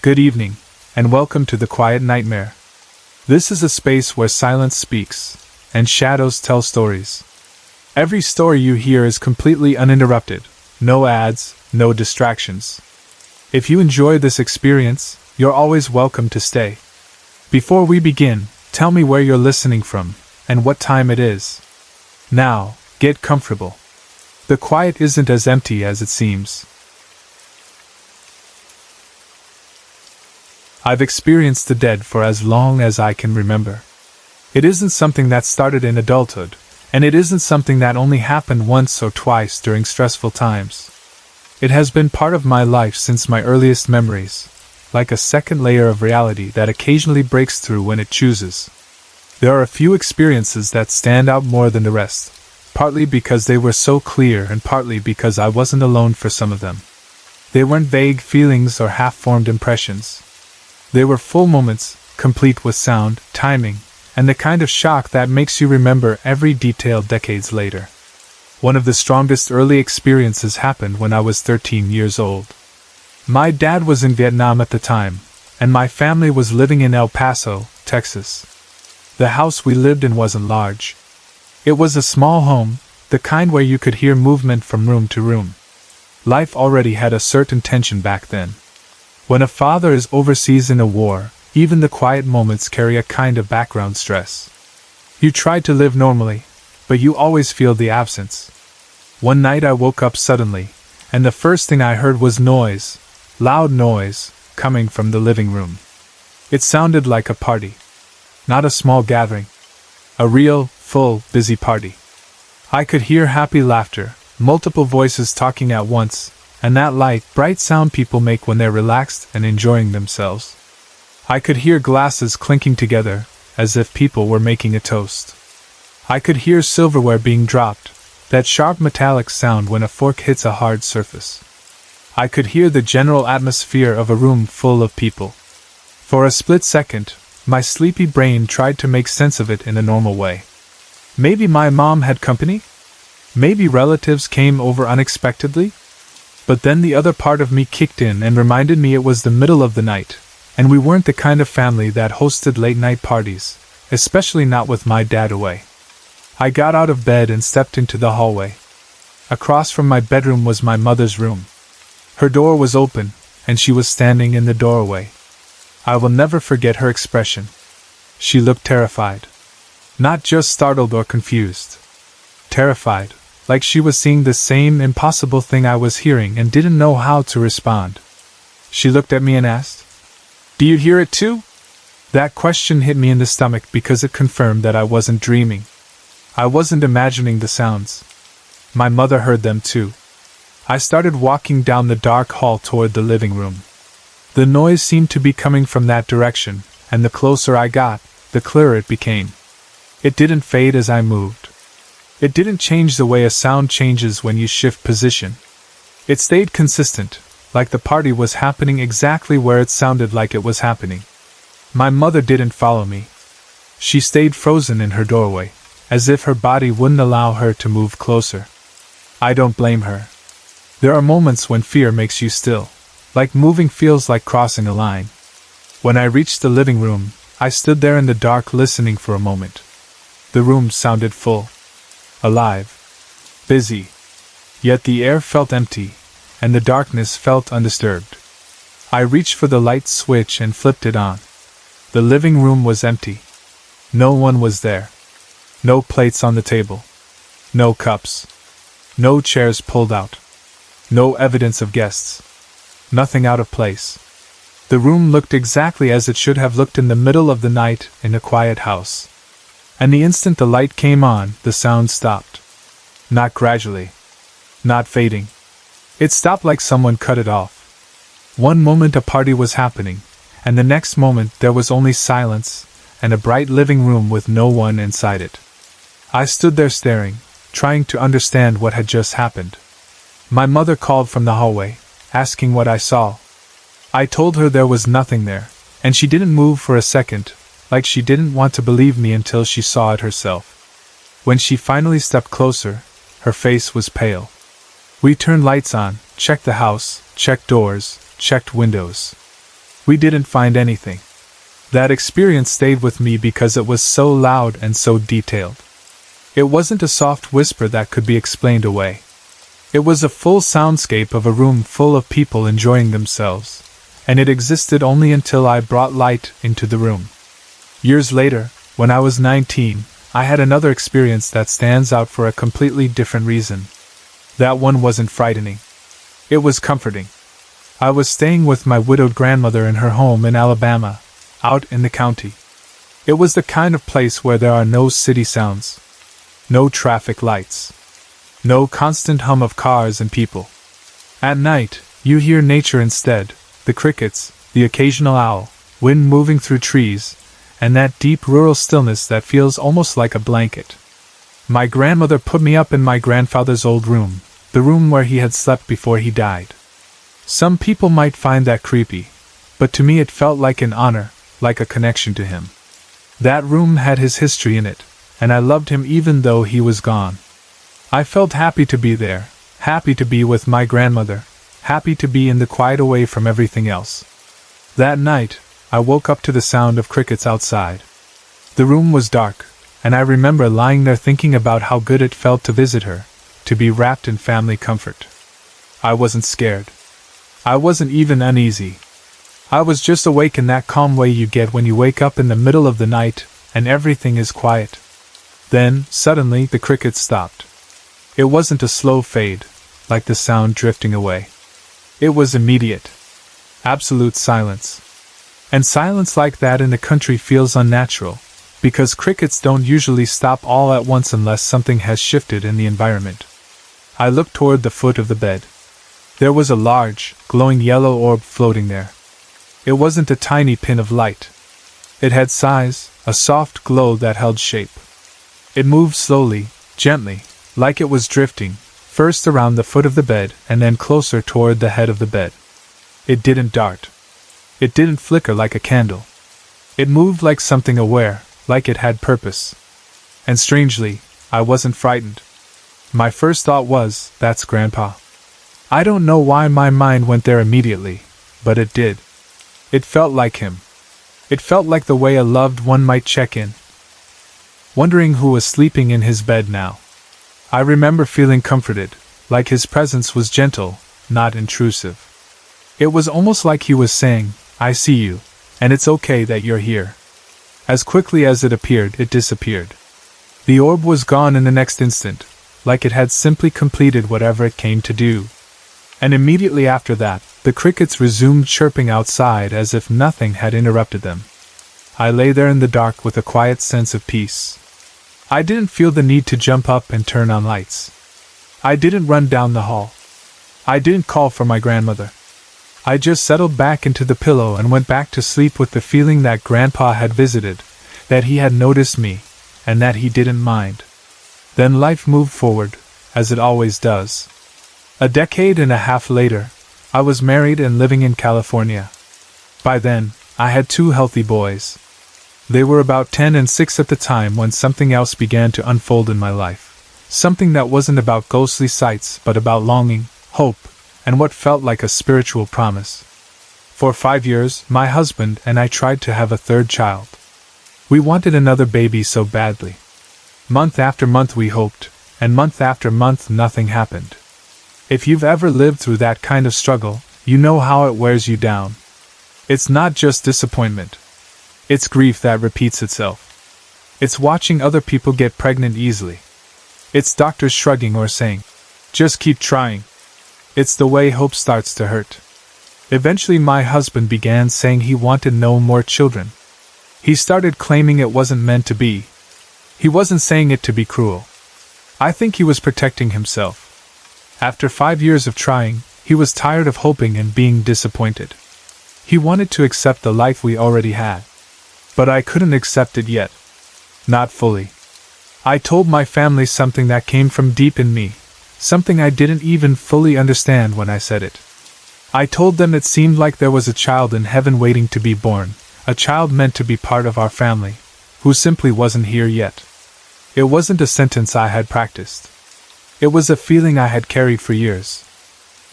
Good evening, and welcome to the Quiet Nightmare. This is a space where silence speaks, and shadows tell stories. Every story you hear is completely uninterrupted, no ads, no distractions. If you enjoy this experience, you're always welcome to stay. Before we begin, tell me where you're listening from, and what time it is. Now, get comfortable. The quiet isn't as empty as it seems. I've experienced the dead for as long as I can remember. It isn't something that started in adulthood, and it isn't something that only happened once or twice during stressful times. It has been part of my life since my earliest memories, like a second layer of reality that occasionally breaks through when it chooses. There are a few experiences that stand out more than the rest, partly because they were so clear and partly because I wasn't alone for some of them. They weren't vague feelings or half-formed impressions. They were full moments, complete with sound, timing, and the kind of shock that makes you remember every detail decades later. One of the strongest early experiences happened when I was 13 years old. My dad was in Vietnam at the time, and my family was living in El Paso, Texas. The house we lived in wasn't large. It was a small home, the kind where you could hear movement from room to room. Life already had a certain tension back then. When a father is overseas in a war, even the quiet moments carry a kind of background stress. You try to live normally, but you always feel the absence. One night I woke up suddenly, and the first thing I heard was noise, loud noise, coming from the living room. It sounded like a party. Not a small gathering. A real, full, busy party. I could hear happy laughter, multiple voices talking at once, and that light, bright sound people make when they're relaxed and enjoying themselves. I could hear glasses clinking together, as if people were making a toast. I could hear silverware being dropped, that sharp metallic sound when a fork hits a hard surface. I could hear the general atmosphere of a room full of people. For a split second, my sleepy brain tried to make sense of it in a normal way. Maybe my mom had company? Maybe relatives came over unexpectedly? But then the other part of me kicked in and reminded me it was the middle of the night, and we weren't the kind of family that hosted late-night parties, especially not with my dad away. I got out of bed and stepped into the hallway. Across from my bedroom was my mother's room. Her door was open, and she was standing in the doorway. I will never forget her expression. She looked terrified. Not just startled or confused. Terrified. Like she was seeing the same impossible thing I was hearing and didn't know how to respond. She looked at me and asked, "Do you hear it too?" That question hit me in the stomach because it confirmed that I wasn't dreaming. I wasn't imagining the sounds. My mother heard them too. I started walking down the dark hall toward the living room. The noise seemed to be coming from that direction, and the closer I got, the clearer it became. It didn't fade as I moved. It didn't change the way a sound changes when you shift position. It stayed consistent, like the party was happening exactly where it sounded like it was happening. My mother didn't follow me. She stayed frozen in her doorway, as if her body wouldn't allow her to move closer. I don't blame her. There are moments when fear makes you still, like moving feels like crossing a line. When I reached the living room, I stood there in the dark listening for a moment. The room sounded full. Alive. Busy. Yet the air felt empty, and the darkness felt undisturbed. I reached for the light switch and flipped it on. The living room was empty. No one was there. No plates on the table. No cups. No chairs pulled out. No evidence of guests. Nothing out of place. The room looked exactly as it should have looked in the middle of the night in a quiet house. And the instant the light came on, the sound stopped. Not gradually. Not fading. It stopped like someone cut it off. One moment a party was happening, and the next moment there was only silence, and a bright living room with no one inside it. I stood there staring, trying to understand what had just happened. My mother called from the hallway, asking what I saw. I told her there was nothing there, and she didn't move for a second, like she didn't want to believe me until she saw it herself. When she finally stepped closer, her face was pale. We turned lights on, checked the house, checked doors, checked windows. We didn't find anything. That experience stayed with me because it was so loud and so detailed. It wasn't a soft whisper that could be explained away. It was a full soundscape of a room full of people enjoying themselves, and it existed only until I brought light into the room. Years later, when I was 19, I had another experience that stands out for a completely different reason. That one wasn't frightening. It was comforting. I was staying with my widowed grandmother in her home in Alabama, out in the county. It was the kind of place where there are no city sounds, no traffic lights, no constant hum of cars and people. At night, you hear nature instead, the crickets, the occasional owl, wind moving through trees, and that deep rural stillness that feels almost like a blanket. My grandmother put me up in my grandfather's old room, the room where he had slept before he died. Some people might find that creepy, but to me it felt like an honor, like a connection to him. That room had his history in it, and I loved him even though he was gone. I felt happy to be there, happy to be with my grandmother, happy to be in the quiet away from everything else. That night, I woke up to the sound of crickets outside. The room was dark, and I remember lying there thinking about how good it felt to visit her, to be wrapped in family comfort. I wasn't scared. I wasn't even uneasy. I was just awake in that calm way you get when you wake up in the middle of the night and everything is quiet. Then, suddenly, the crickets stopped. It wasn't a slow fade, like the sound drifting away. It was immediate. Absolute silence. And silence like that in the country feels unnatural, because crickets don't usually stop all at once unless something has shifted in the environment. I looked toward the foot of the bed. There was a large, glowing yellow orb floating there. It wasn't a tiny pin of light. It had size, a soft glow that held shape. It moved slowly, gently, like it was drifting, first around the foot of the bed and then closer toward the head of the bed. It didn't dart. It didn't flicker like a candle. It moved like something aware, like it had purpose. And strangely, I wasn't frightened. My first thought was, that's Grandpa. I don't know why my mind went there immediately, but it did. It felt like him. It felt like the way a loved one might check in, wondering who was sleeping in his bed now. I remember feeling comforted, like his presence was gentle, not intrusive. It was almost like he was saying, I see you, and it's okay that you're here. As quickly as it appeared, it disappeared. The orb was gone in the next instant, like it had simply completed whatever it came to do. And immediately after that, the crickets resumed chirping outside as if nothing had interrupted them. I lay there in the dark with a quiet sense of peace. I didn't feel the need to jump up and turn on lights. I didn't run down the hall. I didn't call for my grandmother. I just settled back into the pillow and went back to sleep with the feeling that Grandpa had visited, that he had noticed me, and that he didn't mind. Then life moved forward, as it always does. A decade and a half later, I was married and living in California. By then, I had 2 healthy boys. They were about 10 and 6 at the time when something else began to unfold in my life. Something that wasn't about ghostly sights but about longing, hope, and what felt like a spiritual promise. For 5 years, my husband and I tried to have a 3rd child. We wanted another baby so badly. Month after month we hoped, and month after month nothing happened. If you've ever lived through that kind of struggle, you know how it wears you down. It's not just disappointment. It's grief that repeats itself. It's watching other people get pregnant easily. It's doctors shrugging or saying, just keep trying. It's the way hope starts to hurt. Eventually my husband began saying he wanted no more children. He started claiming it wasn't meant to be. He wasn't saying it to be cruel. I think he was protecting himself. After 5 years of trying, he was tired of hoping and being disappointed. He wanted to accept the life we already had. But I couldn't accept it yet. Not fully. I told my family something that came from deep in me, something I didn't even fully understand when I said it. I told them it seemed like there was a child in heaven waiting to be born, a child meant to be part of our family, who simply wasn't here yet. It wasn't a sentence I had practiced. It was a feeling I had carried for years.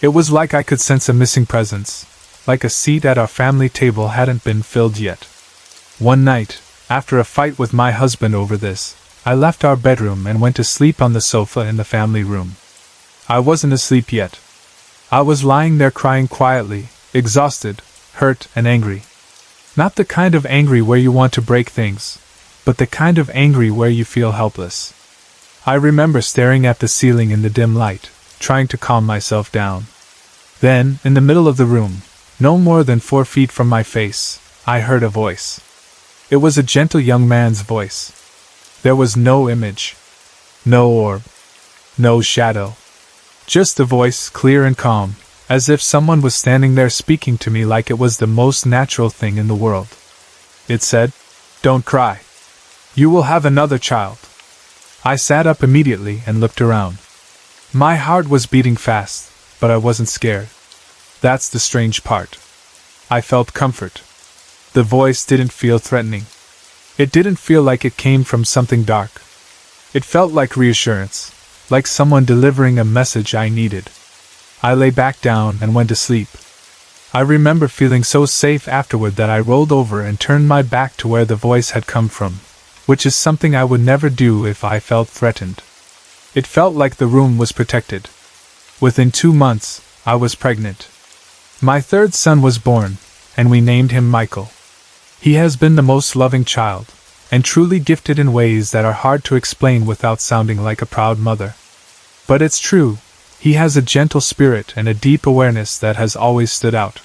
It was like I could sense a missing presence, like a seat at our family table hadn't been filled yet. One night, after a fight with my husband over this, I left our bedroom and went to sleep on the sofa in the family room. I wasn't asleep yet. I was lying there crying quietly, exhausted, hurt, and angry. Not the kind of angry where you want to break things, but the kind of angry where you feel helpless. I remember staring at the ceiling in the dim light, trying to calm myself down. Then, in the middle of the room, no more than 4 feet from my face, I heard a voice. It was a gentle young man's voice. There was no image, no orb, no shadow. Just a voice, clear and calm, as if someone was standing there speaking to me like it was the most natural thing in the world. It said, "Don't cry. You will have another child." I sat up immediately and looked around. My heart was beating fast, but I wasn't scared. That's the strange part. I felt comfort. The voice didn't feel threatening. It didn't feel like it came from something dark. It felt like reassurance, like someone delivering a message I needed. I lay back down and went to sleep. I remember feeling so safe afterward that I rolled over and turned my back to where the voice had come from, which is something I would never do if I felt threatened. It felt like the room was protected. Within 2 months, I was pregnant. My 3rd son was born, and we named him Michael. He has been the most loving child, and truly gifted in ways that are hard to explain without sounding like a proud mother. But it's true, he has a gentle spirit and a deep awareness that has always stood out.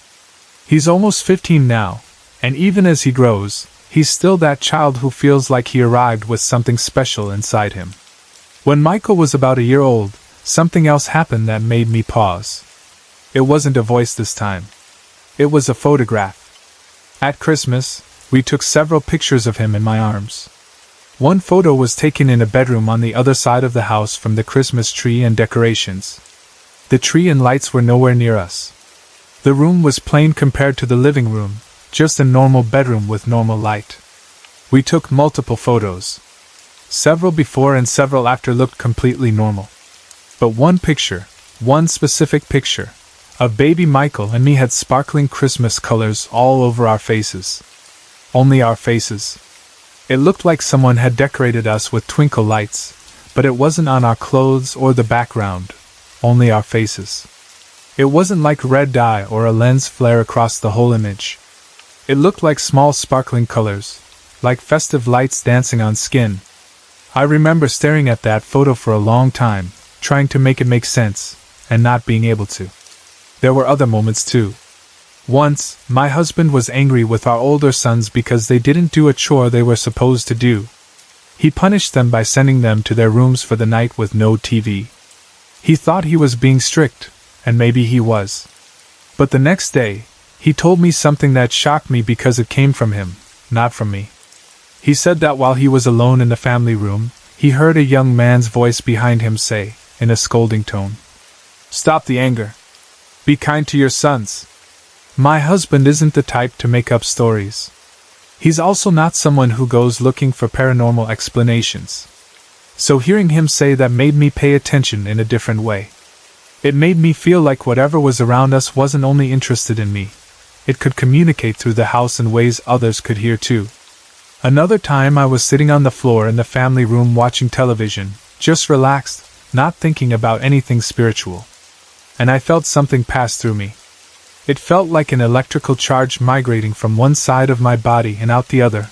He's almost 15 now, and even as he grows, he's still that child who feels like he arrived with something special inside him. When Michael was about a year old, something else happened that made me pause. It wasn't a voice this time. It was a photograph. At Christmas, we took several pictures of him in my arms. One photo was taken in a bedroom on the other side of the house from the Christmas tree and decorations. The tree and lights were nowhere near us. The room was plain compared to the living room, just a normal bedroom with normal light. We took multiple photos. Several before and several after looked completely normal. But one picture, one specific picture, of baby Michael and me had sparkling Christmas colors all over our faces. Only our faces. It looked like someone had decorated us with twinkle lights, but it wasn't on our clothes or the background, only our faces. It wasn't like red dye or a lens flare across the whole image. It looked like small sparkling colors, like festive lights dancing on skin. I remember staring at that photo for a long time, trying to make it make sense, and not being able to. There were other moments too. Once, my husband was angry with our older sons because they didn't do a chore they were supposed to do. He punished them by sending them to their rooms for the night with no TV. He thought he was being strict, and maybe he was. But the next day, he told me something that shocked me because it came from him, not from me. He said that while he was alone in the family room, he heard a young man's voice behind him say, in a scolding tone, "Stop the anger. Be kind to your sons." My husband isn't the type to make up stories. He's also not someone who goes looking for paranormal explanations. So hearing him say that made me pay attention in a different way. It made me feel like whatever was around us wasn't only interested in me. It could communicate through the house in ways others could hear too. Another time I was sitting on the floor in the family room watching television, just relaxed, not thinking about anything spiritual. And I felt something pass through me. It felt like an electrical charge migrating from one side of my body and out the other,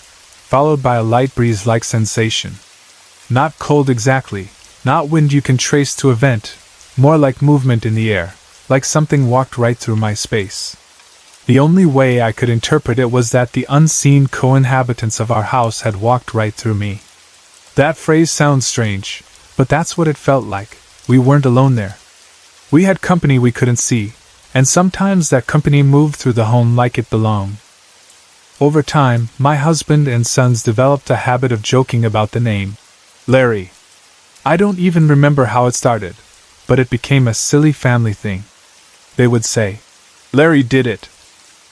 followed by a light breeze-like sensation. Not cold exactly, not wind you can trace to a vent, more like movement in the air, like something walked right through my space. The only way I could interpret it was that the unseen co-inhabitants of our house had walked right through me. That phrase sounds strange, but that's what it felt like. We weren't alone there. We had company we couldn't see, and sometimes that company moved through the home like it belonged. Over time, my husband and sons developed a habit of joking about the name, Larry. I don't even remember how it started, but it became a silly family thing. They would say, "Larry did it,"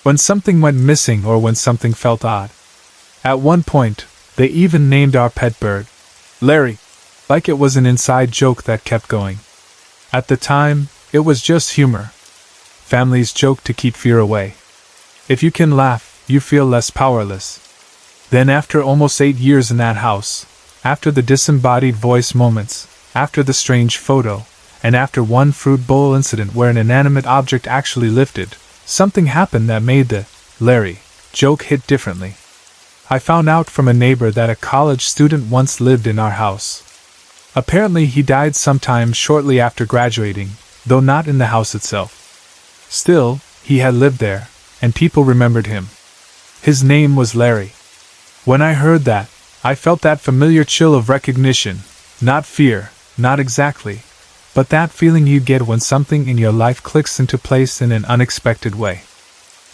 when something went missing or when something felt odd. At one point, they even named our pet bird Larry, like it was an inside joke that kept going. At the time, it was just humor. Families joked to keep fear away. If you can laugh, you feel less powerless. Then after almost 8 years in that house, after the disembodied voice moments, after the strange photo, and after one fruit bowl incident where an inanimate object actually lifted, something happened that made the Larry joke hit differently. I found out from a neighbor that a college student once lived in our house. Apparently he died sometime shortly after graduating, though not in the house itself. Still, he had lived there, and people remembered him. His name was Larry. When I heard that, I felt that familiar chill of recognition, not fear, not exactly, but that feeling you get when something in your life clicks into place in an unexpected way.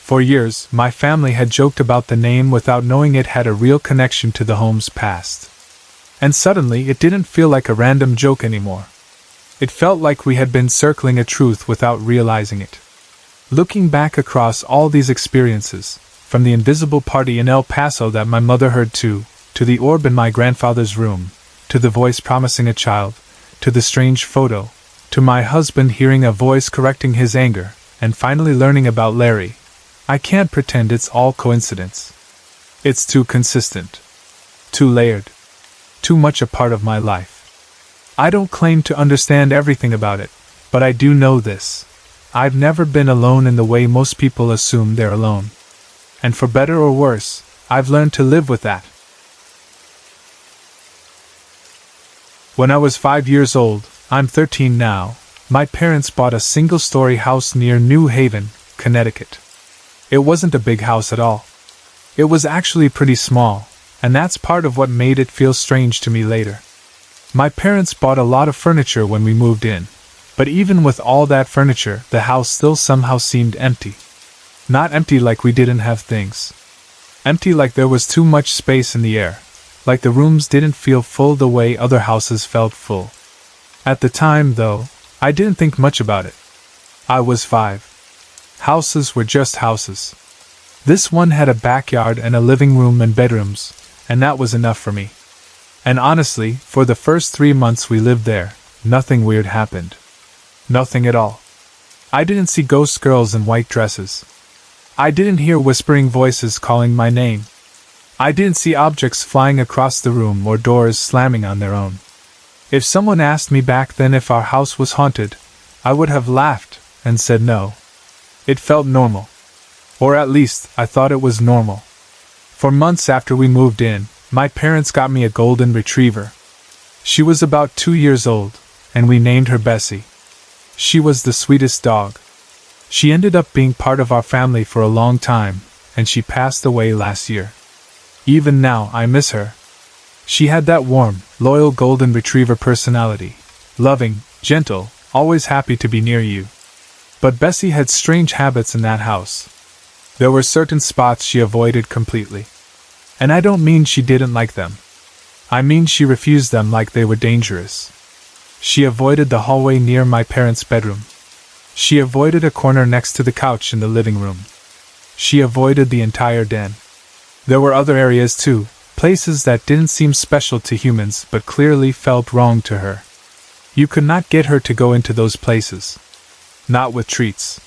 For years, my family had joked about the name without knowing it had a real connection to the home's past. And suddenly it didn't feel like a random joke anymore. It felt like we had been circling a truth without realizing it. Looking back across all these experiences, from the invisible party in El Paso that my mother heard to the orb in my grandfather's room, to the voice promising a child, to the strange photo, to my husband hearing a voice correcting his anger, and finally learning about Larry, I can't pretend it's all coincidence. It's too consistent. Too layered. Too much a part of my life. I don't claim to understand everything about it, but I do know this. I've never been alone in the way most people assume they're alone. And for better or worse, I've learned to live with that. When I was 5 years old, I'm 13 now, my parents bought a single-story house near New Haven, Connecticut. It wasn't a big house at all. It was actually pretty small, and that's part of what made it feel strange to me later. My parents bought a lot of furniture when we moved in, but even with all that furniture, the house still somehow seemed empty. Not empty like we didn't have things. Empty like there was too much space in the air, like the rooms didn't feel full the way other houses felt full. At the time, though, I didn't think much about it. I was 5. Houses were just houses. This one had a backyard and a living room and bedrooms, and that was enough for me. And honestly, for the first 3 months we lived there, nothing weird happened. Nothing at all. I didn't see ghost girls in white dresses. I didn't hear whispering voices calling my name. I didn't see objects flying across the room or doors slamming on their own. If someone asked me back then if our house was haunted, I would have laughed and said no. It felt normal. Or at least, I thought it was normal. For months after we moved in, my parents got me a golden retriever. She was about 2 years old, and we named her Bessie. She was the sweetest dog. She ended up being part of our family for a long time, and she passed away last year. Even now, I miss her. She had that warm, loyal golden retriever personality. Loving, gentle, always happy to be near you. But Bessie had strange habits in that house. There were certain spots she avoided completely. And I don't mean she didn't like them. I mean she refused them like they were dangerous. She avoided the hallway near my parents' bedroom. She avoided a corner next to the couch in the living room. She avoided the entire den. There were other areas too, places that didn't seem special to humans but clearly felt wrong to her. You could not get her to go into those places. Not with treats.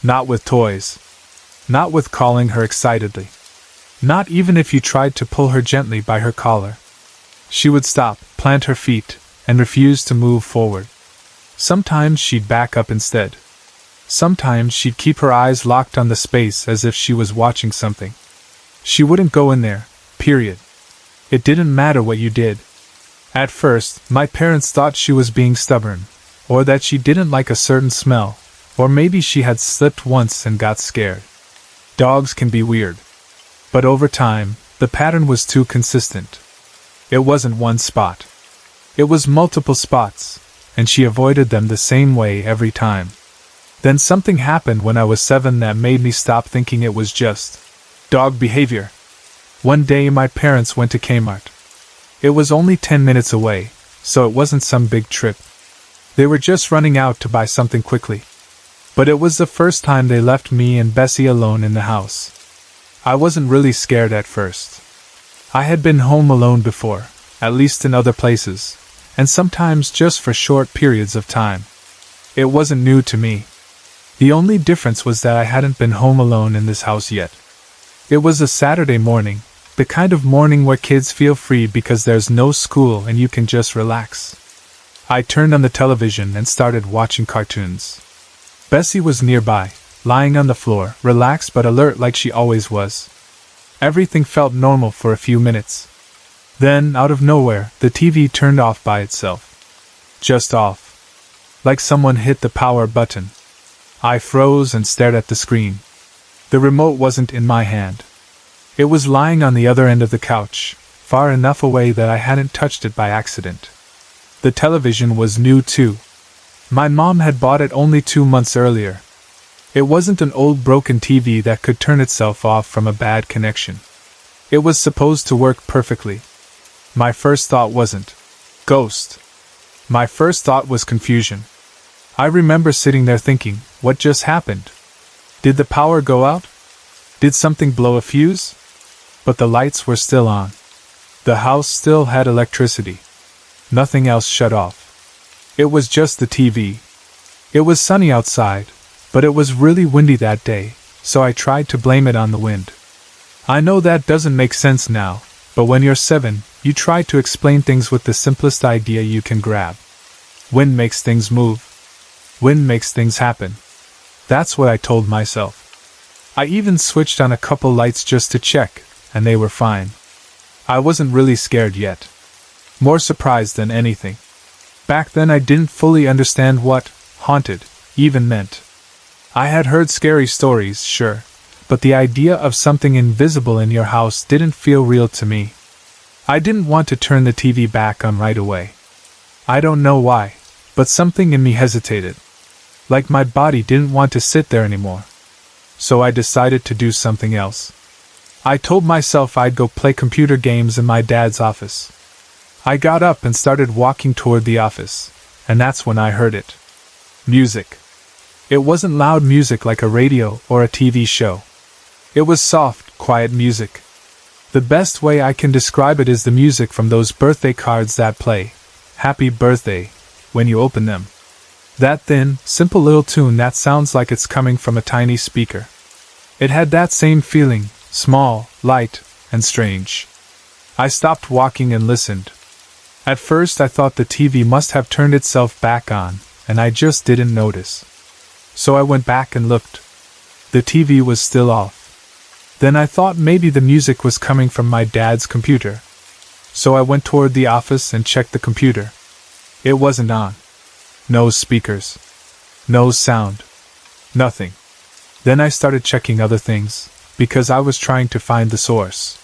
Not with toys. Not with calling her excitedly. Not even if you tried to pull her gently by her collar. She would stop, plant her feet, and refuse to move forward. Sometimes she'd back up instead. Sometimes she'd keep her eyes locked on the space as if she was watching something. She wouldn't go in there, period. It didn't matter what you did. At first, my parents thought she was being stubborn, or that she didn't like a certain smell, or maybe she had slipped once and got scared. Dogs can be weird. But over time, the pattern was too consistent. It wasn't one spot. It was multiple spots, and she avoided them the same way every time. Then something happened when I was 7 that made me stop thinking it was just dog behavior. One day my parents went to Kmart. It was only 10 minutes away, so it wasn't some big trip. They were just running out to buy something quickly. But it was the first time they left me and Bessie alone in the house. I wasn't really scared at first. I had been home alone before, at least in other places, and sometimes just for short periods of time. It wasn't new to me. The only difference was that I hadn't been home alone in this house yet. It was a Saturday morning, the kind of morning where kids feel free because there's no school and you can just relax. I turned on the television and started watching cartoons. Bessie was nearby, lying on the floor, relaxed but alert like she always was. Everything felt normal for a few minutes. Then, out of nowhere, the TV turned off by itself. Just off. Like someone hit the power button. I froze and stared at the screen. The remote wasn't in my hand. It was lying on the other end of the couch, far enough away that I hadn't touched it by accident. The television was new too. My mom had bought it only 2 months earlier. It wasn't an old broken TV that could turn itself off from a bad connection. It was supposed to work perfectly. My first thought wasn't ghost. My first thought was confusion. I remember sitting there thinking, what just happened? Did the power go out? Did something blow a fuse? But the lights were still on. The house still had electricity. Nothing else shut off. It was just the TV. It was sunny outside, but it was really windy that day, so I tried to blame it on the wind. I know that doesn't make sense now, but when you're 7, you try to explain things with the simplest idea you can grab. Wind makes things move. Wind makes things happen. That's what I told myself. I even switched on a couple lights just to check, and they were fine. I wasn't really scared yet. More surprised than anything. Back then I didn't fully understand what haunted even meant. I had heard scary stories, sure, but the idea of something invisible in your house didn't feel real to me. I didn't want to turn the TV back on right away. I don't know why, but something in me hesitated. Like my body didn't want to sit there anymore. So I decided to do something else. I told myself I'd go play computer games in my dad's office. I got up and started walking toward the office, and that's when I heard it. Music. It wasn't loud music like a radio or a TV show. It was soft, quiet music. The best way I can describe it is the music from those birthday cards that play, "Happy Birthday," when you open them. That thin, simple little tune that sounds like it's coming from a tiny speaker. It had that same feeling, small, light, and strange. I stopped walking and listened. At first I thought the TV must have turned itself back on, and I just didn't notice. So I went back and looked. The TV was still off. Then I thought maybe the music was coming from my dad's computer. So I went toward the office and checked the computer. It wasn't on. No speakers. No sound. Nothing. Then I started checking other things, because I was trying to find the source.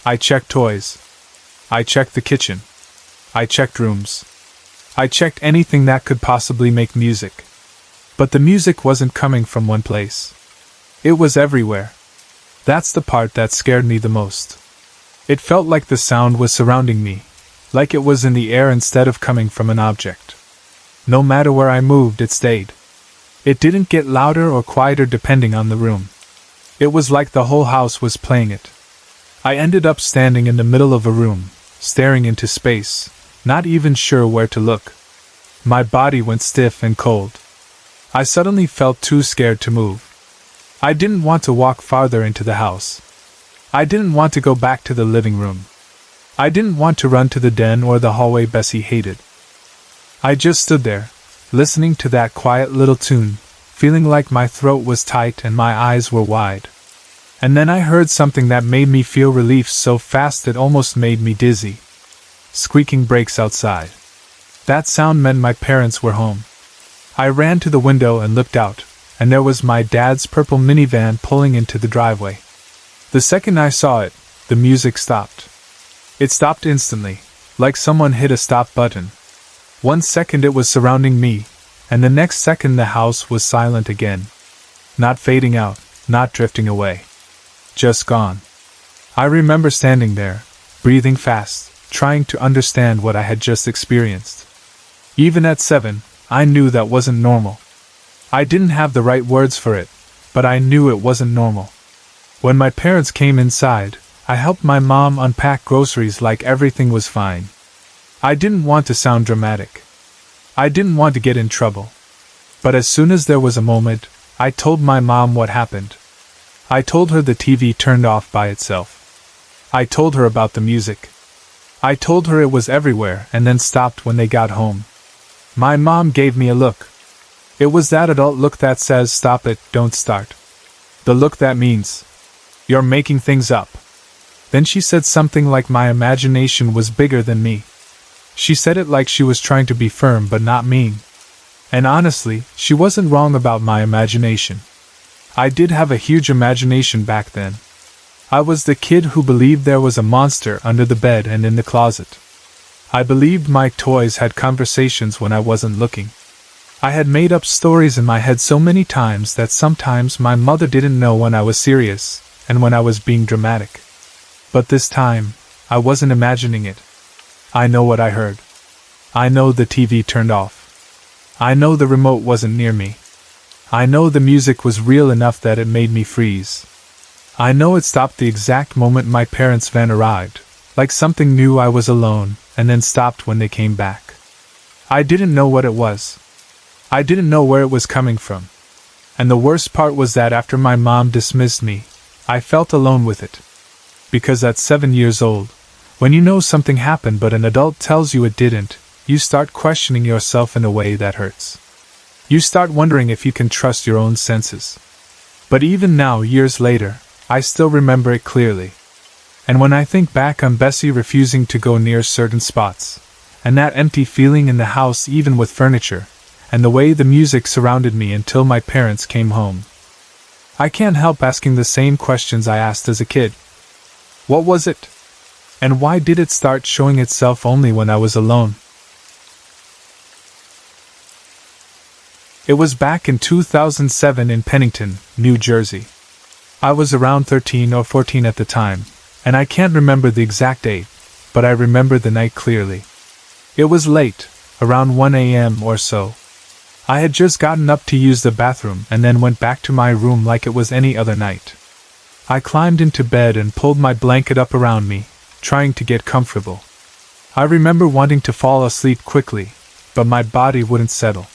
I checked toys. I checked the kitchen. I checked rooms. I checked anything that could possibly make music. But the music wasn't coming from one place. It was everywhere. That's the part that scared me the most. It felt like the sound was surrounding me, like it was in the air instead of coming from an object. No matter where I moved, it stayed. It didn't get louder or quieter depending on the room. It was like the whole house was playing it. I ended up standing in the middle of a room, staring into space, not even sure where to look. My body went stiff and cold. I suddenly felt too scared to move. I didn't want to walk farther into the house. I didn't want to go back to the living room. I didn't want to run to the den or the hallway Bessie hated. I just stood there, listening to that quiet little tune, feeling like my throat was tight and my eyes were wide. And then I heard something that made me feel relief so fast it almost made me dizzy. Squeaking brakes outside. That sound meant my parents were home. I ran to the window and looked out, and there was my dad's purple minivan pulling into the driveway. The second I saw it, the music stopped. It stopped instantly, like someone hit a stop button. 1 second it was surrounding me, and the next second the house was silent again. Not fading out, not drifting away. Just gone. I remember standing there, breathing fast, trying to understand what I had just experienced. Even at 7, I knew that wasn't normal. I didn't have the right words for it, but I knew it wasn't normal. When my parents came inside, I helped my mom unpack groceries like everything was fine. I didn't want to sound dramatic. I didn't want to get in trouble. But as soon as there was a moment, I told my mom what happened. I told her the TV turned off by itself. I told her about the music. I told her it was everywhere and then stopped when they got home. My mom gave me a look. It was that adult look that says, "Stop it, don't start." The look that means, "You're making things up." Then she said something like my imagination was bigger than me. She said it like she was trying to be firm but not mean. And honestly, she wasn't wrong about my imagination. I did have a huge imagination back then. I was the kid who believed there was a monster under the bed and in the closet. I believed my toys had conversations when I wasn't looking. I had made up stories in my head so many times that sometimes my mother didn't know when I was serious and when I was being dramatic. But this time, I wasn't imagining it. I know what I heard. I know the TV turned off. I know the remote wasn't near me. I know the music was real enough that it made me freeze. I know it stopped the exact moment my parents' van arrived, like something knew I was alone, and then stopped when they came back. I didn't know what it was. I didn't know where it was coming from. And the worst part was that after my mom dismissed me, I felt alone with it. Because at 7 years old, when you know something happened but an adult tells you it didn't, you start questioning yourself in a way that hurts. You start wondering if you can trust your own senses. But even now, years later, I still remember it clearly. And when I think back on Bessie refusing to go near certain spots, and that empty feeling in the house even with furniture, and the way the music surrounded me until my parents came home, I can't help asking the same questions I asked as a kid. What was it? And why did it start showing itself only when I was alone? It was back in 2007 in Pennington, New Jersey. I was around 13 or 14 at the time, and I can't remember the exact date, but I remember the night clearly. It was late, around 1 a.m. or so. I had just gotten up to use the bathroom and then went back to my room like it was any other night. I climbed into bed and pulled my blanket up around me, trying to get comfortable. I remember wanting to fall asleep quickly, but my body wouldn't settle.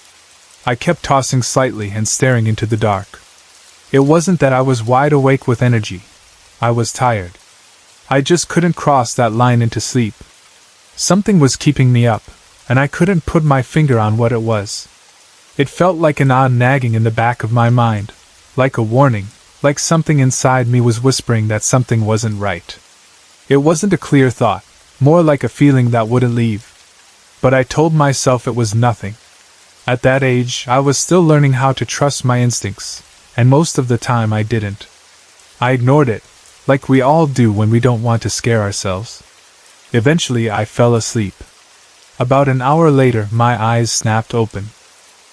I kept tossing slightly and staring into the dark. It wasn't that I was wide awake with energy. I was tired. I just couldn't cross that line into sleep. Something was keeping me up, and I couldn't put my finger on what it was. It felt like an odd nagging in the back of my mind, like a warning, like something inside me was whispering that something wasn't right. It wasn't a clear thought, more like a feeling that wouldn't leave. But I told myself it was nothing. At that age, I was still learning how to trust my instincts, and most of the time I didn't. I ignored it, like we all do when we don't want to scare ourselves. Eventually I fell asleep. About an hour later, my eyes snapped open.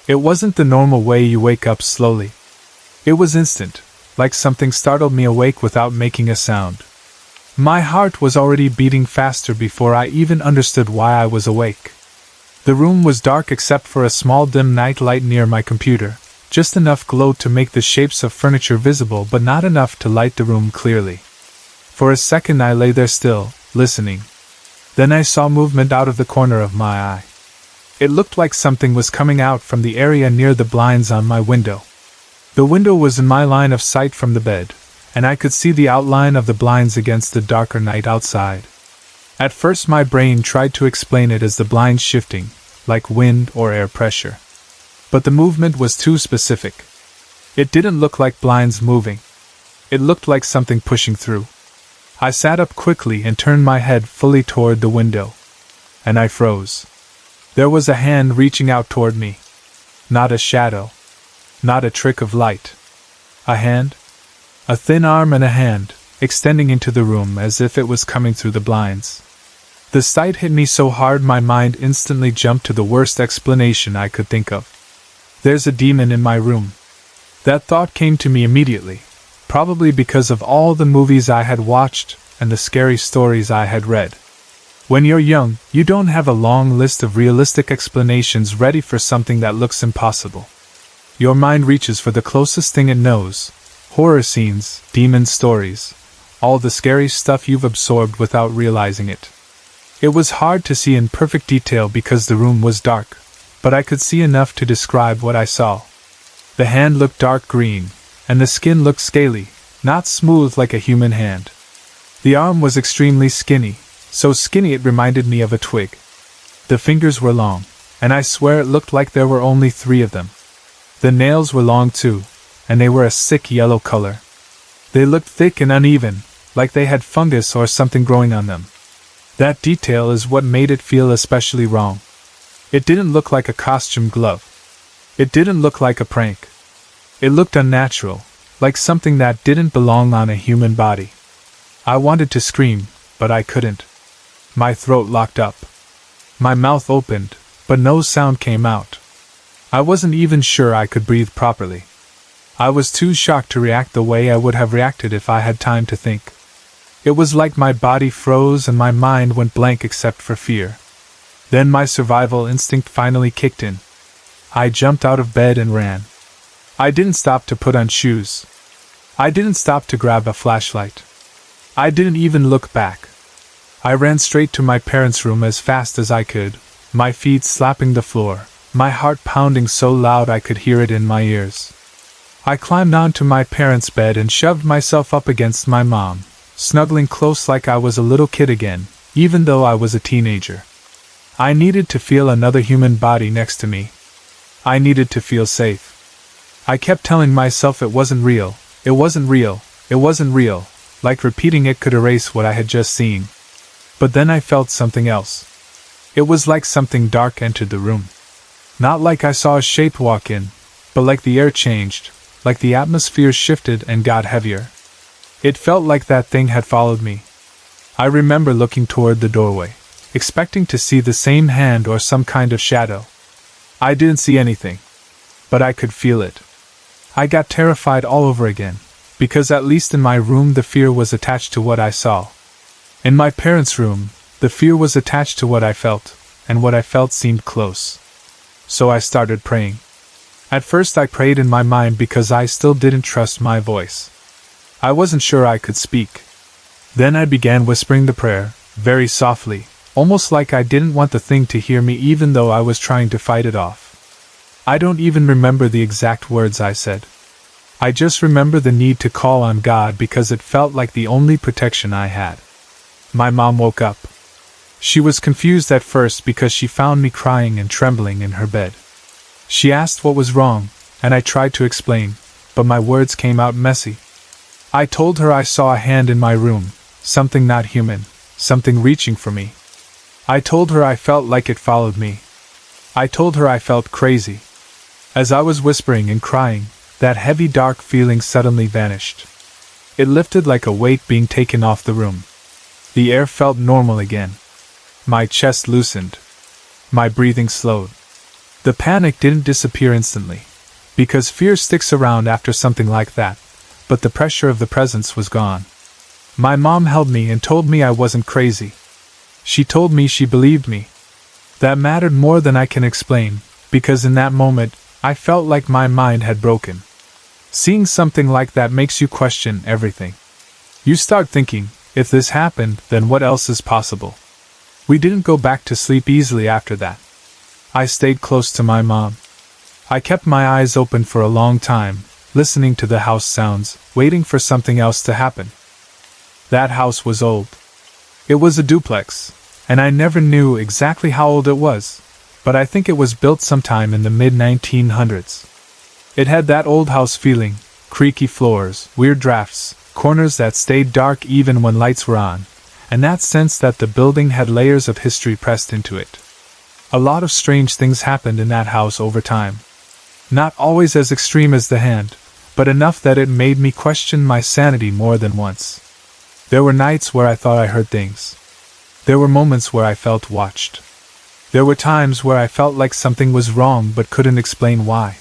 It wasn't the normal way you wake up slowly. It was instant, like something startled me awake without making a sound. My heart was already beating faster before I even understood why I was awake. The room was dark except for a small dim night light near my computer, just enough glow to make the shapes of furniture visible but not enough to light the room clearly. For a second I lay there still, listening. Then I saw movement out of the corner of my eye. It looked like something was coming out from the area near the blinds on my window. The window was in my line of sight from the bed, and I could see the outline of the blinds against the darker night outside. At first my brain tried to explain it as the blinds shifting, like wind or air pressure. But the movement was too specific. It didn't look like blinds moving. It looked like something pushing through. I sat up quickly and turned my head fully toward the window. And I froze. There was a hand reaching out toward me. Not a shadow. Not a trick of light. A hand? A thin arm and a hand, extending into the room as if it was coming through the blinds. The sight hit me so hard my mind instantly jumped to the worst explanation I could think of. There's a demon in my room. That thought came to me immediately, probably because of all the movies I had watched and the scary stories I had read. When you're young, you don't have a long list of realistic explanations ready for something that looks impossible. Your mind reaches for the closest thing it knows: horror scenes, demon stories, all the scary stuff you've absorbed without realizing it. It was hard to see in perfect detail because the room was dark, but I could see enough to describe what I saw. The hand looked dark green, and the skin looked scaly, not smooth like a human hand. The arm was extremely skinny, so skinny it reminded me of a twig. The fingers were long, and I swear it looked like there were only 3 of them. The nails were long too, and they were a sick yellow color. They looked thick and uneven, like they had fungus or something growing on them. That detail is what made it feel especially wrong. It didn't look like a costume glove. It didn't look like a prank. It looked unnatural, like something that didn't belong on a human body. I wanted to scream, but I couldn't. My throat locked up. My mouth opened, but no sound came out. I wasn't even sure I could breathe properly. I was too shocked to react the way I would have reacted if I had time to think. It was like my body froze and my mind went blank except for fear. Then my survival instinct finally kicked in. I jumped out of bed and ran. I didn't stop to put on shoes. I didn't stop to grab a flashlight. I didn't even look back. I ran straight to my parents' room as fast as I could, my feet slapping the floor, my heart pounding so loud I could hear it in my ears. I climbed onto my parents' bed and shoved myself up against my mom, snuggling close like I was a little kid again, even though I was a teenager. I needed to feel another human body next to me. I needed to feel safe. I kept telling myself it wasn't real, it wasn't real, it wasn't real, like repeating it could erase what I had just seen. But then I felt something else. It was like something dark entered the room. Not like I saw a shape walk in, but like the air changed, like the atmosphere shifted and got heavier. It felt like that thing had followed me. I remember looking toward the doorway, expecting to see the same hand or some kind of shadow. I didn't see anything, but I could feel it. I got terrified all over again, because at least in my room the fear was attached to what I saw. In my parents' room, the fear was attached to what I felt, and what I felt seemed close. So I started praying. At first I prayed in my mind because I still didn't trust my voice. I wasn't sure I could speak. Then I began whispering the prayer, very softly, almost like I didn't want the thing to hear me even though I was trying to fight it off. I don't even remember the exact words I said. I just remember the need to call on God because it felt like the only protection I had. My mom woke up. She was confused at first because she found me crying and trembling in her bed. She asked what was wrong, and I tried to explain, but my words came out messy. I told her I saw a hand in my room, something not human, something reaching for me. I told her I felt like it followed me. I told her I felt crazy. As I was whispering and crying, that heavy dark feeling suddenly vanished. It lifted like a weight being taken off the room. The air felt normal again. My chest loosened. My breathing slowed. The panic didn't disappear instantly, because fear sticks around after something like that, but the pressure of the presence was gone. My mom held me and told me I wasn't crazy. She told me she believed me. That mattered more than I can explain, because in that moment, I felt like my mind had broken. Seeing something like that makes you question everything. You start thinking, if this happened, then what else is possible? We didn't go back to sleep easily after that. I stayed close to my mom. I kept my eyes open for a long time, listening to the house sounds, waiting for something else to happen. That house was old. It was a duplex, and I never knew exactly how old it was, but I think it was built sometime in the mid-1900s. It had that old house feeling, creaky floors, weird drafts, corners that stayed dark even when lights were on, and that sense that the building had layers of history pressed into it. A lot of strange things happened in that house over time. Not always as extreme as the hand, but enough that it made me question my sanity more than once. There were nights where I thought I heard things. There were moments where I felt watched. There were times where I felt like something was wrong but couldn't explain why.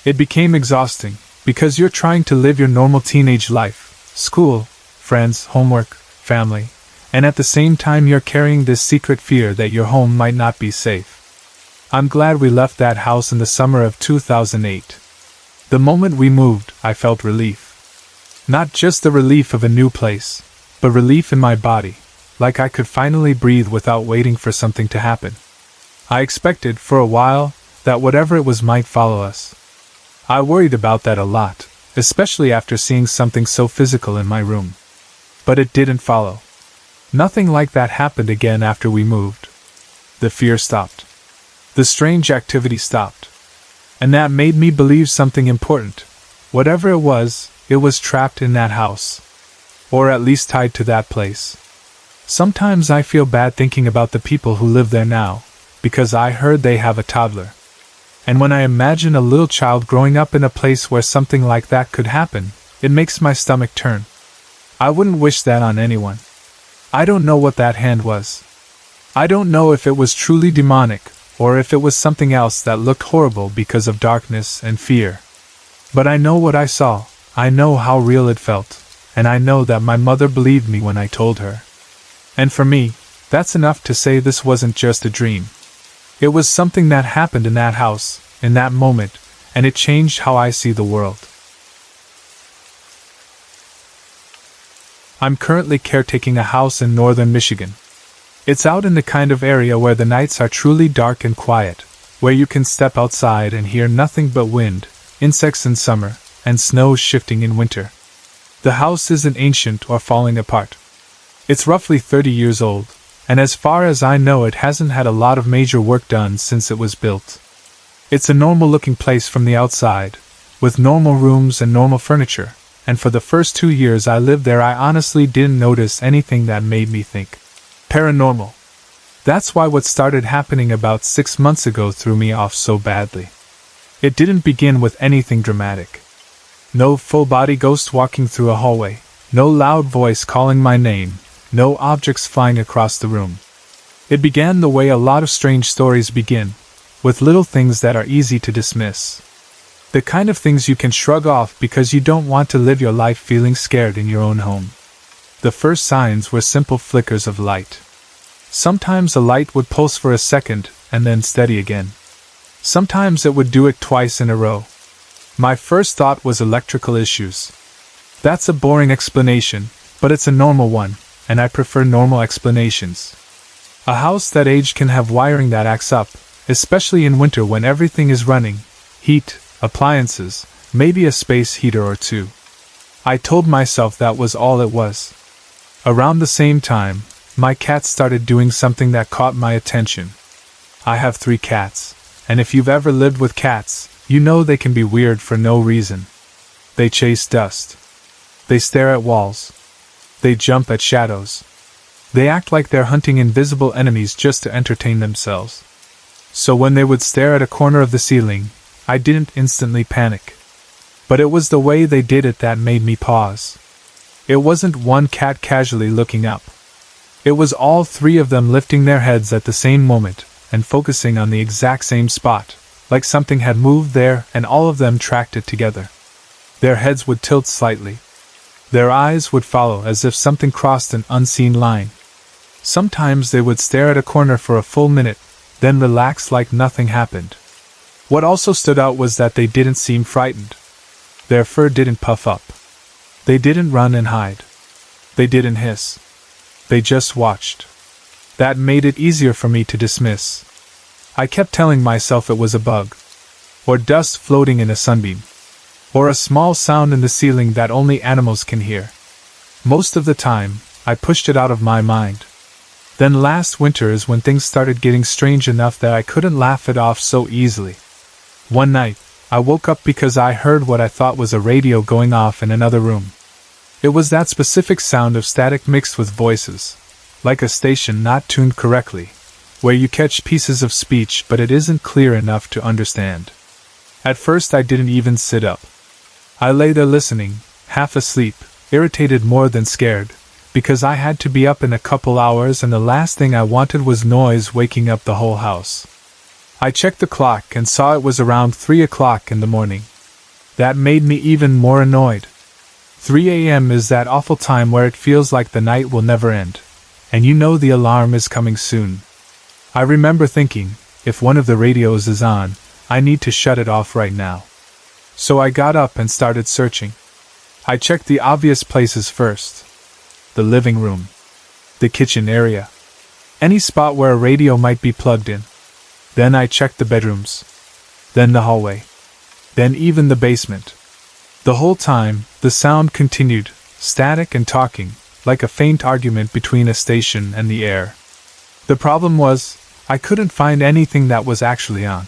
It became exhausting, because you're trying to live your normal teenage life, school, friends, homework, family, and at the same time you're carrying this secret fear that your home might not be safe. I'm glad we left that house in the summer of 2008. The moment we moved, I felt relief. Not just the relief of a new place, but relief in my body, like I could finally breathe without waiting for something to happen. I expected, for a while, that whatever it was might follow us. I worried about that a lot, especially after seeing something so physical in my room. But it didn't follow. Nothing like that happened again after we moved. The fear stopped. The strange activity stopped. And that made me believe something important. Whatever it was trapped in that house. Or at least tied to that place. Sometimes I feel bad thinking about the people who live there now, because I heard they have a toddler. And when I imagine a little child growing up in a place where something like that could happen, it makes my stomach turn. I wouldn't wish that on anyone. I don't know what that hand was. I don't know if it was truly demonic, or if it was something else that looked horrible because of darkness and fear. But I know what I saw, I know how real it felt, and I know that my mother believed me when I told her. And for me, that's enough to say this wasn't just a dream. It was something that happened in that house, in that moment, and it changed how I see the world. I'm currently caretaking a house in northern Michigan. It's out in the kind of area where the nights are truly dark and quiet, where you can step outside and hear nothing but wind, insects in summer, and snow shifting in winter. The house isn't ancient or falling apart. It's roughly 30 years old, and as far as I know it hasn't had a lot of major work done since it was built. It's a normal-looking place from the outside, with normal rooms and normal furniture, and for the first 2 years I lived there I honestly didn't notice anything that made me think paranormal. That's why what started happening about 6 months ago threw me off so badly. It didn't begin with anything dramatic. No full-body ghost walking through a hallway, no loud voice calling my name, no objects flying across the room. It began the way a lot of strange stories begin, with little things that are easy to dismiss. The kind of things you can shrug off because you don't want to live your life feeling scared in your own home. The first signs were simple flickers of light. Sometimes a light would pulse for a second and then steady again. Sometimes it would do it twice in a row. My first thought was electrical issues. That's a boring explanation, but it's a normal one, and I prefer normal explanations. A house that age can have wiring that acts up, especially in winter when everything is running, heat, appliances, maybe a space heater or two. I told myself that was all it was. Around the same time, my cat started doing something that caught my attention. I have 3 cats, and if you've ever lived with cats, you know they can be weird for no reason. They chase dust. They stare at walls. They jump at shadows. They act like they're hunting invisible enemies just to entertain themselves. So when they would stare at a corner of the ceiling, I didn't instantly panic. But it was the way they did it that made me pause. It wasn't one cat casually looking up. It was all 3 of them lifting their heads at the same moment and focusing on the exact same spot, like something had moved there and all of them tracked it together. Their heads would tilt slightly. Their eyes would follow as if something crossed an unseen line. Sometimes they would stare at a corner for a full minute, then relax like nothing happened. What also stood out was that they didn't seem frightened. Their fur didn't puff up. They didn't run and hide. They didn't hiss. They just watched. That made it easier for me to dismiss. I kept telling myself it was a bug, or dust floating in a sunbeam, or a small sound in the ceiling that only animals can hear. Most of the time, I pushed it out of my mind. Then last winter is when things started getting strange enough that I couldn't laugh it off so easily. One night, I woke up because I heard what I thought was a radio going off in another room. It was that specific sound of static mixed with voices, like a station not tuned correctly, where you catch pieces of speech but it isn't clear enough to understand. At first I didn't even sit up. I lay there listening, half asleep, irritated more than scared, because I had to be up in a couple hours and the last thing I wanted was noise waking up the whole house. I checked the clock and saw it was around 3 o'clock in the morning. That made me even more annoyed. 3 a.m. is that awful time where it feels like the night will never end, and you know the alarm is coming soon. I remember thinking, if one of the radios is on, I need to shut it off right now. So I got up and started searching. I checked the obvious places first. The living room. The kitchen area. Any spot where a radio might be plugged in. Then I checked the bedrooms. Then the hallway. then even the basement. The whole time, the sound continued, static and talking, like a faint argument between a station and the air. The problem was, I couldn't find anything that was actually on.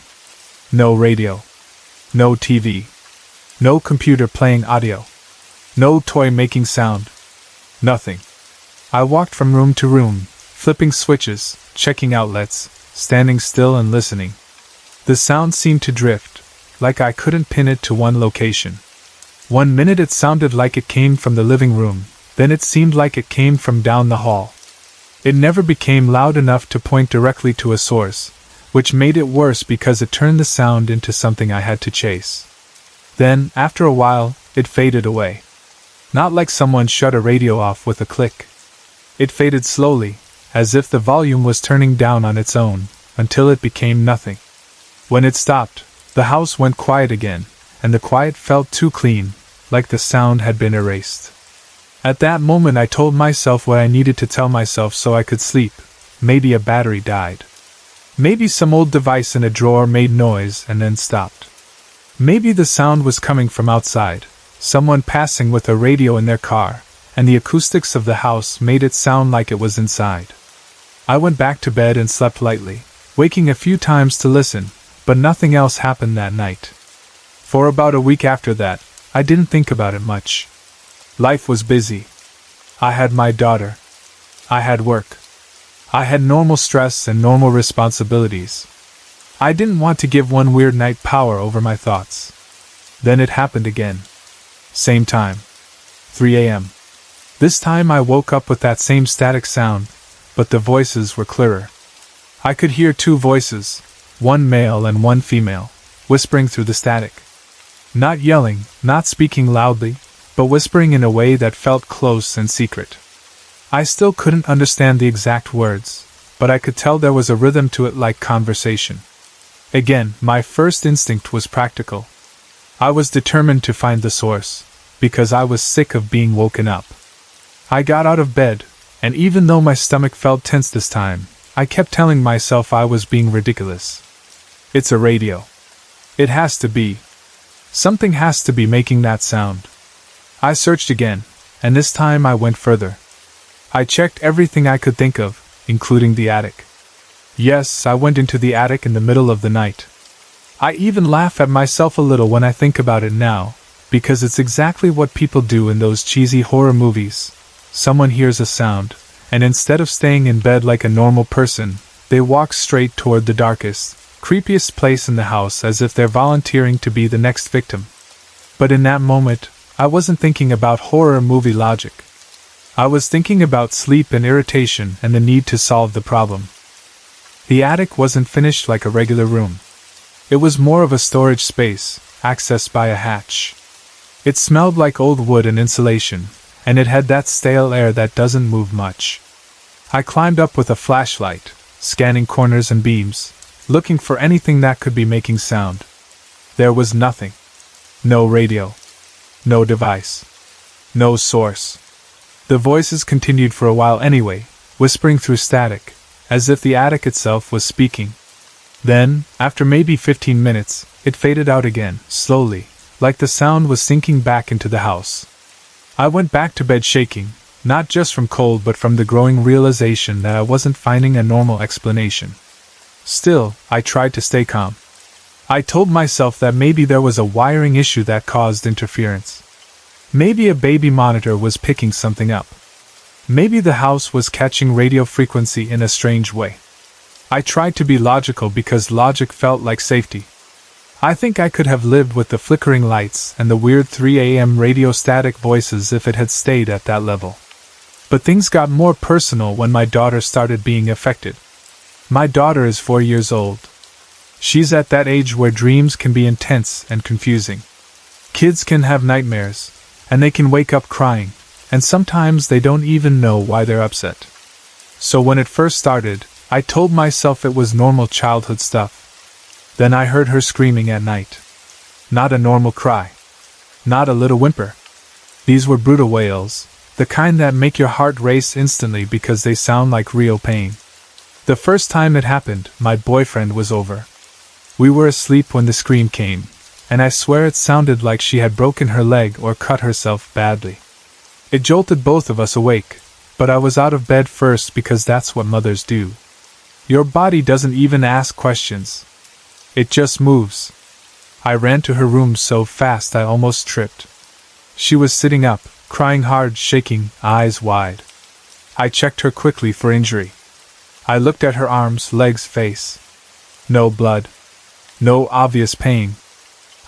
No radio. No TV. No computer playing audio. No toy making sound. Nothing. I walked from room to room, flipping switches, checking outlets, standing still and listening. The sound seemed to drift, like I couldn't pin it to one location. 1 minute it sounded like it came from the living room, then it seemed like it came from down the hall. It never became loud enough to point directly to a source, which made it worse because it turned the sound into something I had to chase. Then, after a while, it faded away. Not like someone shut a radio off with a click. It faded slowly, as if the volume was turning down on its own, until it became nothing. When it stopped, the house went quiet again, and the quiet felt too clean, like the sound had been erased. At that moment I told myself what I needed to tell myself so I could sleep. Maybe a battery died. Maybe some old device in a drawer made noise and then stopped. Maybe the sound was coming from outside, someone passing with a radio in their car, and the acoustics of the house made it sound like it was inside. I went back to bed and slept lightly, waking a few times to listen, but nothing else happened that night. For about a week after that, I didn't think about it much. Life was busy. I had my daughter. I had work. I had normal stress and normal responsibilities. I didn't want to give one weird night power over my thoughts. Then it happened again. Same time. 3 a.m. This time I woke up with that same static sound, but the voices were clearer. I could hear two voices, one male and one female, whispering through the static. Not yelling, not speaking loudly, but whispering in a way that felt close and secret. I still couldn't understand the exact words, but I could tell there was a rhythm to it like conversation. Again, my first instinct was practical. I was determined to find the source, because I was sick of being woken up. I got out of bed, and even though my stomach felt tense this time, I kept telling myself I was being ridiculous. It's a radio. It has to be. Something has to be making that sound. I searched again, and this time I went further. I checked everything I could think of, including the attic. Yes, I went into the attic in the middle of the night. I even laugh at myself a little when I think about it now, because it's exactly what people do in those cheesy horror movies. Someone hears a sound, and instead of staying in bed like a normal person, they walk straight toward the darkest, creepiest place in the house as if they're volunteering to be the next victim. But in that moment, I wasn't thinking about horror movie logic. I was thinking about sleep and irritation and the need to solve the problem. The attic wasn't finished like a regular room. It was more of a storage space, accessed by a hatch. It smelled like old wood and insulation, and it had that stale air that doesn't move much. I climbed up with a flashlight, scanning corners and beams, looking for anything that could be making sound. There was nothing. No radio. No device. No source. The voices continued for a while anyway, whispering through static, as if the attic itself was speaking. Then, after maybe 15 minutes, it faded out again, slowly, like the sound was sinking back into the house. I went back to bed shaking, not just from cold but from the growing realization that I wasn't finding a normal explanation. Still, I tried to stay calm. I told myself that maybe there was a wiring issue that caused interference. Maybe a baby monitor was picking something up. Maybe the house was catching radio frequency in a strange way. I tried to be logical because logic felt like safety. I think I could have lived with the flickering lights and the weird 3 a.m. radio static voices if it had stayed at that level. But things got more personal when my daughter started being affected. My daughter is 4 years old. She's at that age where dreams can be intense and confusing. Kids can have nightmares, and they can wake up crying, and sometimes they don't even know why they're upset. So when it first started, I told myself it was normal childhood stuff. Then I heard her screaming at night. Not a normal cry. Not a little whimper. These were brutal wails, the kind that make your heart race instantly because they sound like real pain. The first time it happened, my boyfriend was over. We were asleep when the scream came, and I swear it sounded like she had broken her leg or cut herself badly. It jolted both of us awake, but I was out of bed first because that's what mothers do. Your body doesn't even ask questions. It just moves. I ran to her room so fast I almost tripped. She was sitting up, crying hard, shaking, eyes wide. I checked her quickly for injury. I looked at her arms, legs, face. No blood. No obvious pain.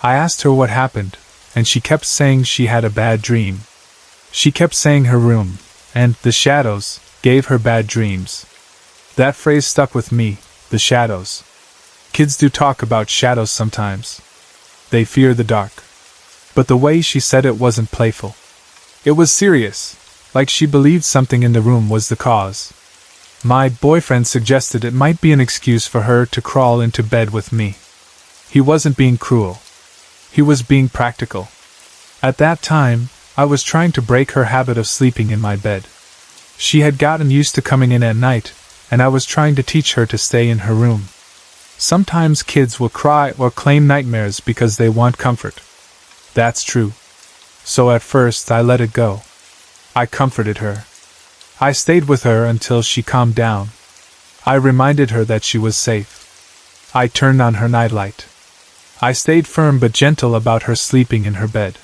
I asked her what happened, and she kept saying she had a bad dream. She kept saying her room, and the shadows, gave her bad dreams. That phrase stuck with me, the shadows. Kids do talk about shadows sometimes. They fear the dark. But the way she said it wasn't playful. It was serious, like she believed something in the room was the cause. My boyfriend suggested it might be an excuse for her to crawl into bed with me. He wasn't being cruel. He was being practical. At that time, I was trying to break her habit of sleeping in my bed. She had gotten used to coming in at night, and I was trying to teach her to stay in her room. Sometimes kids will cry or claim nightmares because they want comfort. That's true. So at first I let it go. I comforted her. I stayed with her until she calmed down. I reminded her that she was safe. I turned on her nightlight. I stayed firm but gentle about her sleeping in her bed.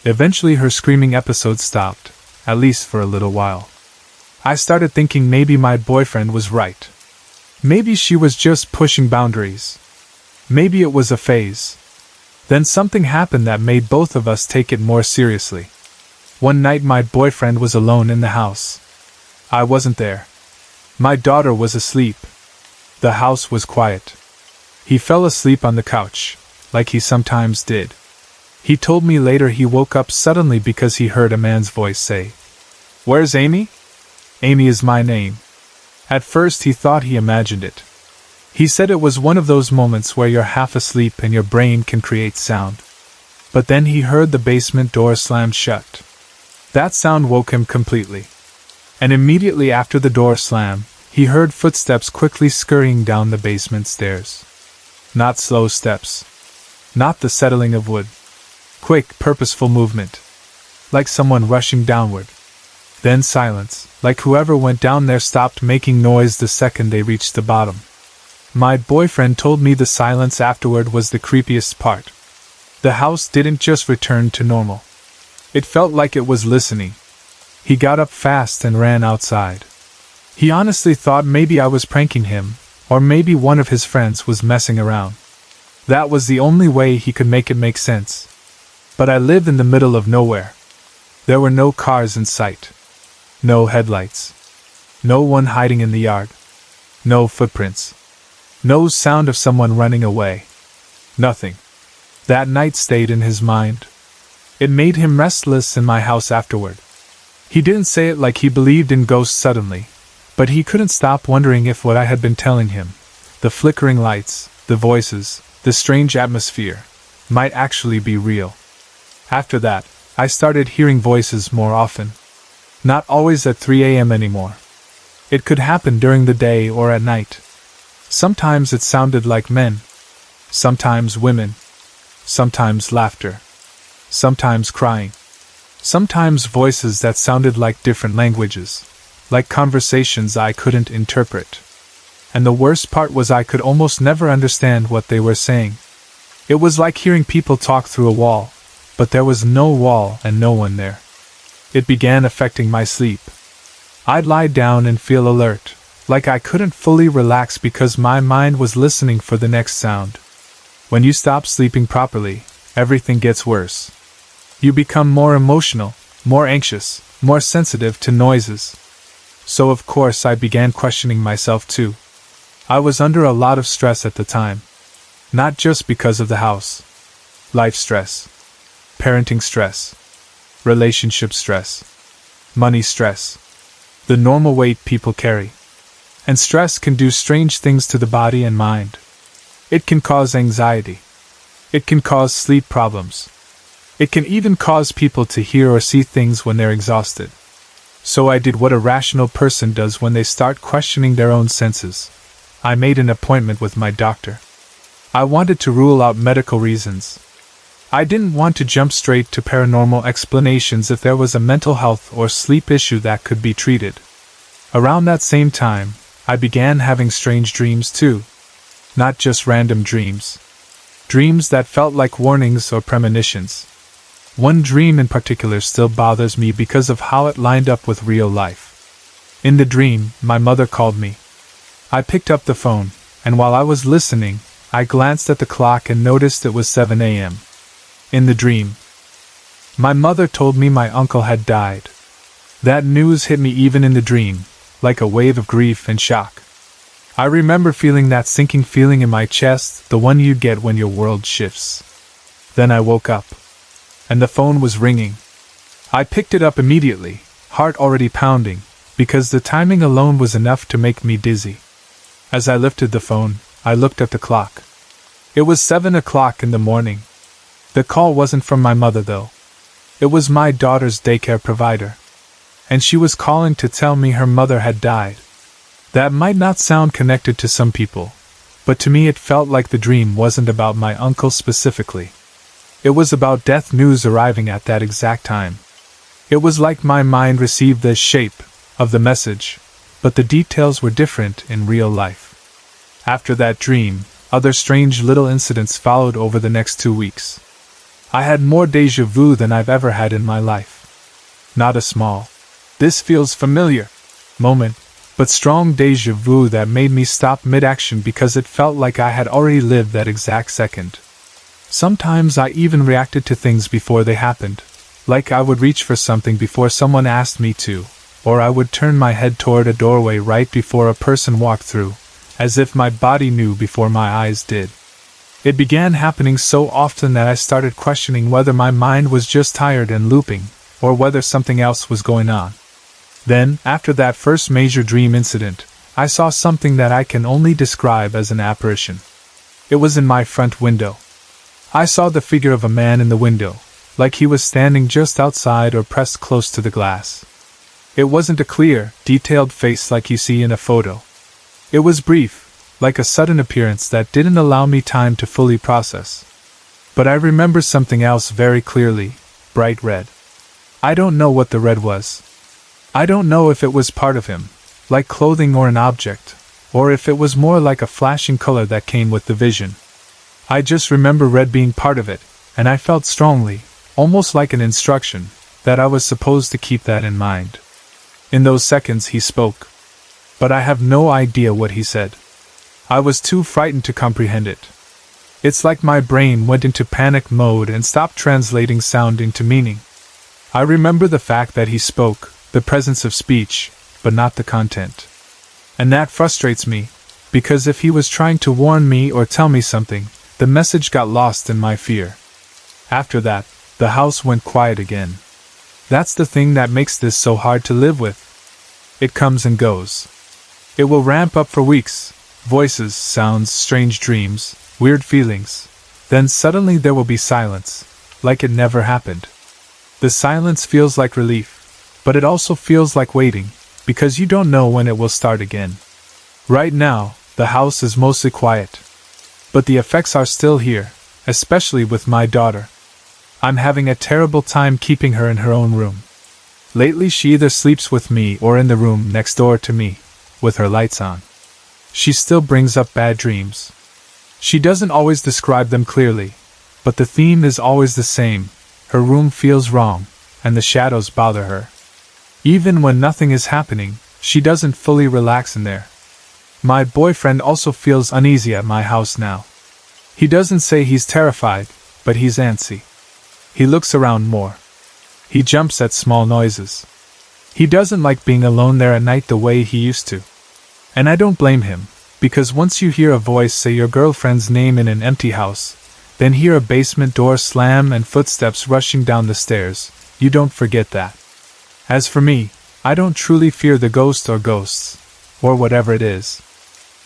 Eventually her screaming episode stopped, at least for a little while. I started thinking maybe my boyfriend was right. Maybe she was just pushing boundaries. Maybe it was a phase. Then something happened that made both of us take it more seriously. One night my boyfriend was alone in the house. I wasn't there. My daughter was asleep. The house was quiet. He fell asleep on the couch, like he sometimes did. He told me later he woke up suddenly because he heard a man's voice say, "Where's Amy?" Amy is my name. At first he thought he imagined it. He said it was one of those moments where you're half asleep and your brain can create sound. But then he heard the basement door slam shut. That sound woke him completely. And immediately after the door slam, he heard footsteps quickly scurrying down the basement stairs. Not slow steps. Not the settling of wood. Quick, purposeful movement. Like someone rushing downward. Then silence, like whoever went down there stopped making noise the second they reached the bottom. My boyfriend told me the silence afterward was the creepiest part. The house didn't just return to normal. It felt like it was listening. He got up fast and ran outside. He honestly thought maybe I was pranking him, or maybe one of his friends was messing around. That was the only way he could make it make sense. But I lived in the middle of nowhere. There were no cars in sight. No headlights. No one hiding in the yard. No footprints. No sound of someone running away. Nothing. That night stayed in his mind. It made him restless in my house afterward. He didn't say it like he believed in ghosts suddenly, but he couldn't stop wondering if what I had been telling him, the flickering lights, the voices, the strange atmosphere, might actually be real. After that, I started hearing voices more often. Not always at 3 a.m. anymore. It could happen during the day or at night. Sometimes it sounded like men. Sometimes women. Sometimes laughter. Sometimes crying. Sometimes voices that sounded like different languages. Like conversations I couldn't interpret. And the worst part was I could almost never understand what they were saying. It was like hearing people talk through a wall, but there was no wall and no one there. It began affecting my sleep. I'd lie down and feel alert, like I couldn't fully relax because my mind was listening for the next sound. When you stop sleeping properly, everything gets worse. You become more emotional, more anxious, more sensitive to noises. So of course I began questioning myself too. I was under a lot of stress at the time. Not just because of the house. Life stress. Parenting stress. Relationship stress. Money stress. The normal weight people carry. And stress can do strange things to the body and mind. It can cause anxiety. It can cause sleep problems. It can even cause people to hear or see things when they're exhausted. So I did what a rational person does when they start questioning their own senses. I made an appointment with my doctor. I wanted to rule out medical reasons. I didn't want to jump straight to paranormal explanations if there was a mental health or sleep issue that could be treated. Around that same time, I began having strange dreams too. Not just random dreams. Dreams that felt like warnings or premonitions. One dream in particular still bothers me because of how it lined up with real life. In the dream, my mother called me. I picked up the phone, and while I was listening, I glanced at the clock and noticed it was 7 a.m. In the dream, my mother told me my uncle had died. That news hit me even in the dream, like a wave of grief and shock. I remember feeling that sinking feeling in my chest, the one you get when your world shifts. Then I woke up, and the phone was ringing. I picked it up immediately, heart already pounding, because the timing alone was enough to make me dizzy. As I lifted the phone, I looked at the clock. It was 7 o'clock in the morning. The call wasn't from my mother though. It was my daughter's daycare provider. And she was calling to tell me her mother had died. That might not sound connected to some people, but to me it felt like the dream wasn't about my uncle specifically. It was about death news arriving at that exact time. It was like my mind received the shape of the message, but the details were different in real life. After that dream, other strange little incidents followed over the next 2 weeks. I had more déjà vu than I've ever had in my life. Not a small, "this feels familiar" moment, but strong déjà vu that made me stop mid-action because it felt like I had already lived that exact second. Sometimes I even reacted to things before they happened, like I would reach for something before someone asked me to, or I would turn my head toward a doorway right before a person walked through, as if my body knew before my eyes did. It began happening so often that I started questioning whether my mind was just tired and looping, or whether something else was going on. Then, after that first major dream incident, I saw something that I can only describe as an apparition. It was in my front window. I saw the figure of a man in the window, like he was standing just outside or pressed close to the glass. It wasn't a clear, detailed face like you see in a photo. It was brief, like a sudden appearance that didn't allow me time to fully process. But I remember something else very clearly: bright red. I don't know what the red was. I don't know if it was part of him, like clothing or an object, or if it was more like a flashing color that came with the vision. I just remember red being part of it, and I felt strongly, almost like an instruction, that I was supposed to keep that in mind. In those seconds he spoke. But I have no idea what he said. I was too frightened to comprehend it. It's like my brain went into panic mode and stopped translating sound into meaning. I remember the fact that he spoke, the presence of speech, but not the content. And that frustrates me, because if he was trying to warn me or tell me something, the message got lost in my fear. After that, the house went quiet again. That's the thing that makes this so hard to live with. It comes and goes. It will ramp up for weeks. Voices, sounds, strange dreams, weird feelings. Then suddenly there will be silence, like it never happened. The silence feels like relief, but it also feels like waiting, because you don't know when it will start again. Right now, the house is mostly quiet. But the effects are still here, especially with my daughter. I'm having a terrible time keeping her in her own room. Lately she either sleeps with me or in the room next door to me, with her lights on. She still brings up bad dreams. She doesn't always describe them clearly, but the theme is always the same: her room feels wrong, and the shadows bother her. Even when nothing is happening, she doesn't fully relax in there. My boyfriend also feels uneasy at my house now. He doesn't say he's terrified, but he's antsy. He looks around more. He jumps at small noises. He doesn't like being alone there at night the way he used to. And I don't blame him, because once you hear a voice say your girlfriend's name in an empty house, then hear a basement door slam and footsteps rushing down the stairs, you don't forget that. As for me, I don't truly fear the ghost or ghosts, or whatever it is.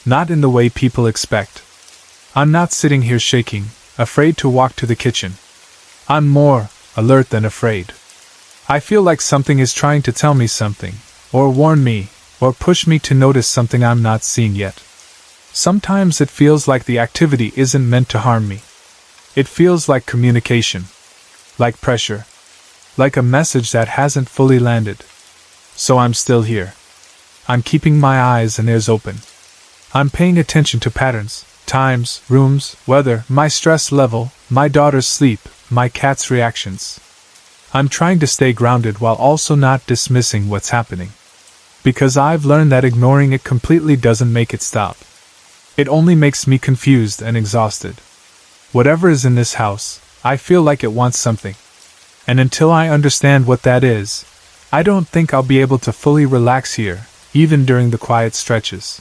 Not in the way people expect. I'm not sitting here shaking, afraid to walk to the kitchen. I'm more alert than afraid. I feel like something is trying to tell me something, or warn me, or push me to notice something I'm not seeing yet. Sometimes it feels like the activity isn't meant to harm me. It feels like communication. Like pressure. Like a message that hasn't fully landed. So I'm still here. I'm keeping my eyes and ears open. I'm paying attention to patterns, times, rooms, weather, my stress level, my daughter's sleep, my cat's reactions. I'm trying to stay grounded while also not dismissing what's happening. Because I've learned that ignoring it completely doesn't make it stop. It only makes me confused and exhausted. Whatever is in this house, I feel like it wants something. And until I understand what that is, I don't think I'll be able to fully relax here, even during the quiet stretches.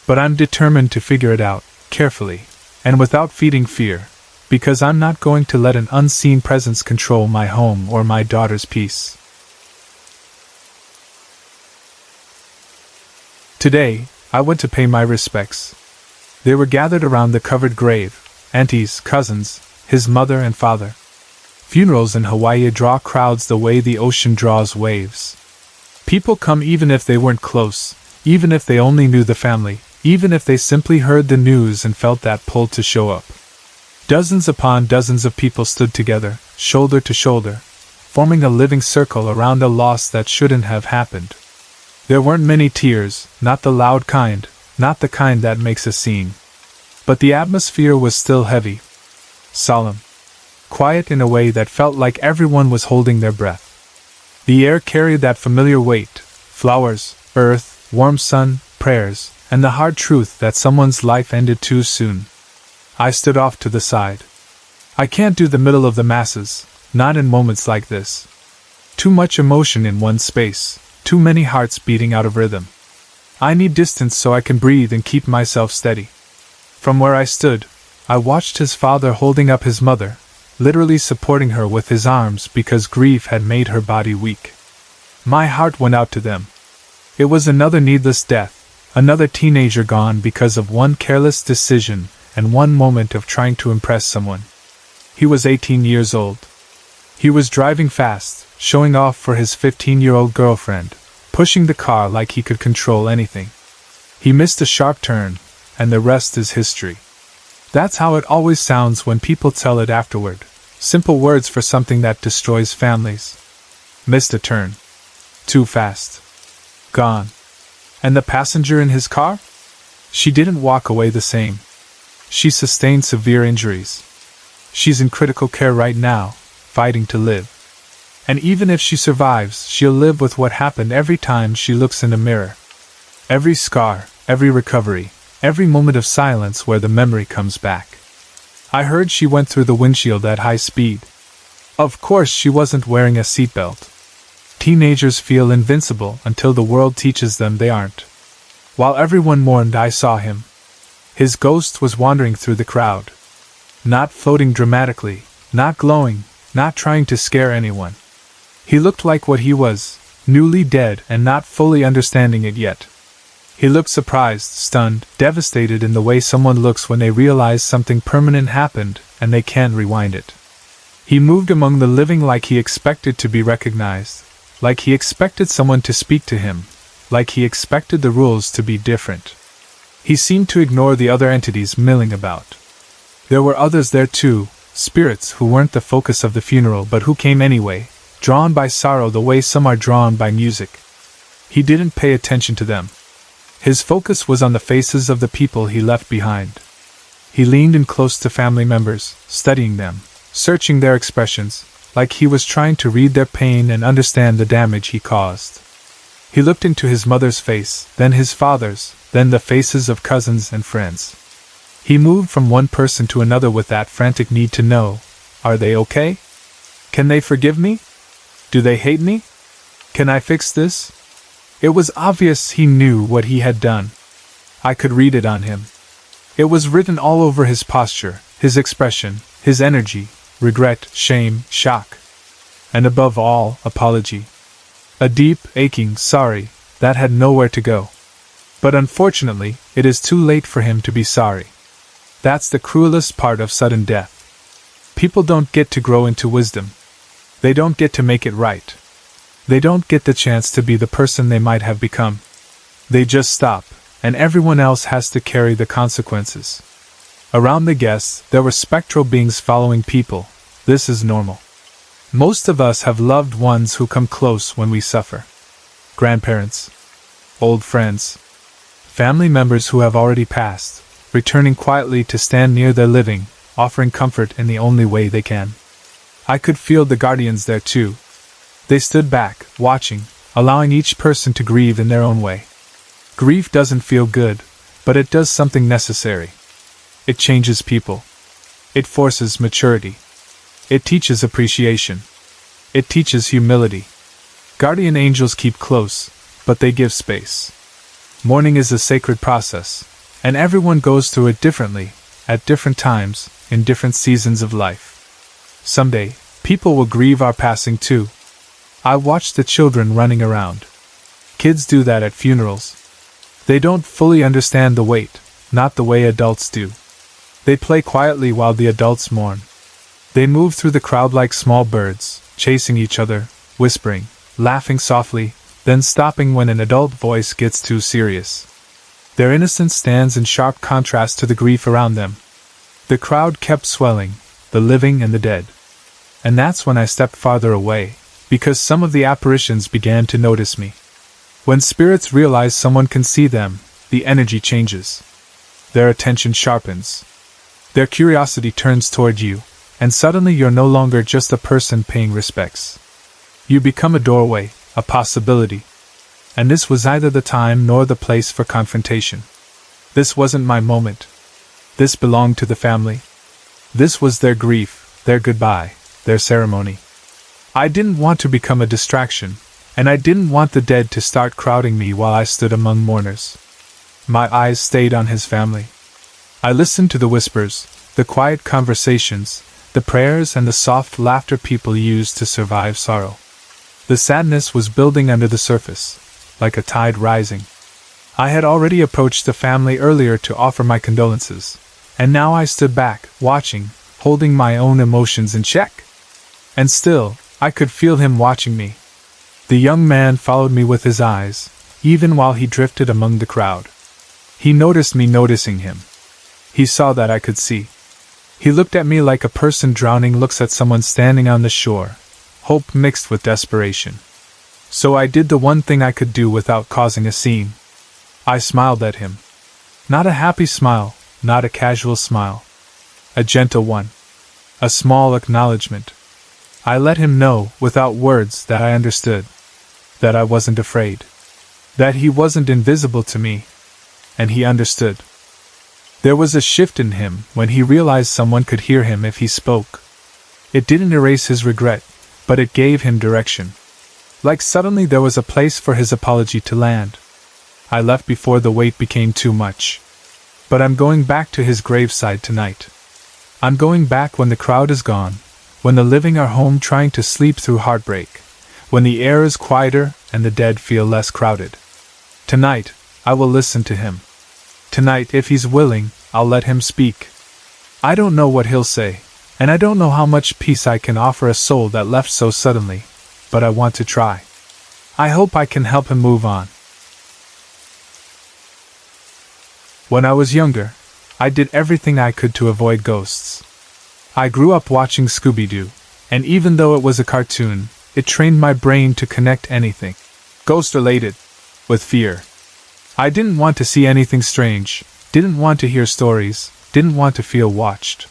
But I'm determined to figure it out, carefully, and without feeding fear, because I'm not going to let an unseen presence control my home or my daughter's peace. Today, I went to pay my respects. They were gathered around the covered grave, aunties, cousins, his mother and father. Funerals in Hawaii draw crowds the way the ocean draws waves. People come even if they weren't close, even if they only knew the family, even if they simply heard the news and felt that pull to show up. Dozens upon dozens of people stood together, shoulder to shoulder, forming a living circle around a loss that shouldn't have happened. There weren't many tears, not the loud kind, not the kind that makes a scene. But the atmosphere was still heavy, solemn, quiet in a way that felt like everyone was holding their breath. The air carried that familiar weight, flowers, earth, warm sun, prayers, and the hard truth that someone's life ended too soon. I stood off to the side. I can't do the middle of the masses, not in moments like this. Too much emotion in one space, too many hearts beating out of rhythm. I need distance so I can breathe and keep myself steady. From where I stood, I watched his father holding up his mother, literally supporting her with his arms because grief had made her body weak. My heart went out to them. It was another needless death, another teenager gone because of one careless decision and one moment of trying to impress someone. He was 18 years old. He was driving fast, showing off for his 15-year-old girlfriend, pushing the car like he could control anything. He missed a sharp turn, and the rest is history. That's how it always sounds when people tell it afterward. Simple words for something that destroys families. Missed a turn. Too fast. Gone. And the passenger in his car? She didn't walk away the same. She sustained severe injuries. She's in critical care right now, fighting to live. And even if she survives, she'll live with what happened every time she looks in a mirror. Every scar, every recovery, every moment of silence where the memory comes back. I heard she went through the windshield at high speed. Of course she wasn't wearing a seatbelt. Teenagers feel invincible until the world teaches them they aren't. While everyone mourned, I saw him. His ghost was wandering through the crowd. Not floating dramatically, not glowing, not trying to scare anyone. He looked like what he was, newly dead and not fully understanding it yet. He looked surprised, stunned, devastated in the way someone looks when they realize something permanent happened and they can't rewind it. He moved among the living like he expected to be recognized, like he expected someone to speak to him, like he expected the rules to be different. He seemed to ignore the other entities milling about. There were others there too, spirits who weren't the focus of the funeral but who came anyway, drawn by sorrow the way some are drawn by music. He didn't pay attention to them. His focus was on the faces of the people he left behind. He leaned in close to family members, studying them, searching their expressions, like he was trying to read their pain and understand the damage he caused. He looked into his mother's face, then his father's, then the faces of cousins and friends. He moved from one person to another with that frantic need to know, are they okay? Can they forgive me? Do they hate me? Can I fix this? It was obvious he knew what he had done. I could read it on him. It was written all over his posture, his expression, his energy, regret, shame, shock. And above all, apology. A deep, aching sorry that had nowhere to go. But unfortunately, it is too late for him to be sorry. That's the cruelest part of sudden death. People don't get to grow into wisdom. They don't get to make it right. They don't get the chance to be the person they might have become. They just stop, and everyone else has to carry the consequences. Around the guests, there were spectral beings following people. This is normal. Most of us have loved ones who come close when we suffer. Grandparents, old friends, family members who have already passed, returning quietly to stand near their living, offering comfort in the only way they can. I could feel the guardians there too. They stood back, watching, allowing each person to grieve in their own way. Grief doesn't feel good, but it does something necessary. It changes people. It forces maturity. It teaches appreciation. It teaches humility. Guardian angels keep close, but they give space. Mourning is a sacred process, and everyone goes through it differently, at different times, in different seasons of life. Someday, people will grieve our passing too. I watch the children running around. Kids do that at funerals. They don't fully understand the weight, not the way adults do. They play quietly while the adults mourn. They move through the crowd like small birds, chasing each other, whispering, laughing softly, then stopping when an adult voice gets too serious. Their innocence stands in sharp contrast to the grief around them. The crowd kept swelling, the living and the dead. And that's when I stepped farther away, because some of the apparitions began to notice me. When spirits realize someone can see them, the energy changes. Their attention sharpens. Their curiosity turns toward you, and suddenly you're no longer just a person paying respects. You become a doorway, a possibility. And this was neither the time nor the place for confrontation. This wasn't my moment. This belonged to the family. This was their grief, their goodbye, their ceremony. I didn't want to become a distraction, and I didn't want the dead to start crowding me while I stood among mourners. My eyes stayed on his family. I listened to the whispers, the quiet conversations, the prayers and the soft laughter people use to survive sorrow. The sadness was building under the surface, like a tide rising. I had already approached the family earlier to offer my condolences, and now I stood back, watching, holding my own emotions in check. And still, I could feel him watching me. The young man followed me with his eyes, even while he drifted among the crowd. He noticed me noticing him. He saw that I could see. He looked at me like a person drowning looks at someone standing on the shore, hope mixed with desperation. So I did the one thing I could do without causing a scene. I smiled at him. Not a happy smile, not a casual smile. A gentle one. A small acknowledgement. I let him know, without words, that I understood. That I wasn't afraid. That he wasn't invisible to me. And he understood. There was a shift in him when he realized someone could hear him if he spoke. It didn't erase his regret, but it gave him direction. Like suddenly there was a place for his apology to land. I left before the weight became too much. But I'm going back to his graveside tonight. I'm going back when the crowd is gone, when the living are home trying to sleep through heartbreak, when the air is quieter and the dead feel less crowded. Tonight, I will listen to him. Tonight, if he's willing, I'll let him speak. I don't know what he'll say, and I don't know how much peace I can offer a soul that left so suddenly, but I want to try. I hope I can help him move on. When I was younger, I did everything I could to avoid ghosts. I grew up watching Scooby-Doo, and even though it was a cartoon, it trained my brain to connect anything ghost-related with fear. I didn't want to see anything strange, didn't want to hear stories, didn't want to feel watched.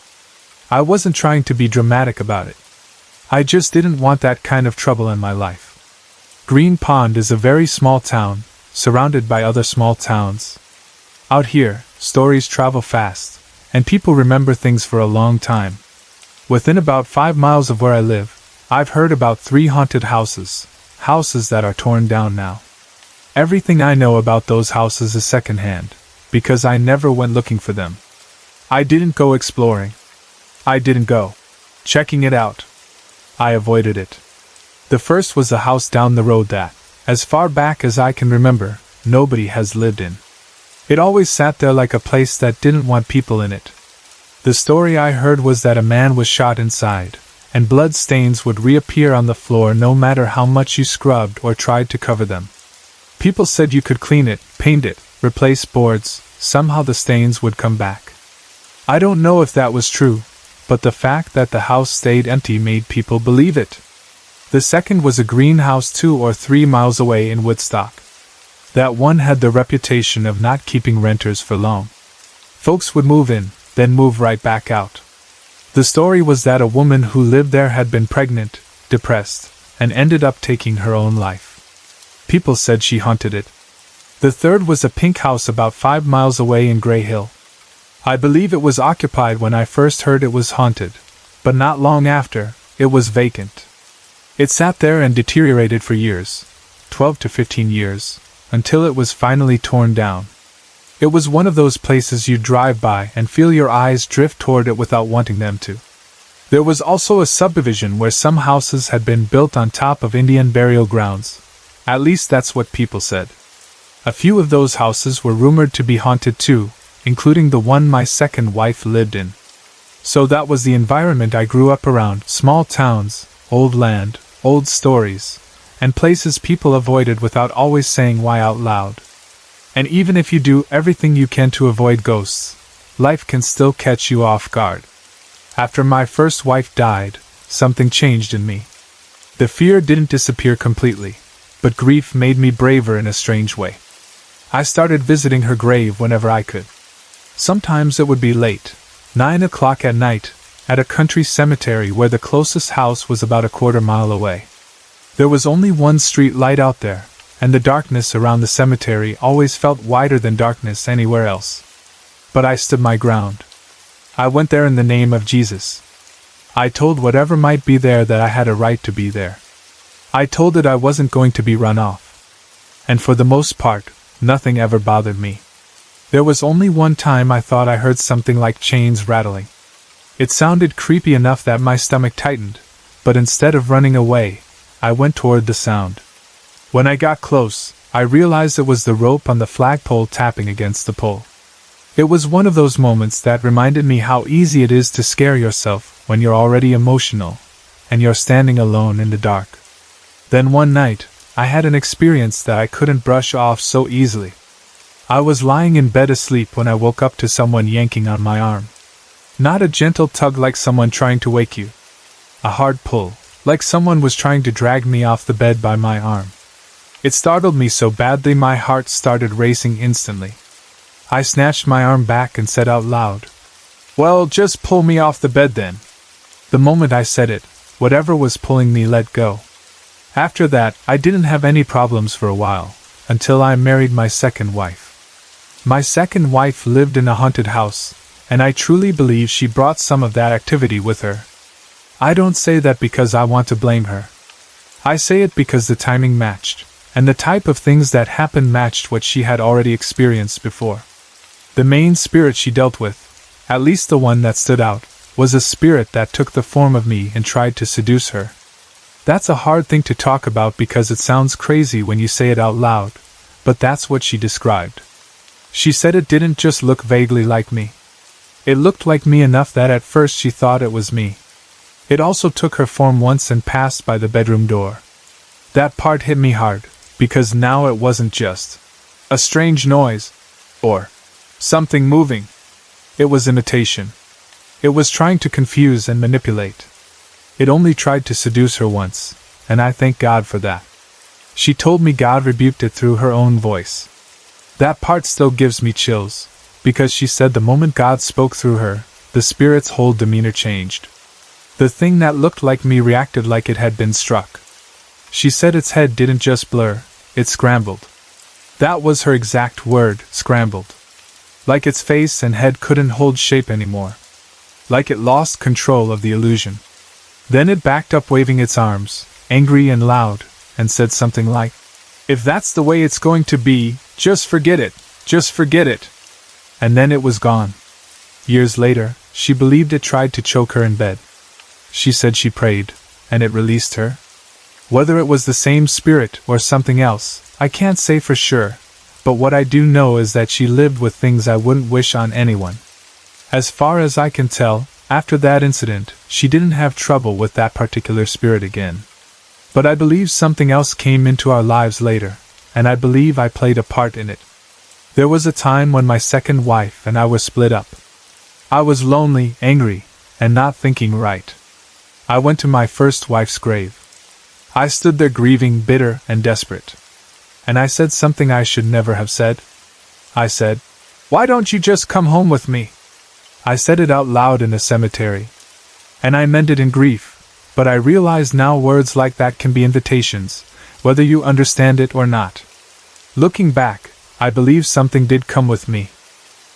I wasn't trying to be dramatic about it. I just didn't want that kind of trouble in my life. Green Pond is a very small town, surrounded by other small towns. Out here, stories travel fast, and people remember things for a long time. Within about 5 miles of where I live, I've heard about 3 haunted houses that are torn down now. Everything I know about those houses is secondhand, because I never went looking for them. I didn't go exploring. I didn't go checking it out. I avoided it. The first was a house down the road that, as far back as I can remember, nobody has lived in. It always sat there like a place that didn't want people in it. The story I heard was that a man was shot inside, and blood stains would reappear on the floor no matter how much you scrubbed or tried to cover them. People said you could clean it, paint it, replace boards, somehow the stains would come back. I don't know if that was true, but the fact that the house stayed empty made people believe it. The second was a greenhouse 2 or 3 miles away in Woodstock. That one had the reputation of not keeping renters for long. Folks would move in, then move right back out. The story was that a woman who lived there had been pregnant, depressed, and ended up taking her own life. People said she haunted it. The third was a pink house about 5 miles away in Gray Hill. I believe it was occupied when I first heard it was haunted, but not long after, it was vacant. It sat there and deteriorated for years, 12 to 15 years, until it was finally torn down. It was one of those places you drive by and feel your eyes drift toward it without wanting them to. There was also a subdivision where some houses had been built on top of Indian burial grounds. At least that's what people said. A few of those houses were rumored to be haunted too, including the one my second wife lived in. So that was the environment I grew up around: small towns, old land, old stories, and places people avoided without always saying why out loud. And even if you do everything you can to avoid ghosts, life can still catch you off guard. After my first wife died, something changed in me. The fear didn't disappear completely, but grief made me braver in a strange way. I started visiting her grave whenever I could. Sometimes it would be late, 9 o'clock at night, at a country cemetery where the closest house was about a quarter-mile away. There was only one street light out there, and the darkness around the cemetery always felt wider than darkness anywhere else. But I stood my ground. I went there in the name of Jesus. I told whatever might be there that I had a right to be there. I told it I wasn't going to be run off. And for the most part, nothing ever bothered me. There was only one time I thought I heard something like chains rattling. It sounded creepy enough that my stomach tightened, but instead of running away, I went toward the sound. When I got close, I realized it was the rope on the flagpole tapping against the pole. It was one of those moments that reminded me how easy it is to scare yourself when you're already emotional, and you're standing alone in the dark. Then one night, I had an experience that I couldn't brush off so easily. I was lying in bed asleep when I woke up to someone yanking on my arm. Not a gentle tug like someone trying to wake you. A hard pull, like someone was trying to drag me off the bed by my arm. It startled me so badly my heart started racing instantly. I snatched my arm back and said out loud, "Well, just pull me off the bed then." The moment I said it, whatever was pulling me let go. After that, I didn't have any problems for a while, until I married my second wife. My second wife lived in a haunted house, and I truly believe she brought some of that activity with her. I don't say that because I want to blame her. I say it because the timing matched, and the type of things that happened matched what she had already experienced before. The main spirit she dealt with, at least the one that stood out, was a spirit that took the form of me and tried to seduce her. That's a hard thing to talk about because it sounds crazy when you say it out loud, but that's what she described. She said it didn't just look vaguely like me. It looked like me enough that at first she thought it was me. It also took her form once and passed by the bedroom door. That part hit me hard, because now it wasn't just a strange noise, or something moving. It was imitation. It was trying to confuse and manipulate. It only tried to seduce her once, and I thank God for that. She told me God rebuked it through her own voice. That part still gives me chills, because she said the moment God spoke through her, the spirit's whole demeanor changed. The thing that looked like me reacted like it had been struck. She said its head didn't just blur, it scrambled. That was her exact word, scrambled. Like its face and head couldn't hold shape anymore. Like it lost control of the illusion. Then it backed up waving its arms, angry and loud, and said something like, "If that's the way it's going to be, just forget it, just forget it." And then it was gone. Years later, she believed it tried to choke her in bed. She said she prayed, and it released her. Whether it was the same spirit or something else, I can't say for sure, but what I do know is that she lived with things I wouldn't wish on anyone. As far as I can tell, after that incident, she didn't have trouble with that particular spirit again. But I believe something else came into our lives later, and I believe I played a part in it. There was a time when my second wife and I were split up. I was lonely, angry, and not thinking right. I went to my first wife's grave. I stood there grieving, bitter, and desperate. And I said something I should never have said. I said, "Why don't you just come home with me?" I said it out loud in a cemetery. And I meant it in grief, but I realize now words like that can be invitations, whether you understand it or not. Looking back, I believe something did come with me.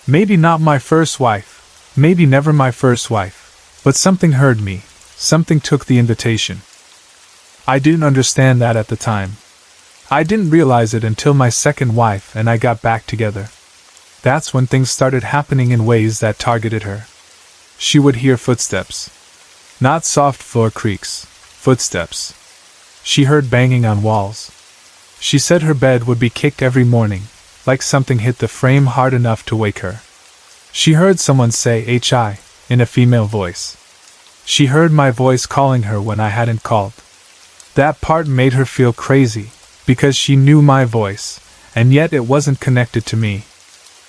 Maybe not my first wife, maybe never my first wife, but something heard me, something took the invitation. I didn't understand that at the time. I didn't realize it until my second wife and I got back together. That's when things started happening in ways that targeted her. She would hear footsteps. Not soft floor creaks, footsteps. She heard banging on walls. She said her bed would be kicked every morning, like something hit the frame hard enough to wake her. She heard someone say "Hi" in a female voice. She heard my voice calling her when I hadn't called. That part made her feel crazy, because she knew my voice, and yet it wasn't connected to me.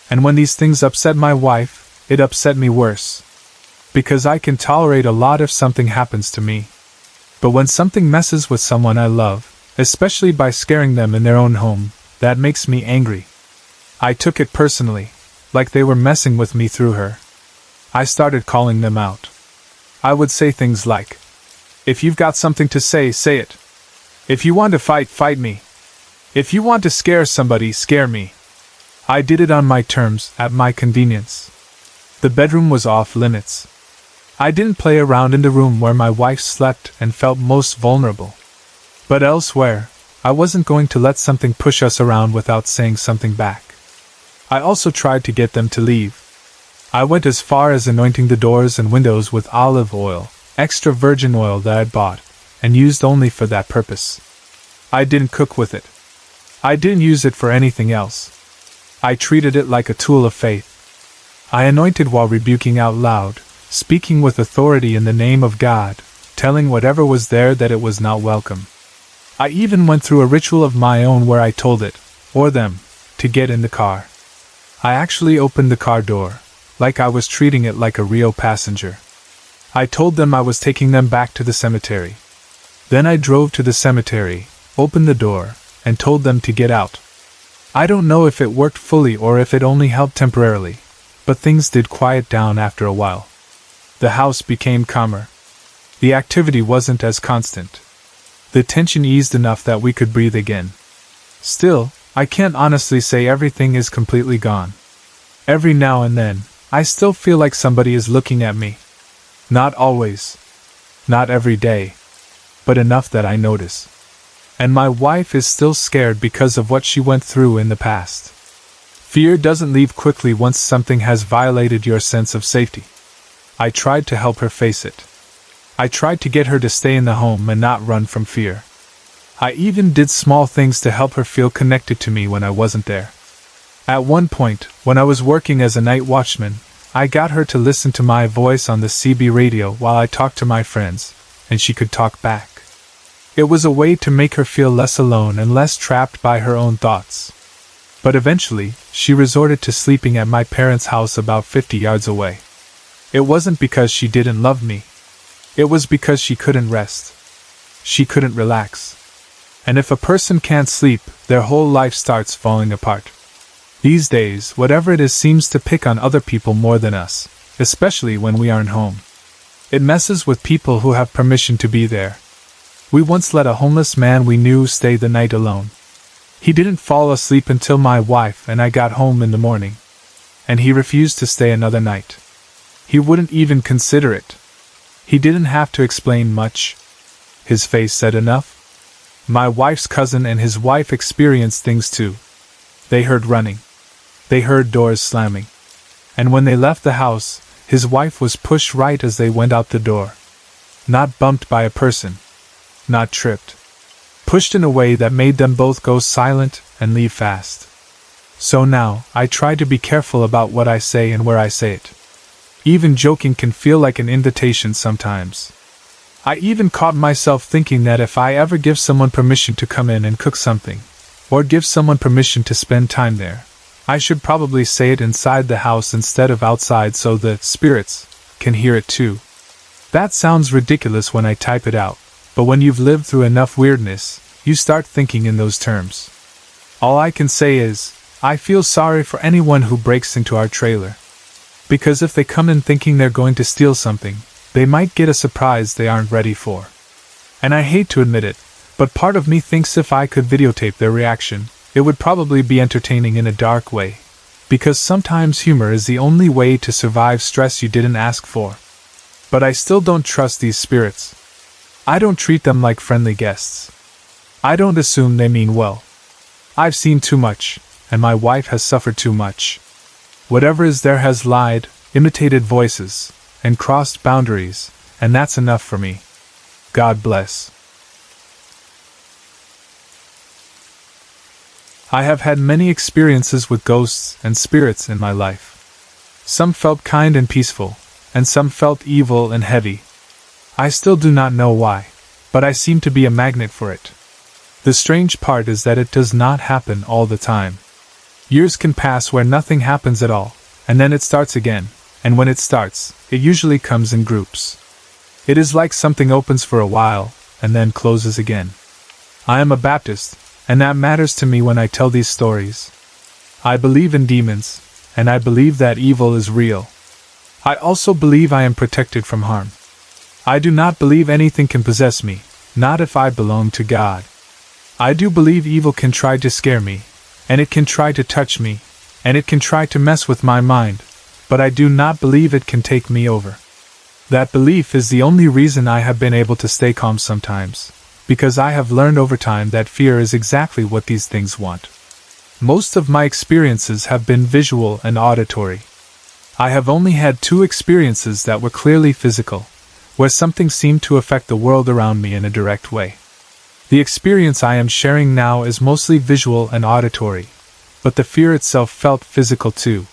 And when these things upset my wife, it upset me worse. Because I can tolerate a lot if something happens to me. But when something messes with someone I love, especially by scaring them in their own home, that makes me angry. I took it personally, like they were messing with me through her. I started calling them out. I would say things like, "If you've got something to say, say it. If you want to fight, fight me. If you want to scare somebody, scare me." I did it on my terms, at my convenience. The bedroom was off limits. I didn't play around in the room where my wife slept and felt most vulnerable. But elsewhere, I wasn't going to let something push us around without saying something back. I also tried to get them to leave. I went as far as anointing the doors and windows with olive oil, extra virgin oil that I'd bought, and used only for that purpose. I didn't cook with it. I didn't use it for anything else. I treated it like a tool of faith. I anointed while rebuking out loud, speaking with authority in the name of God, telling whatever was there that it was not welcome. I even went through a ritual of my own where I told it, or them, to get in the car. I actually opened the car door, like I was treating it like a real passenger. I told them I was taking them back to the cemetery. Then I drove to the cemetery, opened the door, and told them to get out. I don't know if it worked fully or if it only helped temporarily, but things did quiet down after a while. The house became calmer. The activity wasn't as constant. The tension eased enough that we could breathe again. Still, I can't honestly say everything is completely gone. Every now and then, I still feel like somebody is looking at me. Not always. Not every day. But enough that I notice. And my wife is still scared because of what she went through in the past. Fear doesn't leave quickly once something has violated your sense of safety. I tried to help her face it. I tried to get her to stay in the home and not run from fear. I even did small things to help her feel connected to me when I wasn't there. At one point, when I was working as a night watchman, I got her to listen to my voice on the CB radio while I talked to my friends, and she could talk back. It was a way to make her feel less alone and less trapped by her own thoughts. But eventually, she resorted to sleeping at my parents' house about 50 yards away. It wasn't because she didn't love me. It was because she couldn't rest. She couldn't relax. And if a person can't sleep, their whole life starts falling apart. These days, whatever it is seems to pick on other people more than us, especially when we aren't home. It messes with people who have permission to be there. We once let a homeless man we knew stay the night alone. He didn't fall asleep until my wife and I got home in the morning. And he refused to stay another night. He wouldn't even consider it. He didn't have to explain much. His face said enough. My wife's cousin and his wife experienced things too. They heard running. They heard doors slamming. And when they left the house, his wife was pushed right as they went out the door. Not bumped by a person. Not tripped. Pushed in a way that made them both go silent and leave fast. So now, I try to be careful about what I say and where I say it. Even joking can feel like an invitation sometimes. I even caught myself thinking that if I ever give someone permission to come in and cook something, or give someone permission to spend time there, I should probably say it inside the house instead of outside so the spirits can hear it too. That sounds ridiculous when I type it out, but when you've lived through enough weirdness, you start thinking in those terms. All I can say is, I feel sorry for anyone who breaks into our trailer. Because if they come in thinking they're going to steal something, they might get a surprise they aren't ready for. And I hate to admit it, but part of me thinks if I could videotape their reaction, it would probably be entertaining in a dark way. Because sometimes humor is the only way to survive stress you didn't ask for. But I still don't trust these spirits. I don't treat them like friendly guests. I don't assume they mean well. I've seen too much, and my wife has suffered too much. Whatever is there has lied, imitated voices, and crossed boundaries, and that's enough for me. God bless. I have had many experiences with ghosts and spirits in my life. Some felt kind and peaceful, and some felt evil and heavy. I still do not know why, but I seem to be a magnet for it. The strange part is that it does not happen all the time. Years can pass where nothing happens at all, and then it starts again, and when it starts, it usually comes in groups. It is like something opens for a while, and then closes again. I am a Baptist, and that matters to me when I tell these stories. I believe in demons, and I believe that evil is real. I also believe I am protected from harm. I do not believe anything can possess me, not if I belong to God. I do believe evil can try to scare me, and it can try to touch me, and it can try to mess with my mind, but I do not believe it can take me over. That belief is the only reason I have been able to stay calm sometimes, because I have learned over time that fear is exactly what these things want. Most of my experiences have been visual and auditory. I have only had 2 experiences that were clearly physical, where something seemed to affect the world around me in a direct way. The experience I am sharing now is mostly visual and auditory, but the fear itself felt physical too.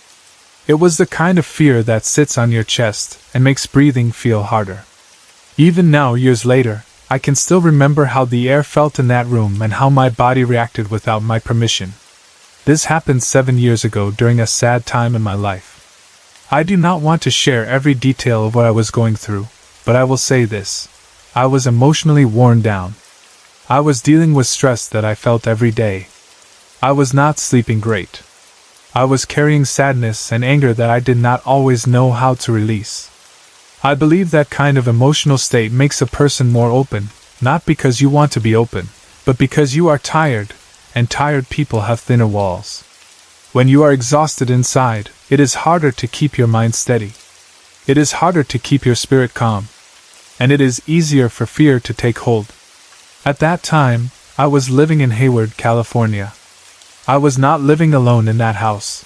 It was the kind of fear that sits on your chest and makes breathing feel harder. Even now, years later, I can still remember how the air felt in that room and how my body reacted without my permission. This happened 7 years ago during a sad time in my life. I do not want to share every detail of what I was going through, but I will say this. I was emotionally worn down. I was dealing with stress that I felt every day. I was not sleeping great. I was carrying sadness and anger that I did not always know how to release. I believe that kind of emotional state makes a person more open, not because you want to be open, but because you are tired, and tired people have thinner walls. When you are exhausted inside, it is harder to keep your mind steady. It is harder to keep your spirit calm. And it is easier for fear to take hold. At that time, I was living in Hayward, California. I was not living alone in that house.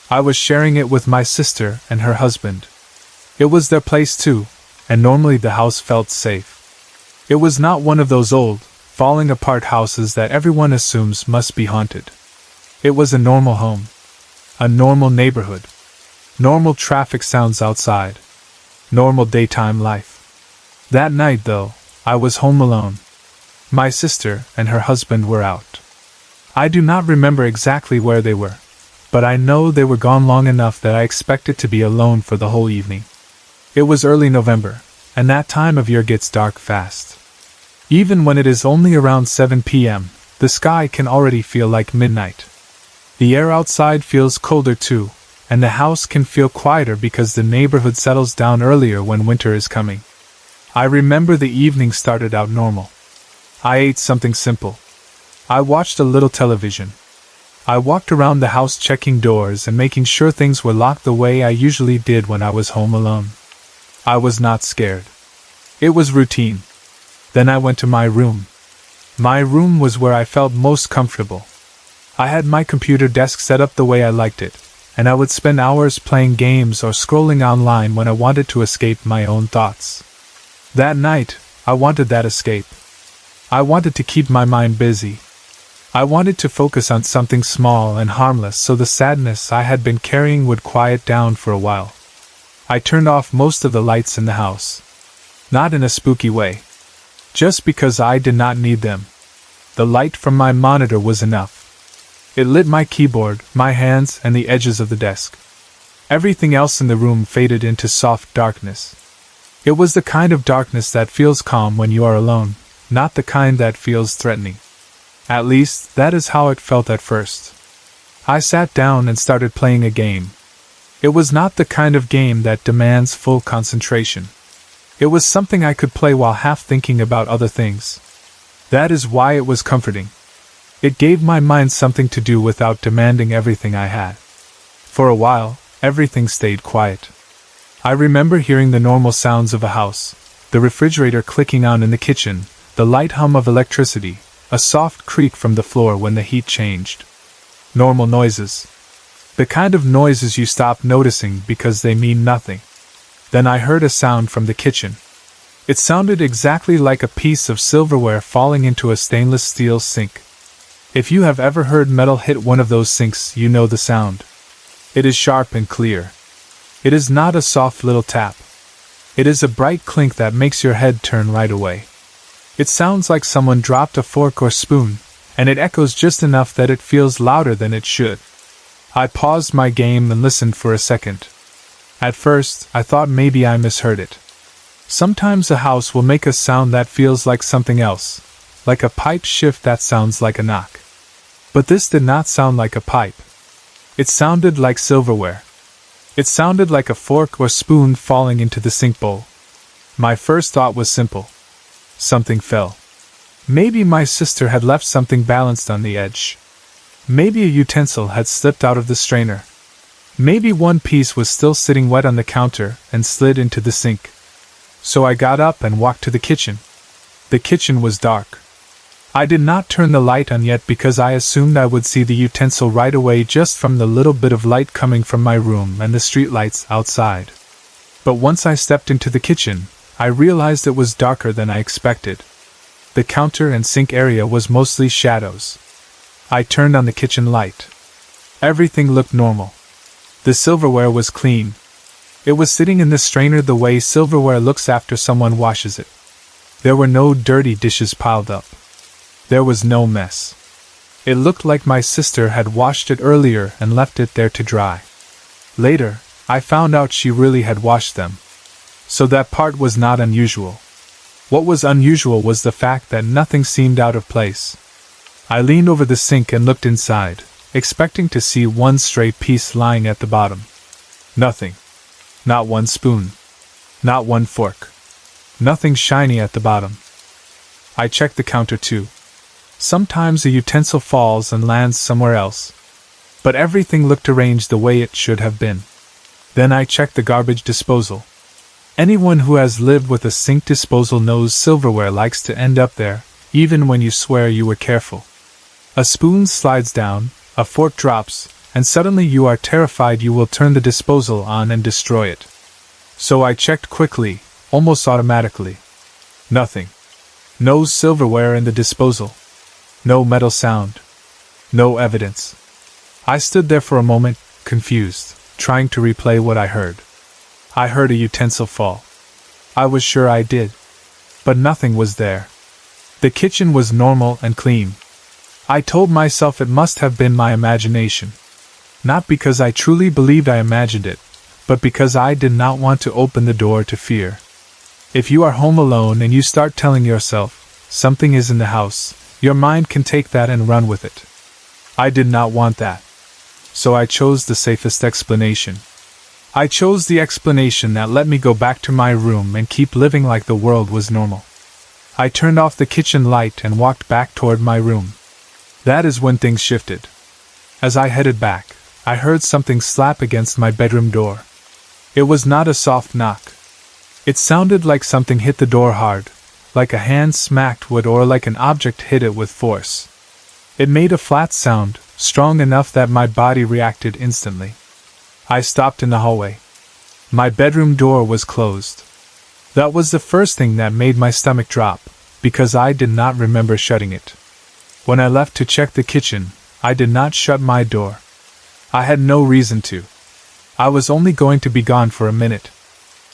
I was sharing it with my sister and her husband. It was their place too, and normally the house felt safe. It was not one of those old, falling apart houses that everyone assumes must be haunted. It was a normal home. A normal neighborhood. Normal traffic sounds outside. Normal daytime life. That night, though, I was home alone. My sister and her husband were out. I do not remember exactly where they were, but I know they were gone long enough that I expected to be alone for the whole evening. It was early November, and that time of year gets dark fast. Even when it is only around 7 p.m., the sky can already feel like midnight. The air outside feels colder too, and the house can feel quieter because the neighborhood settles down earlier when winter is coming. I remember the evening started out normal. I ate something simple. I watched a little television. I walked around the house checking doors and making sure things were locked the way I usually did when I was home alone. I was not scared. It was routine. Then I went to my room. My room was where I felt most comfortable. I had my computer desk set up the way I liked it, and I would spend hours playing games or scrolling online when I wanted to escape my own thoughts. That night, I wanted that escape. I wanted to keep my mind busy. I wanted to focus on something small and harmless so the sadness I had been carrying would quiet down for a while. I turned off most of the lights in the house. Not in a spooky way. Just because I did not need them. The light from my monitor was enough. It lit my keyboard, my hands, and the edges of the desk. Everything else in the room faded into soft darkness. It was the kind of darkness that feels calm when you are alone, not the kind that feels threatening. At least, that is how it felt at first. I sat down and started playing a game. It was not the kind of game that demands full concentration. It was something I could play while half thinking about other things. That is why it was comforting. It gave my mind something to do without demanding everything I had. For a while, everything stayed quiet. I remember hearing the normal sounds of a house, the refrigerator clicking on in the kitchen, the light hum of electricity, a soft creak from the floor when the heat changed. Normal noises. The kind of noises you stop noticing because they mean nothing. Then I heard a sound from the kitchen. It sounded exactly like a piece of silverware falling into a stainless steel sink. If you have ever heard metal hit one of those sinks, you know the sound. It is sharp and clear. It is not a soft little tap. It is a bright clink that makes your head turn right away. It sounds like someone dropped a fork or spoon, and it echoes just enough that it feels louder than it should. I paused my game and listened for a second. At first, I thought maybe I misheard it. Sometimes a house will make a sound that feels like something else, like a pipe shift that sounds like a knock. But this did not sound like a pipe. It sounded like silverware. It sounded like a fork or spoon falling into the sink bowl. My first thought was simple. Something fell. Maybe my sister had left something balanced on the edge. Maybe a utensil had slipped out of the strainer. Maybe one piece was still sitting wet on the counter and slid into the sink. So I got up and walked to the kitchen. The kitchen was dark. I did not turn the light on yet because I assumed I would see the utensil right away just from the little bit of light coming from my room and the streetlights outside. But once I stepped into the kitchen, I realized it was darker than I expected. The counter and sink area was mostly shadows. I turned on the kitchen light. Everything looked normal. The silverware was clean. It was sitting in the strainer the way silverware looks after someone washes it. There were no dirty dishes piled up. There was no mess. It looked like my sister had washed it earlier and left it there to dry. Later, I found out she really had washed them. So that part was not unusual. What was unusual was the fact that nothing seemed out of place. I leaned over the sink and looked inside, expecting to see one stray piece lying at the bottom. Nothing. Not one spoon. Not one fork. Nothing shiny at the bottom. I checked the counter too. Sometimes a utensil falls and lands somewhere else. But everything looked arranged the way it should have been. Then I checked the garbage disposal. Anyone who has lived with a sink disposal knows silverware likes to end up there, even when you swear you were careful. A spoon slides down, a fork drops, and suddenly you are terrified you will turn the disposal on and destroy it. So I checked quickly, almost automatically. Nothing. No silverware in the disposal. No metal sound. No evidence. I stood there for a moment, confused, trying to replay what I heard. I heard a utensil fall. I was sure I did. But nothing was there. The kitchen was normal and clean. I told myself it must have been my imagination. Not because I truly believed I imagined it, but because I did not want to open the door to fear. If you are home alone and you start telling yourself, something is in the house, your mind can take that and run with it. I did not want that. So I chose the safest explanation. I chose the explanation that let me go back to my room and keep living like the world was normal. I turned off the kitchen light and walked back toward my room. That is when things shifted. As I headed back, I heard something slap against my bedroom door. It was not a soft knock. It sounded like something hit the door hard, like a hand smacked wood or like an object hit it with force. It made a flat sound, strong enough that my body reacted instantly. I stopped in the hallway. My bedroom door was closed. That was the first thing that made my stomach drop, because I did not remember shutting it. When I left to check the kitchen, I did not shut my door. I had no reason to. I was only going to be gone for a minute.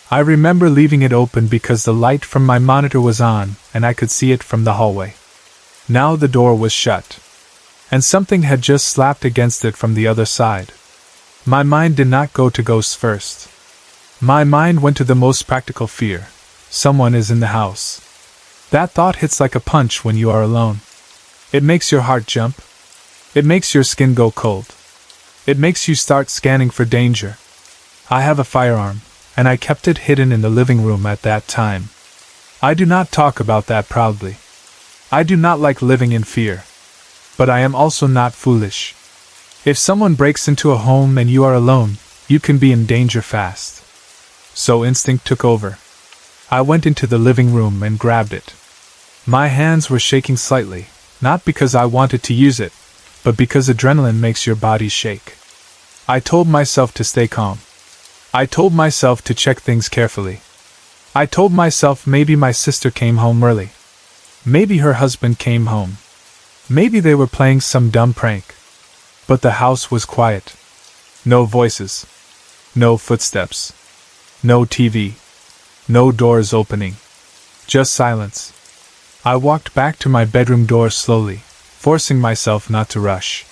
I remember leaving it open because the light from my monitor was on and I could see it from the hallway. Now the door was shut. and something had just slapped against it from the other side. My mind did not go to ghosts first. My mind went to the most practical fear. Someone is in the house. That thought hits like a punch when you are alone. It makes your heart jump. It makes your skin go cold. It makes you start scanning for danger. I have a firearm, and I kept it hidden in the living room at that time. I do not talk about that proudly. I do not like living in fear. But I am also not foolish. If someone breaks into a home and you are alone, you can be in danger fast. So instinct took over. I went into the living room and grabbed it. My hands were shaking slightly, not because I wanted to use it, but because adrenaline makes your body shake. I told myself to stay calm. I told myself to check things carefully. I told myself maybe my sister came home early. Maybe her husband came home. Maybe they were playing some dumb prank. But the house was quiet. No voices. No footsteps. No TV. No doors opening. Just silence. I walked back to my bedroom door slowly, forcing myself not to rush.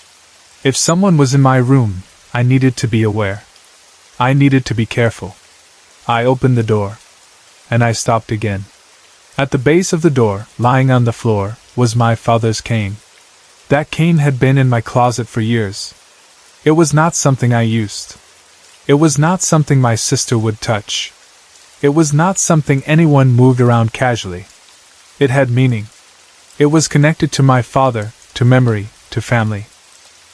If someone was in my room, I needed to be aware. I needed to be careful. I opened the door. And I stopped again. At the base of the door, lying on the floor, was my father's cane. That cane had been in my closet for years. It was not something I used. It was not something my sister would touch. It was not something anyone moved around casually. It had meaning. It was connected to my father, to memory, to family.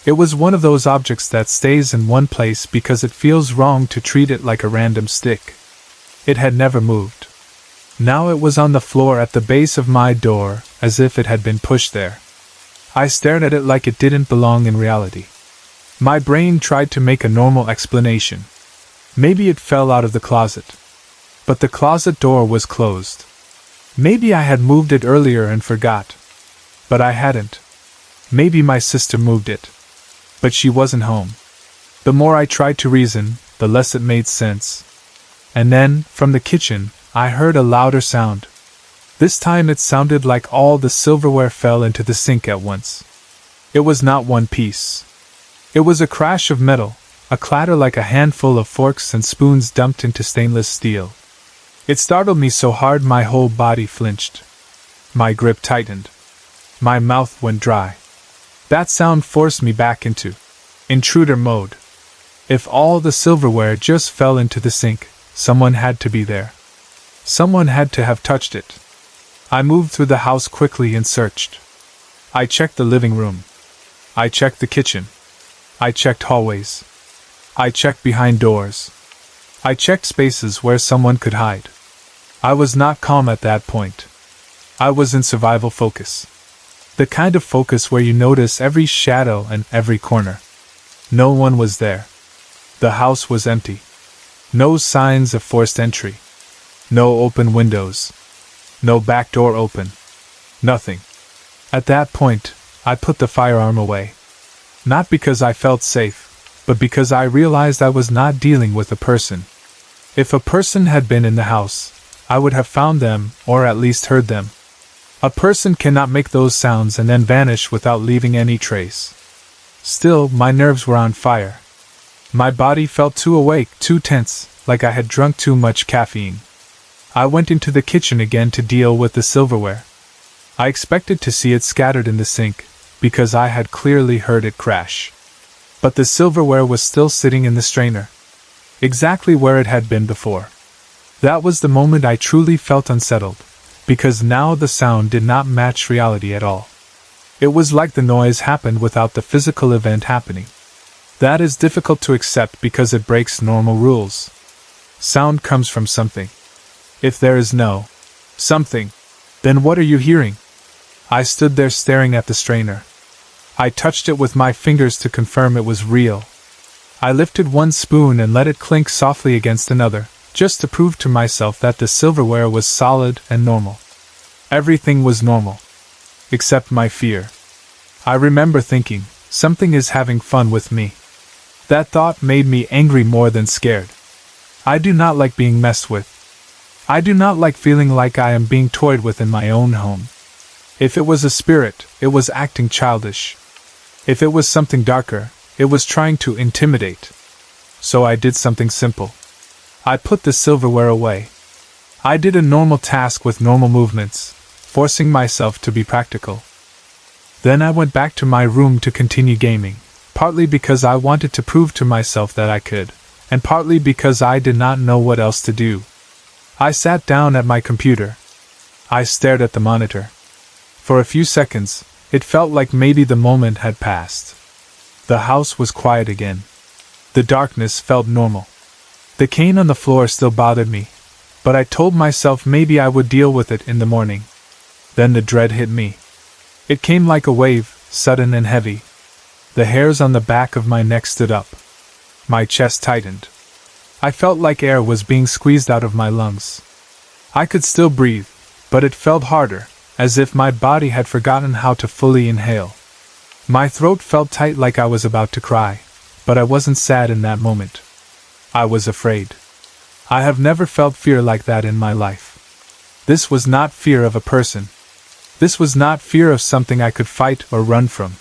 It was one of those objects that stays in one place because it feels wrong to treat it like a random stick. It had never moved. Now it was on the floor at the base of my door, as if it had been pushed there. I stared at it like it didn't belong in reality. My brain tried to make a normal explanation. Maybe it fell out of the closet. But the closet door was closed. Maybe I had moved it earlier and forgot. But I hadn't. Maybe my sister moved it. But she wasn't home. The more I tried to reason, the less it made sense. And then, from the kitchen, I heard a louder sound. This time it sounded like all the silverware fell into the sink at once. It was not one piece. It was a crash of metal, a clatter like a handful of forks and spoons dumped into stainless steel. It startled me so hard my whole body flinched. My grip tightened. My mouth went dry. That sound forced me back into intruder mode. If all the silverware just fell into the sink, someone had to be there. Someone had to have touched it. I moved through the house quickly and searched. I checked the living room. I checked the kitchen. I checked hallways. I checked behind doors. I checked spaces where someone could hide. I was not calm at that point. I was in survival focus. The kind of focus where you notice every shadow and every corner. No one was there. The house was empty. No signs of forced entry. No open windows. No back door open. Nothing. At that point, I put the firearm away. Not because I felt safe, but because I realized I was not dealing with a person. If a person had been in the house, I would have found them, or at least heard them. A person cannot make those sounds and then vanish without leaving any trace. Still, my nerves were on fire. My body felt too awake, too tense, like I had drunk too much caffeine. I went into the kitchen again to deal with the silverware. I expected to see it scattered in the sink, because I had clearly heard it crash. But the silverware was still sitting in the strainer. Exactly where it had been before. That was the moment I truly felt unsettled, because now the sound did not match reality at all. It was like the noise happened without the physical event happening. That is difficult to accept because it breaks normal rules. Sound comes from something. If there is no something, then what are you hearing? I stood there staring at the strainer. I touched it with my fingers to confirm it was real. I lifted one spoon and let it clink softly against another, just to prove to myself that the silverware was solid and normal. Everything was normal. Except my fear. I remember thinking, something is having fun with me. That thought made me angry more than scared. I do not like being messed with. I do not like feeling like I am being toyed with in my own home. If it was a spirit, it was acting childish. If it was something darker, it was trying to intimidate. So I did something simple. I put the silverware away. I did a normal task with normal movements, forcing myself to be practical. Then I went back to my room to continue gaming, partly because I wanted to prove to myself that I could, and partly because I did not know what else to do. I sat down at my computer. I stared at the monitor. For a few seconds, it felt like maybe the moment had passed. The house was quiet again. The darkness felt normal. The cane on the floor still bothered me, but I told myself maybe I would deal with it in the morning. Then the dread hit me. It came like a wave, sudden and heavy. The hairs on the back of my neck stood up. My chest tightened. I felt like air was being squeezed out of my lungs. I could still breathe, but it felt harder, as if my body had forgotten how to fully inhale. My throat felt tight like I was about to cry, but I wasn't sad in that moment. I was afraid. I have never felt fear like that in my life. This was not fear of a person. This was not fear of something I could fight or run from.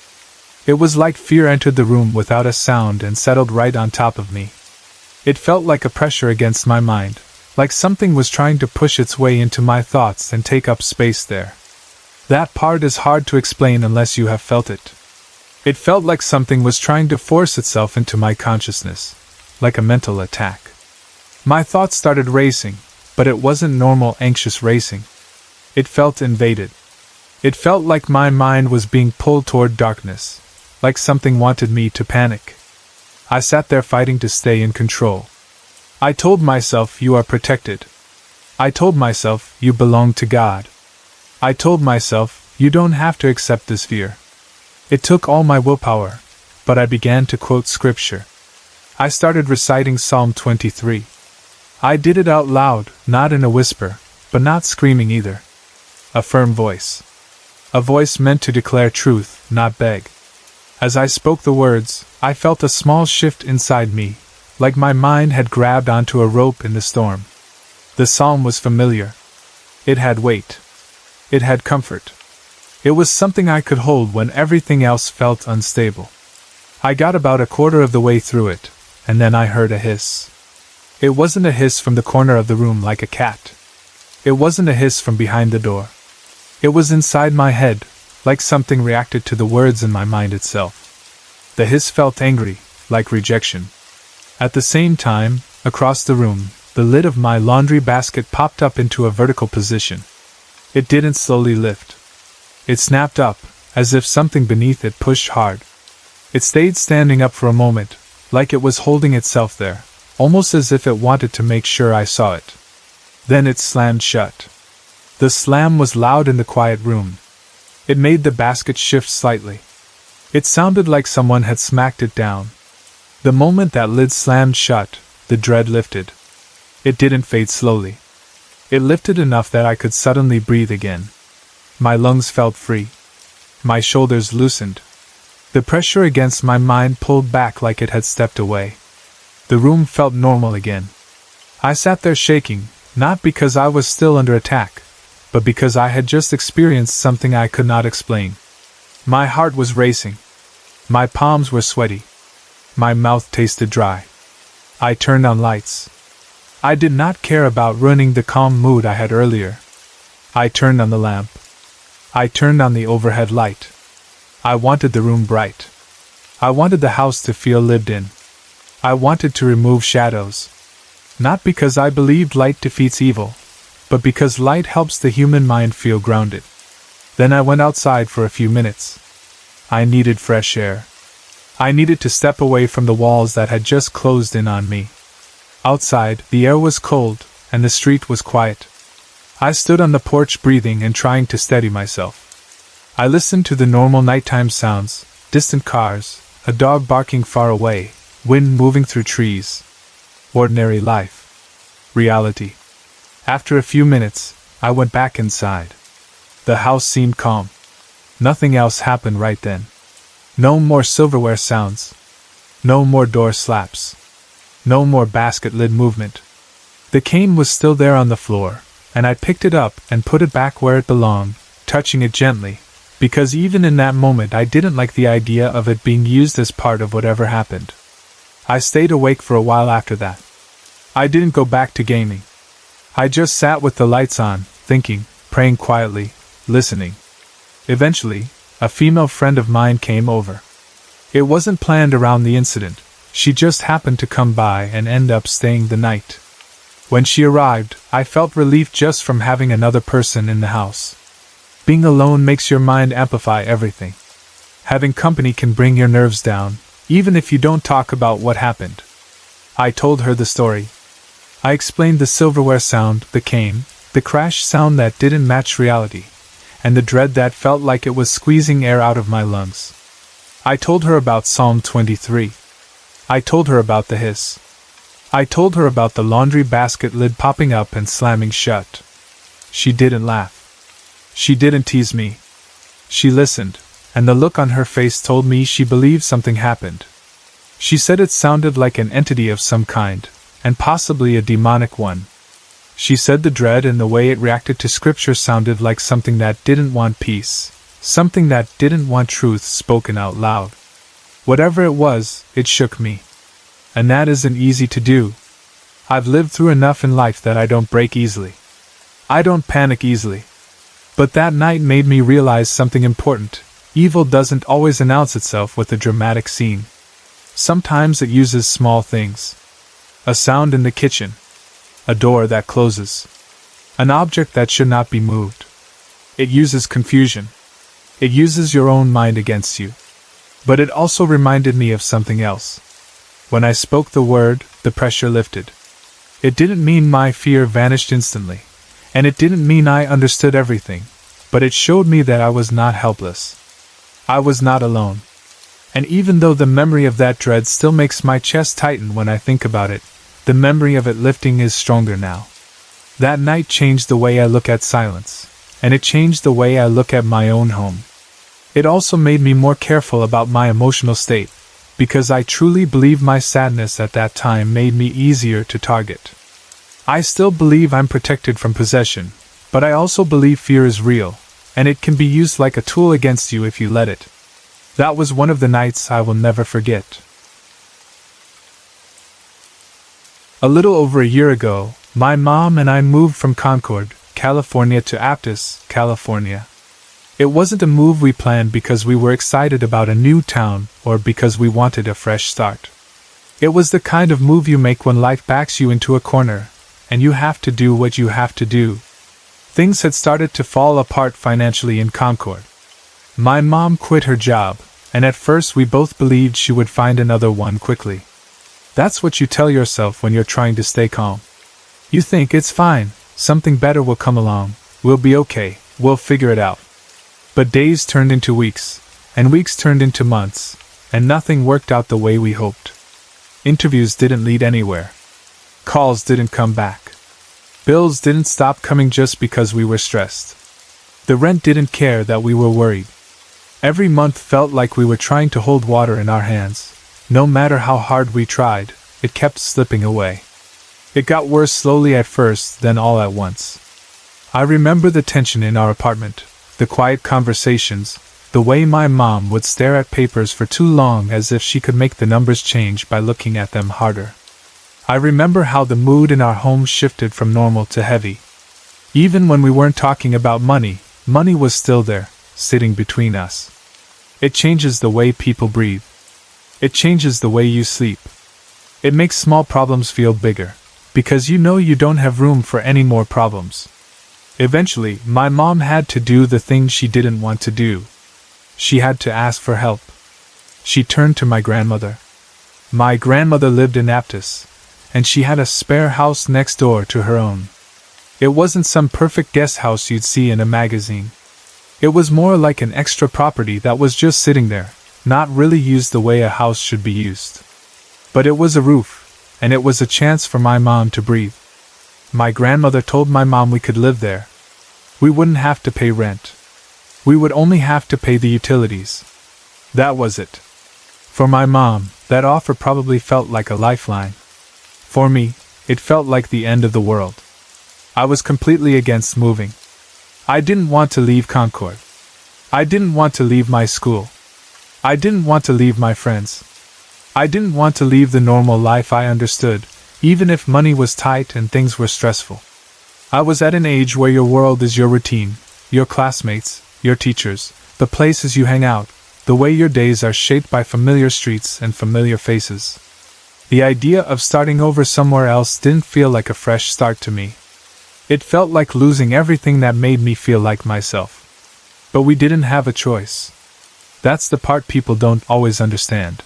It was like fear entered the room without a sound and settled right on top of me. It felt like a pressure against my mind, like something was trying to push its way into my thoughts and take up space there. That part is hard to explain unless you have felt it. It felt like something was trying to force itself into my consciousness, like a mental attack. My thoughts started racing, but it wasn't normal anxious racing. It felt invaded. It felt like my mind was being pulled toward darkness, like something wanted me to panic. I sat there fighting to stay in control. I told myself you are protected. I told myself you belong to God. I told myself you don't have to accept this fear. It took all my willpower, but I began to quote scripture. I started reciting Psalm 23. I did it out loud, not in a whisper, but not screaming either. A firm voice. A voice meant to declare truth, not beg. As I spoke the words, I felt a small shift inside me, like my mind had grabbed onto a rope in the storm. The psalm was familiar. It had weight. It had comfort. It was something I could hold when everything else felt unstable. I got about a quarter of the way through it, and then I heard a hiss. It wasn't a hiss from the corner of the room like a cat. It wasn't a hiss from behind the door. It was inside my head, like something reacted to the words in my mind itself. The hiss felt angry, like rejection. At the same time, across the room, the lid of my laundry basket popped up into a vertical position. It didn't slowly lift. It snapped up, as if something beneath it pushed hard. It stayed standing up for a moment, like it was holding itself there, almost as if it wanted to make sure I saw it. Then it slammed shut. The slam was loud in the quiet room. It made the basket shift slightly. It sounded like someone had smacked it down. The moment that lid slammed shut, the dread lifted. It didn't fade slowly. It lifted enough that I could suddenly breathe again. My lungs felt free. My shoulders loosened. The pressure against my mind pulled back like it had stepped away. The room felt normal again. I sat there shaking, not because I was still under attack, but because I had just experienced something I could not explain. My heart was racing. My palms were sweaty. My mouth tasted dry. I turned on lights. I did not care about ruining the calm mood I had earlier. I turned on the lamp. I turned on the overhead light. I wanted the room bright. I wanted the house to feel lived in. I wanted to remove shadows. Not because I believed light defeats evil, but because light helps the human mind feel grounded. Then I went outside for a few minutes. I needed fresh air. I needed to step away from the walls that had just closed in on me. Outside, the air was cold, and the street was quiet. I stood on the porch breathing and trying to steady myself. I listened to the normal nighttime sounds, distant cars, a dog barking far away, wind moving through trees. Ordinary life. Reality. After a few minutes, I went back inside. The house seemed calm. Nothing else happened right then. No more silverware sounds. No more door slaps. No more basket lid movement. The cane was still there on the floor, and I picked it up and put it back where it belonged, touching it gently, because even in that moment I didn't like the idea of it being used as part of whatever happened. I stayed awake for a while after that. I didn't go back to gaming. I just sat with the lights on, thinking, praying quietly, listening. Eventually, a female friend of mine came over. It wasn't planned around the incident, she just happened to come by and end up staying the night. When she arrived, I felt relief just from having another person in the house. Being alone makes your mind amplify everything. Having company can bring your nerves down, even if you don't talk about what happened. I told her the story. I explained the silverware sound, the cane, the crash sound that didn't match reality, and the dread that felt like it was squeezing air out of my lungs. I told her about Psalm 23. I told her about the hiss. I told her about the laundry basket lid popping up and slamming shut. She didn't laugh. She didn't tease me. She listened, and the look on her face told me she believed something happened. She said it sounded like an entity of some kind, and possibly a demonic one. She said the dread and the way it reacted to scripture sounded like something that didn't want peace, something that didn't want truth spoken out loud. Whatever it was, it shook me. And that isn't easy to do. I've lived through enough in life that I don't break easily. I don't panic easily. But that night made me realize something important. Evil doesn't always announce itself with a dramatic scene. Sometimes it uses small things. A sound in the kitchen. A door that closes. An object that should not be moved. It uses confusion. It uses your own mind against you. But it also reminded me of something else. When I spoke the word, the pressure lifted. It didn't mean my fear vanished instantly, and it didn't mean I understood everything, but it showed me that I was not helpless. I was not alone. And even though the memory of that dread still makes my chest tighten when I think about it, the memory of it lifting is stronger now. That night changed the way I look at silence, and it changed the way I look at my own home. It also made me more careful about my emotional state, because I truly believe my sadness at that time made me easier to target. I still believe I'm protected from possession, but I also believe fear is real, and it can be used like a tool against you if you let it. That was one of the nights I will never forget. A little over a year ago, my mom and I moved from Concord, California to Aptos, California. It wasn't a move we planned because we were excited about a new town or because we wanted a fresh start. It was the kind of move you make when life backs you into a corner, and you have to do what you have to do. Things had started to fall apart financially in Concord. My mom quit her job, and at first we both believed she would find another one quickly. That's what you tell yourself when you're trying to stay calm. You think it's fine, something better will come along, we'll be okay, we'll figure it out. But days turned into weeks, and weeks turned into months, and nothing worked out the way we hoped. Interviews didn't lead anywhere. Calls didn't come back. Bills didn't stop coming just because we were stressed. The rent didn't care that we were worried. Every month felt like we were trying to hold water in our hands. No matter how hard we tried, it kept slipping away. It got worse slowly at first, then all at once. I remember the tension in our apartment. The quiet conversations, the way my mom would stare at papers for too long as if she could make the numbers change by looking at them harder. I remember how the mood in our home shifted from normal to heavy. Even when we weren't talking about money, money was still there, sitting between us. It changes the way people breathe. It changes the way you sleep. It makes small problems feel bigger, because you know you don't have room for any more problems. Eventually, my mom had to do the thing she didn't want to do. She had to ask for help. She turned to my grandmother. My grandmother lived in Aptos, and she had a spare house next door to her own. It wasn't some perfect guest house you'd see in a magazine. It was more like an extra property that was just sitting there, not really used the way a house should be used. But it was a roof, and it was a chance for my mom to breathe. My grandmother told my mom we could live there. We wouldn't have to pay rent. We would only have to pay the utilities. That was it. For my mom, that offer probably felt like a lifeline. For me, it felt like the end of the world. I was completely against moving. I didn't want to leave Concord. I didn't want to leave my school. I didn't want to leave my friends. I didn't want to leave the normal life I understood, even if money was tight and things were stressful. I was at an age where your world is your routine, your classmates, your teachers, the places you hang out, the way your days are shaped by familiar streets and familiar faces. The idea of starting over somewhere else didn't feel like a fresh start to me. It felt like losing everything that made me feel like myself. But we didn't have a choice. That's the part people don't always understand.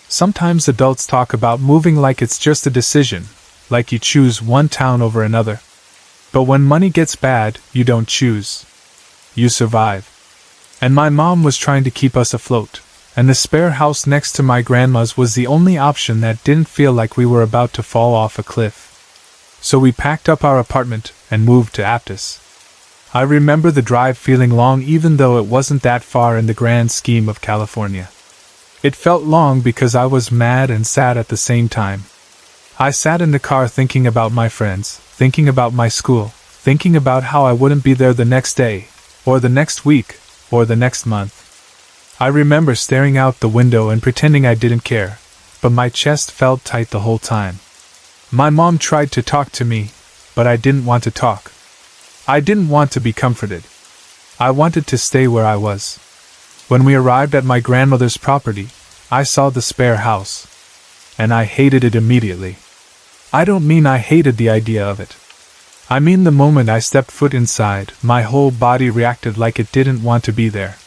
Sometimes adults talk about moving like it's just a decision, like you choose one town over another. But when money gets bad, you don't choose. You survive. And my mom was trying to keep us afloat, and the spare house next to my grandma's was the only option that didn't feel like we were about to fall off a cliff. So we packed up our apartment and moved to Aptos. I remember the drive feeling long even though it wasn't that far in the grand scheme of California. It felt long because I was mad and sad at the same time. I sat in the car thinking about my friends, thinking about my school, thinking about how I wouldn't be there the next day, or the next week, or the next month. I remember staring out the window and pretending I didn't care, but my chest felt tight the whole time. My mom tried to talk to me, but I didn't want to talk. I didn't want to be comforted. I wanted to stay where I was. When we arrived at my grandmother's property, I saw the spare house. And I hated it immediately. I don't mean I hated the idea of it. I mean the moment I stepped foot inside, my whole body reacted like it didn't want to be there.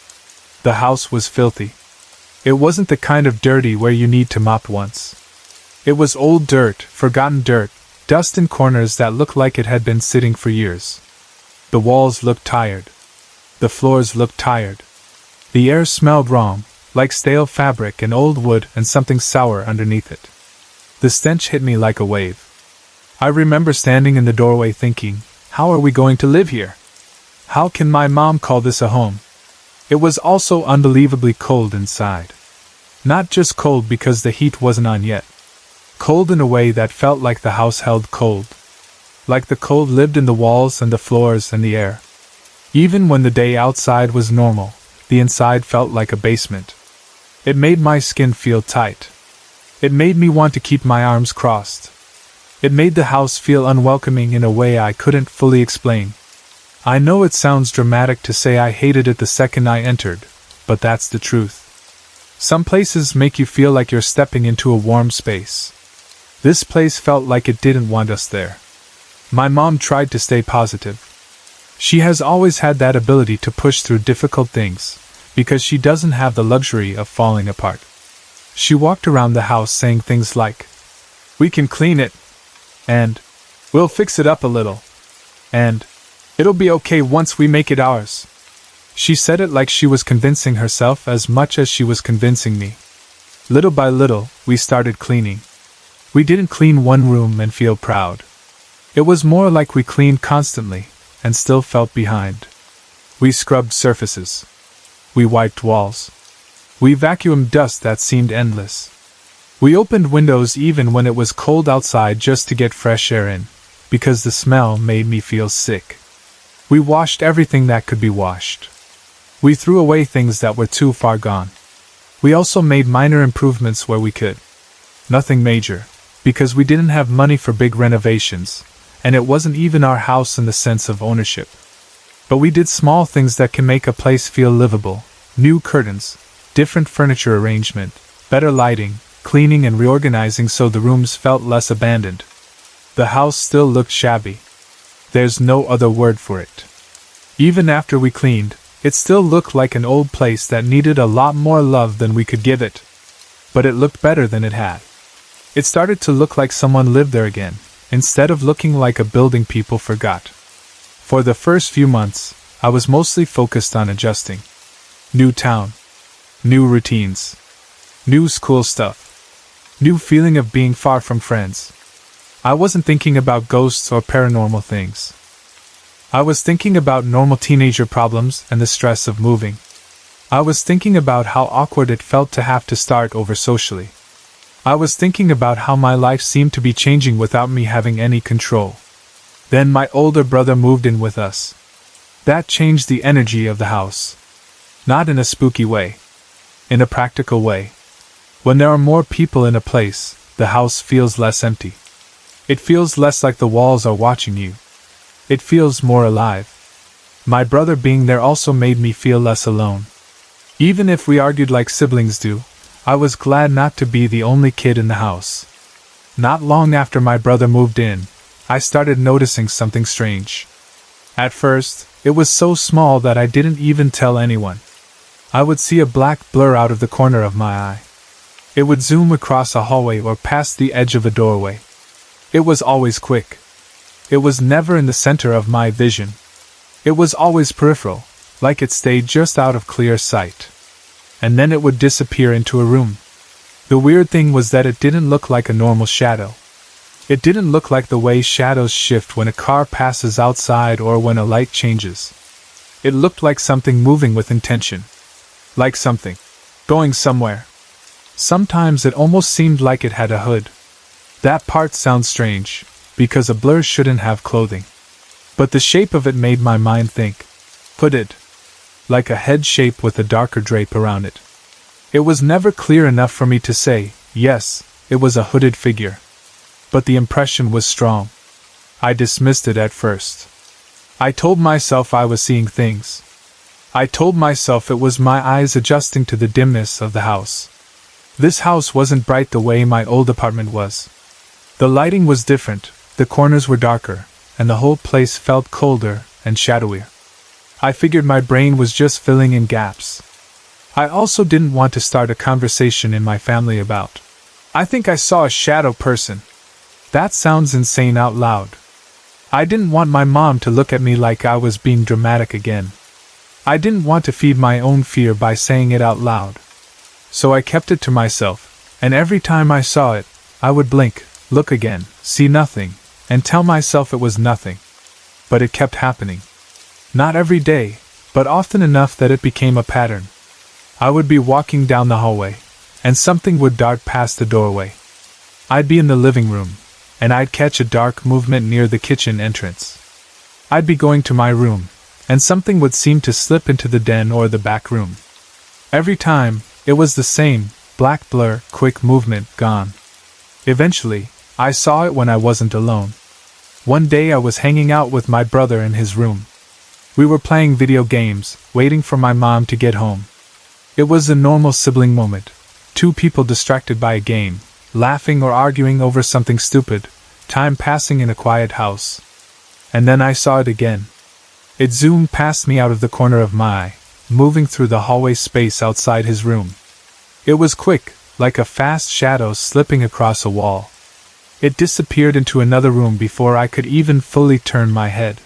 The house was filthy. It wasn't the kind of dirty where you need to mop once. It was old dirt, forgotten dirt, dust in corners that looked like it had been sitting for years. The walls looked tired. The floors looked tired. The air smelled wrong, like stale fabric and old wood and something sour underneath it. The stench hit me like a wave. I remember standing in the doorway thinking, how are we going to live here? How can my mom call this a home? It was also unbelievably cold inside. Not just cold because the heat wasn't on yet. Cold in a way that felt like the house held cold. Like the cold lived in the walls and the floors and the air. Even when the day outside was normal, the inside felt like a basement. It made my skin feel tight. It made me want to keep my arms crossed. It made the house feel unwelcoming in a way I couldn't fully explain. I know it sounds dramatic to say I hated it the second I entered, but that's the truth. Some places make you feel like you're stepping into a warm space. This place felt like it didn't want us there. My mom tried to stay positive. She has always had that ability to push through difficult things, because she doesn't have the luxury of falling apart. She walked around the house saying things like, "We can clean it," and "We'll fix it up a little," and "It'll be okay once we make it ours." She said it like she was convincing herself as much as she was convincing me. Little by little, we started cleaning. We didn't clean one room and feel proud. It was more like we cleaned constantly, and still felt behind. We scrubbed surfaces. We wiped walls. We vacuumed dust that seemed endless. We opened windows even when it was cold outside just to get fresh air in, because the smell made me feel sick. We washed everything that could be washed. We threw away things that were too far gone. We also made minor improvements where we could. Nothing major, because we didn't have money for big renovations, and it wasn't even our house in the sense of ownership. But we did small things that can make a place feel livable: new curtains, different furniture arrangement, better lighting, cleaning and reorganizing so the rooms felt less abandoned. The house still looked shabby. There's no other word for it. Even after we cleaned, it still looked like an old place that needed a lot more love than we could give it. But it looked better than it had. It started to look like someone lived there again, instead of looking like a building people forgot. For the first few months, I was mostly focused on adjusting. New town. New routines. New school stuff. New feeling of being far from friends. I wasn't thinking about ghosts or paranormal things. I was thinking about normal teenager problems and the stress of moving. I was thinking about how awkward it felt to have to start over socially. I was thinking about how my life seemed to be changing without me having any control. Then my older brother moved in with us. That changed the energy of the house. Not in a spooky way. In a practical way. When there are more people in a place, the house feels less empty. It feels less like the walls are watching you. It feels more alive. My brother being there also made me feel less alone. Even if we argued like siblings do, I was glad not to be the only kid in the house. Not long after my brother moved in, I started noticing something strange. At first, it was so small that I didn't even tell anyone. I would see a black blur out of the corner of my eye. It would zoom across a hallway or past the edge of a doorway. It was always quick. It was never in the center of my vision. It was always peripheral, like it stayed just out of clear sight. And then it would disappear into a room. The weird thing was that it didn't look like a normal shadow. It didn't look like the way shadows shift when a car passes outside or when a light changes. It looked like something moving with intention. Like something going somewhere. Sometimes it almost seemed like it had a hood. That part sounds strange, because a blur shouldn't have clothing. But the shape of it made my mind think. Hooded. Like a head shape with a darker drape around it. It was never clear enough for me to say, yes, it was a hooded figure. But the impression was strong. I dismissed it at first. I told myself I was seeing things. I told myself it was my eyes adjusting to the dimness of the house. This house wasn't bright the way my old apartment was. The lighting was different, the corners were darker, and the whole place felt colder and shadowier. I figured my brain was just filling in gaps. I also didn't want to start a conversation in my family about, I think I saw a shadow person. That sounds insane out loud. I didn't want my mom to look at me like I was being dramatic again. I didn't want to feed my own fear by saying it out loud. So I kept it to myself, and every time I saw it, I would blink, look again, see nothing, and tell myself it was nothing. But it kept happening. Not every day, but often enough that it became a pattern. I would be walking down the hallway, and something would dart past the doorway. I'd be in the living room, and I'd catch a dark movement near the kitchen entrance. I'd be going to my room, and something would seem to slip into the den or the back room. Every time, it was the same, black blur, quick movement, gone. Eventually, I saw it when I wasn't alone. One day I was hanging out with my brother in his room. We were playing video games, waiting for my mom to get home. It was a normal sibling moment. Two people distracted by a game, laughing or arguing over something stupid, time passing in a quiet house. And then I saw it again. It zoomed past me out of the corner of my eye, moving through the hallway space outside his room. It was quick, like a fast shadow slipping across a wall. It disappeared into another room before I could even fully turn my head.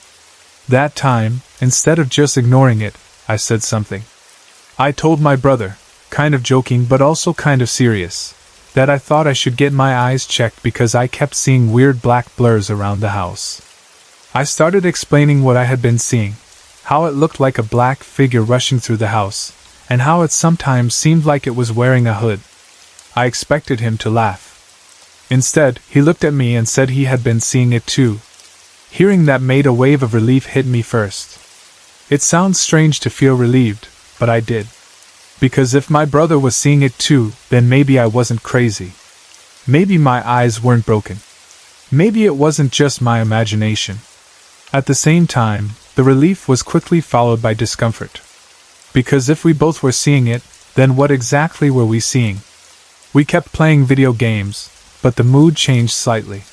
That time, instead of just ignoring it, I said something. I told my brother, kind of joking but also kind of serious, that I thought I should get my eyes checked because I kept seeing weird black blurs around the house. I started explaining what I had been seeing, how it looked like a black figure rushing through the house, and how it sometimes seemed like it was wearing a hood. I expected him to laugh. Instead, he looked at me and said he had been seeing it too. Hearing that made a wave of relief hit me first. It sounds strange to feel relieved, but I did. Because if my brother was seeing it too, then maybe I wasn't crazy. Maybe my eyes weren't broken. Maybe it wasn't just my imagination. At the same time, the relief was quickly followed by discomfort. Because if we both were seeing it, then what exactly were we seeing? We kept playing video games, but the mood changed slightly.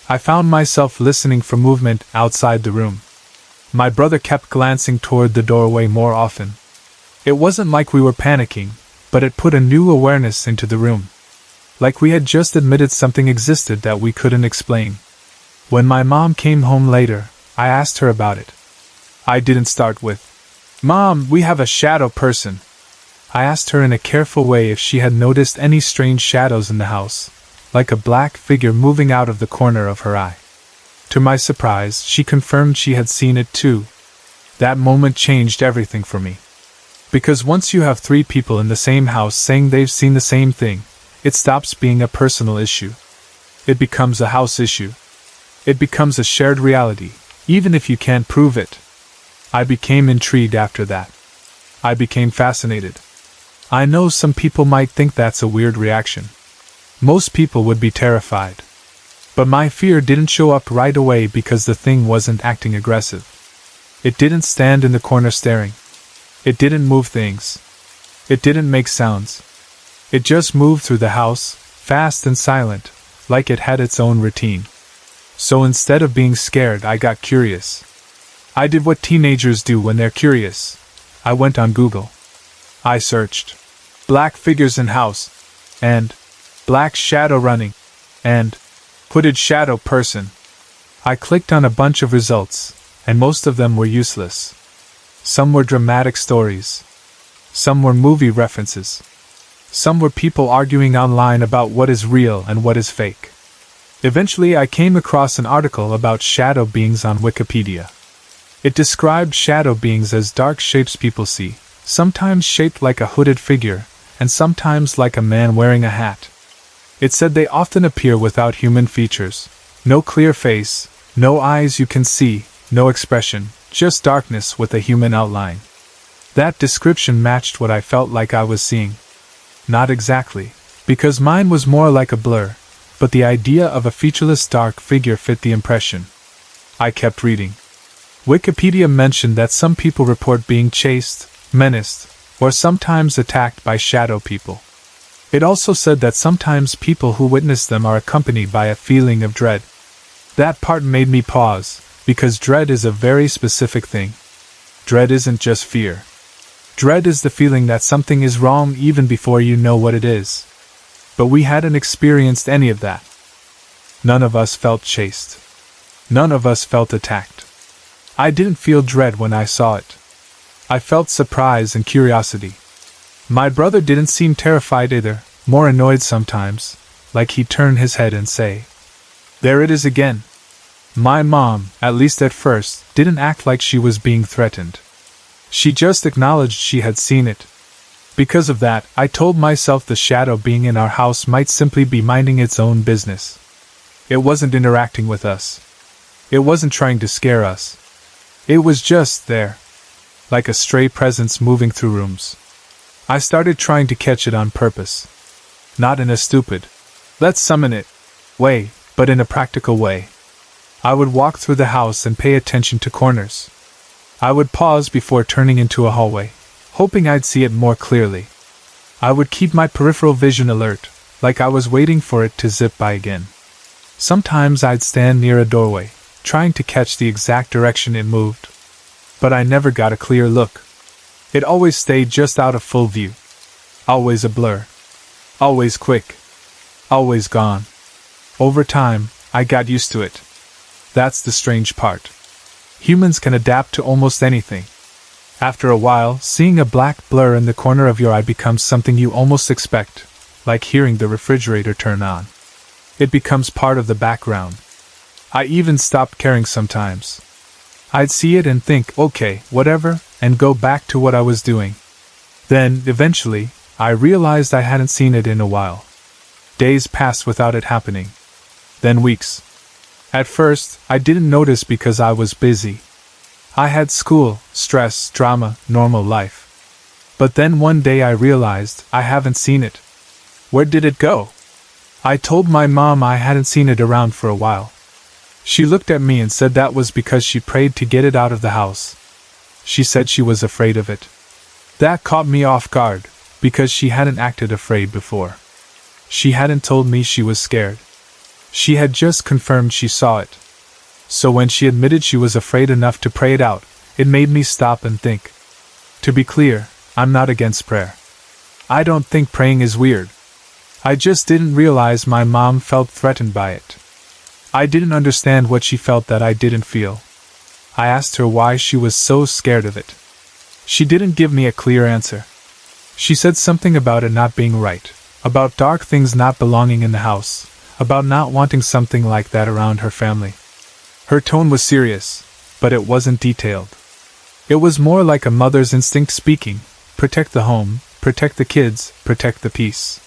I found myself listening for movement outside the room. My brother kept glancing toward the doorway more often. It wasn't like we were panicking, but it put a new awareness into the room. Like we had just admitted something existed that we couldn't explain. When my mom came home later, I asked her about it. I didn't start with, "Mom, we have a shadow person." I asked her in a careful way if she had noticed any strange shadows in the house, like a black figure moving out of the corner of her eye. To my surprise, she confirmed she had seen it too. That moment changed everything for me. Because once you have 3 people in the same house saying they've seen the same thing, it stops being a personal issue. It becomes a house issue. It becomes a shared reality, even if you can't prove it. I became intrigued after that. I became fascinated. I know some people might think that's a weird reaction. Most people would be terrified. But my fear didn't show up right away because the thing wasn't acting aggressive. It didn't stand in the corner staring. It didn't move things. It didn't make sounds. It just moved through the house, fast and silent, like it had its own routine. So instead of being scared, I got curious. I did what teenagers do when they're curious. I went on Google. I searched black figures in house, and black shadow running, and hooded shadow person. I clicked on a bunch of results, and most of them were useless. Some were dramatic stories. Some were movie references. Some were people arguing online about what is real and what is fake. Eventually, I came across an article about shadow beings on Wikipedia. It described shadow beings as dark shapes people see, sometimes shaped like a hooded figure, and sometimes like a man wearing a hat. It said they often appear without human features, no clear face, no eyes you can see, no expression, just darkness with a human outline. That description matched what I felt like I was seeing. Not exactly, because mine was more like a blur, but the idea of a featureless dark figure fit the impression. I kept reading. Wikipedia mentioned that some people report being chased, menaced, or sometimes attacked by shadow people. It also said that sometimes people who witness them are accompanied by a feeling of dread. That part made me pause, because dread is a very specific thing. Dread isn't just fear. Dread is the feeling that something is wrong even before you know what it is. But we hadn't experienced any of that. None of us felt chased. None of us felt attacked. I didn't feel dread when I saw it. I felt surprise and curiosity. My brother didn't seem terrified either, more annoyed sometimes, like he'd turn his head and say, "There it is again." My mom, at least at first, didn't act like she was being threatened. She just acknowledged she had seen it. Because of that, I told myself the shadow being in our house might simply be minding its own business. It wasn't interacting with us. It wasn't trying to scare us. It was just there, like a stray presence moving through rooms. I started trying to catch it on purpose. Not in a stupid, "let's summon it" way, but in a practical way. I would walk through the house and pay attention to corners. I would pause before turning into a hallway, hoping I'd see it more clearly. I would keep my peripheral vision alert, like I was waiting for it to zip by again. Sometimes I'd stand near a doorway, trying to catch the exact direction it moved. But I never got a clear look. It always stayed just out of full view. Always a blur. Always quick. Always gone. Over time, I got used to it. That's the strange part. Humans can adapt to almost anything. After a while, seeing a black blur in the corner of your eye becomes something you almost expect, like hearing the refrigerator turn on. It becomes part of the background. I even stopped caring sometimes. I'd see it and think, okay, whatever, and go back to what I was doing. Then, eventually, I realized I hadn't seen it in a while. Days passed without it happening. Then weeks. At first, I didn't notice because I was busy. I had school, stress, drama, normal life. But then one day I realized I haven't seen it. Where did it go? I told my mom I hadn't seen it around for a while. She looked at me and said that was because she prayed to get it out of the house. She said she was afraid of it. That caught me off guard, because she hadn't acted afraid before. She hadn't told me she was scared. She had just confirmed she saw it. So when she admitted she was afraid enough to pray it out, it made me stop and think. To be clear, I'm not against prayer. I don't think praying is weird. I just didn't realize my mom felt threatened by it. I didn't understand what she felt that I didn't feel. I asked her why she was so scared of it. She didn't give me a clear answer. She said something about it not being right, about dark things not belonging in the house, about not wanting something like that around her family. Her tone was serious, but it wasn't detailed. It was more like a mother's instinct speaking, protect the home, protect the kids, protect the peace.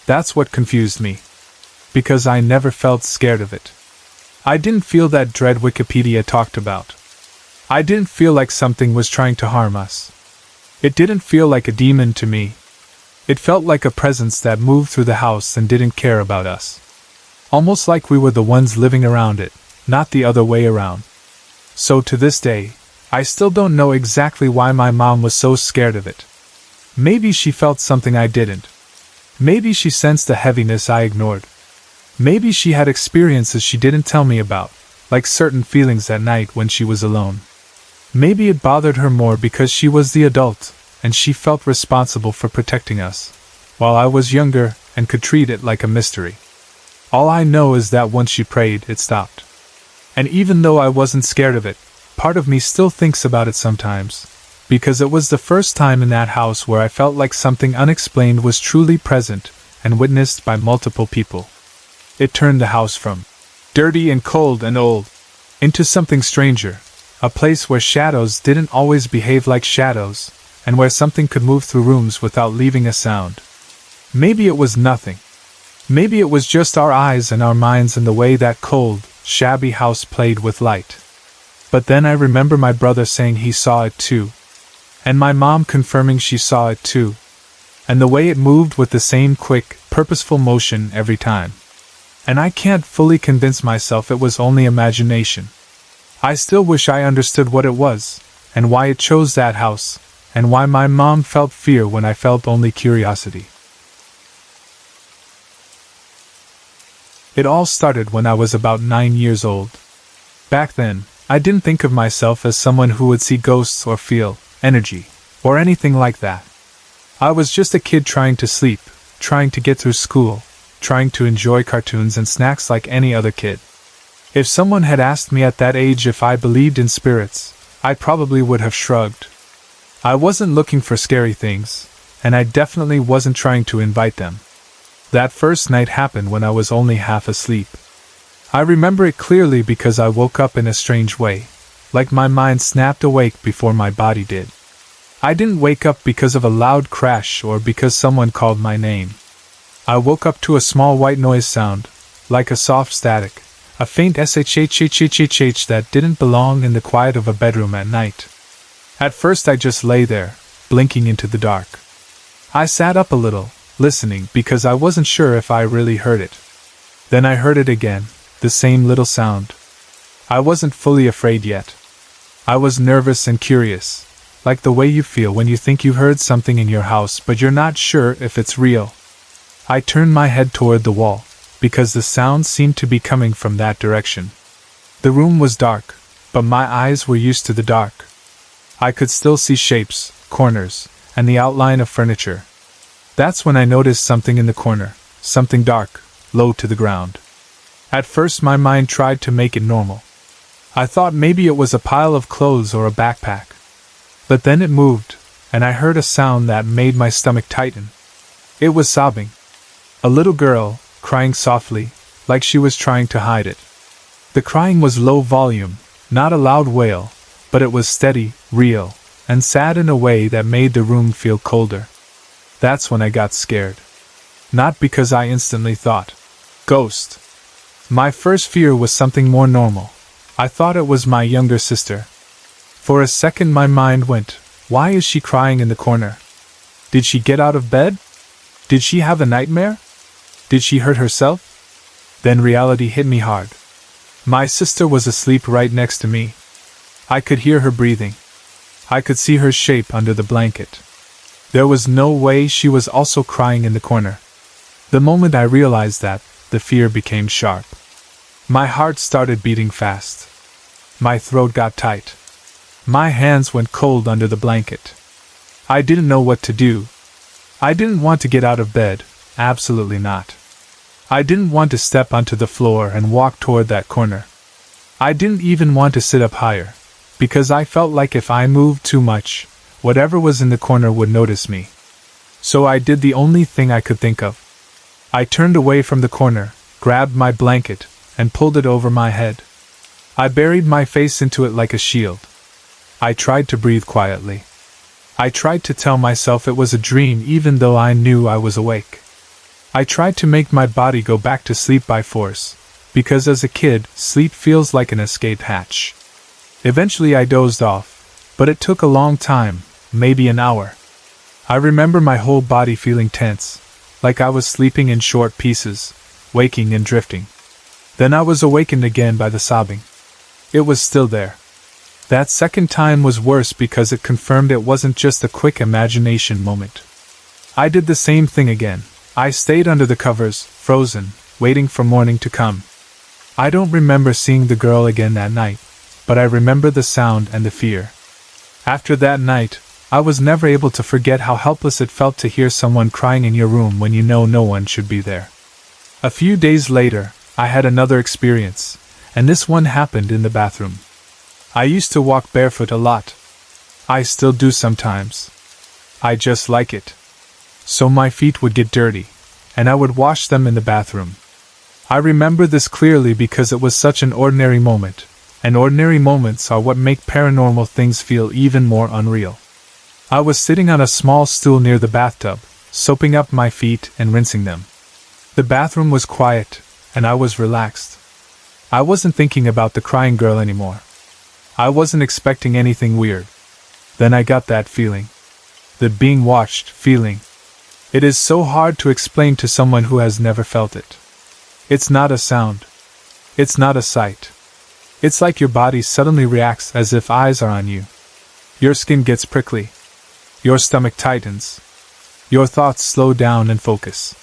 That's what confused me. Because I never felt scared of it. I didn't feel that dread Wikipedia talked about. I didn't feel like something was trying to harm us. It didn't feel like a demon to me. It felt like a presence that moved through the house and didn't care about us. Almost like we were the ones living around it, not the other way around. So to this day, I still don't know exactly why my mom was so scared of it. Maybe she felt something I didn't. Maybe she sensed a heaviness I ignored. Maybe she had experiences she didn't tell me about, like certain feelings at night when she was alone. Maybe it bothered her more because she was the adult, and she felt responsible for protecting us, while I was younger and could treat it like a mystery. All I know is that once she prayed, it stopped. And even though I wasn't scared of it, part of me still thinks about it sometimes, because it was the first time in that house where I felt like something unexplained was truly present and witnessed by multiple people. It turned the house from dirty and cold and old into something stranger, a place where shadows didn't always behave like shadows, and where something could move through rooms without leaving a sound. Maybe it was nothing. Maybe it was just our eyes and our minds and the way that cold, shabby house played with light. But then I remember my brother saying he saw it too, and my mom confirming she saw it too, and the way it moved with the same quick, purposeful motion every time. And I can't fully convince myself it was only imagination. I still wish I understood what it was, and why it chose that house, and why my mom felt fear when I felt only curiosity. It all started when I was about 9 years old. Back then, I didn't think of myself as someone who would see ghosts or feel energy, or anything like that. I was just a kid trying to sleep, trying to get through school, trying to enjoy cartoons and snacks like any other kid. If someone had asked me at that age if I believed in spirits, I probably would have shrugged. I wasn't looking for scary things, and I definitely wasn't trying to invite them. That first night happened when I was only half asleep. I remember it clearly because I woke up in a strange way, like my mind snapped awake before my body did. I didn't wake up because of a loud crash or because someone called my name. I woke up to a small white noise sound, like a soft static, a faint shhhhhh that didn't belong in the quiet of a bedroom at night. At first I just lay there, blinking into the dark. I sat up a little, listening because I wasn't sure if I really heard it. Then I heard it again, the same little sound. I wasn't fully afraid yet. I was nervous and curious, like the way you feel when you think you heard something in your house but you're not sure if it's real. I turned my head toward the wall, because the sound seemed to be coming from that direction. The room was dark, but my eyes were used to the dark. I could still see shapes, corners, and the outline of furniture. That's when I noticed something in the corner, something dark, low to the ground. At first my mind tried to make it normal. I thought maybe it was a pile of clothes or a backpack. But then it moved, and I heard a sound that made my stomach tighten. It was sobbing. A little girl, crying softly, like she was trying to hide it. The crying was low volume, not a loud wail, but it was steady, real, and sad in a way that made the room feel colder. That's when I got scared. Not because I instantly thought, ghost. My first fear was something more normal. I thought it was my younger sister. For a second my mind went, why is she crying in the corner? Did she get out of bed? Did she have a nightmare? Did she hurt herself? Then reality hit me hard. My sister was asleep right next to me. I could hear her breathing. I could see her shape under the blanket. There was no way she was also crying in the corner. The moment I realized that, the fear became sharp. My heart started beating fast. My throat got tight. My hands went cold under the blanket. I didn't know what to do. I didn't want to get out of bed, absolutely not. I didn't want to step onto the floor and walk toward that corner. I didn't even want to sit up higher, because I felt like if I moved too much, whatever was in the corner would notice me. So I did the only thing I could think of. I turned away from the corner, grabbed my blanket, and pulled it over my head. I buried my face into it like a shield. I tried to breathe quietly. I tried to tell myself it was a dream even though I knew I was awake. I tried to make my body go back to sleep by force, because as a kid, sleep feels like an escape hatch. Eventually I dozed off, but it took a long time, maybe an hour. I remember my whole body feeling tense, like I was sleeping in short pieces, waking and drifting. Then I was awakened again by the sobbing. It was still there. That second time was worse because it confirmed it wasn't just a quick imagination moment. I did the same thing again. I stayed under the covers, frozen, waiting for morning to come. I don't remember seeing the girl again that night, but I remember the sound and the fear. After that night, I was never able to forget how helpless it felt to hear someone crying in your room when you know no one should be there. A few days later, I had another experience, and this one happened in the bathroom. I used to walk barefoot a lot. I still do sometimes. I just like it. So my feet would get dirty, and I would wash them in the bathroom. I remember this clearly because it was such an ordinary moment, and ordinary moments are what make paranormal things feel even more unreal. I was sitting on a small stool near the bathtub, soaping up my feet and rinsing them. The bathroom was quiet, and I was relaxed. I wasn't thinking about the crying girl anymore. I wasn't expecting anything weird. Then I got that feeling. The being watched feeling. It is so hard to explain to someone who has never felt it. It's not a sound. It's not a sight. It's like your body suddenly reacts as if eyes are on you. Your skin gets prickly. Your stomach tightens. Your thoughts slow down and focus.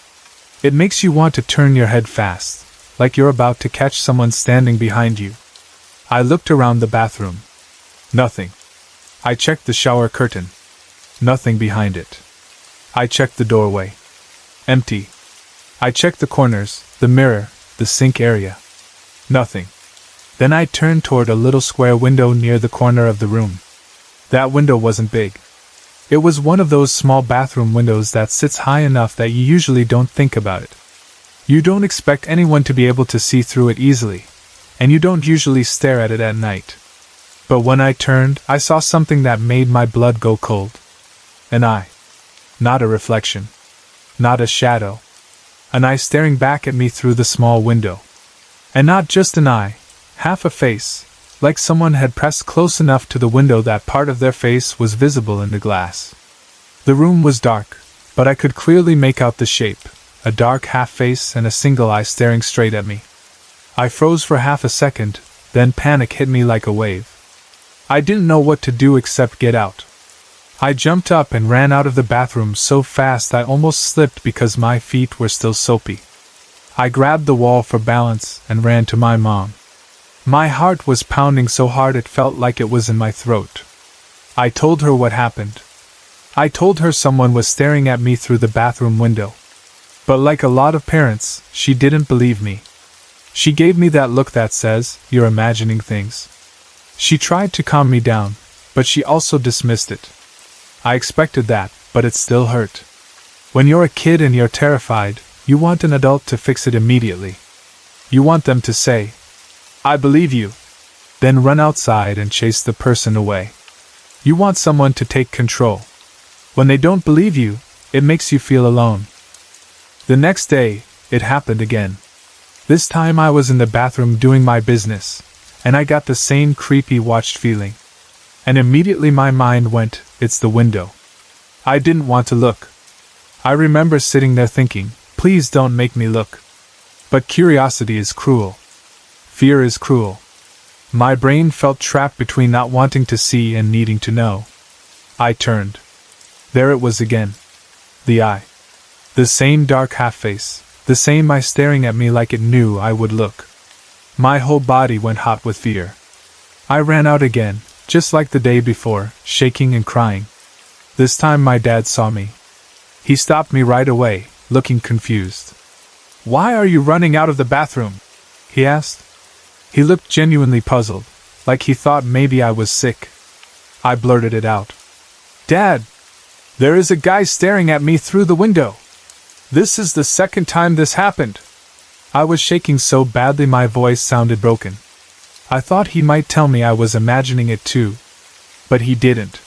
It makes you want to turn your head fast, like you're about to catch someone standing behind you. I looked around the bathroom. Nothing. I checked the shower curtain. Nothing behind it. I checked the doorway. Empty. I checked the corners, the mirror, the sink area. Nothing. Then I turned toward a little square window near the corner of the room. That window wasn't big. It was one of those small bathroom windows that sits high enough that you usually don't think about it. You don't expect anyone to be able to see through it easily, and you don't usually stare at it at night. But when I turned, I saw something that made my blood go cold. An eye. Not a reflection. Not a shadow. An eye staring back at me through the small window. And not just an eye, half a face, like someone had pressed close enough to the window that part of their face was visible in the glass. The room was dark, but I could clearly make out the shape, a dark half face and a single eye staring straight at me. I froze for half a second, then panic hit me like a wave. I didn't know what to do except get out. I jumped up and ran out of the bathroom so fast I almost slipped because my feet were still soapy. I grabbed the wall for balance and ran to my mom. My heart was pounding so hard it felt like it was in my throat. I told her what happened. I told her someone was staring at me through the bathroom window. But like a lot of parents, she didn't believe me. She gave me that look that says, "You're imagining things." She tried to calm me down, but she also dismissed it. I expected that, but it still hurt. When you're a kid and you're terrified, you want an adult to fix it immediately. You want them to say, "I believe you," then run outside and chase the person away. You want someone to take control. When they don't believe you, it makes you feel alone. The next day, it happened again. This time I was in the bathroom doing my business, and I got the same creepy watched feeling. And immediately my mind went, "It's the window." I didn't want to look. I remember sitting there thinking, "Please don't make me look." But curiosity is cruel. Fear is cruel. My brain felt trapped between not wanting to see and needing to know. I turned. There it was again. The eye. The same dark half-face, the same eye staring at me like it knew I would look. My whole body went hot with fear. I ran out again, just like the day before, shaking and crying. This time my dad saw me. He stopped me right away, looking confused. "Why are you running out of the bathroom?" he asked. He looked genuinely puzzled, like he thought maybe I was sick. I blurted it out. "Dad! There is a guy staring at me through the window. This is the second time this happened." I was shaking so badly my voice sounded broken. I thought he might tell me I was imagining it too. But he didn't.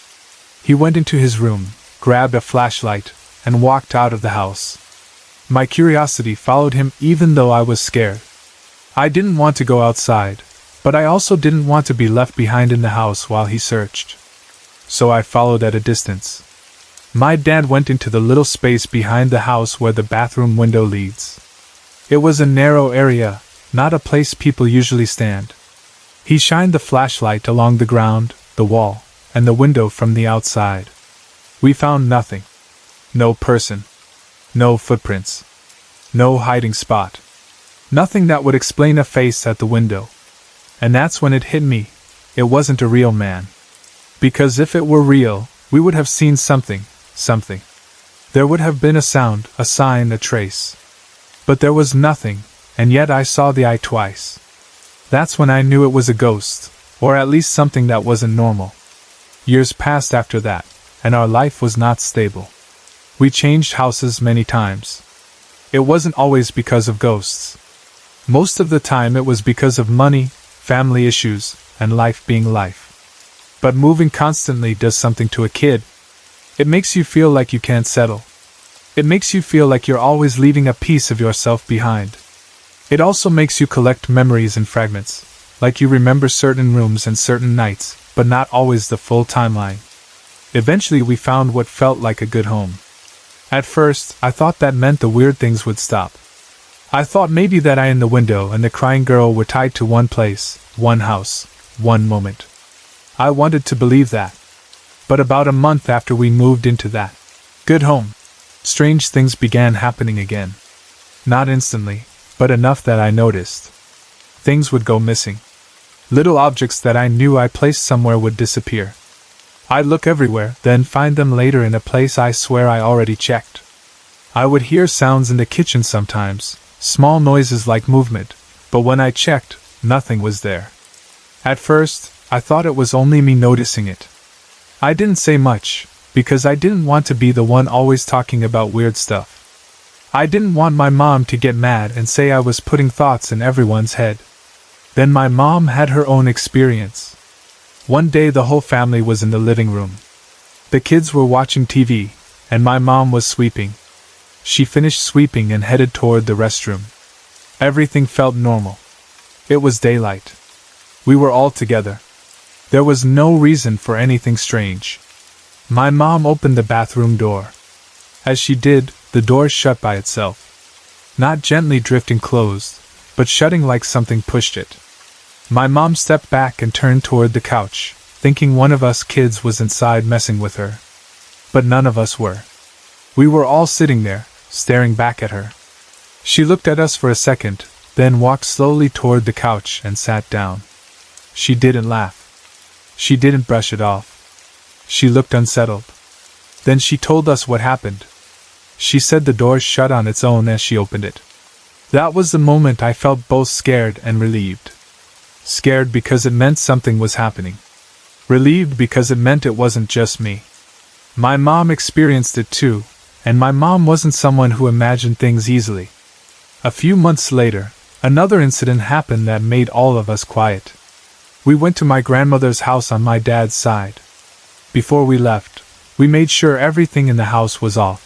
He went into his room, grabbed a flashlight, and walked out of the house. My curiosity followed him even though I was scared. I didn't want to go outside, but I also didn't want to be left behind in the house while he searched. So I followed at a distance. My dad went into the little space behind the house where the bathroom window leads. It was a narrow area, not a place people usually stand. He shined the flashlight along the ground, the wall, and the window from the outside. We found nothing. No person. No footprints. No hiding spot. Nothing that would explain a face at the window. And that's when it hit me. It wasn't a real man. Because if it were real, we would have seen something. There would have been a sound, a sign, a trace. But there was nothing, and yet I saw the eye twice. That's when I knew it was a ghost, or at least something that wasn't normal. Years passed after that, and our life was not stable. We changed houses many times. It wasn't always because of ghosts. Most of the time it was because of money, family issues, and life being life. But moving constantly does something to a kid. It makes you feel like you can't settle. It makes you feel like you're always leaving a piece of yourself behind. It also makes you collect memories in fragments, like you remember certain rooms and certain nights, but not always the full timeline. Eventually we found what felt like a good home. At first, I thought that meant the weird things would stop. I thought maybe that eye in the window and the crying girl were tied to one place, one house, one moment. I wanted to believe that. But about a month after we moved into that good home, strange things began happening again. Not instantly, but enough that I noticed. Things would go missing. Little objects that I knew I placed somewhere would disappear. I'd look everywhere, then find them later in a place I swear I already checked. I would hear sounds in the kitchen sometimes, small noises like movement, but when I checked, nothing was there. At first, I thought it was only me noticing it. I didn't say much, because I didn't want to be the one always talking about weird stuff. I didn't want my mom to get mad and say I was putting thoughts in everyone's head. Then my mom had her own experience. One day the whole family was in the living room. The kids were watching TV, and my mom was sweeping. She finished sweeping and headed toward the restroom. Everything felt normal. It was daylight. We were all together. There was no reason for anything strange. My mom opened the bathroom door. As she did, the door shut by itself. Not gently drifting closed, but shutting like something pushed it. My mom stepped back and turned toward the couch, thinking one of us kids was inside messing with her. But none of us were. We were all sitting there, staring back at her. She looked at us for a second, then walked slowly toward the couch and sat down. She didn't laugh. She didn't brush it off. She looked unsettled. Then she told us what happened. She said the door shut on its own as she opened it. That was the moment I felt both scared and relieved. Scared because it meant something was happening. Relieved because it meant it wasn't just me. My mom experienced it too, and my mom wasn't someone who imagined things easily. A few months later, another incident happened that made all of us quiet. We went to my grandmother's house on my dad's side. Before we left, we made sure everything in the house was off.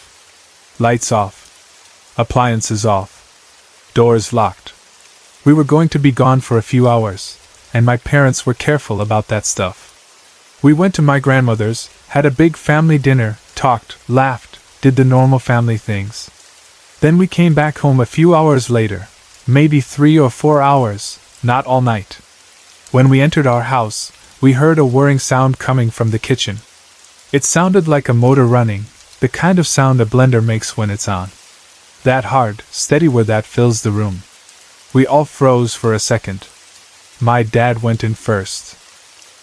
Lights off. Appliances off. Doors locked. We were going to be gone for a few hours, and my parents were careful about that stuff. We went to my grandmother's, had a big family dinner, talked, laughed, did the normal family things. Then we came back home a few hours later, maybe 3 or 4 hours, not all night. When we entered our house, we heard a whirring sound coming from the kitchen. It sounded like a motor running, the kind of sound a blender makes when it's on. That hard, steady whir that fills the room. We all froze for a second. My dad went in first.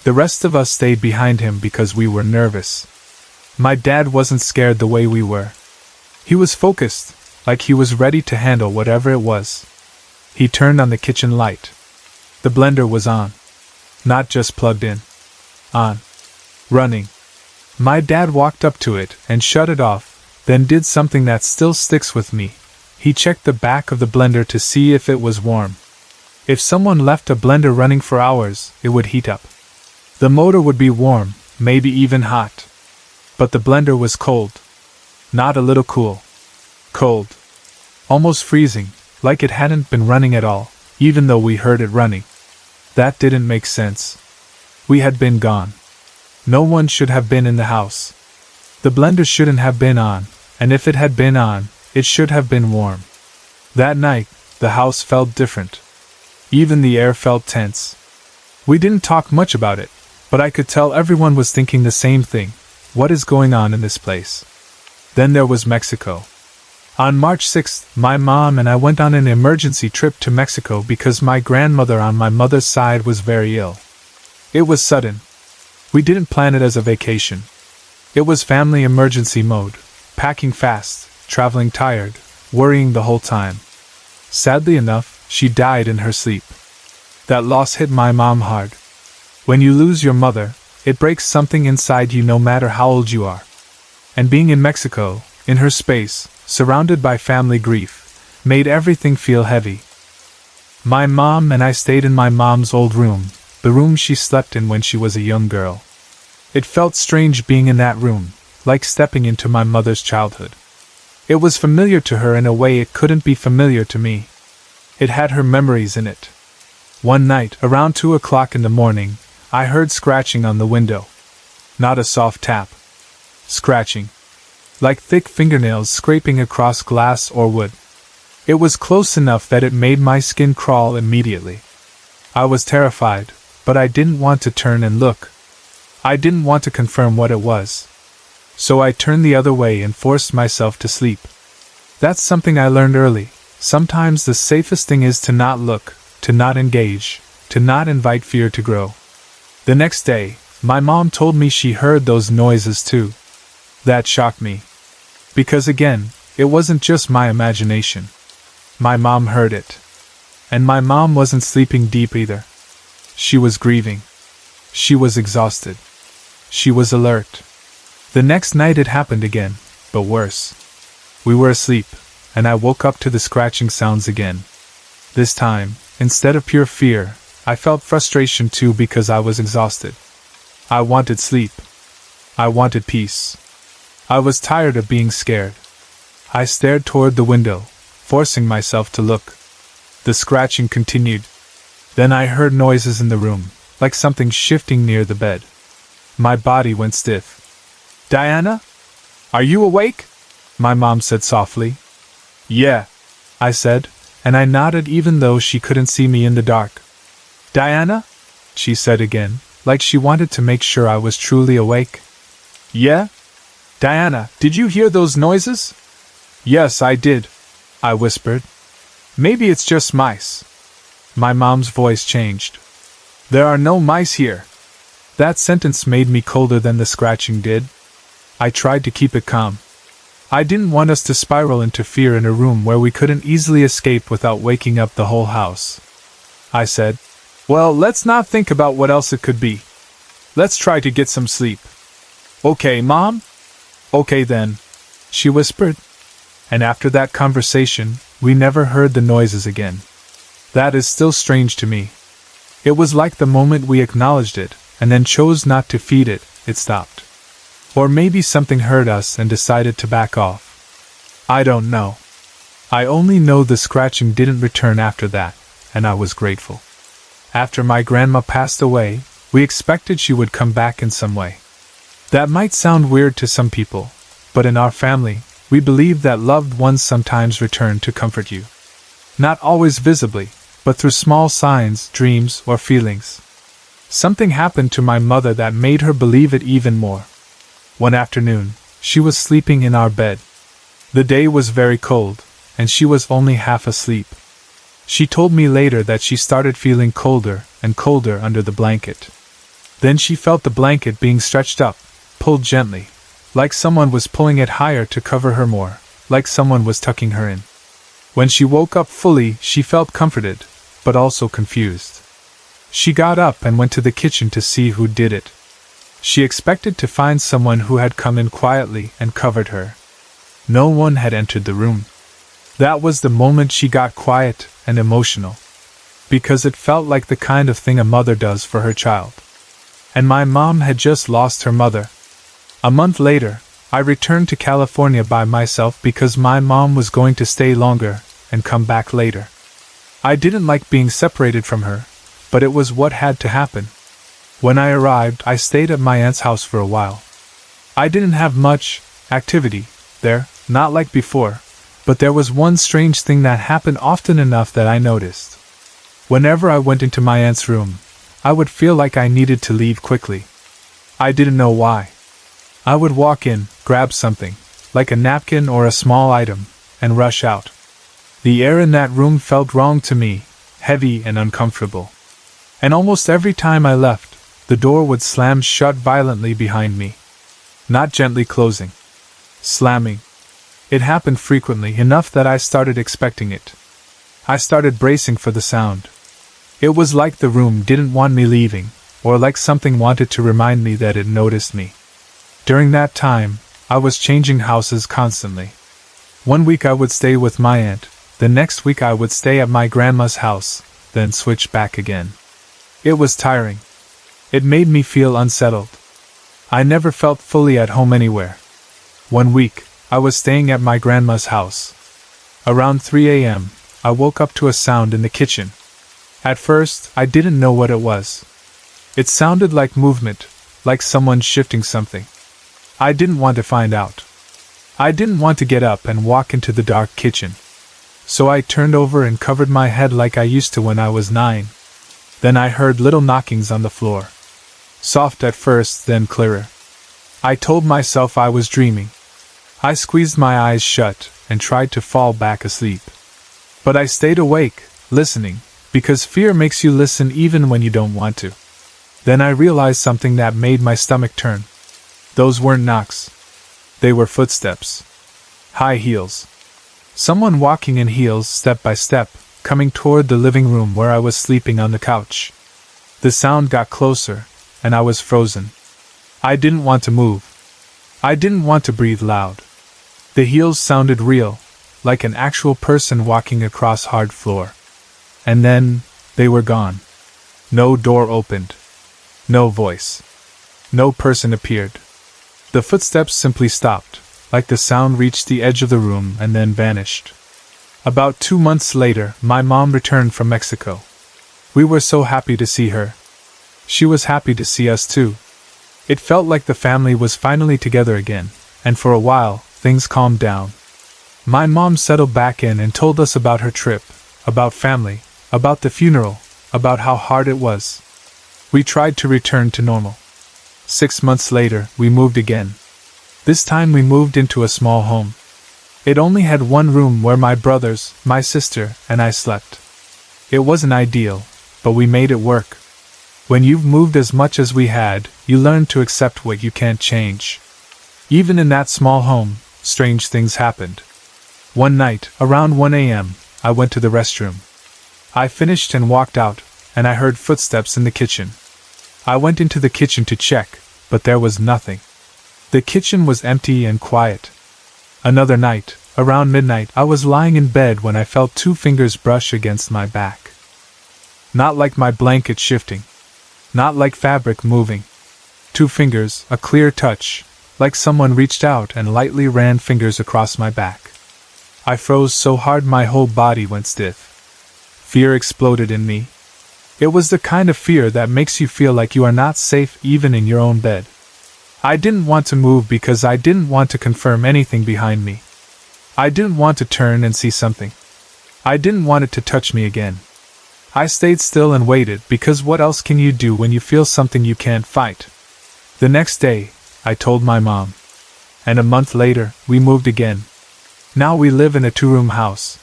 The rest of us stayed behind him because we were nervous. My dad wasn't scared the way we were. He was focused, like he was ready to handle whatever it was. He turned on the kitchen light. The blender was on. Not just plugged in. On. Running. My dad walked up to it and shut it off, then did something that still sticks with me. He checked the back of the blender to see if it was warm. If someone left a blender running for hours, it would heat up. The motor would be warm, maybe even hot. But the blender was cold. Not a little cool. Cold. Almost freezing, like it hadn't been running at all, even though we heard it running. That didn't make sense. We had been gone. No one should have been in the house. The blender shouldn't have been on, and if it had been on, it should have been warm. That night, the house felt different. Even the air felt tense. We didn't talk much about it, but I could tell everyone was thinking the same thing. What is going on in this place? Then there was Mexico. On March 6th, my mom and I went on an emergency trip to Mexico because my grandmother on my mother's side was very ill. It was sudden. We didn't plan it as a vacation. It was family emergency mode, packing fast, traveling tired, worrying the whole time. Sadly enough, she died in her sleep. That loss hit my mom hard. When you lose your mother, it breaks something inside you no matter how old you are. And being in Mexico, in her space, surrounded by family grief, made everything feel heavy. My mom and I stayed in my mom's old room, the room she slept in when she was a young girl. It felt strange being in that room, like stepping into my mother's childhood. It was familiar to her in a way it couldn't be familiar to me. It had her memories in it. One night, around 2 o'clock in the morning, I heard scratching on the window. Not a soft tap. Scratching. Like thick fingernails scraping across glass or wood. It was close enough that it made my skin crawl immediately. I was terrified, but I didn't want to turn and look. I didn't want to confirm what it was. So I turned the other way and forced myself to sleep. That's something I learned early. Sometimes the safest thing is to not look, to not engage, to not invite fear to grow. The next day, my mom told me she heard those noises too. That shocked me. Because again, it wasn't just my imagination. My mom heard it. And my mom wasn't sleeping deep either. She was grieving. She was exhausted. She was alert. The next night it happened again, but worse. We were asleep, and I woke up to the scratching sounds again. This time, instead of pure fear, I felt frustration too because I was exhausted. I wanted sleep. I wanted peace. I was tired of being scared. I stared toward the window, forcing myself to look. The scratching continued. Then I heard noises in the room, like something shifting near the bed. My body went stiff. "Diana? Are you awake?" my mom said softly. "Yeah," I said, and I nodded even though she couldn't see me in the dark. "Diana?" she said again, like she wanted to make sure I was truly awake. "Yeah? Diana, did you hear those noises?" "Yes, I did," I whispered. "Maybe it's just mice." My mom's voice changed. "There are no mice here." That sentence made me colder than the scratching did. I tried to keep it calm. I didn't want us to spiral into fear in a room where we couldn't easily escape without waking up the whole house. I said, "Well, let's not think about what else it could be. Let's try to get some sleep." "Okay, Mom?" "Okay then," she whispered. And after that conversation, we never heard the noises again. That is still strange to me. It was like the moment we acknowledged it, and then chose not to feed it, it stopped. Or maybe something heard us and decided to back off. I don't know. I only know the scratching didn't return after that, and I was grateful. After my grandma passed away, we expected she would come back in some way. That might sound weird to some people, but in our family, we believe that loved ones sometimes return to comfort you. Not always visibly, but through small signs, dreams, or feelings. Something happened to my mother that made her believe it even more. One afternoon, she was sleeping in our bed. The day was very cold, and she was only half asleep. She told me later that she started feeling colder and colder under the blanket. Then she felt the blanket being stretched up, pulled gently, like someone was pulling it higher to cover her more, like someone was tucking her in. When she woke up fully, she felt comforted, but also confused. She got up and went to the kitchen to see who did it. She expected to find someone who had come in quietly and covered her. No one had entered the room. That was the moment she got quiet and emotional, because it felt like the kind of thing a mother does for her child. And my mom had just lost her mother. A month later, I returned to California by myself because my mom was going to stay longer and come back later. I didn't like being separated from her, but it was what had to happen. When I arrived, I stayed at my aunt's house for a while. I didn't have much activity there, not like before, but there was one strange thing that happened often enough that I noticed. Whenever I went into my aunt's room, I would feel like I needed to leave quickly. I didn't know why. I would walk in, grab something, like a napkin or a small item, and rush out. The air in that room felt wrong to me, heavy and uncomfortable. And almost every time I left, the door would slam shut violently behind me. Not gently closing. Slamming. It happened frequently, enough that I started expecting it. I started bracing for the sound. It was like the room didn't want me leaving, or like something wanted to remind me that it noticed me. During that time, I was changing houses constantly. One week I would stay with my aunt, the next week I would stay at my grandma's house, then switch back again. It was tiring. It made me feel unsettled. I never felt fully at home anywhere. One week, I was staying at my grandma's house. Around 3 a.m., I woke up to a sound in the kitchen. At first, I didn't know what it was. It sounded like movement, like someone shifting something. I didn't want to find out. I didn't want to get up and walk into the dark kitchen. So I turned over and covered my head like I used to when I was 9. Then I heard little knockings on the floor. Soft at first, then clearer. I told myself I was dreaming. I squeezed my eyes shut and tried to fall back asleep. But I stayed awake, listening, because fear makes you listen even when you don't want to. Then I realized something that made my stomach turn. Those weren't knocks. They were footsteps. High heels. Someone walking in heels step by step, coming toward the living room where I was sleeping on the couch. The sound got closer, and I was frozen. I didn't want to move. I didn't want to breathe loud. The heels sounded real, like an actual person walking across hard floor. And then, they were gone. No door opened. No voice. No person appeared. The footsteps simply stopped, like the sound reached the edge of the room and then vanished. About 2 months later, my mom returned from Mexico. We were so happy to see her. She was happy to see us too. It felt like the family was finally together again, and for a while, things calmed down. My mom settled back in and told us about her trip, about family, about the funeral, about how hard it was. We tried to return to normal. 6 months later, we moved again. This time we moved into a small home. It only had one room where my brothers, my sister, and I slept. It wasn't ideal, but we made it work. When you've moved as much as we had, you learn to accept what you can't change. Even in that small home, strange things happened. One night, around 1 a.m., I went to the restroom. I finished and walked out, and I heard footsteps in the kitchen. I went into the kitchen to check, but there was nothing. The kitchen was empty and quiet. Another night, around midnight, I was lying in bed when I felt 2 fingers brush against my back. Not like my blanket shifting. Not like fabric moving. 2 fingers, a clear touch, like someone reached out and lightly ran fingers across my back. I froze so hard my whole body went stiff. Fear exploded in me. It was the kind of fear that makes you feel like you are not safe even in your own bed. I didn't want to move because I didn't want to confirm anything behind me. I didn't want to turn and see something. I didn't want it to touch me again. I stayed still and waited because what else can you do when you feel something you can't fight? The next day, I told my mom. And a month later, we moved again. Now we live in a 2-room house.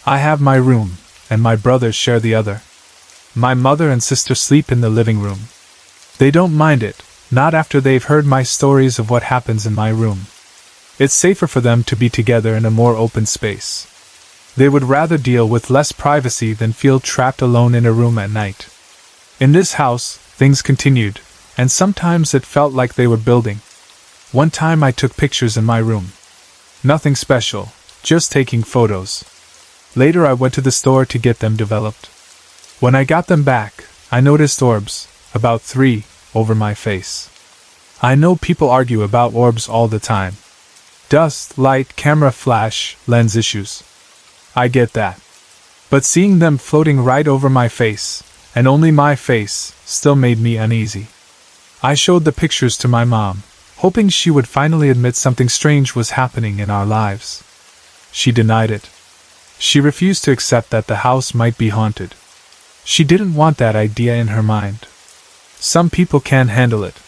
I have my room, and my brothers share the other. My mother and sister sleep in the living room. They don't mind it, not after they've heard my stories of what happens in my room. It's safer for them to be together in a more open space. They would rather deal with less privacy than feel trapped alone in a room at night. In this house, things continued, and sometimes it felt like they were building. One time I took pictures in my room. Nothing special, just taking photos. Later I went to the store to get them developed. When I got them back, I noticed orbs, about 3, over my face. I know people argue about orbs all the time. Dust, light, camera flash, lens issues. I get that. But seeing them floating right over my face, and only my face, still made me uneasy. I showed the pictures to my mom, hoping she would finally admit something strange was happening in our lives. She denied it. She refused to accept that the house might be haunted. She didn't want that idea in her mind. Some people can't handle it.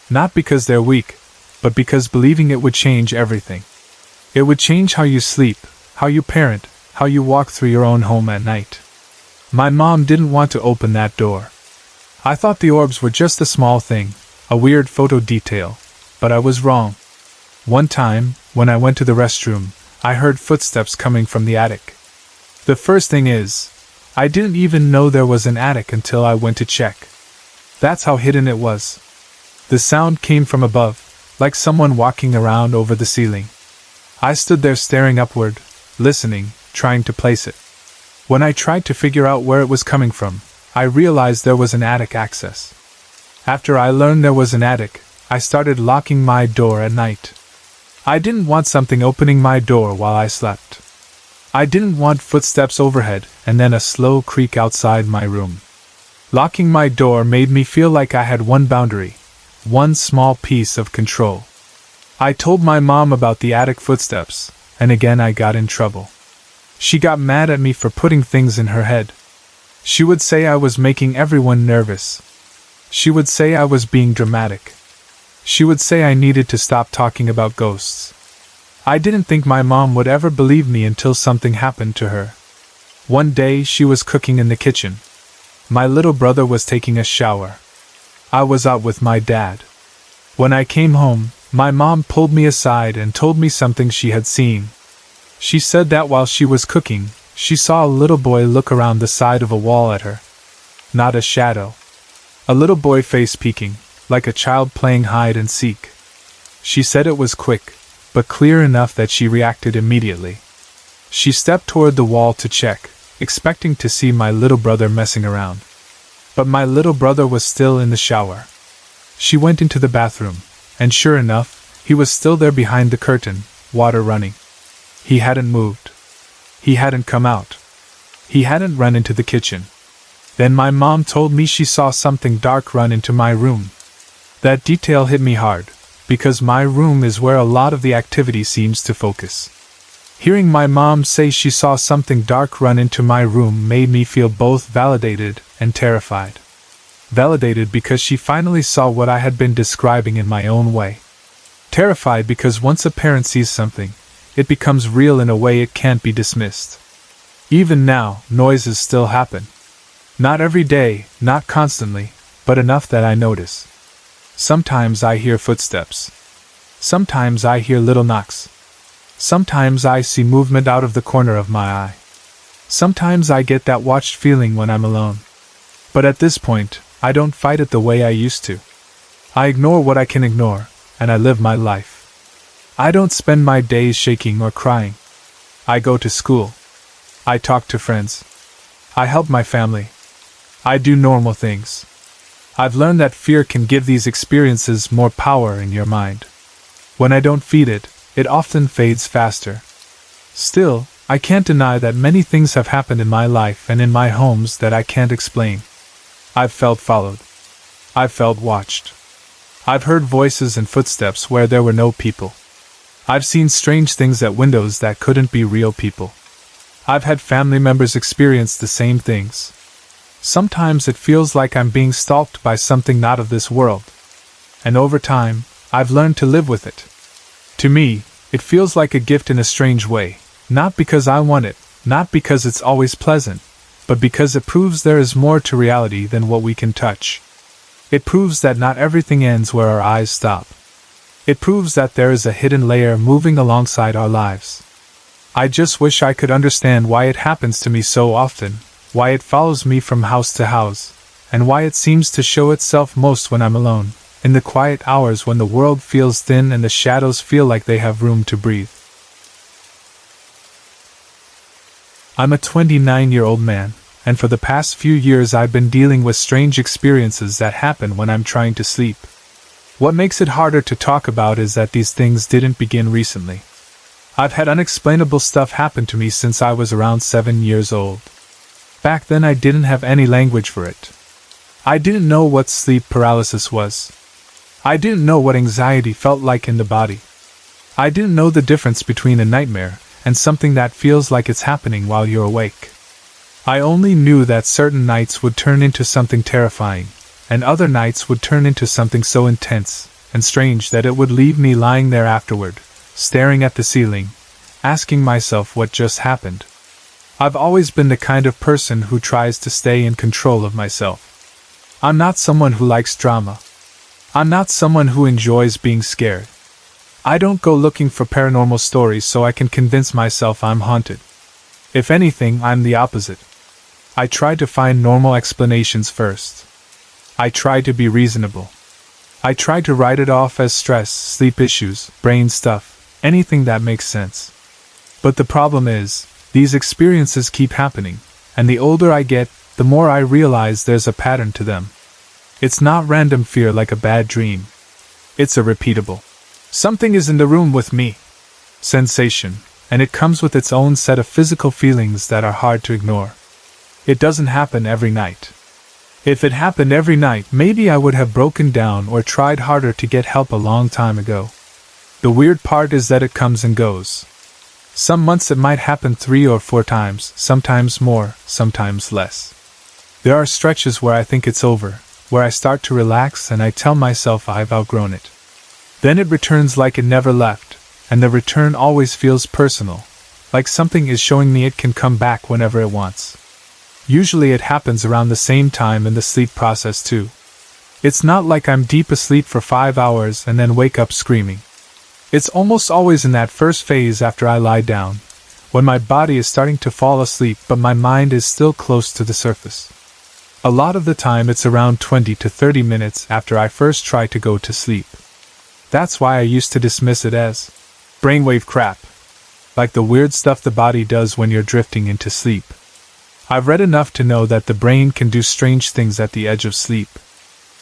Not because they're weak, but because believing it would change everything. It would change how you sleep, how you parent, how you walk through your own home at night. My mom didn't want to open that door. I thought the orbs were just a small thing, a weird photo detail, but I was wrong. One time, when I went to the restroom, I heard footsteps coming from the attic. The first thing is, I didn't even know there was an attic until I went to check. That's how hidden it was. The sound came from above, like someone walking around over the ceiling. I stood there staring upward, listening, trying to place it. When I tried to figure out where it was coming from, I realized there was an attic access. After I learned there was an attic, I started locking my door at night. I didn't want something opening my door while I slept. I didn't want footsteps overhead and then a slow creak outside my room. Locking my door made me feel like I had one boundary, one small piece of control. I told my mom about the attic footsteps, and again I got in trouble. She got mad at me for putting things in her head. She would say I was making everyone nervous. She would say I was being dramatic. She would say I needed to stop talking about ghosts. I didn't think my mom would ever believe me until something happened to her. One day she was cooking in the kitchen. My little brother was taking a shower. I was out with my dad. When I came home, my mom pulled me aside and told me something she had seen. She said that while she was cooking, she saw a little boy look around the side of a wall at her. Not a shadow. A little boy face peeking, like a child playing hide and seek. She said it was quick, but clear enough that she reacted immediately. She stepped toward the wall to check, expecting to see my little brother messing around. But my little brother was still in the shower. She went into the bathroom, and sure enough, he was still there behind the curtain, water running. He hadn't moved. He hadn't come out. He hadn't run into the kitchen. Then my mom told me she saw something dark run into my room. That detail hit me hard, because my room is where a lot of the activity seems to focus. Hearing my mom say she saw something dark run into my room made me feel both validated and terrified. Validated because she finally saw what I had been describing in my own way. Terrified because once a parent sees something, it becomes real in a way it can't be dismissed. Even now, noises still happen. Not every day, not constantly, but enough that I notice. Sometimes I hear footsteps. Sometimes I hear little knocks. Sometimes I see movement out of the corner of my eye. Sometimes I get that watched feeling when I'm alone. But at this point, I don't fight it the way I used to. I ignore what I can ignore, and I live my life. I don't spend my days shaking or crying. I go to school. I talk to friends. I help my family. I do normal things. I've learned that fear can give these experiences more power in your mind. When I don't feed it, it often fades faster. Still, I can't deny that many things have happened in my life and in my homes that I can't explain. I've felt followed. I've felt watched. I've heard voices and footsteps where there were no people. I've seen strange things at windows that couldn't be real people. I've had family members experience the same things. Sometimes it feels like I'm being stalked by something not of this world. And over time, I've learned to live with it. To me, it feels like a gift in a strange way, not because I want it, not because it's always pleasant, but because it proves there is more to reality than what we can touch. It proves that not everything ends where our eyes stop. It proves that there is a hidden layer moving alongside our lives. I just wish I could understand why it happens to me so often, why it follows me from house to house, and why it seems to show itself most when I'm alone, in the quiet hours when the world feels thin and the shadows feel like they have room to breathe. I'm a 29-year-old man, and for the past few years I've been dealing with strange experiences that happen when I'm trying to sleep. What makes it harder to talk about is that these things didn't begin recently. I've had unexplainable stuff happen to me since I was around 7 years old. Back then I didn't have any language for it. I didn't know what sleep paralysis was. I didn't know what anxiety felt like in the body. I didn't know the difference between a nightmare and something that feels like it's happening while you're awake. I only knew that certain nights would turn into something terrifying, and other nights would turn into something so intense and strange that it would leave me lying there afterward, staring at the ceiling, asking myself what just happened. I've always been the kind of person who tries to stay in control of myself. I'm not someone who likes drama. I'm not someone who enjoys being scared. I don't go looking for paranormal stories so I can convince myself I'm haunted. If anything, I'm the opposite. I try to find normal explanations first. I try to be reasonable. I try to write it off as stress, sleep issues, brain stuff, anything that makes sense. But the problem is, these experiences keep happening, and the older I get, the more I realize there's a pattern to them. It's not random fear like a bad dream. It's a repeatable, something is in the room with me sensation, and it comes with its own set of physical feelings that are hard to ignore. It doesn't happen every night. If it happened every night, maybe I would have broken down or tried harder to get help a long time ago. The weird part is that it comes and goes. Some months it might happen 3 or 4 times, sometimes more, sometimes less. There are stretches where I think it's over, where I start to relax and I tell myself I've outgrown it. Then it returns like it never left, and the return always feels personal, like something is showing me it can come back whenever it wants. Usually it happens around the same time in the sleep process too. It's not like I'm deep asleep for 5 hours and then wake up screaming. It's almost always in that first phase after I lie down, when my body is starting to fall asleep but my mind is still close to the surface. A lot of the time it's around 20 to 30 minutes after I first try to go to sleep. That's why I used to dismiss it as brainwave crap, like the weird stuff the body does when you're drifting into sleep. I've read enough to know that the brain can do strange things at the edge of sleep.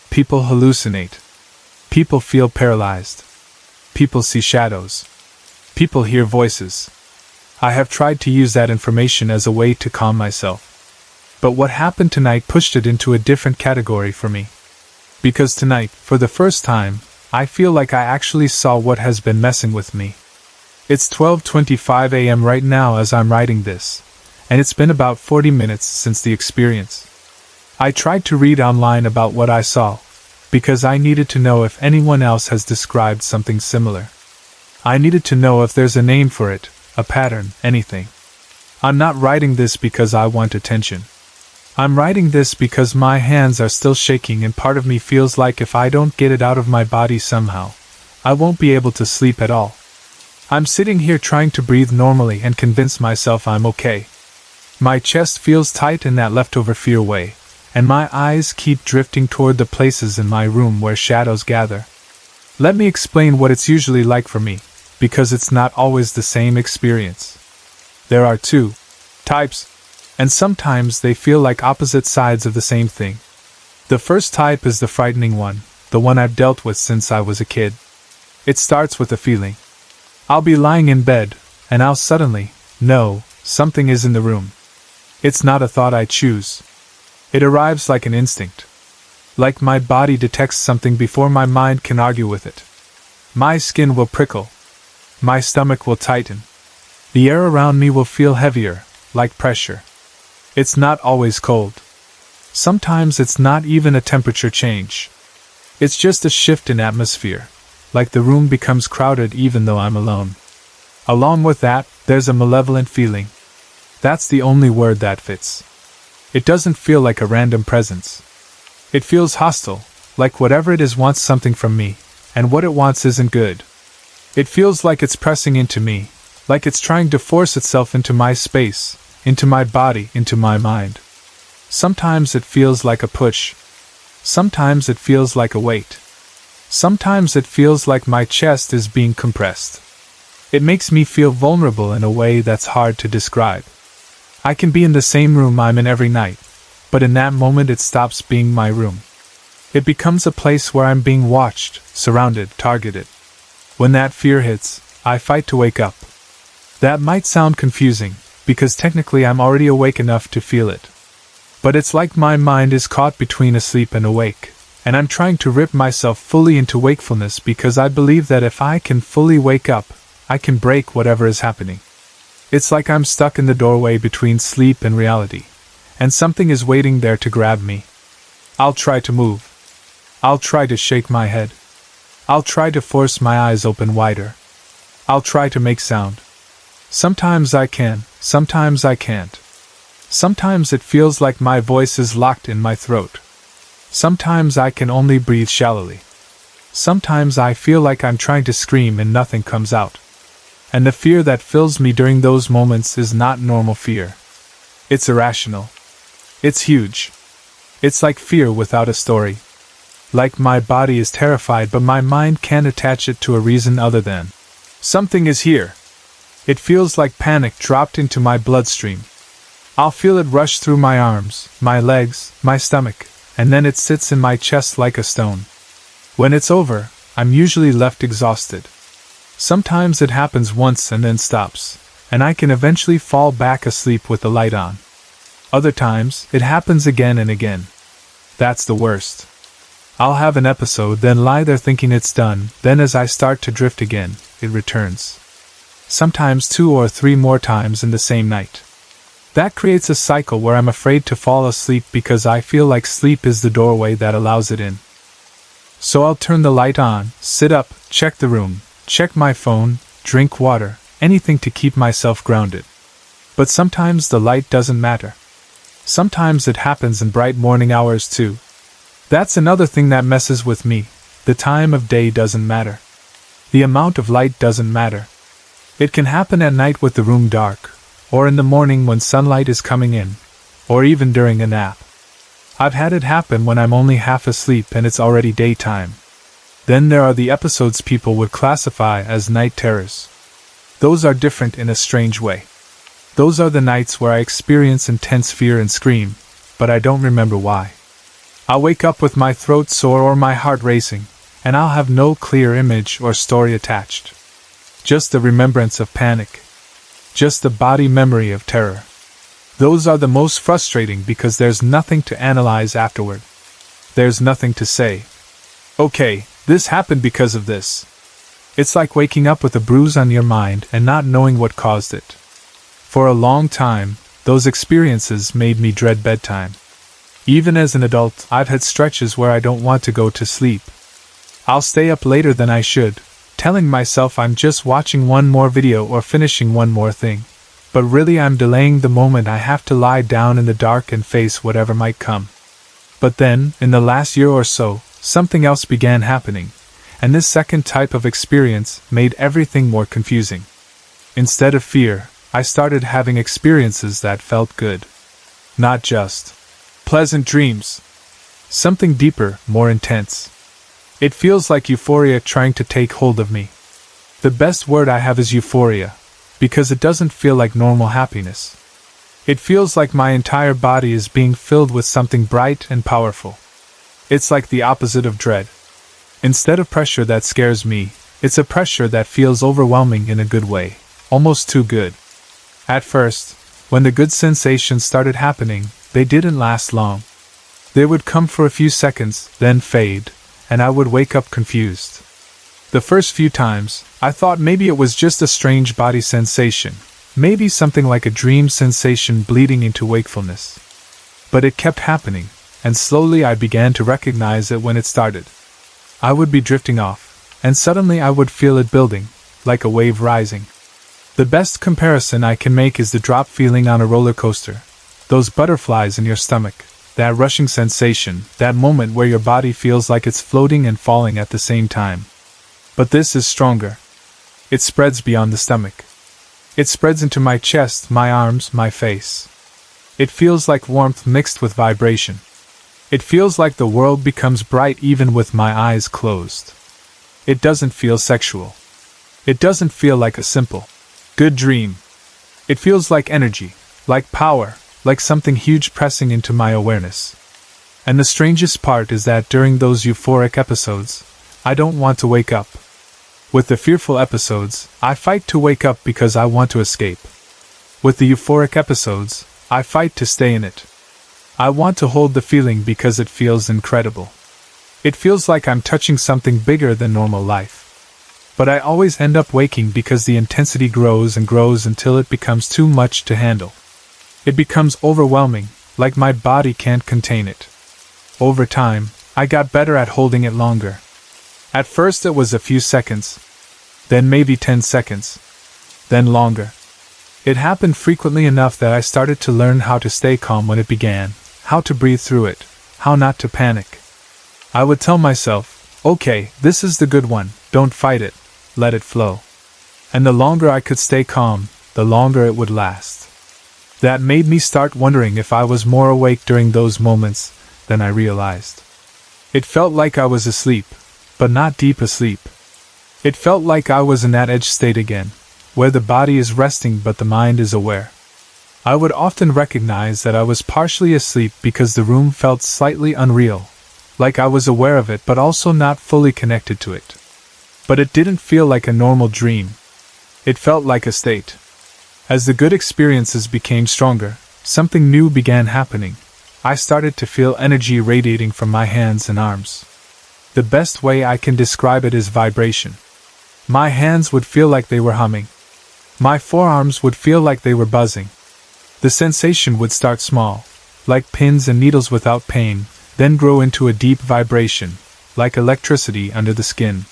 People hallucinate. People feel paralyzed. People see shadows. People hear voices. I have tried to use that information as a way to calm myself. But what happened tonight pushed it into a different category for me. Because tonight, for the first time, I feel like I actually saw what has been messing with me. It's 12:25 a.m. right now as I'm writing this, and it's been about 40 minutes since the experience. I tried to read online about what I saw, because I needed to know if anyone else has described something similar. I needed to know if there's a name for it, a pattern, anything. I'm not writing this because I want attention. I'm writing this because my hands are still shaking and part of me feels like if I don't get it out of my body somehow, I won't be able to sleep at all. I'm sitting here trying to breathe normally and convince myself I'm okay. My chest feels tight in that leftover fear way, and my eyes keep drifting toward the places in my room where shadows gather. Let me explain what it's usually like for me, because it's not always the same experience. There are 2 types, and sometimes they feel like opposite sides of the same thing. The first type is the frightening one, the one I've dealt with since I was a kid. It starts with a feeling. I'll be lying in bed, and I'll suddenly know something is in the room. It's not a thought I choose. It arrives like an instinct. Like my body detects something before my mind can argue with it. My skin will prickle. My stomach will tighten. The air around me will feel heavier, like pressure. It's not always cold. Sometimes it's not even a temperature change. It's just a shift in atmosphere, like the room becomes crowded even though I'm alone. Along with that, there's a malevolent feeling. That's the only word that fits. It doesn't feel like a random presence. It feels hostile, like whatever it is wants something from me, and what it wants isn't good. It feels like it's pressing into me, like it's trying to force itself into my space, into my body, into my mind. Sometimes it feels like a push. Sometimes it feels like a weight. Sometimes it feels like my chest is being compressed. It makes me feel vulnerable in a way that's hard to describe. I can be in the same room I'm in every night, but in that moment it stops being my room. It becomes a place where I'm being watched, surrounded, targeted. When that fear hits, I fight to wake up. That might sound confusing, because technically I'm already awake enough to feel it. But it's like my mind is caught between asleep and awake, and I'm trying to rip myself fully into wakefulness because I believe that if I can fully wake up, I can break whatever is happening. It's like I'm stuck in the doorway between sleep and reality, and something is waiting there to grab me. I'll try to move. I'll try to shake my head. I'll try to force my eyes open wider. I'll try to make sound. Sometimes I can, sometimes I can't. Sometimes it feels like my voice is locked in my throat. Sometimes I can only breathe shallowly. Sometimes I feel like I'm trying to scream and nothing comes out. And the fear that fills me during those moments is not normal fear. It's irrational. It's huge. It's like fear without a story. Like my body is terrified but my mind can't attach it to a reason other than something is here. It feels like panic dropped into my bloodstream. I'll feel it rush through my arms, my legs, my stomach, and then it sits in my chest like a stone. When it's over, I'm usually left exhausted. Sometimes it happens once and then stops, and I can eventually fall back asleep with the light on. Other times, it happens again and again. That's the worst. I'll have an episode, then lie there thinking it's done, then as I start to drift again, it returns. Sometimes 2 or 3 more times in the same night. That creates a cycle where I'm afraid to fall asleep because I feel like sleep is the doorway that allows it in. So I'll turn the light on, sit up, check the room, check my phone, drink water, anything to keep myself grounded. But sometimes the light doesn't matter. Sometimes it happens in bright morning hours too. That's another thing that messes with me. The time of day doesn't matter. The amount of light doesn't matter. It can happen at night with the room dark, or in the morning when sunlight is coming in, or even during a nap. I've had it happen when I'm only half asleep and it's already daytime. Then there are the episodes people would classify as night terrors. Those are different in a strange way. Those are the nights where I experience intense fear and scream, but I don't remember why. I'll wake up with my throat sore or my heart racing, and I'll have no clear image or story attached. Just the remembrance of panic. Just the body memory of terror. Those are the most frustrating because there's nothing to analyze afterward. There's nothing to say, okay, this happened because of this. It's like waking up with a bruise on your mind and not knowing what caused it. For a long time, those experiences made me dread bedtime. Even as an adult, I've had stretches where I don't want to go to sleep. I'll stay up later than I should, telling myself I'm just watching one more video or finishing one more thing. But really I'm delaying the moment I have to lie down in the dark and face whatever might come. But then, in the last year or so, something else began happening, and this second type of experience made everything more confusing. Instead of fear, I started having experiences that felt good. Not just pleasant dreams. Something deeper, more intense. It feels like euphoria trying to take hold of me. The best word I have is euphoria, because it doesn't feel like normal happiness. It feels like my entire body is being filled with something bright and powerful. It's like the opposite of dread. Instead of pressure that scares me, it's a pressure that feels overwhelming in a good way, almost too good. At first, when the good sensations started happening, they didn't last long. They would come for a few seconds, then fade, and I would wake up confused. The first few times, I thought maybe it was just a strange body sensation, maybe something like a dream sensation bleeding into wakefulness. But it kept happening, and slowly I began to recognize it when it started. I would be drifting off, and suddenly I would feel it building, like a wave rising. The best comparison I can make is the drop feeling on a roller coaster. Those butterflies in your stomach, that rushing sensation, that moment where your body feels like it's floating and falling at the same time. But this is stronger. It spreads beyond the stomach. It spreads into my chest, my arms, my face. It feels like warmth mixed with vibration. It feels like the world becomes bright even with my eyes closed. It doesn't feel sexual. It doesn't feel like a simple, good dream. It feels like energy, like power, like something huge pressing into my awareness. And the strangest part is that during those euphoric episodes, I don't want to wake up. With the fearful episodes, I fight to wake up because I want to escape. With the euphoric episodes, I fight to stay in it. I want to hold the feeling because it feels incredible. It feels like I'm touching something bigger than normal life. But I always end up waking because the intensity grows and grows until it becomes too much to handle. It becomes overwhelming, like my body can't contain it. Over time, I got better at holding it longer. At first it was a few seconds, then maybe 10 seconds, then longer. It happened frequently enough that I started to learn how to stay calm when it began, how to breathe through it, how not to panic. I would tell myself, okay, this is the good one, don't fight it, let it flow. And the longer I could stay calm, the longer it would last. That made me start wondering if I was more awake during those moments than I realized. It felt like I was asleep, but not deep asleep. It felt like I was in that edge state again, where the body is resting but the mind is aware. I would often recognize that I was partially asleep because the room felt slightly unreal, like I was aware of it but also not fully connected to it. But it didn't feel like a normal dream. It felt like a state. As the good experiences became stronger, something new began happening. I started to feel energy radiating from my hands and arms. The best way I can describe it is vibration. My hands would feel like they were humming. My forearms would feel like they were buzzing. The sensation would start small, like pins and needles without pain, then grow into a deep vibration, like electricity under the skin.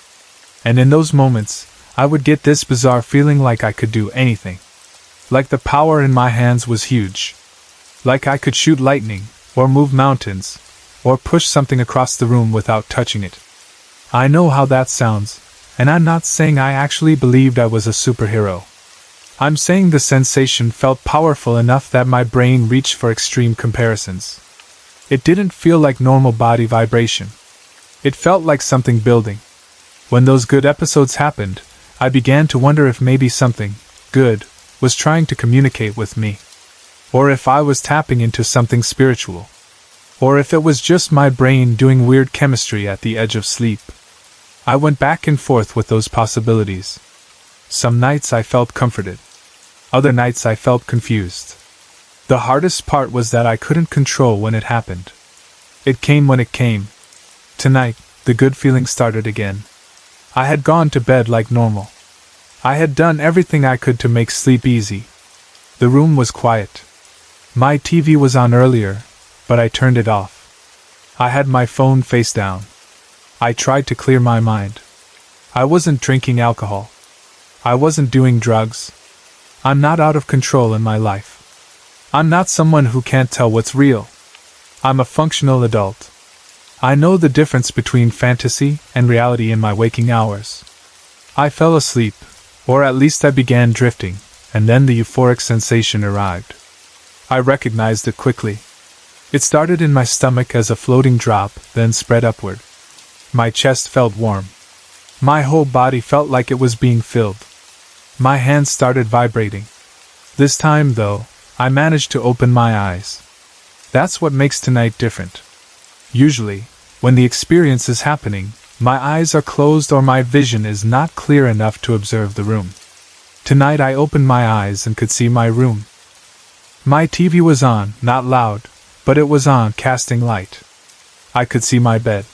And in those moments, I would get this bizarre feeling like I could do anything. Like the power in my hands was huge. Like I could shoot lightning, or move mountains, or push something across the room without touching it. I know how that sounds, and I'm not saying I actually believed I was a superhero. I'm saying the sensation felt powerful enough that my brain reached for extreme comparisons. It didn't feel like normal body vibration. It felt like something building. When those good episodes happened, I began to wonder if maybe something good was trying to communicate with me. Or if I was tapping into something spiritual. Or if it was just my brain doing weird chemistry at the edge of sleep. I went back and forth with those possibilities. Some nights I felt comforted. Other nights I felt confused. The hardest part was that I couldn't control when it happened. It came when it came. Tonight, the good feeling started again. I had gone to bed like normal. I had done everything I could to make sleep easy. The room was quiet. My TV was on earlier, but I turned it off. I had my phone face down. I tried to clear my mind. I wasn't drinking alcohol. I wasn't doing drugs. I'm not out of control in my life. I'm not someone who can't tell what's real. I'm a functional adult. I know the difference between fantasy and reality in my waking hours. I fell asleep, or at least I began drifting, and then the euphoric sensation arrived. I recognized it quickly. It started in my stomach as a floating drop, then spread upward. My chest felt warm. My whole body felt like it was being filled. My hands started vibrating. This time, though, I managed to open my eyes. That's what makes tonight different. Usually, when the experience is happening, my eyes are closed or my vision is not clear enough to observe the room. Tonight I opened my eyes and could see my room. My TV was on, not loud, but it was on, casting light. I could see my bed.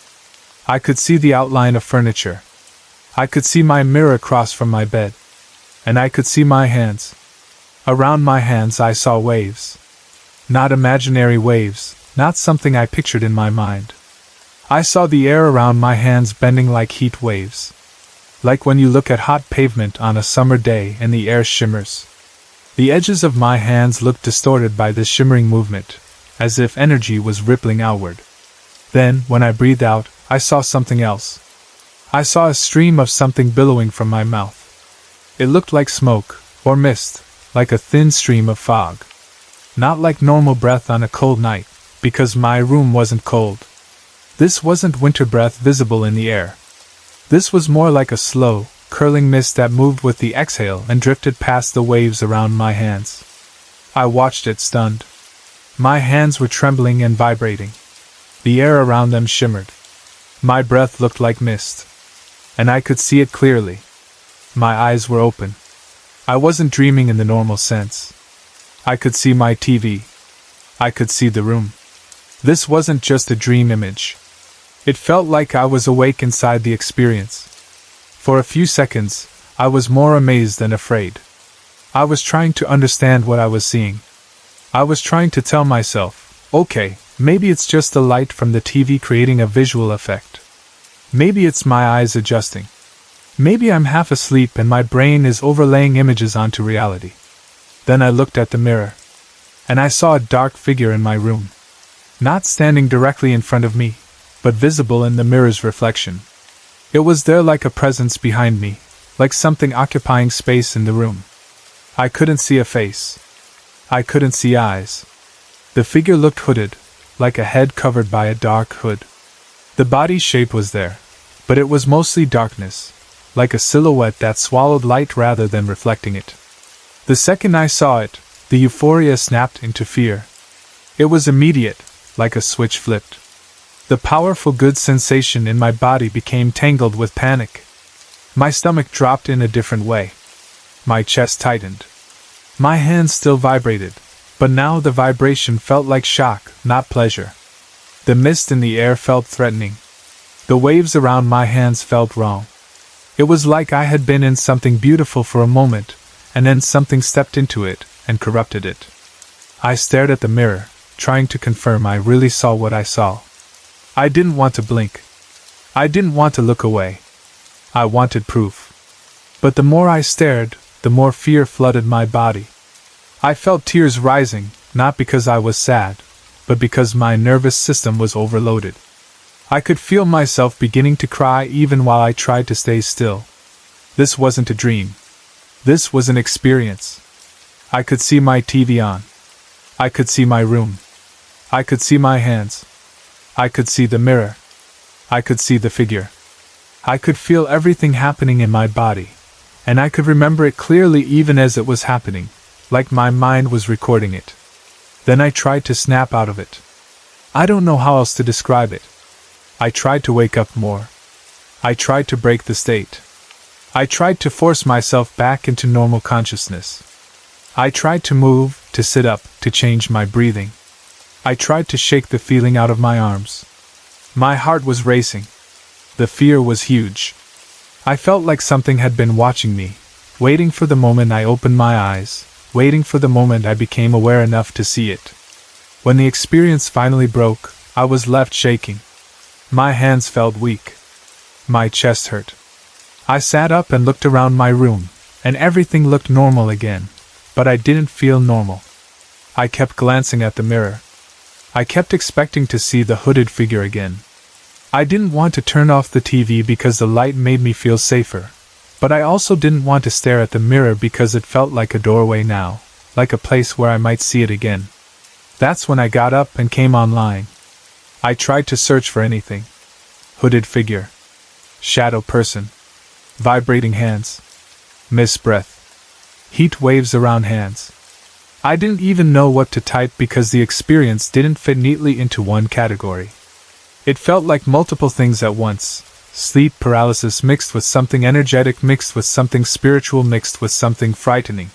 I could see the outline of furniture. I could see my mirror across from my bed. And I could see my hands. Around my hands I saw waves. Not imaginary waves, not something I pictured in my mind. I saw the air around my hands bending like heat waves. Like when you look at hot pavement on a summer day and the air shimmers. The edges of my hands looked distorted by this shimmering movement, as if energy was rippling outward. Then, when I breathed out, I saw something else. I saw a stream of something billowing from my mouth. It looked like smoke, or mist, like a thin stream of fog. Not like normal breath on a cold night, because my room wasn't cold. This wasn't winter breath visible in the air. This was more like a slow, curling mist that moved with the exhale and drifted past the waves around my hands. I watched it stunned. My hands were trembling and vibrating. The air around them shimmered. My breath looked like mist. And I could see it clearly. My eyes were open. I wasn't dreaming in the normal sense. I could see my TV. I could see the room. This wasn't just a dream image. It felt like I was awake inside the experience. For a few seconds, I was more amazed than afraid. I was trying to understand what I was seeing. I was trying to tell myself, okay, maybe it's just the light from the TV creating a visual effect. Maybe it's my eyes adjusting. Maybe I'm half asleep and my brain is overlaying images onto reality. Then I looked at the mirror. And I saw a dark figure in my room. Not standing directly in front of me, but visible in the mirror's reflection. It was there like a presence behind me, like something occupying space in the room. I couldn't see a face. I couldn't see eyes. The figure looked hooded, like a head covered by a dark hood. The body shape was there, but it was mostly darkness, like a silhouette that swallowed light rather than reflecting it. The second I saw it, the euphoria snapped into fear. It was immediate, like a switch flipped. The powerful good sensation in my body became tangled with panic. My stomach dropped in a different way. My chest tightened. My hands still vibrated, but now the vibration felt like shock, not pleasure. The mist in the air felt threatening. The waves around my hands felt wrong. It was like I had been in something beautiful for a moment, and then something stepped into it and corrupted it. I stared at the mirror, trying to confirm I really saw what I saw. I didn't want to blink. I didn't want to look away. I wanted proof. But the more I stared, the more fear flooded my body. I felt tears rising, not because I was sad, but because my nervous system was overloaded. I could feel myself beginning to cry even while I tried to stay still. This wasn't a dream. This was an experience. I could see my TV on. I could see my room. I could see my hands. I could see the mirror. I could see the figure. I could feel everything happening in my body, and I could remember it clearly even as it was happening, like my mind was recording it. Then I tried to snap out of it. I don't know how else to describe it. I tried to wake up more. I tried to break the state. I tried to force myself back into normal consciousness. I tried to move, to sit up, to change my breathing. I tried to shake the feeling out of my arms. My heart was racing. The fear was huge. I felt like something had been watching me, waiting for the moment I opened my eyes, waiting for the moment I became aware enough to see it. When the experience finally broke, I was left shaking. My hands felt weak. My chest hurt. I sat up and looked around my room, and everything looked normal again, but I didn't feel normal. I kept glancing at the mirror. I kept expecting to see the hooded figure again. I didn't want to turn off the TV because the light made me feel safer, but I also didn't want to stare at the mirror because it felt like a doorway now, like a place where I might see it again. That's when I got up and came online. I tried to search for anything. Hooded figure. Shadow person. Vibrating hands. Mist breath. Heat waves around hands. I didn't even know what to type because the experience didn't fit neatly into one category. It felt like multiple things at once. Sleep paralysis mixed with something energetic mixed with something spiritual mixed with something frightening.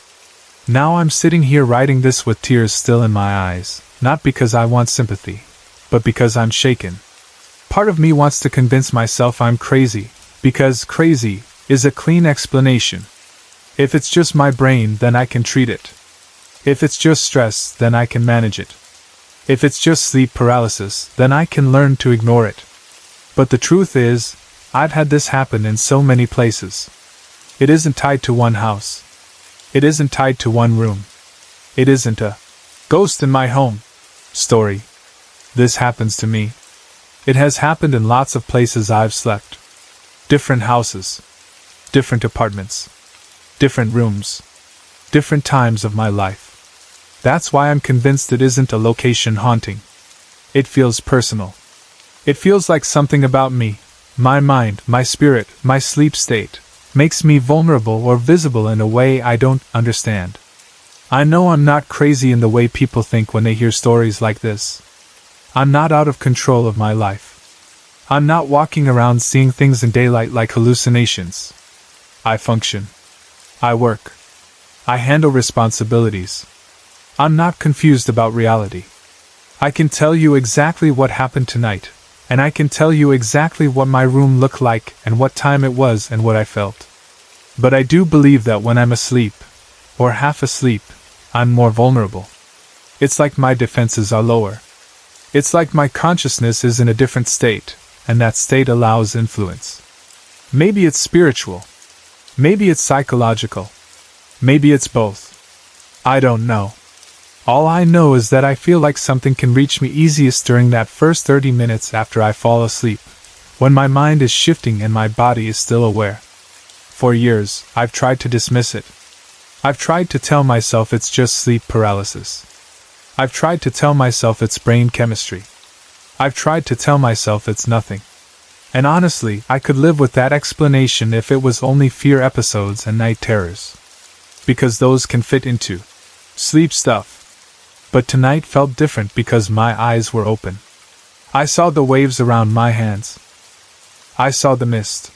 Now I'm sitting here writing this with tears still in my eyes, not because I want sympathy, but because I'm shaken. Part of me wants to convince myself I'm crazy, because crazy is a clean explanation. If it's just my brain, then I can treat it. If it's just stress, then I can manage it. If it's just sleep paralysis, then I can learn to ignore it. But the truth is, I've had this happen in so many places. It isn't tied to one house. It isn't tied to one room. It isn't a ghost in my home story. This happens to me. It has happened in lots of places I've slept. Different houses. Different apartments. Different rooms. Different times of my life. That's why I'm convinced it isn't a location haunting. It feels personal. It feels like something about me, my mind, my spirit, my sleep state, makes me vulnerable or visible in a way I don't understand. I know I'm not crazy in the way people think when they hear stories like this. I'm not out of control of my life. I'm not walking around seeing things in daylight like hallucinations. I function. I work. I handle responsibilities. I'm not confused about reality. I can tell you exactly what happened tonight, And I can tell you exactly what my room looked like and what time it was and what I felt. But I do believe that when I'm asleep, or half asleep, I'm more vulnerable. It's like my defenses are lower. It's like my consciousness is in a different state, and that state allows influence. Maybe it's spiritual. Maybe it's psychological. Maybe it's both. I don't know. All I know is that I feel like something can reach me easiest during that first 30 minutes after I fall asleep, when my mind is shifting and my body is still aware. For years, I've tried to dismiss it. I've tried to tell myself it's just sleep paralysis. I've tried to tell myself it's brain chemistry. I've tried to tell myself it's nothing. And honestly, I could live with that explanation if it was only fear episodes and night terrors. Because those can fit into sleep stuff. But tonight felt different because my eyes were open. I saw the waves around my hands. I saw the mist.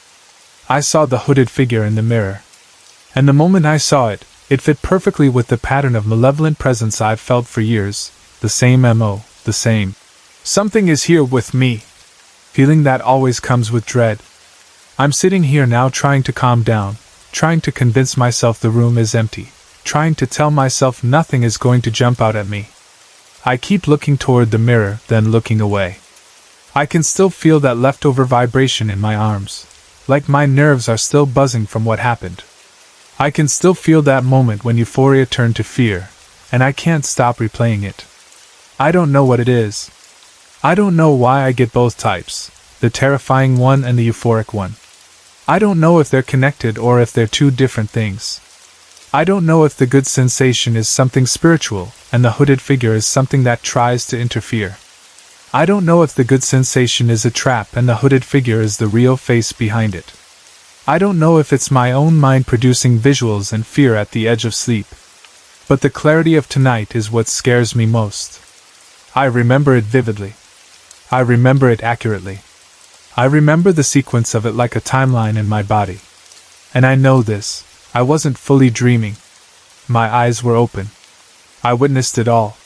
I saw the hooded figure in the mirror. And the moment I saw it, it fit perfectly with the pattern of malevolent presence I've felt for years, the same MO, the same. Something is here with me. Feeling that always comes with dread. I'm sitting here now trying to calm down, trying to convince myself the room is empty, trying to tell myself nothing is going to jump out at me. I keep looking toward the mirror, then looking away. I can still feel that leftover vibration in my arms, like my nerves are still buzzing from what happened. I can still feel that moment when euphoria turned to fear, and I can't stop replaying it. I don't know what it is. I don't know why I get both types, the terrifying one and the euphoric one. I don't know if they're connected or if they're two different things. I don't know if the good sensation is something spiritual and the hooded figure is something that tries to interfere. I don't know if the good sensation is a trap and the hooded figure is the real face behind it. I don't know if it's my own mind producing visuals and fear at the edge of sleep. But the clarity of tonight is what scares me most. I remember it vividly. I remember it accurately. I remember the sequence of it like a timeline in my body. And I know this, I wasn't fully dreaming. My eyes were open. I witnessed it all.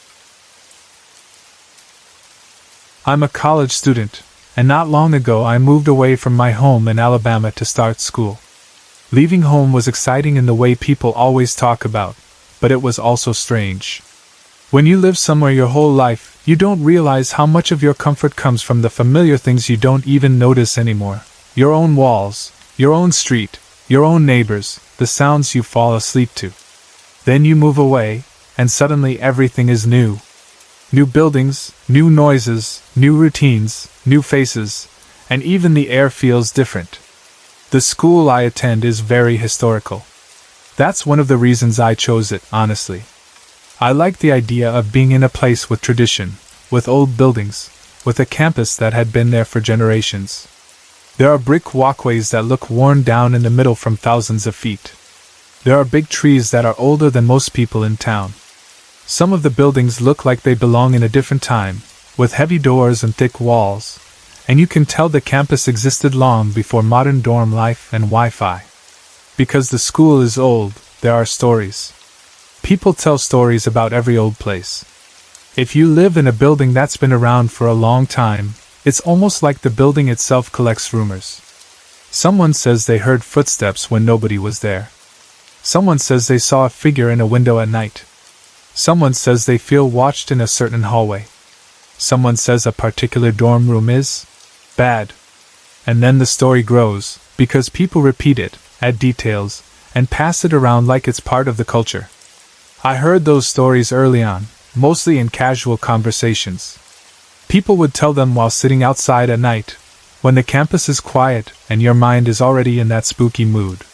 I'm a college student, and not long ago I moved away from my home in Alabama to start school. Leaving home was exciting in the way people always talk about, but it was also strange. When you live somewhere your whole life, you don't realize how much of your comfort comes from the familiar things you don't even notice anymore. Your own walls, your own street, your own neighbors, the sounds you fall asleep to. Then you move away, and suddenly everything is new. New buildings, new noises, new routines, new faces, and even the air feels different. The school I attend is very historical. That's one of the reasons I chose it, honestly. I like the idea of being in a place with tradition, with old buildings, with a campus that had been there for generations. There are brick walkways that look worn down in the middle from thousands of feet. There are big trees that are older than most people in town. Some of the buildings look like they belong in a different time, with heavy doors and thick walls, and you can tell the campus existed long before modern dorm life and Wi-Fi. Because the school is old, there are stories. People tell stories about every old place. If you live in a building that's been around for a long time, it's almost like the building itself collects rumors. Someone says they heard footsteps when nobody was there. Someone says they saw a figure in a window at night. Someone says they feel watched in a certain hallway. Someone says a particular dorm room is bad. And then the story grows, because people repeat it, add details, and pass it around like it's part of the culture. I heard those stories early on, mostly in casual conversations. People would tell them while sitting outside at night, when the campus is quiet and your mind is already in that spooky mood.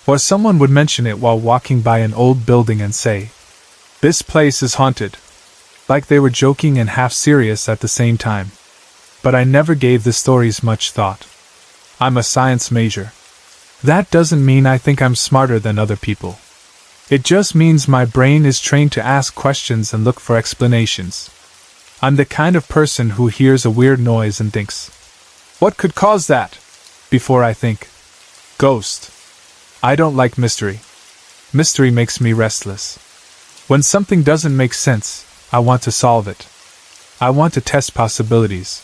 Or someone would mention it while walking by an old building and say, "This place is haunted," like they were joking and half serious at the same time. But I never gave the stories much thought. I'm a science major. That doesn't mean I think I'm smarter than other people. It just means my brain is trained to ask questions and look for explanations. I'm the kind of person who hears a weird noise and thinks, "What could cause that?" before I think, "Ghost." I don't like mystery. Mystery makes me restless. When something doesn't make sense, I want to solve it. I want to test possibilities.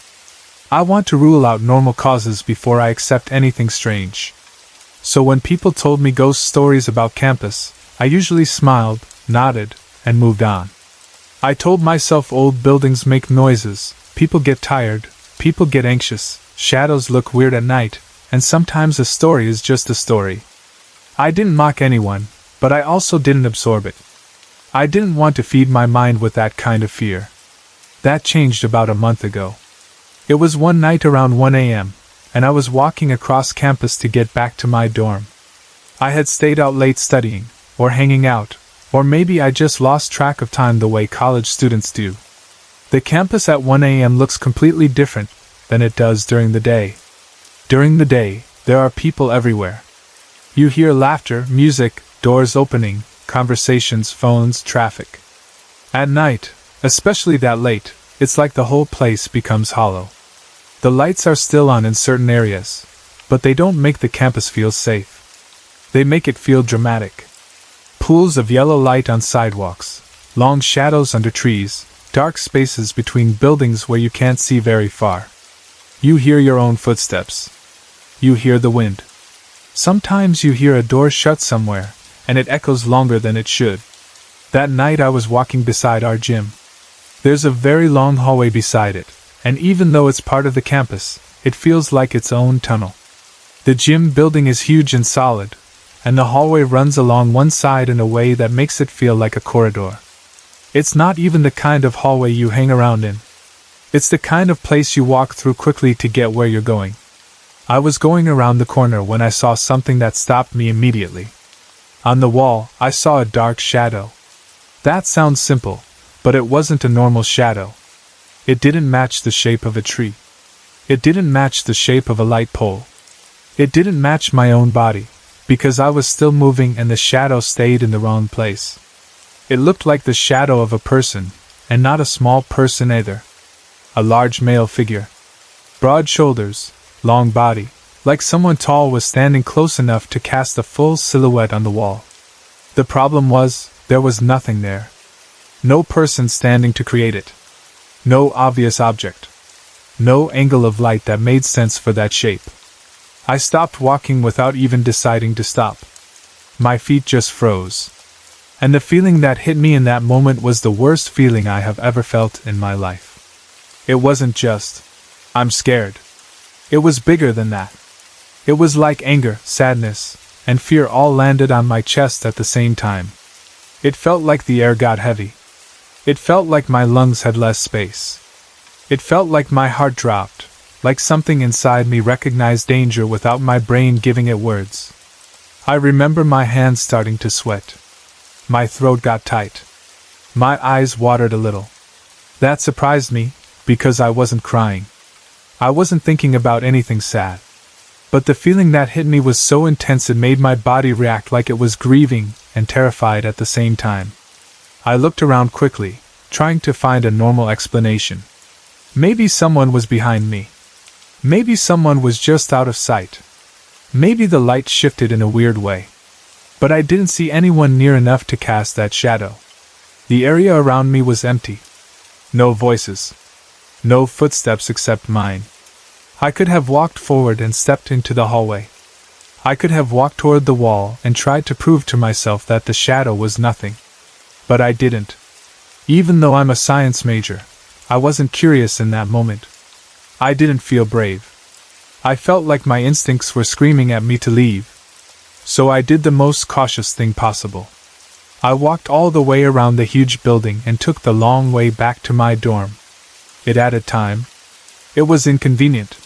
I want to rule out normal causes before I accept anything strange. So when people told me ghost stories about campus, I usually smiled, nodded, and moved on. I told myself old buildings make noises, people get tired, people get anxious, shadows look weird at night, and sometimes a story is just a story. I didn't mock anyone, but I also didn't absorb it. I didn't want to feed my mind with that kind of fear. That changed about a month ago. It was one night around 1 a.m., and I was walking across campus to get back to my dorm. I had stayed out late studying, or hanging out, or maybe I just lost track of time the way college students do. The campus at 1 a.m. looks completely different than it does during the day. During the day, there are people everywhere. You hear laughter, music, doors opening, conversations, phones, traffic. At night, especially that late, it's like the whole place becomes hollow. The lights are still on in certain areas, but they don't make the campus feel safe. They make it feel dramatic. Pools of yellow light on sidewalks, long shadows under trees, dark spaces between buildings where you can't see very far. You hear your own footsteps. You hear the wind. Sometimes you hear a door shut somewhere, and it echoes longer than it should. That night I was walking beside our gym. There's a very long hallway beside it, and even though it's part of the campus, it feels like its own tunnel. The gym building is huge and solid, and the hallway runs along one side in a way that makes it feel like a corridor. It's not even the kind of hallway you hang around in. It's the kind of place you walk through quickly to get where you're going. I was going around the corner when I saw something that stopped me immediately. On the wall, I saw a dark shadow. That sounds simple, but it wasn't a normal shadow. It didn't match the shape of a tree. It didn't match the shape of a light pole. It didn't match my own body, because I was still moving and the shadow stayed in the wrong place. It looked like the shadow of a person, and not a small person either. A large male figure. Broad shoulders, long body, like someone tall was standing close enough to cast a full silhouette on the wall. The problem was, there was nothing there. No person standing to create it. No obvious object. No angle of light that made sense for that shape. I stopped walking without even deciding to stop. My feet just froze. And the feeling that hit me in that moment was the worst feeling I have ever felt in my life. It wasn't just, I'm scared. It was bigger than that. It was like anger, sadness, and fear all landed on my chest at the same time. It felt like the air got heavy. It felt like my lungs had less space. It felt like my heart dropped, like something inside me recognized danger without my brain giving it words. I remember my hands starting to sweat. My throat got tight. My eyes watered a little. That surprised me, because I wasn't crying. I wasn't thinking about anything sad. But the feeling that hit me was so intense it made my body react like it was grieving and terrified at the same time. I looked around quickly, trying to find a normal explanation. Maybe someone was behind me. Maybe someone was just out of sight. Maybe the light shifted in a weird way. But I didn't see anyone near enough to cast that shadow. The area around me was empty. No voices. No footsteps except mine. I could have walked forward and stepped into the hallway. I could have walked toward the wall and tried to prove to myself that the shadow was nothing. But I didn't. Even though I'm a science major, I wasn't curious in that moment. I didn't feel brave. I felt like my instincts were screaming at me to leave. So I did the most cautious thing possible. I walked all the way around the huge building and took the long way back to my dorm. It added time. It was inconvenient.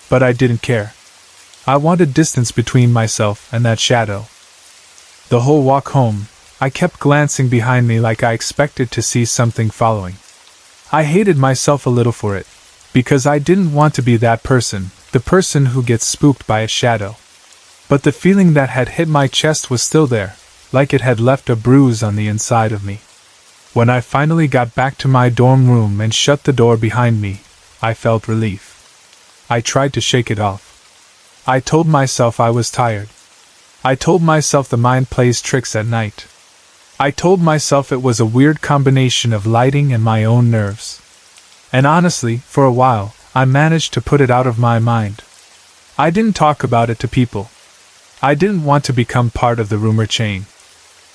But I didn't care. I wanted distance between myself and that shadow. The whole walk home, I kept glancing behind me like I expected to see something following. I hated myself a little for it, because I didn't want to be that person, the person who gets spooked by a shadow. But the feeling that had hit my chest was still there, like it had left a bruise on the inside of me. When I finally got back to my dorm room and shut the door behind me, I felt relief. I tried to shake it off. I told myself I was tired. I told myself the mind plays tricks at night. I told myself it was a weird combination of lighting and my own nerves. And honestly, for a while, I managed to put it out of my mind. I didn't talk about it to people. I didn't want to become part of the rumor chain.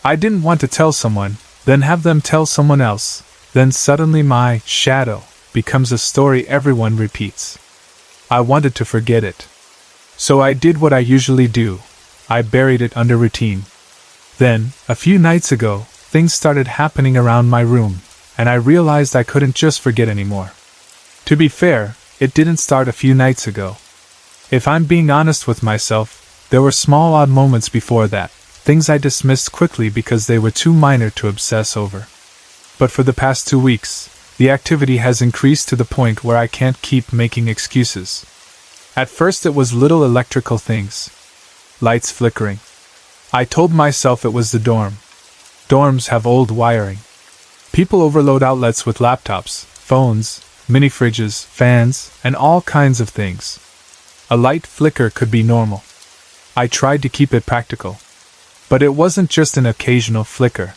I didn't want to tell someone, then have them tell someone else, then suddenly my shadow becomes a story everyone repeats. I wanted to forget it. So I did what I usually do. I buried it under routine. Then, a few nights ago, things started happening around my room, and I realized I couldn't just forget anymore. To be fair, it didn't start a few nights ago. If I'm being honest with myself, there were small odd moments before that, things I dismissed quickly because they were too minor to obsess over. But for the past 2 weeks, the activity has increased to the point where I can't keep making excuses. At first it was little electrical things. Lights flickering. I told myself it was the dorm. Dorms have old wiring. People overload outlets with laptops, phones, mini fridges, fans, and all kinds of things. A light flicker could be normal. I tried to keep it practical. But it wasn't just an occasional flicker.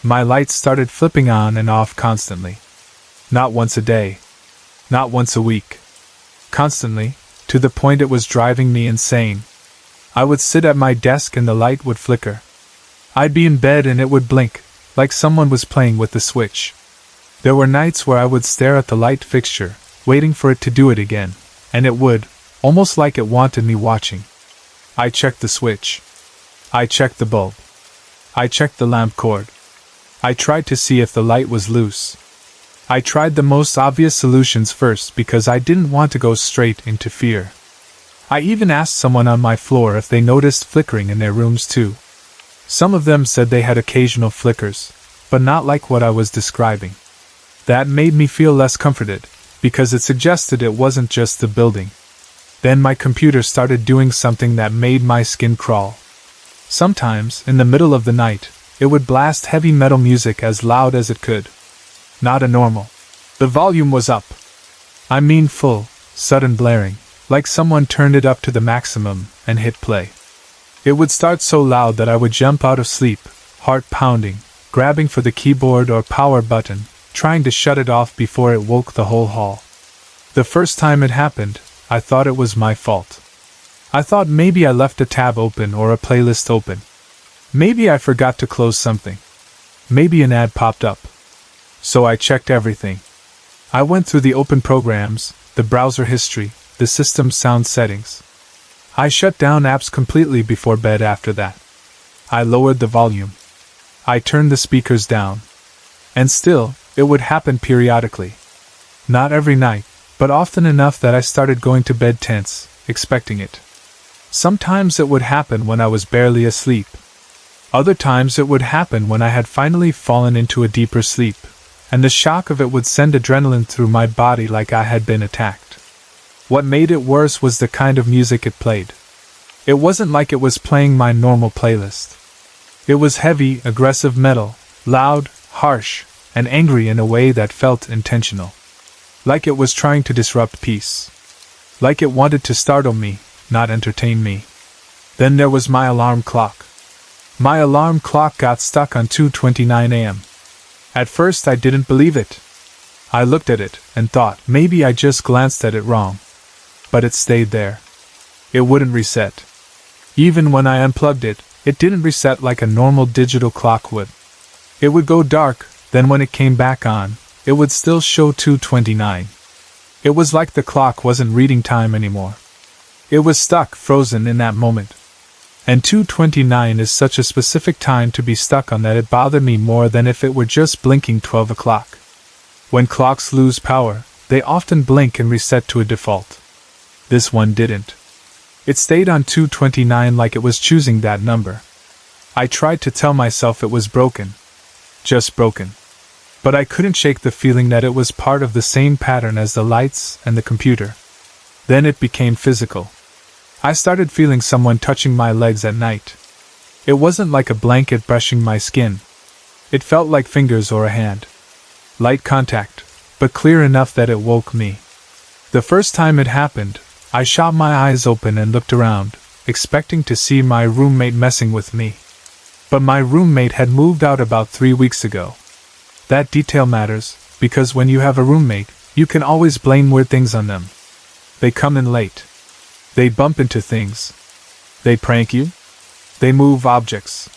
My lights started flipping on and off constantly. Not once a day. Not once a week. Constantly, to the point it was driving me insane. I would sit at my desk and the light would flicker. I'd be in bed and it would blink, like someone was playing with the switch. There were nights where I would stare at the light fixture, waiting for it to do it again, and it would, almost like it wanted me watching. I checked the switch. I checked the bulb. I checked the lamp cord. I tried to see if the light was loose. I tried the most obvious solutions first because I didn't want to go straight into fear. I even asked someone on my floor if they noticed flickering in their rooms too. Some of them said they had occasional flickers, but not like what I was describing. That made me feel less comforted, because it suggested it wasn't just the building. Then my computer started doing something that made my skin crawl. Sometimes, in the middle of the night, it would blast heavy metal music as loud as it could. Not a normal. The volume was up. I mean full, sudden blaring, like someone turned it up to the maximum and hit play. It would start so loud that I would jump out of sleep, heart pounding, grabbing for the keyboard or power button, trying to shut it off before it woke the whole hall. The first time it happened, I thought it was my fault. I thought maybe I left a tab open or a playlist open. Maybe I forgot to close something. Maybe an ad popped up. So I checked everything. I went through the open programs, the browser history, the system sound settings. I shut down apps completely before bed after that. I lowered the volume. I turned the speakers down. And still, it would happen periodically. Not every night, but often enough that I started going to bed tense, expecting it. Sometimes it would happen when I was barely asleep. Other times it would happen when I had finally fallen into a deeper sleep, and the shock of it would send adrenaline through my body like I had been attacked. What made it worse was the kind of music it played. It wasn't like it was playing my normal playlist. It was heavy, aggressive metal, loud, harsh, and angry in a way that felt intentional. Like it was trying to disrupt peace. Like it wanted to startle me, not entertain me. Then there was my alarm clock. My alarm clock got stuck on 2:29 a.m. At first I didn't believe it. I looked at it and thought maybe I just glanced at it wrong. But it stayed there. It wouldn't reset. Even when I unplugged it, it didn't reset like a normal digital clock would. It would go dark, then when it came back on, it would still show 2:29. It was like the clock wasn't reading time anymore. It was stuck, frozen in that moment. And 2:29 is such a specific time to be stuck on that it bothered me more than if it were just blinking 12 o'clock. When clocks lose power, they often blink and reset to a default. This one didn't. It stayed on 2:29 like it was choosing that number. I tried to tell myself it was broken. Just broken. But I couldn't shake the feeling that it was part of the same pattern as the lights and the computer. Then it became physical. I started feeling someone touching my legs at night. It wasn't like a blanket brushing my skin. It felt like fingers or a hand. Light contact, but clear enough that it woke me. The first time it happened, I shot my eyes open and looked around, expecting to see my roommate messing with me. But my roommate had moved out about 3 weeks ago. That detail matters, because when you have a roommate, You can always blame weird things on them. They come in late. They bump into things. They prank you. They move objects.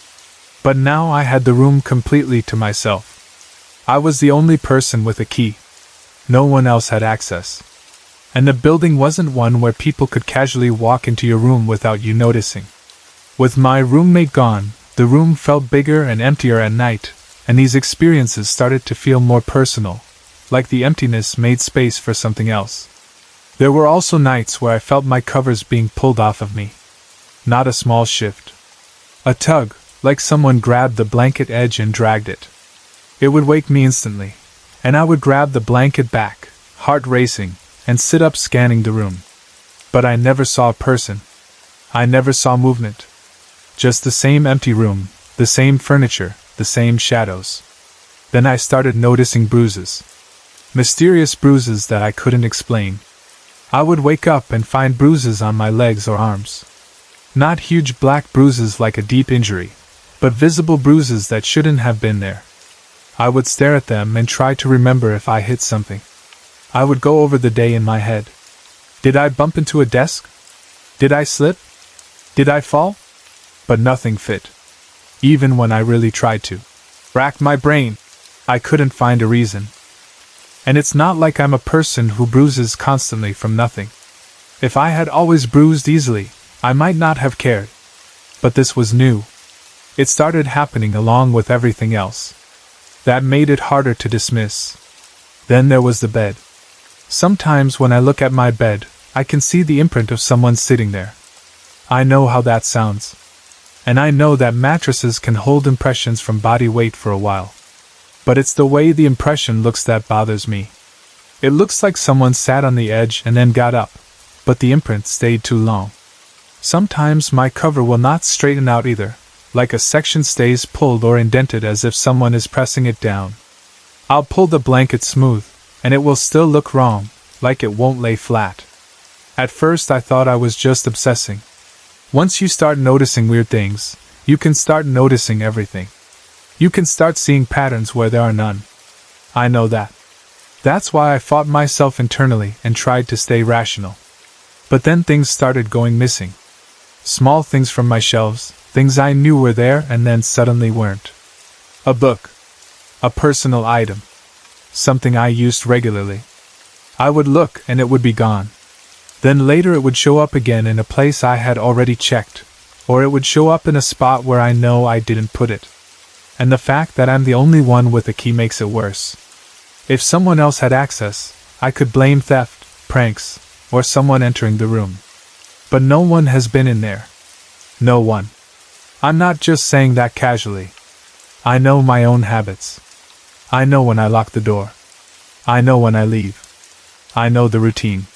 But now I had the room completely to myself. I was the only person with a key. No one else had access. And the building wasn't one where people could casually walk into your room without you noticing. With my roommate gone, the room felt bigger and emptier at night, and these experiences started to feel more personal, like the emptiness made space for something else. There were also nights where I felt my covers being pulled off of me. Not a small shift. A tug, like someone grabbed the blanket edge and dragged it. It would wake me instantly, and I would grab the blanket back, heart racing, and sit up scanning the room. But I never saw a person. I never saw movement. Just the same empty room, the same furniture, the same shadows. Then I started noticing bruises. Mysterious bruises that I couldn't explain. I would wake up and find bruises on my legs or arms. Not huge black bruises like a deep injury, but visible bruises that shouldn't have been there. I would stare at them and try to remember if I hit something. I would go over the day in my head. Did I bump into a desk? Did I slip? Did I fall? But nothing fit. Even when I really tried to. Racked my brain. I couldn't find a reason. And it's not like I'm a person who bruises constantly from nothing. If I had always bruised easily, I might not have cared. But this was new. It started happening along with everything else. That made it harder to dismiss. Then there was the bed. Sometimes when I look at my bed, I can see the imprint of someone sitting there. I know how that sounds. And I know that mattresses can hold impressions from body weight for a while. But it's the way the impression looks that bothers me. It looks like someone sat on the edge and then got up, but the imprint stayed too long. Sometimes my cover will not straighten out either, like a section stays pulled or indented as if someone is pressing it down. I'll pull the blanket smooth, and it will still look wrong, like it won't lay flat. At first I thought I was just obsessing. Once you start noticing weird things, you can start noticing everything. You can start seeing patterns where there are none. I know that. That's why I fought myself internally and tried to stay rational. But then things started going missing. Small things from my shelves, things I knew were there and then suddenly weren't. A book. A personal item. Something I used regularly. I would look and it would be gone. Then later it would show up again in a place I had already checked, or it would show up in a spot where I know I didn't put it. And the fact that I'm the only one with a key makes it worse. If someone else had access, I could blame theft, pranks, or someone entering the room. But no one has been in there. No one. I'm not just saying that casually. I know my own habits. I know when I lock the door. I know when I leave. I know the routine.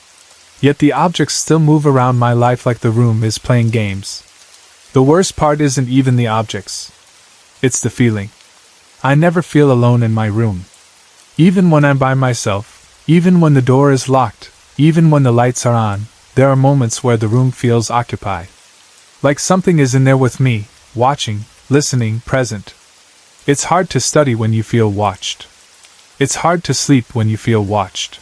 Yet the objects still move around my life like the room is playing games. The worst part isn't even the objects. It's the feeling. I never feel alone in my room. Even when I'm by myself, even when the door is locked, even when the lights are on, there are moments where the room feels occupied. Like something is in there with me, watching, listening, present. It's hard to study when you feel watched. It's hard to sleep when you feel watched.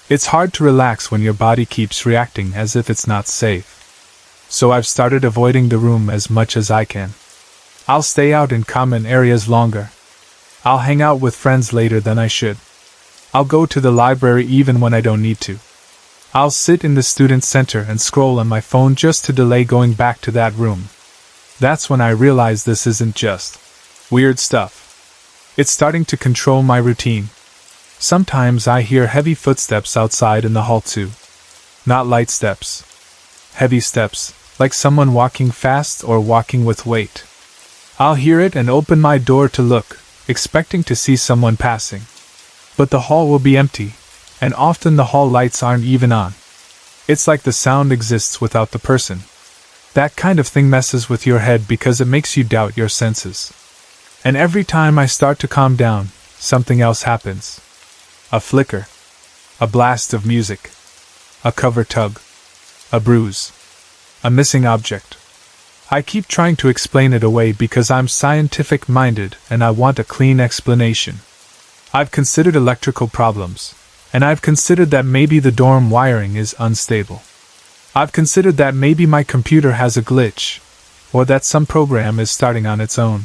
It's hard to relax when your body keeps reacting as if it's not safe. So I've started avoiding the room as much as I can. I'll stay out in common areas longer. I'll hang out with friends later than I should. I'll go to the library even when I don't need to. I'll sit in the student center and scroll on my phone just to delay going back to that room. That's when I realize this isn't just weird stuff. It's starting to control my routine. Sometimes I hear heavy footsteps outside in the hall too. Not light steps. Heavy steps, like someone walking fast or walking with weight. I'll hear it and open my door to look, expecting to see someone passing. But the hall will be empty, and often the hall lights aren't even on. It's like the sound exists without the person. That kind of thing messes with your head because it makes you doubt your senses. And every time I start to calm down, something else happens. A flicker. A blast of music. A cover tug. A bruise. A missing object. I keep trying to explain it away because I'm scientific-minded and I want a clean explanation. I've considered electrical problems, And I've considered that maybe the dorm wiring is unstable. I've considered that maybe my computer has a glitch, or that some program is starting on its own.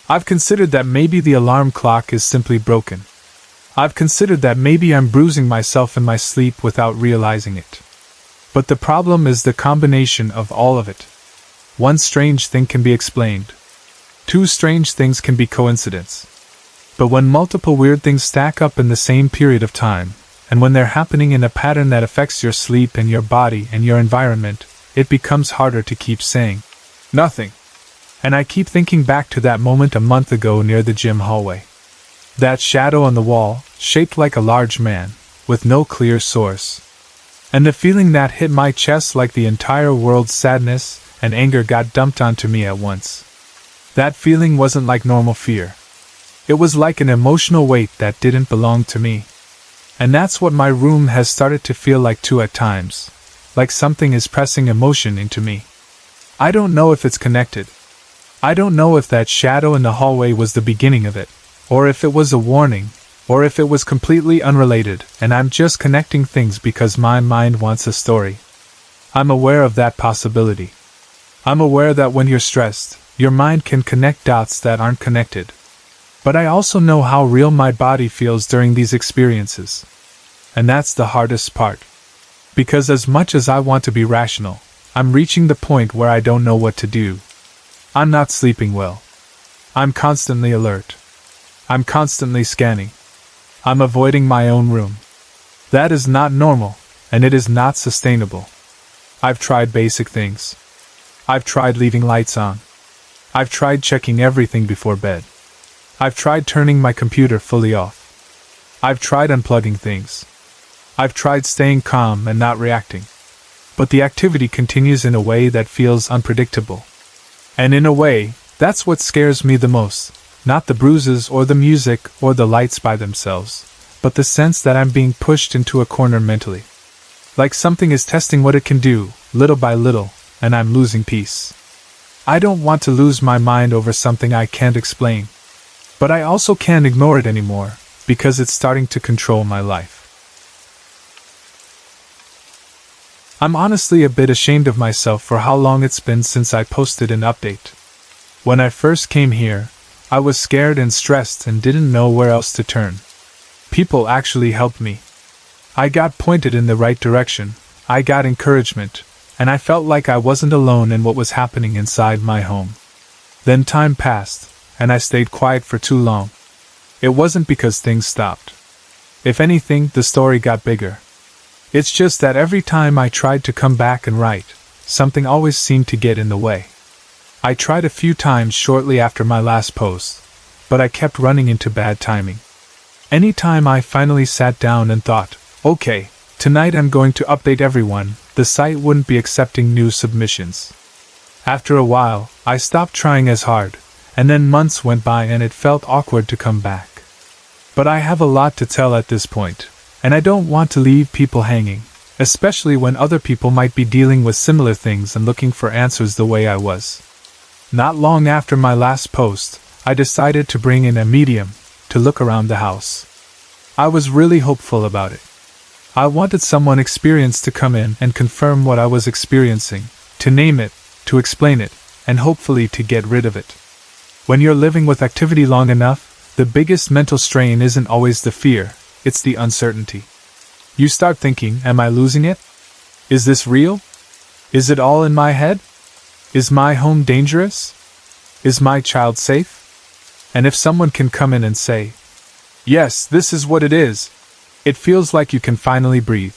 I've considered that maybe the alarm clock is simply broken. I've considered that maybe I'm bruising myself in my sleep without realizing it. But the problem is the combination of all of it. One strange thing can be explained. Two strange things can be coincidence. But when multiple weird things stack up in the same period of time, and when they're happening in a pattern that affects your sleep and your body and your environment, it becomes harder to keep saying nothing. And I keep thinking back to that moment a month ago near the gym hallway. That shadow on the wall, shaped like a large man, with no clear source. And the feeling that hit my chest like the entire world's sadness and anger got dumped onto me at once. That feeling wasn't like normal fear. It was like an emotional weight that didn't belong to me. And that's what my room has started to feel like too at times. Like something is pressing emotion into me. I don't know if it's connected. I don't know if that shadow in the hallway was the beginning of it, or if it was a warning, or if it was completely unrelated and I'm just connecting things because my mind wants a story. I'm aware of that possibility. I'm aware that when you're stressed, your mind can connect dots that aren't connected. But I also know how real my body feels during these experiences. And that's the hardest part. Because as much as I want to be rational, I'm reaching the point where I don't know what to do. I'm not sleeping well. I'm constantly alert. I'm constantly scanning. I'm avoiding my own room. That is not normal, and it is not sustainable. I've tried basic things. I've tried leaving lights on. I've tried checking everything before bed. I've tried turning my computer fully off. I've tried unplugging things. I've tried staying calm and not reacting. But the activity continues in a way that feels unpredictable. And in a way, that's what scares me the most. Not the bruises or the music or the lights by themselves, but the sense that I'm being pushed into a corner mentally. Like something is testing what it can do, little by little, and I'm losing peace. I don't want to lose my mind over something I can't explain. But I also can't ignore it anymore, because it's starting to control my life. I'm honestly a bit ashamed of myself for how long it's been since I posted an update. When I first came here, I was scared and stressed and didn't know where else to turn. People actually helped me. I got pointed in the right direction, I got encouragement, and I felt like I wasn't alone in what was happening inside my home. Then time passed, and I stayed quiet for too long. It wasn't because things stopped. If anything, the story got bigger. It's just that every time I tried to come back and write, something always seemed to get in the way. I tried a few times shortly after my last post, but I kept running into bad timing. Any time I finally sat down and thought, okay, tonight I'm going to update everyone, the site wouldn't be accepting new submissions. After a while, I stopped trying as hard, and then months went by and it felt awkward to come back. But I have a lot to tell at this point, and I don't want to leave people hanging, especially when other people might be dealing with similar things and looking for answers the way I was. Not long after my last post, I decided to bring in a medium to look around the house. I was really hopeful about it. I wanted someone experienced to come in and confirm what I was experiencing, to name it, to explain it, and hopefully to get rid of it. When you're living with activity long enough, the biggest mental strain isn't always the fear, it's the uncertainty. You start thinking, am I losing it? Is this real? Is it all in my head? Is my home dangerous? Is my child safe? And if someone can come in and say, yes, this is what it is, it feels like you can finally breathe.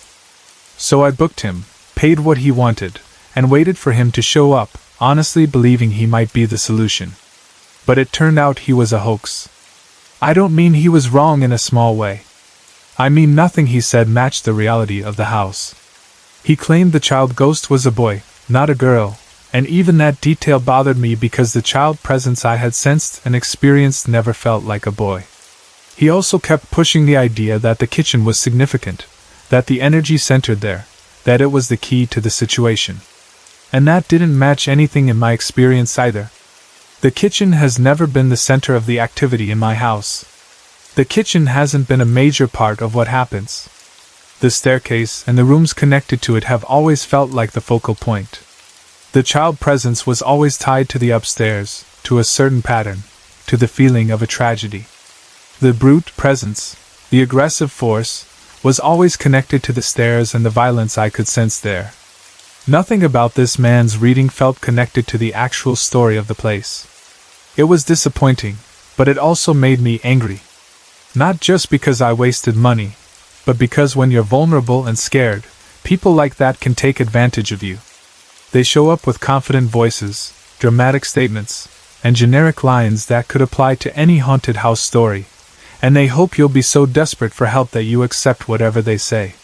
So I booked him, paid what he wanted, and waited for him to show up, honestly believing he might be the solution. But it turned out he was a hoax. I don't mean he was wrong in a small way. I mean nothing he said matched the reality of the house. He claimed the child ghost was a boy, not a girl, and even that detail bothered me because the child presence I had sensed and experienced never felt like a boy. He also kept pushing the idea that the kitchen was significant, that the energy centered there, that it was the key to the situation. And that didn't match anything in my experience either. The kitchen has never been the center of the activity in my house. The kitchen hasn't been a major part of what happens. The staircase and the rooms connected to it have always felt like the focal point. The child presence was always tied to the upstairs, to a certain pattern, to the feeling of a tragedy. The brute presence, the aggressive force, was always connected to the stairs and the violence I could sense there. Nothing about this man's reading felt connected to the actual story of the place. It was disappointing, but it also made me angry. Not just because I wasted money, but because when you're vulnerable and scared, people like that can take advantage of you. They show up with confident voices, dramatic statements, and generic lines that could apply to any haunted house story, and they hope you'll be so desperate for help that you accept whatever they say.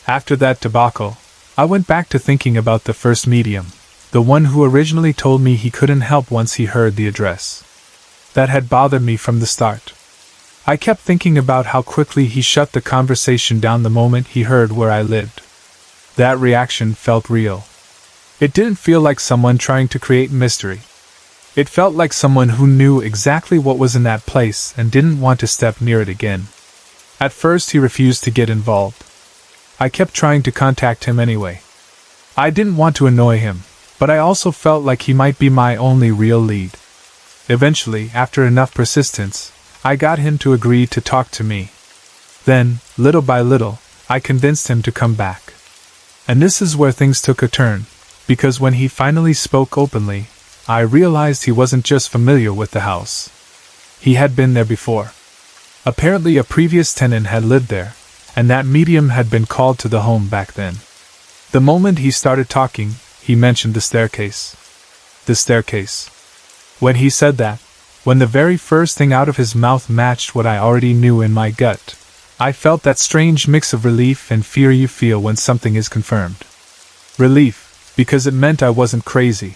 After that debacle, I went back to thinking about the first medium, the one who originally told me he couldn't help once he heard the address. That had bothered me from the start. I kept thinking about how quickly he shut the conversation down the moment he heard where I lived. That reaction felt real. It didn't feel like someone trying to create mystery. It felt like someone who knew exactly what was in that place and didn't want to step near it again. At first he refused to get involved. I kept trying to contact him anyway. I didn't want to annoy him, but I also felt like he might be my only real lead. Eventually, after enough persistence, I got him to agree to talk to me. Then, little by little, I convinced him to come back. And this is where things took a turn, because when he finally spoke openly, I realized he wasn't just familiar with the house. He had been there before. Apparently a previous tenant had lived there, and that medium had been called to the home back then. The moment he started talking, he mentioned the staircase. The staircase. When he said that, when the very first thing out of his mouth matched what I already knew in my gut, I felt that strange mix of relief and fear you feel when something is confirmed. Relief, because it meant I wasn't crazy.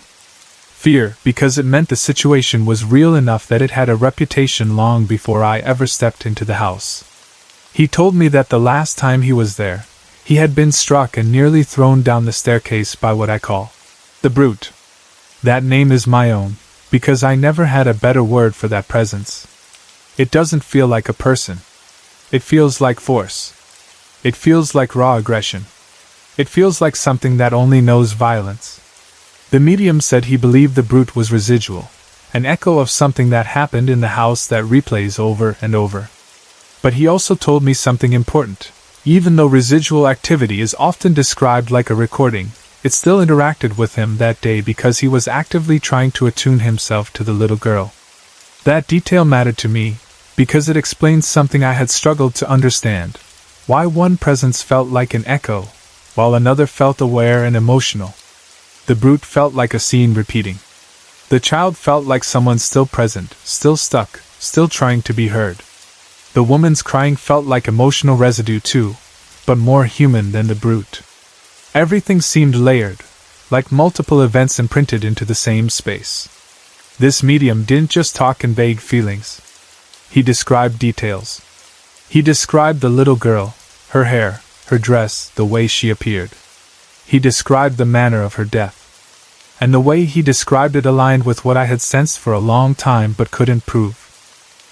Fear, because it meant the situation was real enough that it had a reputation long before I ever stepped into the house. He told me that the last time he was there, he had been struck and nearly thrown down the staircase by what I call the brute. That name is my own, because I never had a better word for that presence. It doesn't feel like a person. It feels like force. It feels like raw aggression. It feels like something that only knows violence. The medium said he believed the brute was residual, an echo of something that happened in the house that replays over and over. But he also told me something important. Even though residual activity is often described like a recording, it still interacted with him that day because he was actively trying to attune himself to the little girl. That detail mattered to me, because it explained something I had struggled to understand. Why one presence felt like an echo, while another felt aware and emotional. The brute felt like a scene repeating. The child felt like someone still present, still stuck, still trying to be heard. The woman's crying felt like emotional residue too, but more human than the brute. Everything seemed layered, like multiple events imprinted into the same space. This medium didn't just talk in vague feelings. He described details. He described the little girl, her hair, her dress, the way she appeared. He described the manner of her death. And the way he described it aligned with what I had sensed for a long time but couldn't prove.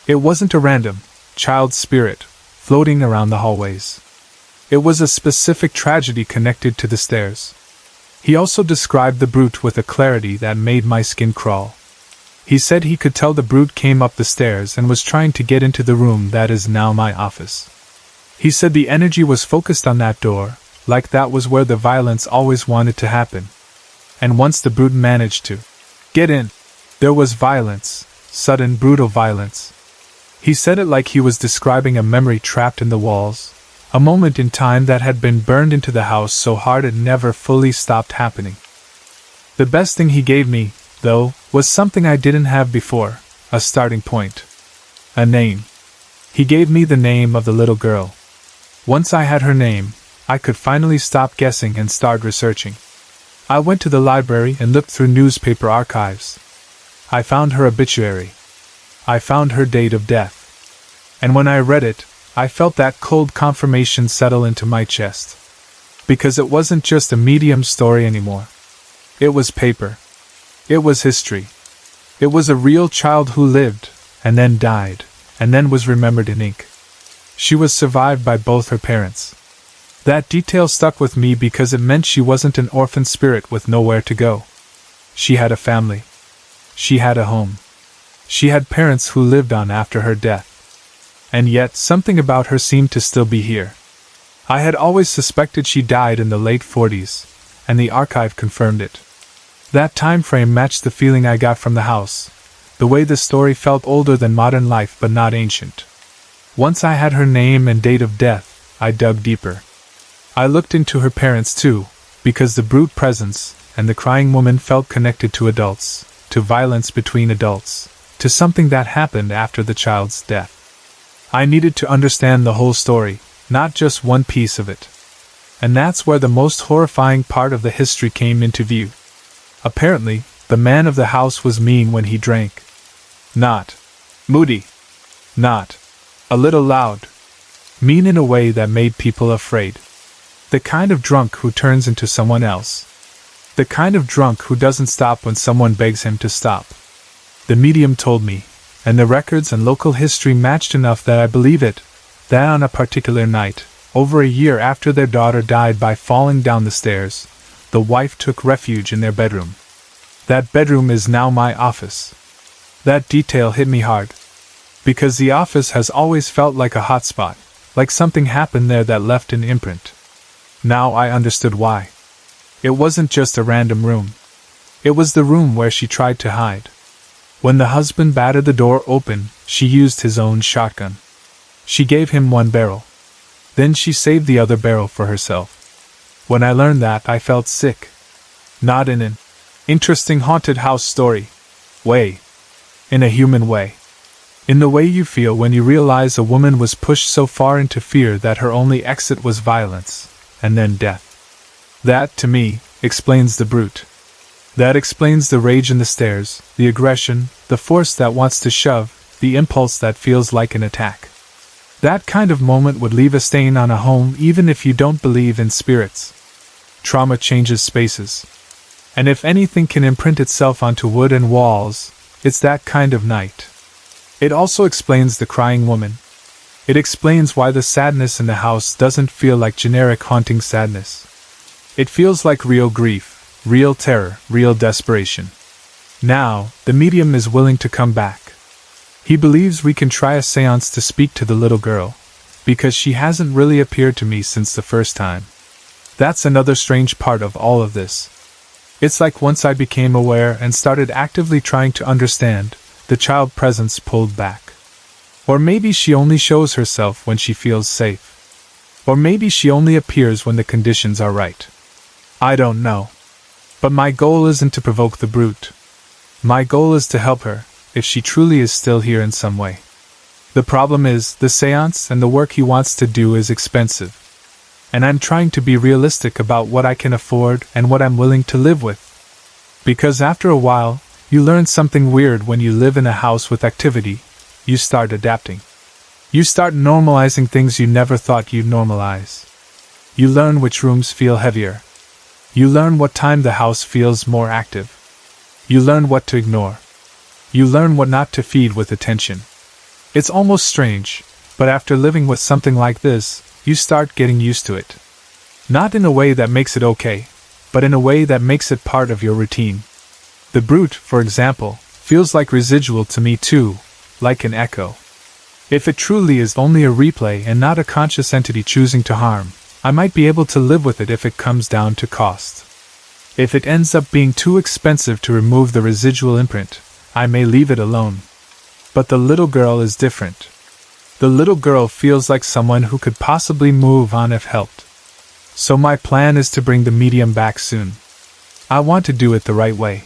It wasn't a random child spirit floating around the hallways. It was a specific tragedy connected to the stairs. He also described the brute with a clarity that made my skin crawl. He said he could tell the brute came up the stairs and was trying to get into the room that is now my office. He said the energy was focused on that door, like that was where the violence always wanted to happen. And once the brute managed to get in, there was violence, sudden brutal violence. He said it like he was describing a memory trapped in the walls, a moment in time that had been burned into the house so hard it never fully stopped happening. The best thing he gave me, though, was something I didn't have before, a starting point. A name. He gave me the name of the little girl. Once I had her name, I could finally stop guessing and start researching. I went to the library and looked through newspaper archives. I found her obituary. I found her date of death. And when I read it, I felt that cold confirmation settle into my chest. Because it wasn't just a medium story anymore. It was paper. It was history. It was a real child who lived, and then died, and then was remembered in ink. She was survived by both her parents. That detail stuck with me because it meant she wasn't an orphan spirit with nowhere to go. She had a family. She had a home. She had parents who lived on after her death. And yet, something about her seemed to still be here. I had always suspected she died in the late 40s, and the archive confirmed it. That time frame matched the feeling I got from the house, the way the story felt older than modern life but not ancient. Once I had her name and date of death, I dug deeper. I looked into her parents too, because the brute presence and the crying woman felt connected to adults, to violence between adults, to something that happened after the child's death. I needed to understand the whole story, not just one piece of it. And that's where the most horrifying part of the history came into view. Apparently, the man of the house was mean when he drank. Not moody. Not a little loud. Mean in a way that made people afraid. The kind of drunk who turns into someone else. The kind of drunk who doesn't stop when someone begs him to stop. The medium told me, and the records and local history matched enough that I believe it, that on a particular night, over a year after their daughter died by falling down the stairs, the wife took refuge in their bedroom. That bedroom is now my office. That detail hit me hard. Because the office has always felt like a hotspot, like something happened there that left an imprint. Now I understood why. It wasn't just a random room. It was the room where she tried to hide. When the husband battered the door open, she used his own shotgun. She gave him one barrel. Then she saved the other barrel for herself. When I learned that, I felt sick. Not in an interesting haunted house story way. In a human way. In the way you feel when you realize a woman was pushed so far into fear that her only exit was violence, and then death. That, to me, explains the brute. That explains the rage in the stairs, the aggression, the force that wants to shove, the impulse that feels like an attack. That kind of moment would leave a stain on a home even if you don't believe in spirits. Trauma changes spaces. And if anything can imprint itself onto wood and walls, it's that kind of night. It also explains the crying woman. It explains why the sadness in the house doesn't feel like generic haunting sadness. It feels like real grief, real terror, real desperation. Now, the medium is willing to come back. He believes we can try a seance to speak to the little girl, because she hasn't really appeared to me since the first time. That's another strange part of all of this. It's like once I became aware and started actively trying to understand, the child presence pulled back. Or maybe she only shows herself when she feels safe. Or maybe she only appears when the conditions are right. I don't know. But my goal isn't to provoke the brute. My goal is to help her, if she truly is still here in some way. The problem is, the seance and the work he wants to do is expensive. And I'm trying to be realistic about what I can afford and what I'm willing to live with. Because after a while, you learn something weird when you live in a house with activity. You start adapting. You start normalizing things you never thought you'd normalize. You learn which rooms feel heavier. You learn what time the house feels more active. You learn what to ignore. You learn what not to feed with attention. It's almost strange, but after living with something like this, you start getting used to it. Not in a way that makes it okay, but in a way that makes it part of your routine. The brute, for example, feels like residual to me too, like an echo. If it truly is only a replay and not a conscious entity choosing to harm, I might be able to live with it if it comes down to cost. If it ends up being too expensive to remove the residual imprint, I may leave it alone. But the little girl is different. The little girl feels like someone who could possibly move on if helped. So my plan is to bring the medium back soon. I want to do it the right way.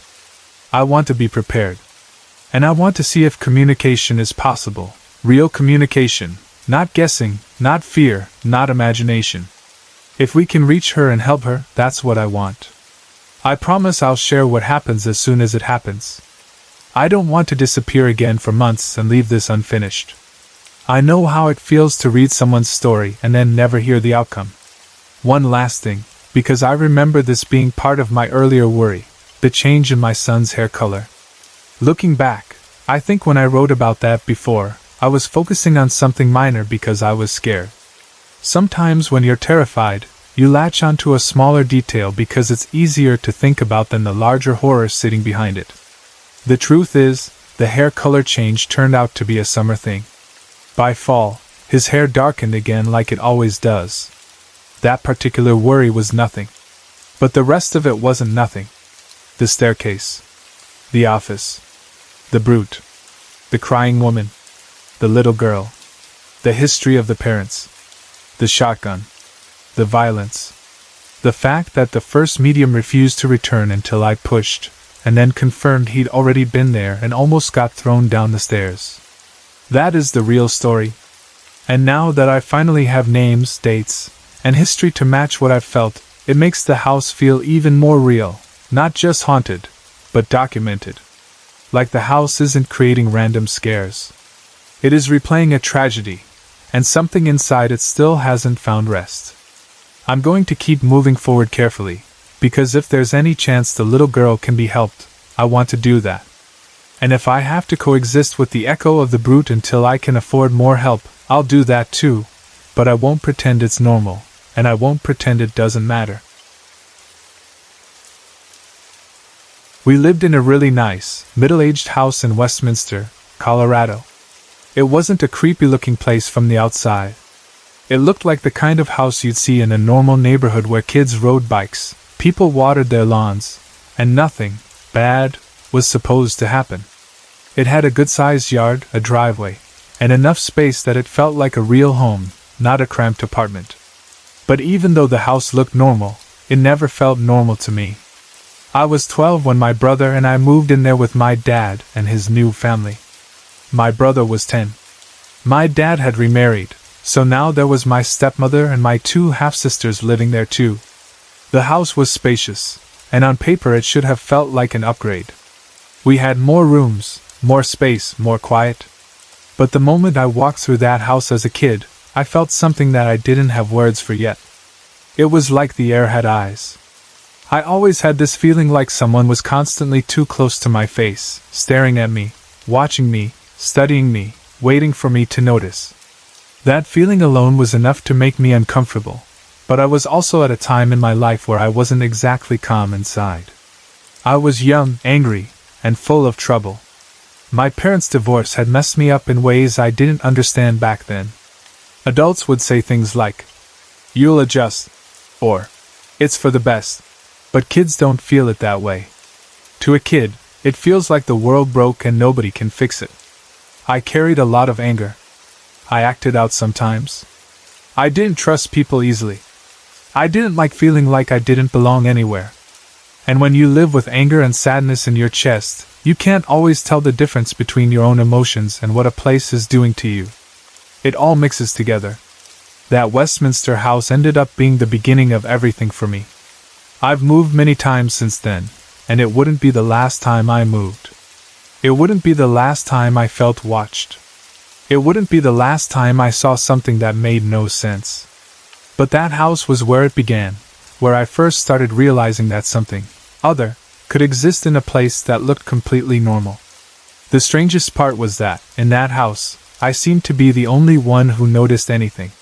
I want to be prepared. And I want to see if communication is possible. Real communication, not guessing, not fear, not imagination. If we can reach her and help her, that's what I want. I promise I'll share what happens as soon as it happens. I don't want to disappear again for months and leave this unfinished. I know how it feels to read someone's story and then never hear the outcome. One last thing, because I remember this being part of my earlier worry, the change in my son's hair color. Looking back, I think when I wrote about that before, I was focusing on something minor because I was scared. Sometimes when you're terrified, you latch onto a smaller detail because it's easier to think about than the larger horror sitting behind it. The truth is, the hair color change turned out to be a summer thing. By fall, his hair darkened again like it always does. That particular worry was nothing. But the rest of it wasn't nothing. The staircase. The office. The brute. The crying woman. The little girl. The history of the parents. The shotgun. The violence. The fact that the first medium refused to return until I pushed, and then confirmed he'd already been there and almost got thrown down the stairs. That is the real story. And now that I finally have names, dates, and history to match what I've felt, it makes the house feel even more real, not just haunted, but documented. Like the house isn't creating random scares. It is replaying a tragedy, and something inside it still hasn't found rest. I'm going to keep moving forward carefully, because if there's any chance the little girl can be helped, I want to do that. And if I have to coexist with the echo of the brute until I can afford more help, I'll do that too, but I won't pretend it's normal, and I won't pretend it doesn't matter. We lived in a really nice, middle-aged house in Westminster, Colorado. It wasn't a creepy-looking place from the outside. It looked like the kind of house you'd see in a normal neighborhood where kids rode bikes, people watered their lawns, and nothing bad was supposed to happen. It had a good-sized yard, a driveway, and enough space that it felt like a real home, not a cramped apartment. But even though the house looked normal, it never felt normal to me. I was 12 when my brother and I moved in there with my dad and his new family. My brother was 10. My dad had remarried, so now there was my stepmother and my 2 half-sisters living there too. The house was spacious, and on paper it should have felt like an upgrade. We had more rooms, more space, more quiet. But the moment I walked through that house as a kid, I felt something that I didn't have words for yet. It was like the air had eyes. I always had this feeling like someone was constantly too close to my face, staring at me, watching me, studying me, waiting for me to notice. That feeling alone was enough to make me uncomfortable, but I was also at a time in my life where I wasn't exactly calm inside. I was young, angry, and full of trouble. My parents' divorce had messed me up in ways I didn't understand back then. Adults would say things like, "You'll adjust," or "It's for the best." But kids don't feel it that way. To a kid, it feels like the world broke and nobody can fix it. I carried a lot of anger. I acted out sometimes. I didn't trust people easily. I didn't like feeling like I didn't belong anywhere. And when you live with anger and sadness in your chest, you can't always tell the difference between your own emotions and what a place is doing to you. It all mixes together. That Westminster house ended up being the beginning of everything for me. I've moved many times since then, and it wouldn't be the last time I moved. It wouldn't be the last time I felt watched. It wouldn't be the last time I saw something that made no sense. But that house was where it began, where I first started realizing that something other could exist in a place that looked completely normal. The strangest part was that, in that house, I seemed to be the only one who noticed anything.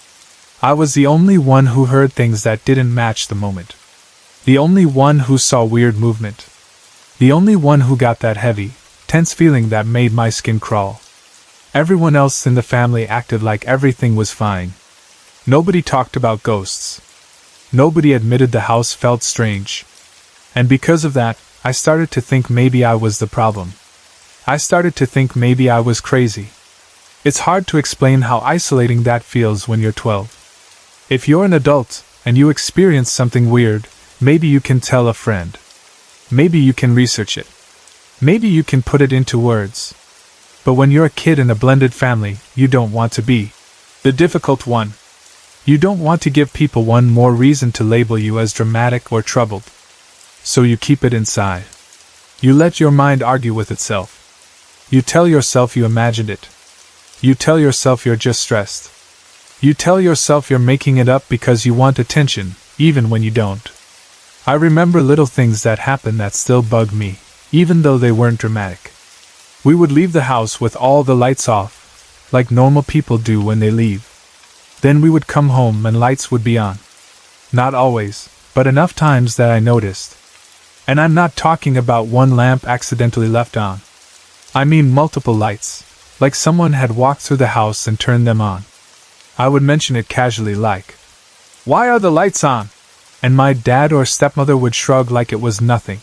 I was the only one who heard things that didn't match the moment. The only one who saw weird movement. The only one who got that heavy, tense feeling that made my skin crawl. Everyone else in the family acted like everything was fine. Nobody talked about ghosts. Nobody admitted the house felt strange. And because of that, I started to think maybe I was the problem. I started to think maybe I was crazy. It's hard to explain how isolating that feels when you're 12. If you're an adult, and you experience something weird, maybe you can tell a friend. Maybe you can research it. Maybe you can put it into words. But when you're a kid in a blended family, you don't want to be the difficult one. You don't want to give people one more reason to label you as dramatic or troubled. So you keep it inside. You let your mind argue with itself. You tell yourself you imagined it. You tell yourself you're just stressed. You tell yourself you're making it up because you want attention, even when you don't. I remember little things that happened that still bug me, even though they weren't dramatic. We would leave the house with all the lights off, like normal people do when they leave. Then we would come home and lights would be on. Not always, but enough times that I noticed. And I'm not talking about one lamp accidentally left on. I mean multiple lights, like someone had walked through the house and turned them on. I would mention it casually like, "Why are the lights on?" And my dad or stepmother would shrug like it was nothing.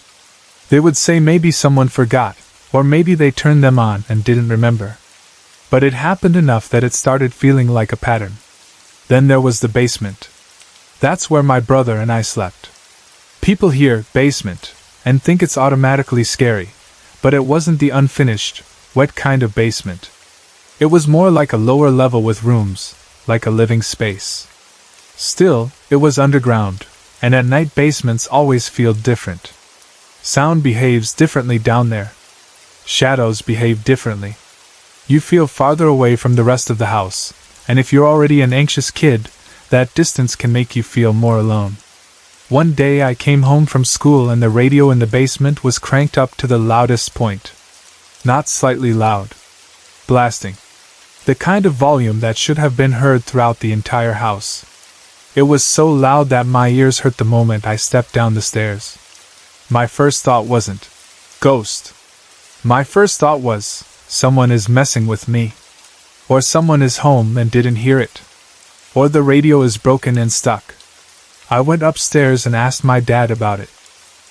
They would say maybe someone forgot, or maybe they turned them on and didn't remember. But it happened enough that it started feeling like a pattern. Then there was the basement. That's where my brother and I slept. People hear basement and think it's automatically scary, but it wasn't the unfinished, wet kind of basement. It was more like a lower level with rooms, like a living space. Still, it was underground, and at night basements always feel different. Sound behaves differently down there. Shadows behave differently. You feel farther away from the rest of the house, and if you're already an anxious kid, that distance can make you feel more alone. One day I came home from school and the radio in the basement was cranked up to the loudest point. Not slightly loud. Blasting. The kind of volume that should have been heard throughout the entire house. It was so loud that my ears hurt the moment I stepped down the stairs. My first thought wasn't, "Ghost." My first thought was, someone is messing with me. Or someone is home and didn't hear it. Or the radio is broken and stuck. I went upstairs and asked my dad about it.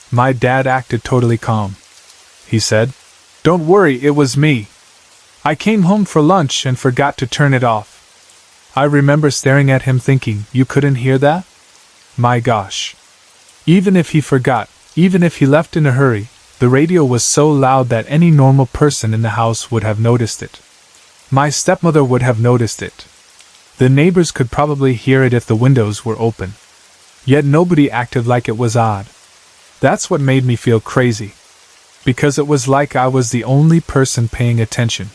My dad acted totally calm. He said, "Don't worry, it was me. I came home for lunch and forgot to turn it off." I remember staring at him thinking, you couldn't hear that? My gosh. Even if he forgot, even if he left in a hurry, the radio was so loud that any normal person in the house would have noticed it. My stepmother would have noticed it. The neighbors could probably hear it if the windows were open. Yet nobody acted like it was odd. That's what made me feel crazy. Because it was like I was the only person paying attention.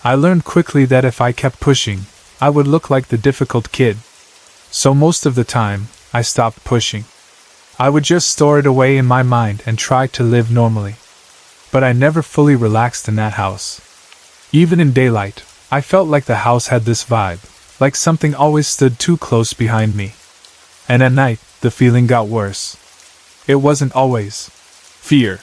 I learned quickly that if I kept pushing, I would look like the difficult kid. So most of the time, I stopped pushing. I would just store it away in my mind and try to live normally. But I never fully relaxed in that house. Even in daylight, I felt like the house had this vibe, like something always stood too close behind me. And at night, the feeling got worse. It wasn't always fear.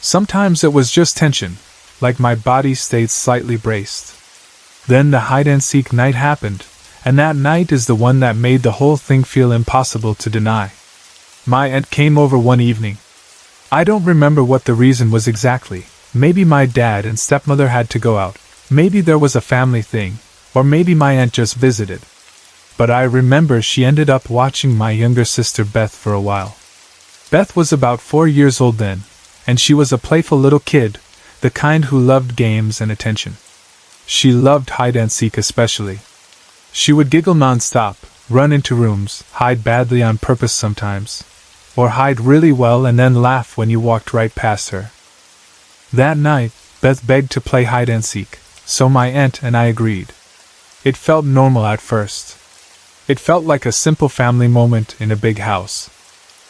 Sometimes it was just tension, like my body stayed slightly braced. Then the hide-and-seek night happened, and that night is the one that made the whole thing feel impossible to deny. My aunt came over one evening. I don't remember what the reason was exactly. Maybe my dad and stepmother had to go out, maybe there was a family thing, or maybe my aunt just visited. But I remember she ended up watching my younger sister Beth for a while. Beth was about 4 years old then, and she was a playful little kid, the kind who loved games and attention. She loved hide-and-seek especially. She would giggle non-stop, run into rooms, hide badly on purpose sometimes, or hide really well and then laugh when you walked right past her. That night, Beth begged to play hide-and-seek, so my aunt and I agreed. It felt normal at first. It felt like a simple family moment in a big house.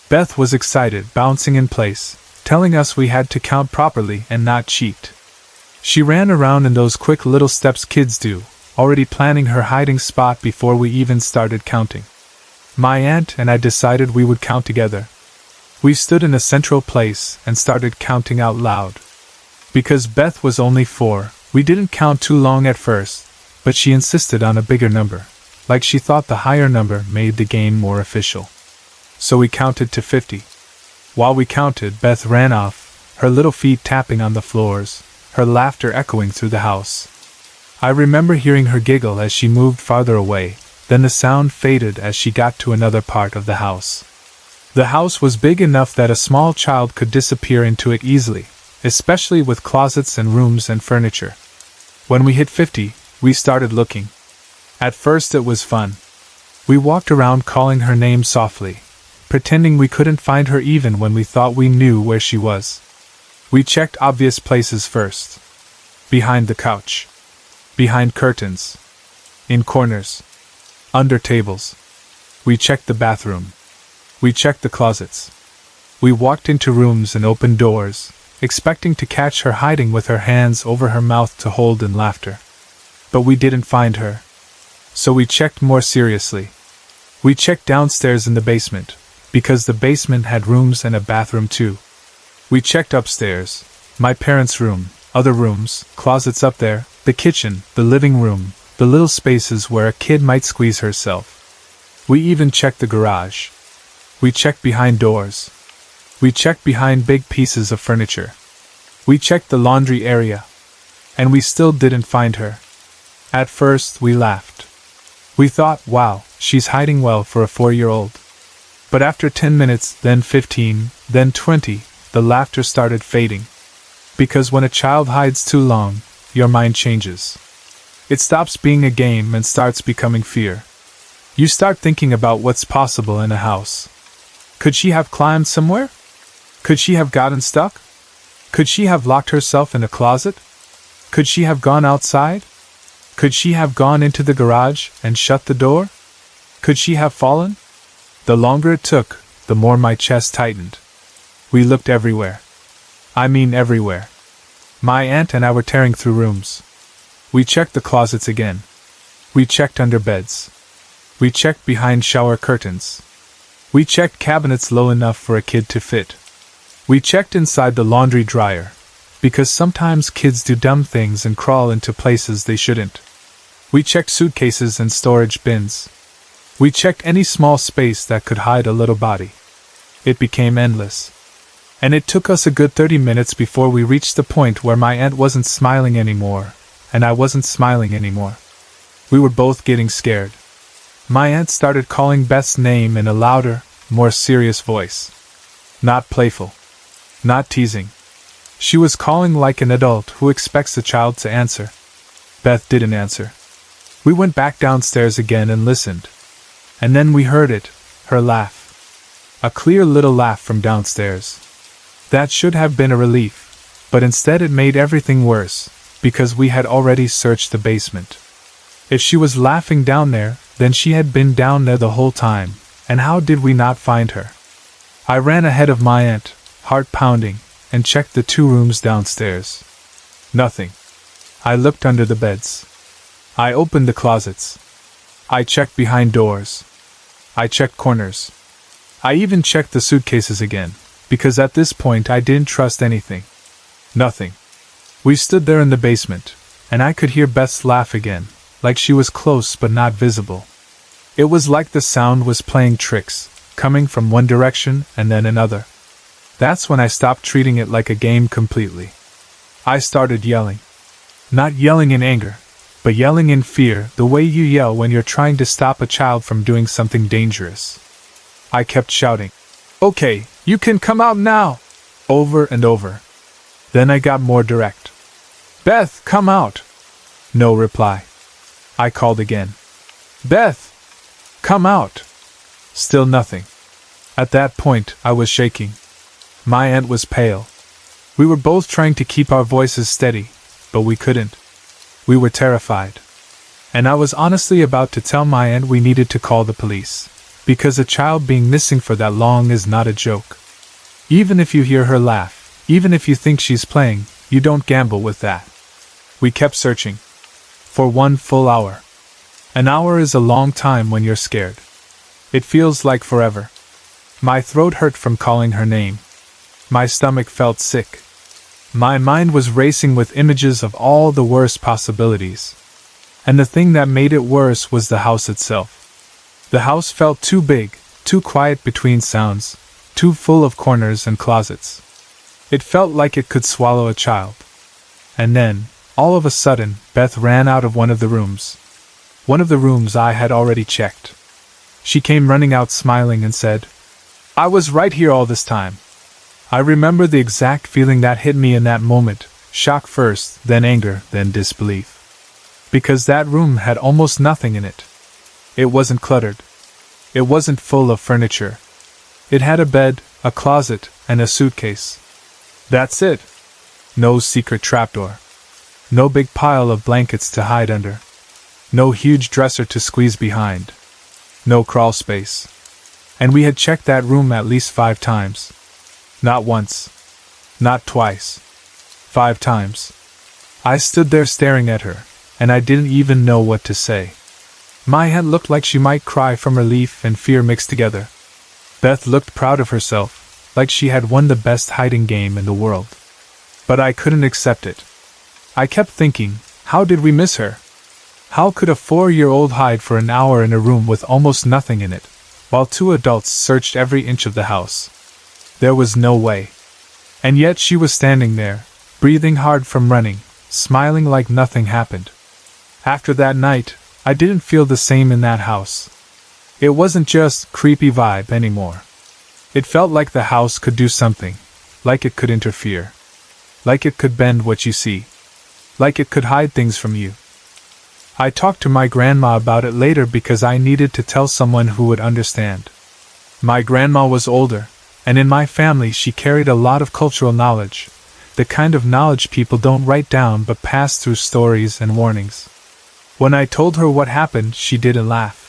Beth was excited, bouncing in place, telling us we had to count properly and not cheat. She ran around in those quick little steps kids do, already planning her hiding spot before we even started counting. My aunt and I decided we would count together. We stood in a central place and started counting out loud. Because Beth was only 4, we didn't count too long at first, but she insisted on a bigger number, like she thought the higher number made the game more official. So we counted to 50. While we counted, Beth ran off, her little feet tapping on the floors, her laughter echoing through the house. I remember hearing her giggle as she moved farther away, then the sound faded as she got to another part of the house. The house was big enough that a small child could disappear into it easily, especially with closets and rooms and furniture. When we hit 50, we started looking. At first it was fun. We walked around calling her name softly, pretending we couldn't find her even when we thought we knew where she was. We checked obvious places first. Behind the couch. Behind curtains. In corners. Under tables. We checked the bathroom. We checked the closets. We walked into rooms and opened doors, expecting to catch her hiding with her hands over her mouth to hold in laughter. But we didn't find her. So we checked more seriously. We checked downstairs in the basement, because the basement had rooms and a bathroom too. We checked upstairs, my parents' room, other rooms, closets up there, the kitchen, the living room, the little spaces where a kid might squeeze herself. We even checked the garage. We checked behind doors. We checked behind big pieces of furniture. We checked the laundry area. And we still didn't find her. At first, we laughed. We thought, wow, she's hiding well for a 4-year-old. But after 10 minutes, then 15, then 20, the laughter started fading. Because when a child hides too long, your mind changes. It stops being a game and starts becoming fear. You start thinking about what's possible in a house. Could she have climbed somewhere? Could she have gotten stuck? Could she have locked herself in a closet? Could she have gone outside? Could she have gone into the garage and shut the door? Could she have fallen? The longer it took, the more my chest tightened. We looked everywhere. I mean everywhere. My aunt and I were tearing through rooms. We checked the closets again. We checked under beds. We checked behind shower curtains. We checked cabinets low enough for a kid to fit. We checked inside the laundry dryer, because sometimes kids do dumb things and crawl into places they shouldn't. We checked suitcases and storage bins. We checked any small space that could hide a little body. It became endless. And it took us a good 30 minutes before we reached the point where my aunt wasn't smiling anymore, and I wasn't smiling anymore. We were both getting scared. My aunt started calling Beth's name in a louder, more serious voice. Not playful. Not teasing. She was calling like an adult who expects a child to answer. Beth didn't answer. We went back downstairs again and listened. And then we heard it, her laugh. A clear little laugh from downstairs. That should have been a relief, but instead it made everything worse, because we had already searched the basement. If she was laughing down there, then she had been down there the whole time, and how did we not find her? I ran ahead of my aunt, heart pounding, and checked the 2 rooms downstairs. Nothing. I looked under the beds. I opened the closets. I checked behind doors. I checked corners. I even checked the suitcases again, because at this point I didn't trust anything. Nothing. We stood there in the basement, and I could hear Beth's laugh again, like she was close but not visible. It was like the sound was playing tricks, coming from one direction and then another. That's when I stopped treating it like a game completely. I started yelling. Not yelling in anger, but yelling in fear, the way you yell when you're trying to stop a child from doing something dangerous. I kept shouting, "Okay, you can come out now!" over and over. Then I got more direct. "Beth, come out!" No reply. I called again. "Beth, come out!" Still nothing. At that point, I was shaking. My aunt was pale. We were both trying to keep our voices steady, but we couldn't. We were terrified. And I was honestly about to tell my aunt we needed to call the police, because a child being missing for that long is not a joke. Even if you hear her laugh, even if you think she's playing, you don't gamble with that. We kept searching. For 1 full hour. An hour is a long time when you're scared. It feels like forever. My throat hurt from calling her name. My stomach felt sick. My mind was racing with images of all the worst possibilities. And the thing that made it worse was the house itself. The house felt too big, too quiet between sounds, too full of corners and closets. It felt like it could swallow a child. And then, all of a sudden, Beth ran out of one of the rooms. One of the rooms I had already checked. She came running out smiling and said, "I was right here all this time." I remember the exact feeling that hit me in that moment, shock first, then anger, then disbelief. Because that room had almost nothing in it. It wasn't cluttered. It wasn't full of furniture. It had a bed, a closet, and a suitcase. That's it. No secret trapdoor. No big pile of blankets to hide under. No huge dresser to squeeze behind. No crawl space. And we had checked that room at least 5 times. Not once. Not twice. 5 times. I stood there staring at her, and I didn't even know what to say. My aunt looked like she might cry from relief and fear mixed together. Beth looked proud of herself, like she had won the best hiding game in the world. But I couldn't accept it. I kept thinking, how did we miss her? How could a 4-year-old hide for an hour in a room with almost nothing in it, while 2 adults searched every inch of the house? There was no way. And yet she was standing there, breathing hard from running, smiling like nothing happened. After that night, I didn't feel the same in that house. It wasn't just creepy vibe anymore. It felt like the house could do something, like it could interfere, like it could bend what you see, like it could hide things from you. I talked to my grandma about it later because I needed to tell someone who would understand. My grandma was older, and in my family she carried a lot of cultural knowledge, the kind of knowledge people don't write down but pass through stories and warnings. When I told her what happened, she didn't laugh.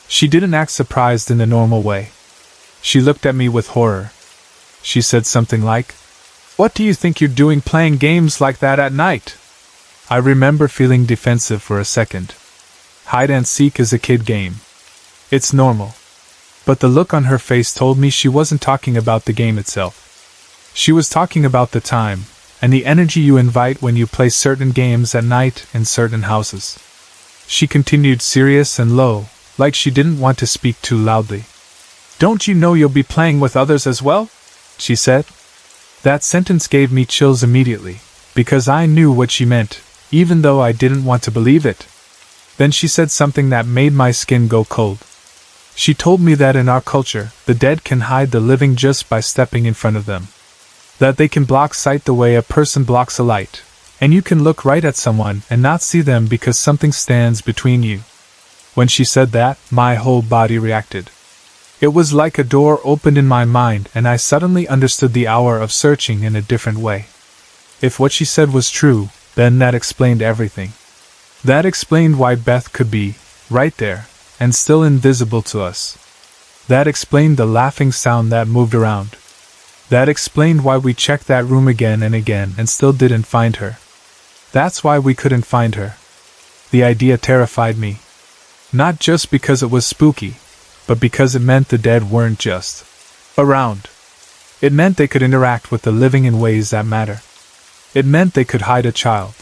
She didn't act surprised in the normal way. She looked at me with horror. She said something like, "What do you think you're doing playing games like that at night?" I remember feeling defensive for a second. Hide and seek is a kid game. It's normal. But the look on her face told me she wasn't talking about the game itself. She was talking about the time, and the energy you invite when you play certain games at night in certain houses. She continued serious and low, like she didn't want to speak too loudly. "Don't you know you'll be playing with others as well?" she said. That sentence gave me chills immediately, because I knew what she meant, even though I didn't want to believe it. Then she said something that made my skin go cold. She told me that in our culture, the dead can hide the living just by stepping in front of them. That they can block sight the way a person blocks a light, and you can look right at someone and not see them because something stands between you. When she said that, my whole body reacted. It was like a door opened in my mind and I suddenly understood the hour of searching in a different way. If what she said was true, then that explained everything. That explained why Beth could be right there and still invisible to us. That explained the laughing sound that moved around. That explained why we checked that room again and again and still didn't find her. That's why we couldn't find her. The idea terrified me. Not just because it was spooky, but because it meant the dead weren't just around. It meant they could interact with the living in ways that matter. It meant they could hide a child.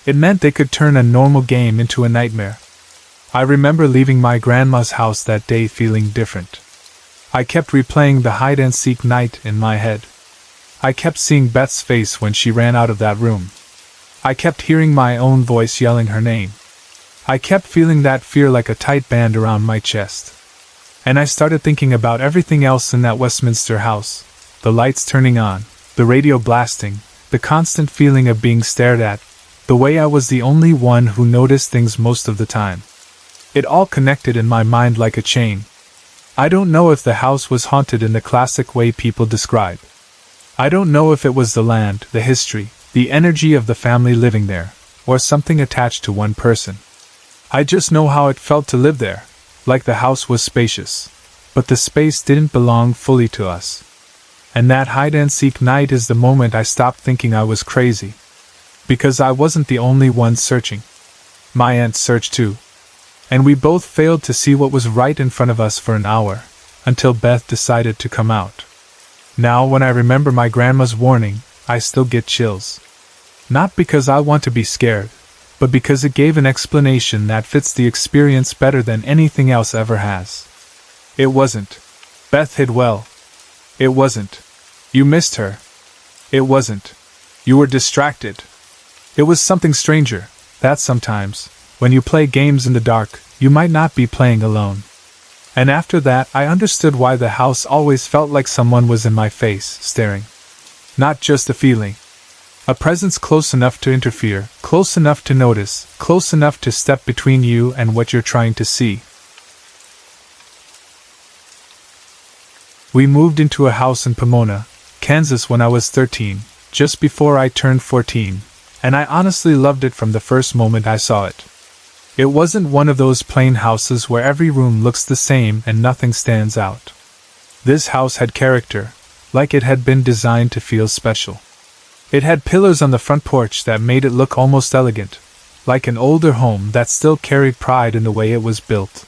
It meant they could turn a normal game into a nightmare. I remember leaving my grandma's house that day feeling different. I kept replaying the hide-and-seek night in my head. I kept seeing Beth's face when she ran out of that room. I kept hearing my own voice yelling her name. I kept feeling that fear like a tight band around my chest. And I started thinking about everything else in that Westminster house. The lights turning on, the radio blasting, the constant feeling of being stared at, the way I was the only one who noticed things most of the time. It all connected in my mind like a chain. I don't know if the house was haunted in the classic way people describe. I don't know if it was the land, the history, the energy of the family living there, or something attached to one person. I just know how it felt to live there, like the house was spacious, but the space didn't belong fully to us. And that hide-and-seek night is the moment I stopped thinking I was crazy. Because I wasn't the only one searching. My aunt searched too. And we both failed to see what was right in front of us for an hour, until Beth decided to come out. Now when I remember my grandma's warning, I still get chills. Not because I want to be scared, but because it gave an explanation that fits the experience better than anything else ever has. It wasn't. Beth hid well. It wasn't. You missed her. It wasn't. You were distracted. It was something stranger, that sometimes, when you play games in the dark, you might not be playing alone. And after that, I understood why the house always felt like someone was in my face, staring. Not just a feeling. A presence close enough to interfere, close enough to notice, close enough to step between you and what you're trying to see. We moved into a house in Pomona, Kansas when I was 13, just before I turned 14, and I honestly loved it from the first moment I saw it. It wasn't one of those plain houses where every room looks the same and nothing stands out. This house had character, like it had been designed to feel special. It had pillars on the front porch that made it look almost elegant, like an older home that still carried pride in the way it was built.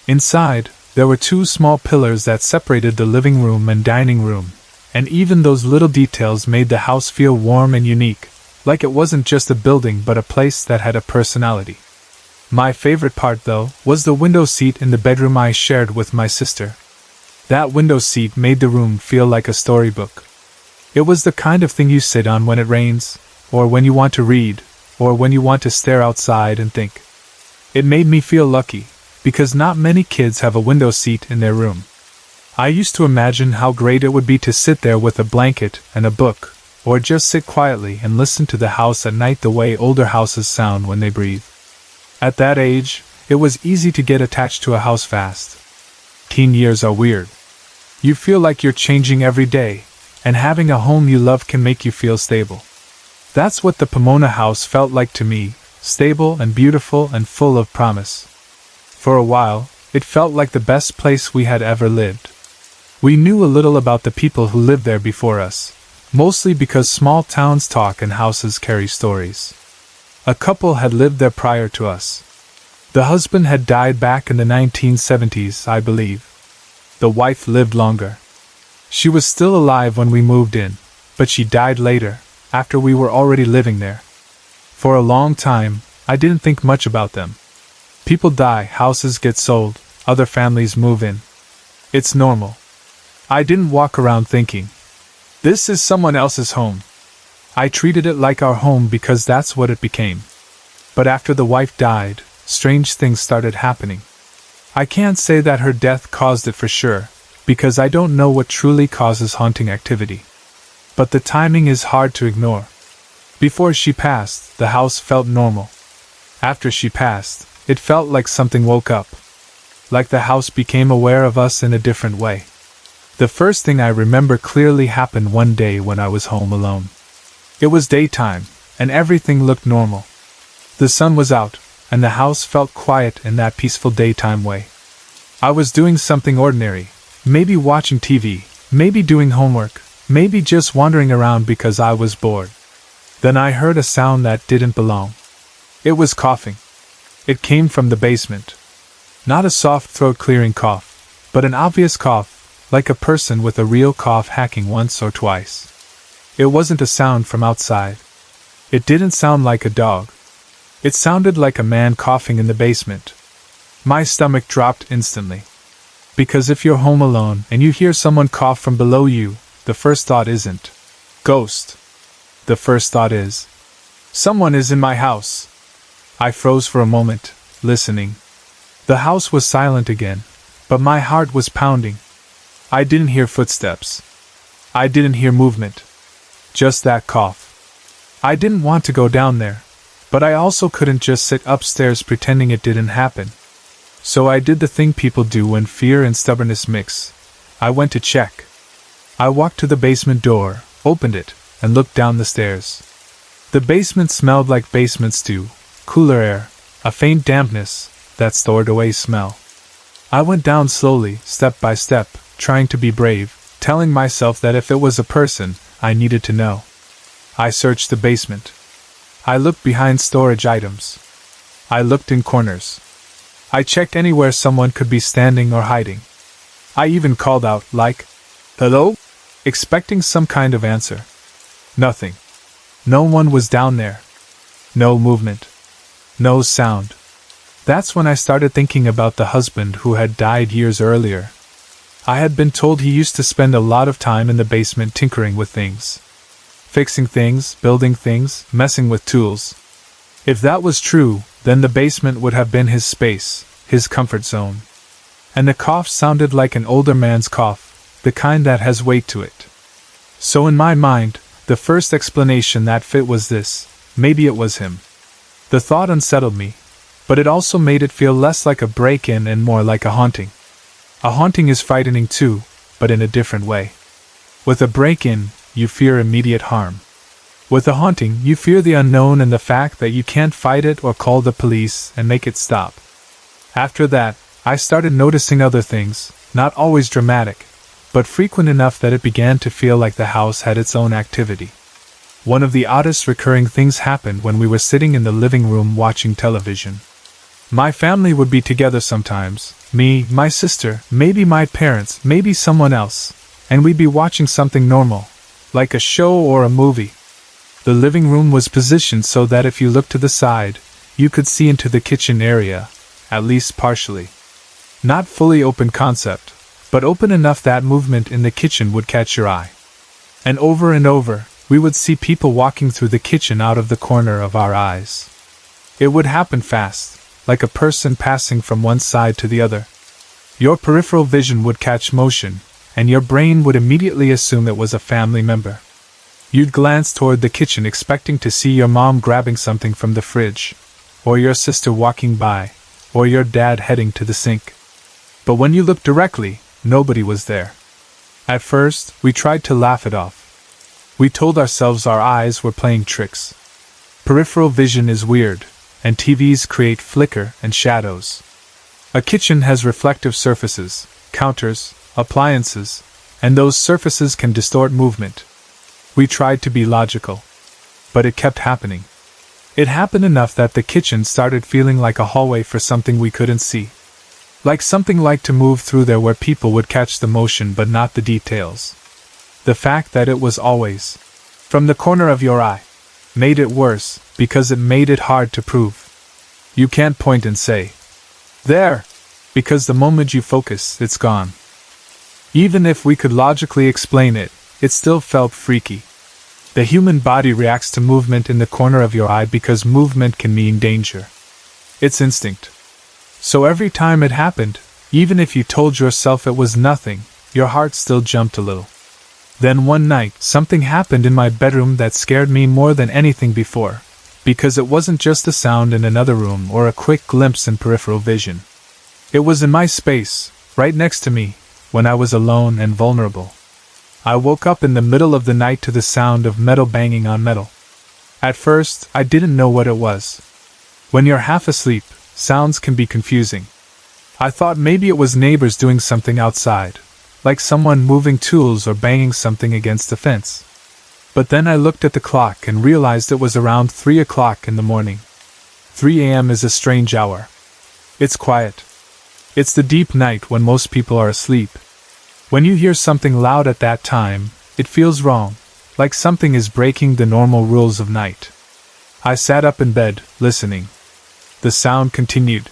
Inside, there were two small pillars that separated the living room and dining room, and even those little details made the house feel warm and unique, like it wasn't just a building but a place that had a personality. My favorite part, though, was the window seat in the bedroom I shared with my sister. That window seat made the room feel like a storybook. It was the kind of thing you sit on when it rains, or when you want to read, or when you want to stare outside and think. It made me feel lucky, because not many kids have a window seat in their room. I used to imagine how great it would be to sit there with a blanket and a book, or just sit quietly and listen to the house at night the way older houses sound when they breathe. At that age, it was easy to get attached to a house fast. Teen years are weird. You feel like you're changing every day, and having a home you love can make you feel stable. That's what the Pomona house felt like to me, stable and beautiful and full of promise. For a while, it felt like the best place we had ever lived. We knew a little about the people who lived there before us, mostly because small towns talk and houses carry stories. A couple had lived there prior to us. The husband had died back in the 1970s, I believe. The wife lived longer. She was still alive when we moved in, but she died later, after we were already living there. For a long time, I didn't think much about them. People die, houses get sold, other families move in. It's normal. I didn't walk around thinking, this is someone else's home. I treated it like our home because that's what it became. But after the wife died, strange things started happening. I can't say that her death caused it for sure, because I don't know what truly causes haunting activity. But the timing is hard to ignore. Before she passed, the house felt normal. After she passed, it felt like something woke up. Like the house became aware of us in a different way. The first thing I remember clearly happened one day when I was home alone. It was daytime, and everything looked normal. The sun was out, and the house felt quiet in that peaceful daytime way. I was doing something ordinary, maybe watching TV, maybe doing homework, maybe just wandering around because I was bored. Then I heard a sound that didn't belong. It was coughing. It came from the basement. Not a soft throat-clearing cough, but an obvious cough, like a person with a real cough hacking once or twice. It wasn't a sound from outside. It didn't sound like a dog. It sounded like a man coughing in the basement. My stomach dropped instantly. Because if you're home alone and you hear someone cough from below you, the first thought isn't ghost. The first thought is, someone is in my house. I froze for a moment, listening. The house was silent again, but my heart was pounding. I didn't hear footsteps. I didn't hear movement. Just that cough. I didn't want to go down there, but I also couldn't just sit upstairs pretending it didn't happen. So I did the thing people do when fear and stubbornness mix. I went to check. I walked to the basement door, opened it, and looked down the stairs. The basement smelled like basement stew, cooler air, a faint dampness, that stored away smell. I went down slowly, step by step, trying to be brave, telling myself that if it was a person, I needed to know. I searched the basement. I looked behind storage items. I looked in corners. I checked anywhere someone could be standing or hiding. I even called out, like, hello? Expecting some kind of answer. Nothing. No one was down there. No movement. No sound. That's when I started thinking about the husband who had died years earlier. I had been told he used to spend a lot of time in the basement tinkering with things. Fixing things, building things, messing with tools. If that was true, then the basement would have been his space, his comfort zone. And the cough sounded like an older man's cough, the kind that has weight to it. So in my mind, the first explanation that fit was this: maybe it was him. The thought unsettled me, but it also made it feel less like a break-in and more like a haunting. A haunting is frightening too, but in a different way. With a break-in, you fear immediate harm. With a haunting, you fear the unknown and the fact that you can't fight it or call the police and make it stop. After that, I started noticing other things, not always dramatic, but frequent enough that it began to feel like the house had its own activity. One of the oddest recurring things happened when we were sitting in the living room watching television. My family would be together sometimes, me, my sister, maybe my parents, maybe someone else, and we'd be watching something normal, like a show or a movie. The living room was positioned so that if you looked to the side, you could see into the kitchen area, at least partially. Not fully open concept, but open enough that movement in the kitchen would catch your eye. And over, we would see people walking through the kitchen out of the corner of our eyes. It would happen fast, like a person passing from one side to the other. Your peripheral vision would catch motion, and your brain would immediately assume it was a family member. You'd glance toward the kitchen expecting to see your mom grabbing something from the fridge, or your sister walking by, or your dad heading to the sink. But when you looked directly, nobody was there. At first, we tried to laugh it off. We told ourselves our eyes were playing tricks. Peripheral vision is weird, and TVs create flicker and shadows. A kitchen has reflective surfaces, counters, appliances, and those surfaces can distort movement. We tried to be logical, but it kept happening. It happened enough that the kitchen started feeling like a hallway for something we couldn't see. Like something like to move through there where people would catch the motion but not the details. The fact that it was always from the corner of your eye made it worse because it made it hard to prove. You can't point and say, "There," because the moment you focus, it's gone. Even if we could logically explain it, it still felt freaky. The human body reacts to movement in the corner of your eye because movement can mean danger. It's instinct. So every time it happened, even if you told yourself it was nothing, your heart still jumped a little. Then one night, something happened in my bedroom that scared me more than anything before, because it wasn't just a sound in another room or a quick glimpse in peripheral vision. It was in my space, right next to me, when I was alone and vulnerable. I woke up in the middle of the night to the sound of metal banging on metal. At first, I didn't know what it was. When you're half asleep, sounds can be confusing. I thought maybe it was neighbors doing something outside, like someone moving tools or banging something against the fence. But then I looked at the clock and realized it was around 3 o'clock in the morning. 3 a.m. is a strange hour. It's quiet. It's the deep night when most people are asleep. When you hear something loud at that time, it feels wrong, like something is breaking the normal rules of night. I sat up in bed, listening. The sound continued.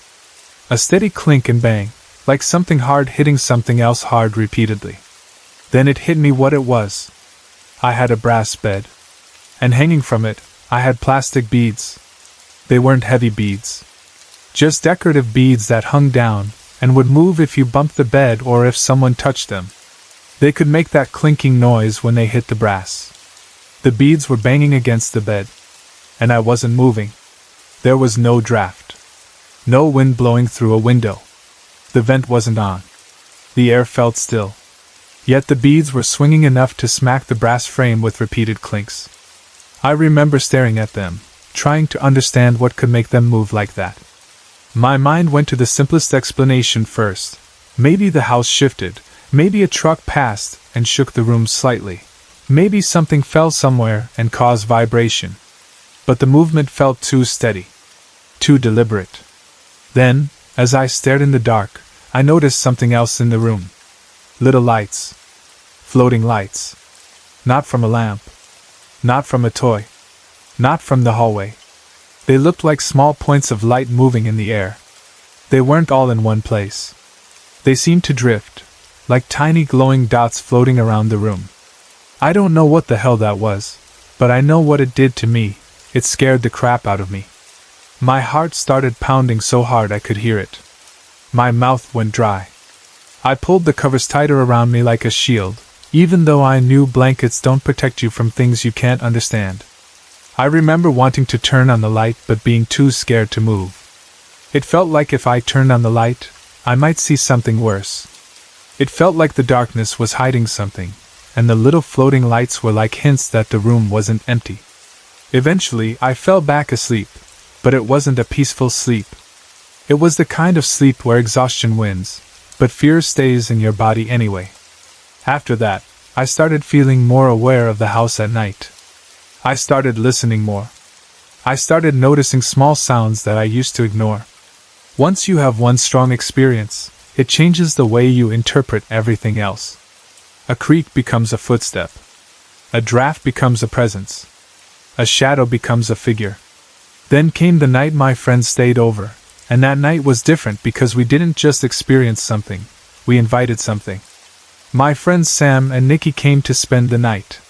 A steady clink and bang, like something hard hitting something else hard repeatedly. Then it hit me what it was. I had a brass bed. And hanging from it, I had plastic beads. They weren't heavy beads. Just decorative beads that hung down, and would move if you bumped the bed or if someone touched them. They could make that clinking noise when they hit the brass. The beads were banging against the bed. And I wasn't moving. There was no draft. No wind blowing through a window. The vent wasn't on. The air felt still. Yet the beads were swinging enough to smack the brass frame with repeated clinks. I remember staring at them, trying to understand what could make them move like that. My mind went to the simplest explanation first. Maybe the house shifted, maybe a truck passed and shook the room slightly. Maybe something fell somewhere and caused vibration. But the movement felt too steady, too deliberate. Then, as I stared in the dark, I noticed something else in the room. Little lights. Floating lights. Not from a lamp. Not from a toy. Not from the hallway. They looked like small points of light moving in the air. They weren't all in one place. They seemed to drift, like tiny glowing dots floating around the room. I don't know what the hell that was, but I know what it did to me. It scared the crap out of me. My heart started pounding so hard I could hear it. My mouth went dry. I pulled the covers tighter around me like a shield, even though I knew blankets don't protect you from things you can't understand. I remember wanting to turn on the light but being too scared to move. It felt like if I turned on the light, I might see something worse. It felt like the darkness was hiding something, and the little floating lights were like hints that the room wasn't empty. Eventually, I fell back asleep, but it wasn't a peaceful sleep. It was the kind of sleep where exhaustion wins, but fear stays in your body anyway. After that, I started feeling more aware of the house at night. I started listening more. I started noticing small sounds that I used to ignore. Once you have one strong experience, it changes the way you interpret everything else. A creak becomes a footstep. A draft becomes a presence. A shadow becomes a figure. Then came the night my friends stayed over, and that night was different because we didn't just experience something, we invited something. My friends Sam and Nikki came to spend the night.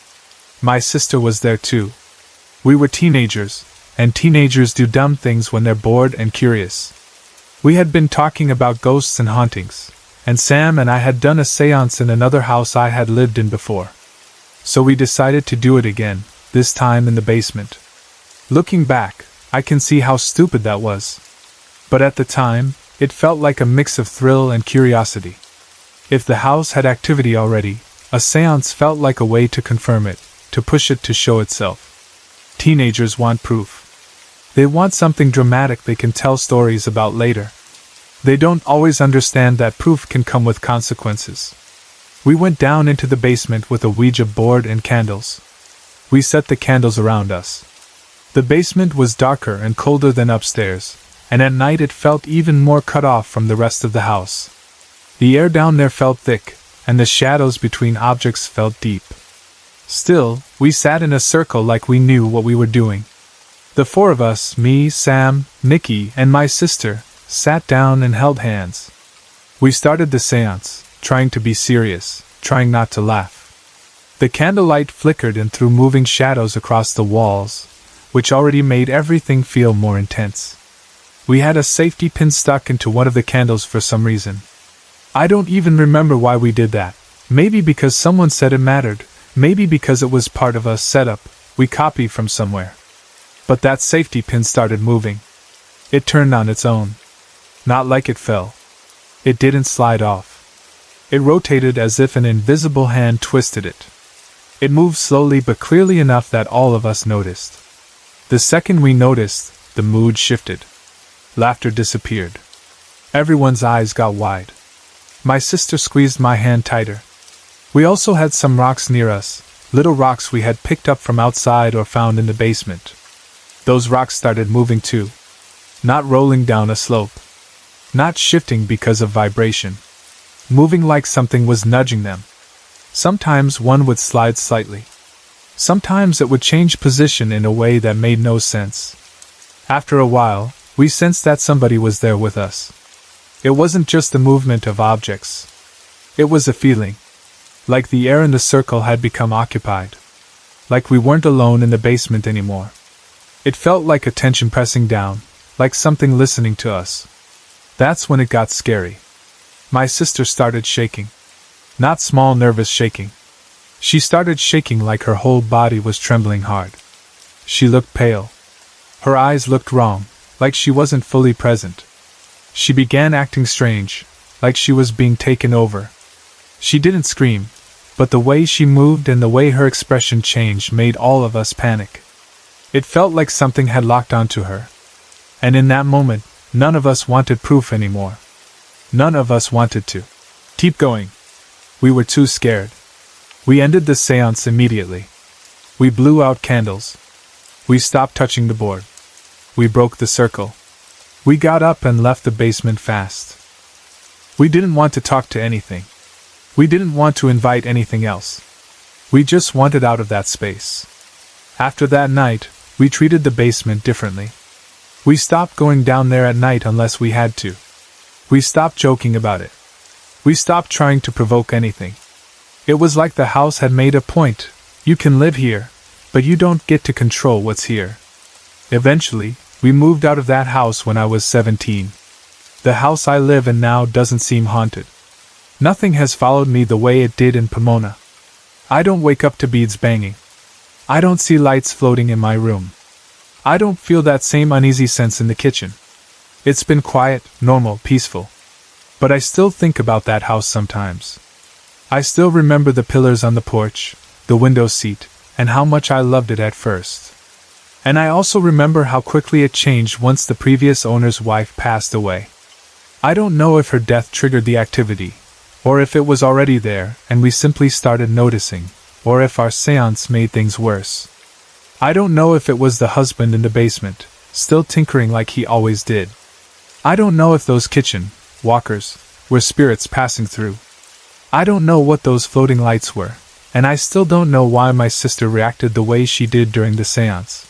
My sister was there too. We were teenagers, and teenagers do dumb things when they're bored and curious. We had been talking about ghosts and hauntings, and Sam and I had done a seance in another house I had lived in before. So we decided to do it again, this time in the basement. Looking back, I can see how stupid that was. But at the time, it felt like a mix of thrill and curiosity. If the house had activity already, a seance felt like a way to confirm it, to push it to show itself. Teenagers want proof. They want something dramatic they can tell stories about later. They don't always understand that proof can come with consequences. We went down into the basement with a Ouija board and candles. We set the candles around us. The basement was darker and colder than upstairs, and at night it felt even more cut off from the rest of the house. The air down there felt thick, and the shadows between objects felt deep. Still, we sat in a circle like we knew what we were doing. The four of us, me, Sam, Nikki, and my sister, sat down and held hands. We started the seance, trying to be serious, trying not to laugh. The candlelight flickered and threw moving shadows across the walls, which already made everything feel more intense. We had a safety pin stuck into one of the candles for some reason. I don't even remember why we did that. Maybe because someone said it mattered, maybe because it was part of a setup we copied from somewhere. But that safety pin started moving. It turned on its own. Not like it fell. It didn't slide off. It rotated as if an invisible hand twisted it. It moved slowly but clearly enough that all of us noticed. The second we noticed, the mood shifted. Laughter disappeared. Everyone's eyes got wide. My sister squeezed my hand tighter. We also had some rocks near us, little rocks we had picked up from outside or found in the basement. Those rocks started moving too. Not rolling down a slope. Not shifting because of vibration. Moving like something was nudging them. Sometimes one would slide slightly. Sometimes it would change position in a way that made no sense. After a while, we sensed that somebody was there with us. It wasn't just the movement of objects. It was a feeling. Like the air in the circle had become occupied. Like we weren't alone in the basement anymore. It felt like a tension pressing down, like something listening to us. That's when it got scary. My sister started shaking. Not small nervous shaking. She started shaking like her whole body was trembling hard. She looked pale. Her eyes looked wrong, like she wasn't fully present. She began acting strange, like she was being taken over. She didn't scream, but the way she moved and the way her expression changed made all of us panic. It felt like something had locked onto her. And in that moment, none of us wanted proof anymore. None of us wanted to keep going. We were too scared. We ended the seance immediately. We blew out candles. We stopped touching the board. We broke the circle. We got up and left the basement fast. We didn't want to talk to anything. We didn't want to invite anything else. We just wanted out of that space. After that night, we treated the basement differently. We stopped going down there at night unless we had to. We stopped joking about it. We stopped trying to provoke anything. It was like the house had made a point. You can live here, but you don't get to control what's here. Eventually, we moved out of that house when I was 17. The house I live in now doesn't seem haunted. Nothing has followed me the way it did in Pomona. I don't wake up to beads banging. I don't see lights floating in my room. I don't feel that same uneasy sense in the kitchen. It's been quiet, normal, peaceful. But I still think about that house sometimes. I still remember the pillars on the porch, the window seat, and how much I loved it at first. And I also remember how quickly it changed once the previous owner's wife passed away. I don't know if her death triggered the activity, or if it was already there and we simply started noticing, or if our seance made things worse. I don't know if it was the husband in the basement, still tinkering like he always did. I don't know if those kitchen walkers were spirits passing through. I don't know what those floating lights were, and I still don't know why my sister reacted the way she did during the seance.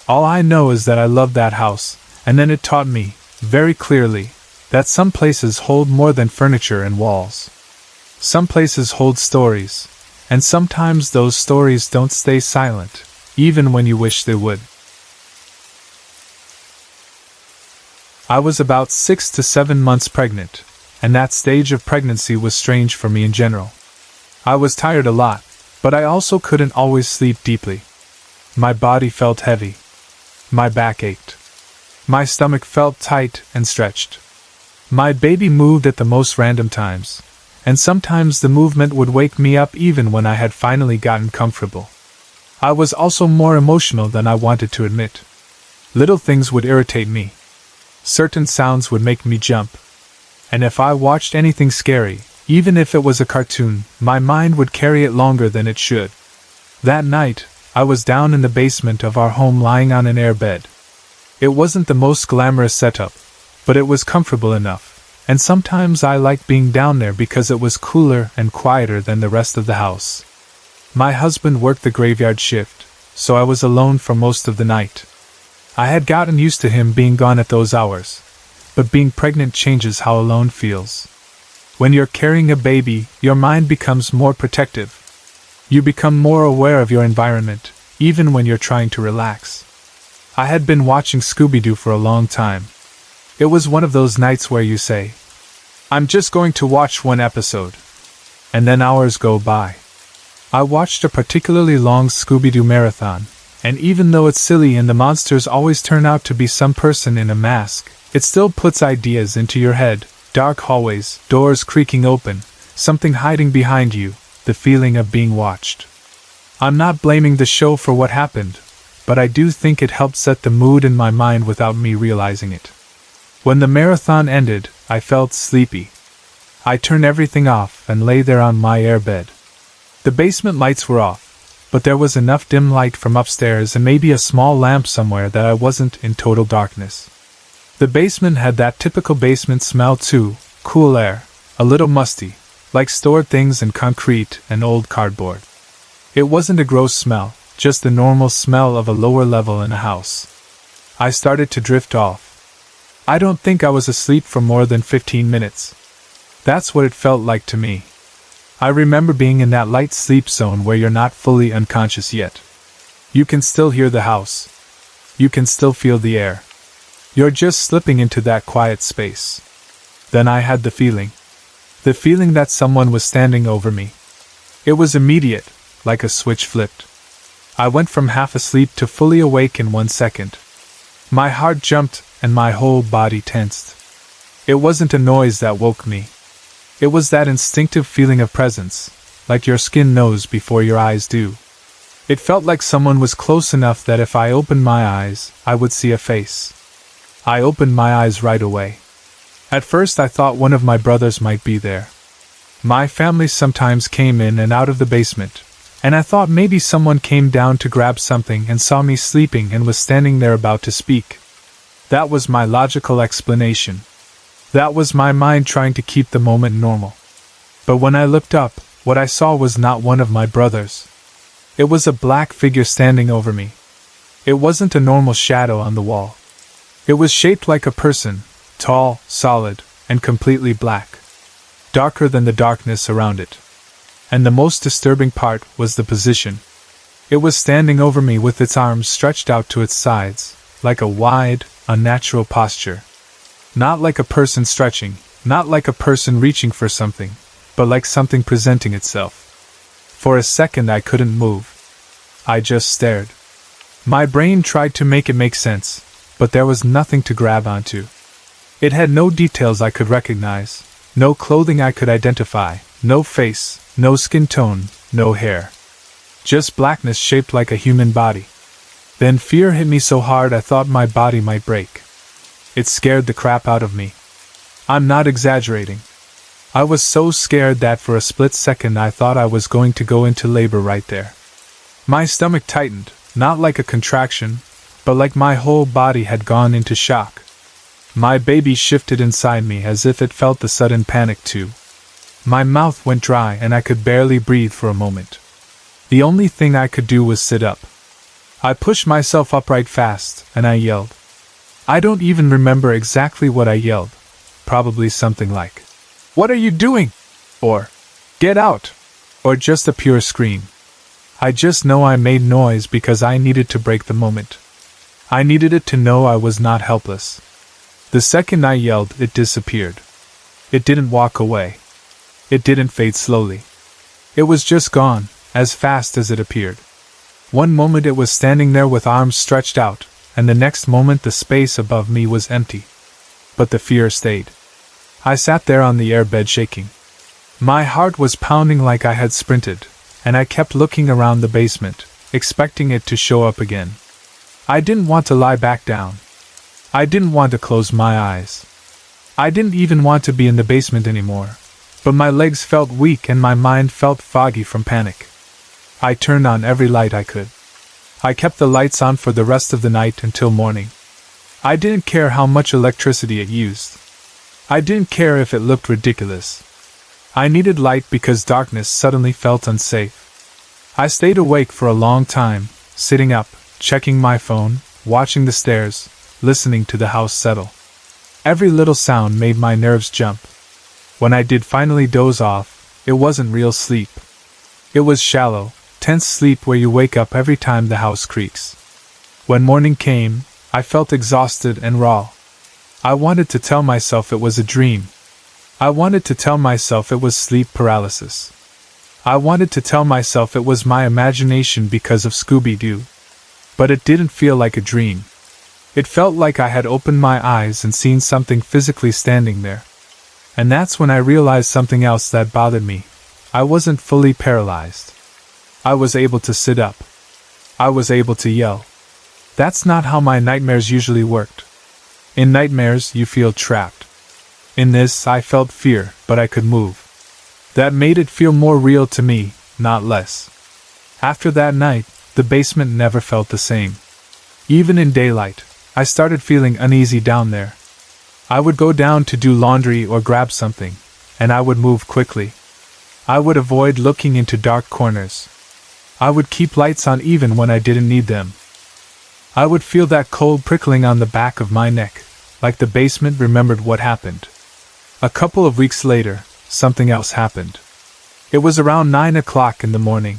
All I know is that I loved that house, and then it taught me, very clearly, that some places hold more than furniture and walls. Some places hold stories, and sometimes those stories don't stay silent, even when you wish they would. I was about 6 to 7 months pregnant, and that stage of pregnancy was strange for me in general. I was tired a lot, but I also couldn't always sleep deeply. My body felt heavy. My back ached. My stomach felt tight and stretched. My baby moved at the most random times, and sometimes the movement would wake me up even when I had finally gotten comfortable. I was also more emotional than I wanted to admit. Little things would irritate me. Certain sounds would make me jump. And if I watched anything scary, even if it was a cartoon, my mind would carry it longer than it should. That night, I was down in the basement of our home lying on an air bed. It wasn't the most glamorous setup, but it was comfortable enough, and sometimes I liked being down there because it was cooler and quieter than the rest of the house. My husband worked the graveyard shift, so I was alone for most of the night. I had gotten used to him being gone at those hours, but being pregnant changes how alone feels. When you're carrying a baby, your mind becomes more protective. You become more aware of your environment, even when you're trying to relax. I had been watching Scooby-Doo for a long time. It was one of those nights where you say, "I'm just going to watch one episode," and then hours go by. I watched a particularly long Scooby-Doo marathon, and even though it's silly and the monsters always turn out to be some person in a mask, it still puts ideas into your head. Dark hallways, doors creaking open, something hiding behind you, the feeling of being watched. I'm not blaming the show for what happened, but I do think it helped set the mood in my mind without me realizing it. When the marathon ended, I felt sleepy. I turned everything off and lay there on my airbed. The basement lights were off, but there was enough dim light from upstairs and maybe a small lamp somewhere that I wasn't in total darkness. The basement had that typical basement smell too, cool air, a little musty, like stored things in concrete and old cardboard. It wasn't a gross smell, just the normal smell of a lower level in a house. I started to drift off. I don't think I was asleep for more than 15 minutes. That's what it felt like to me. I remember being in that light sleep zone where you're not fully unconscious yet. You can still hear the house. You can still feel the air. You're just slipping into that quiet space. Then I had the feeling that someone was standing over me. It was immediate, like a switch flipped. I went from half asleep to fully awake in 1 second. My heart jumped and my whole body tensed. It wasn't a noise that woke me. It was that instinctive feeling of presence, like your skin knows before your eyes do. It felt like someone was close enough that if I opened my eyes, I would see a face. I opened my eyes right away. At first I thought one of my brothers might be there. My family sometimes came in and out of the basement, and I thought maybe someone came down to grab something and saw me sleeping and was standing there about to speak. That was my logical explanation. That was my mind trying to keep the moment normal. But when I looked up, what I saw was not one of my brothers. It was a black figure standing over me. It wasn't a normal shadow on the wall. It was shaped like a person, tall, solid, and completely black. Darker than the darkness around it. And the most disturbing part was the position. It was standing over me with its arms stretched out to its sides, like a wide, unnatural posture. Not like a person stretching, not like a person reaching for something, but like something presenting itself. For a second I couldn't move. I just stared. My brain tried to make it make sense, but there was nothing to grab onto. It had no details I could recognize, no clothing I could identify, no face, no skin tone, no hair. Just blackness shaped like a human body. Then fear hit me so hard I thought my body might break. It scared the crap out of me. I'm not exaggerating. I was so scared that for a split second I thought I was going to go into labor right there. My stomach tightened, Not like a contraction, but like my whole body had gone into shock. My baby shifted inside me as if it felt the sudden panic too. My mouth went dry and I could barely breathe for a moment. The only thing I could do was sit up. I pushed myself upright fast, and I yelled. I don't even remember exactly what I yelled. Probably something like, "What are you doing?" or "Get out!" or just a pure scream. I just know I made noise because I needed to break the moment. I needed it to know I was not helpless. The second I yelled, it disappeared. It didn't walk away. It didn't fade slowly. It was just gone, as fast as it appeared. One moment it was standing there with arms stretched out, and the next moment the space above me was empty. But the fear stayed. I sat there on the airbed shaking. My heart was pounding like I had sprinted, and I kept looking around the basement, expecting it to show up again. I didn't want to lie back down. I didn't want to close my eyes. I didn't even want to be in the basement anymore, but my legs felt weak and my mind felt foggy from panic. I turned on every light I could. I kept the lights on for the rest of the night until morning. I didn't care how much electricity it used. I didn't care if it looked ridiculous. I needed light because darkness suddenly felt unsafe. I stayed awake for a long time, sitting up, checking my phone, watching the stairs, listening to the house settle. Every little sound made my nerves jump. When I did finally doze off, it wasn't real sleep. It was shallow, tense sleep where you wake up every time the house creaks. When morning came, I felt exhausted and raw. I wanted to tell myself it was a dream. I wanted to tell myself it was sleep paralysis. I wanted to tell myself it was my imagination because of Scooby-Doo. But it didn't feel like a dream. It felt like I had opened my eyes and seen something physically standing there. And that's when I realized something else that bothered me. I wasn't fully paralyzed. I was able to sit up. I was able to yell. That's not how my nightmares usually worked. In nightmares, you feel trapped. In this, I felt fear, but I could move. That made it feel more real to me, not less. After that night, the basement never felt the same. Even in daylight, I started feeling uneasy down there. I would go down to do laundry or grab something, and I would move quickly. I would avoid looking into dark corners. I would keep lights on even when I didn't need them. I would feel that cold prickling on the back of my neck, like the basement remembered what happened. A couple of weeks later, something else happened. It was around 9 o'clock in the morning.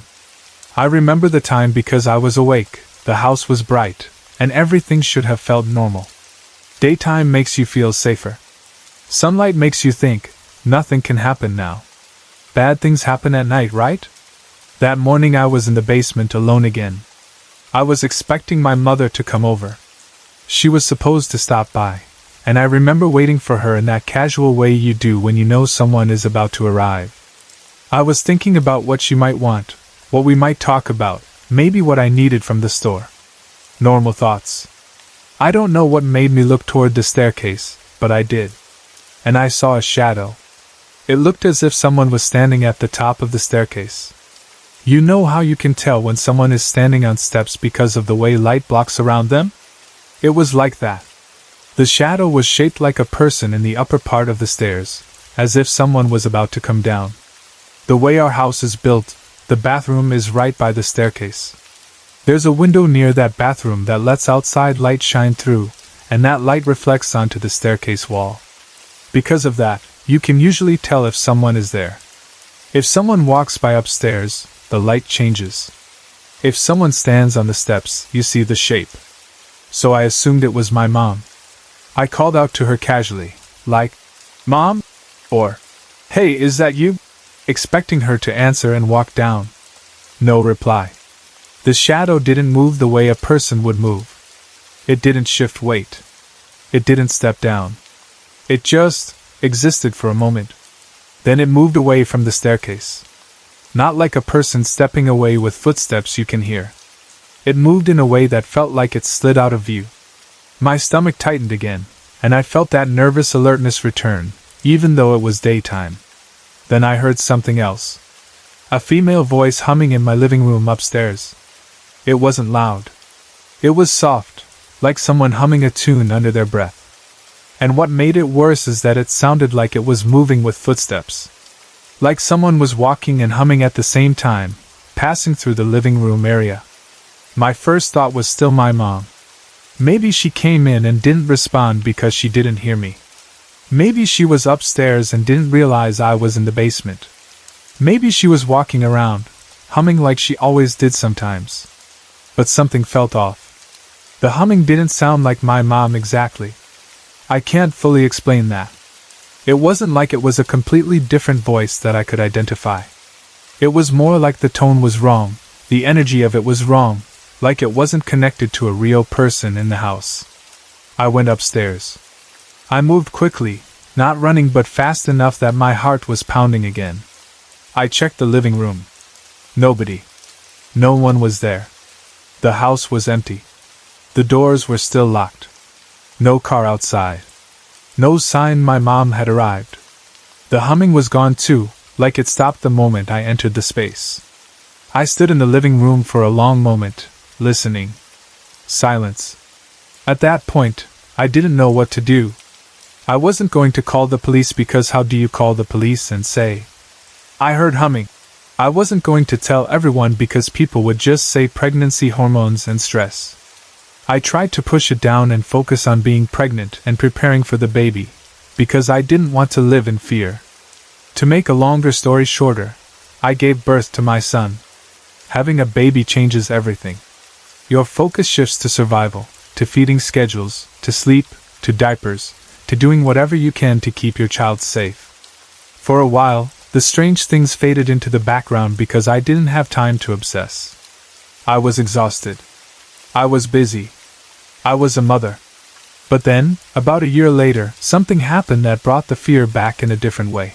I remember the time because I was awake, the house was bright, and everything should have felt normal. Daytime makes you feel safer. Sunlight makes you think, nothing can happen now. Bad things happen at night, right? That morning I was in the basement alone again. I was expecting my mother to come over. She was supposed to stop by, and I remember waiting for her in that casual way you do when you know someone is about to arrive. I was thinking about what she might want, what we might talk about, maybe what I needed from the store. Normal thoughts. I don't know what made me look toward the staircase, but I did. And I saw a shadow. It looked as if someone was standing at the top of the staircase. You know how you can tell when someone is standing on steps because of the way light blocks around them? It was like that. The shadow was shaped like a person in the upper part of the stairs, as if someone was about to come down. The way our house is built, the bathroom is right by the staircase. There's a window near that bathroom that lets outside light shine through, and that light reflects onto the staircase wall. Because of that, you can usually tell if someone is there. If someone walks by upstairs, the light changes. If someone stands on the steps, you see the shape. So I assumed it was my mom. I called out to her casually, like, "Mom?" or, "Hey, is that you?" expecting her to answer and walk down. No reply. The shadow didn't move the way a person would move. It didn't shift weight. It didn't step down. It just existed for a moment. Then it moved away from the staircase. Not like a person stepping away with footsteps you can hear. It moved in a way that felt like it slid out of view. My stomach tightened again, and I felt that nervous alertness return, even though it was daytime. Then I heard something else. A female voice humming in my living room upstairs. It wasn't loud. It was soft, like someone humming a tune under their breath. And what made it worse is that it sounded like it was moving with footsteps. Like someone was walking and humming at the same time, passing through the living room area. My first thought was still my mom. Maybe she came in and didn't respond because she didn't hear me. Maybe she was upstairs and didn't realize I was in the basement. Maybe she was walking around, humming like she always did sometimes. But something felt off. The humming didn't sound like my mom exactly. I can't fully explain that. It wasn't like it was a completely different voice that I could identify. It was more like the tone was wrong, the energy of it was wrong, like it wasn't connected to a real person in the house. I went upstairs. I moved quickly, not running but fast enough that my heart was pounding again. I checked the living room. Nobody. No one was there. The house was empty. The doors were still locked. No car outside. No sign my mom had arrived. The humming was gone too, like it stopped the moment I entered the space. I stood in the living room for a long moment, listening. Silence. At that point, I didn't know what to do. I wasn't going to call the police because how do you call the police and say, I heard humming? I wasn't going to tell everyone because people would just say pregnancy hormones and stress. I tried to push it down and focus on being pregnant and preparing for the baby, because I didn't want to live in fear. To make a longer story shorter, I gave birth to my son. Having a baby changes everything. Your focus shifts to survival, to feeding schedules, to sleep, to diapers, to doing whatever you can to keep your child safe. For a while, the strange things faded into the background because I didn't have time to obsess. I was exhausted. I was busy. I was a mother. But then, about a year later, something happened that brought the fear back in a different way.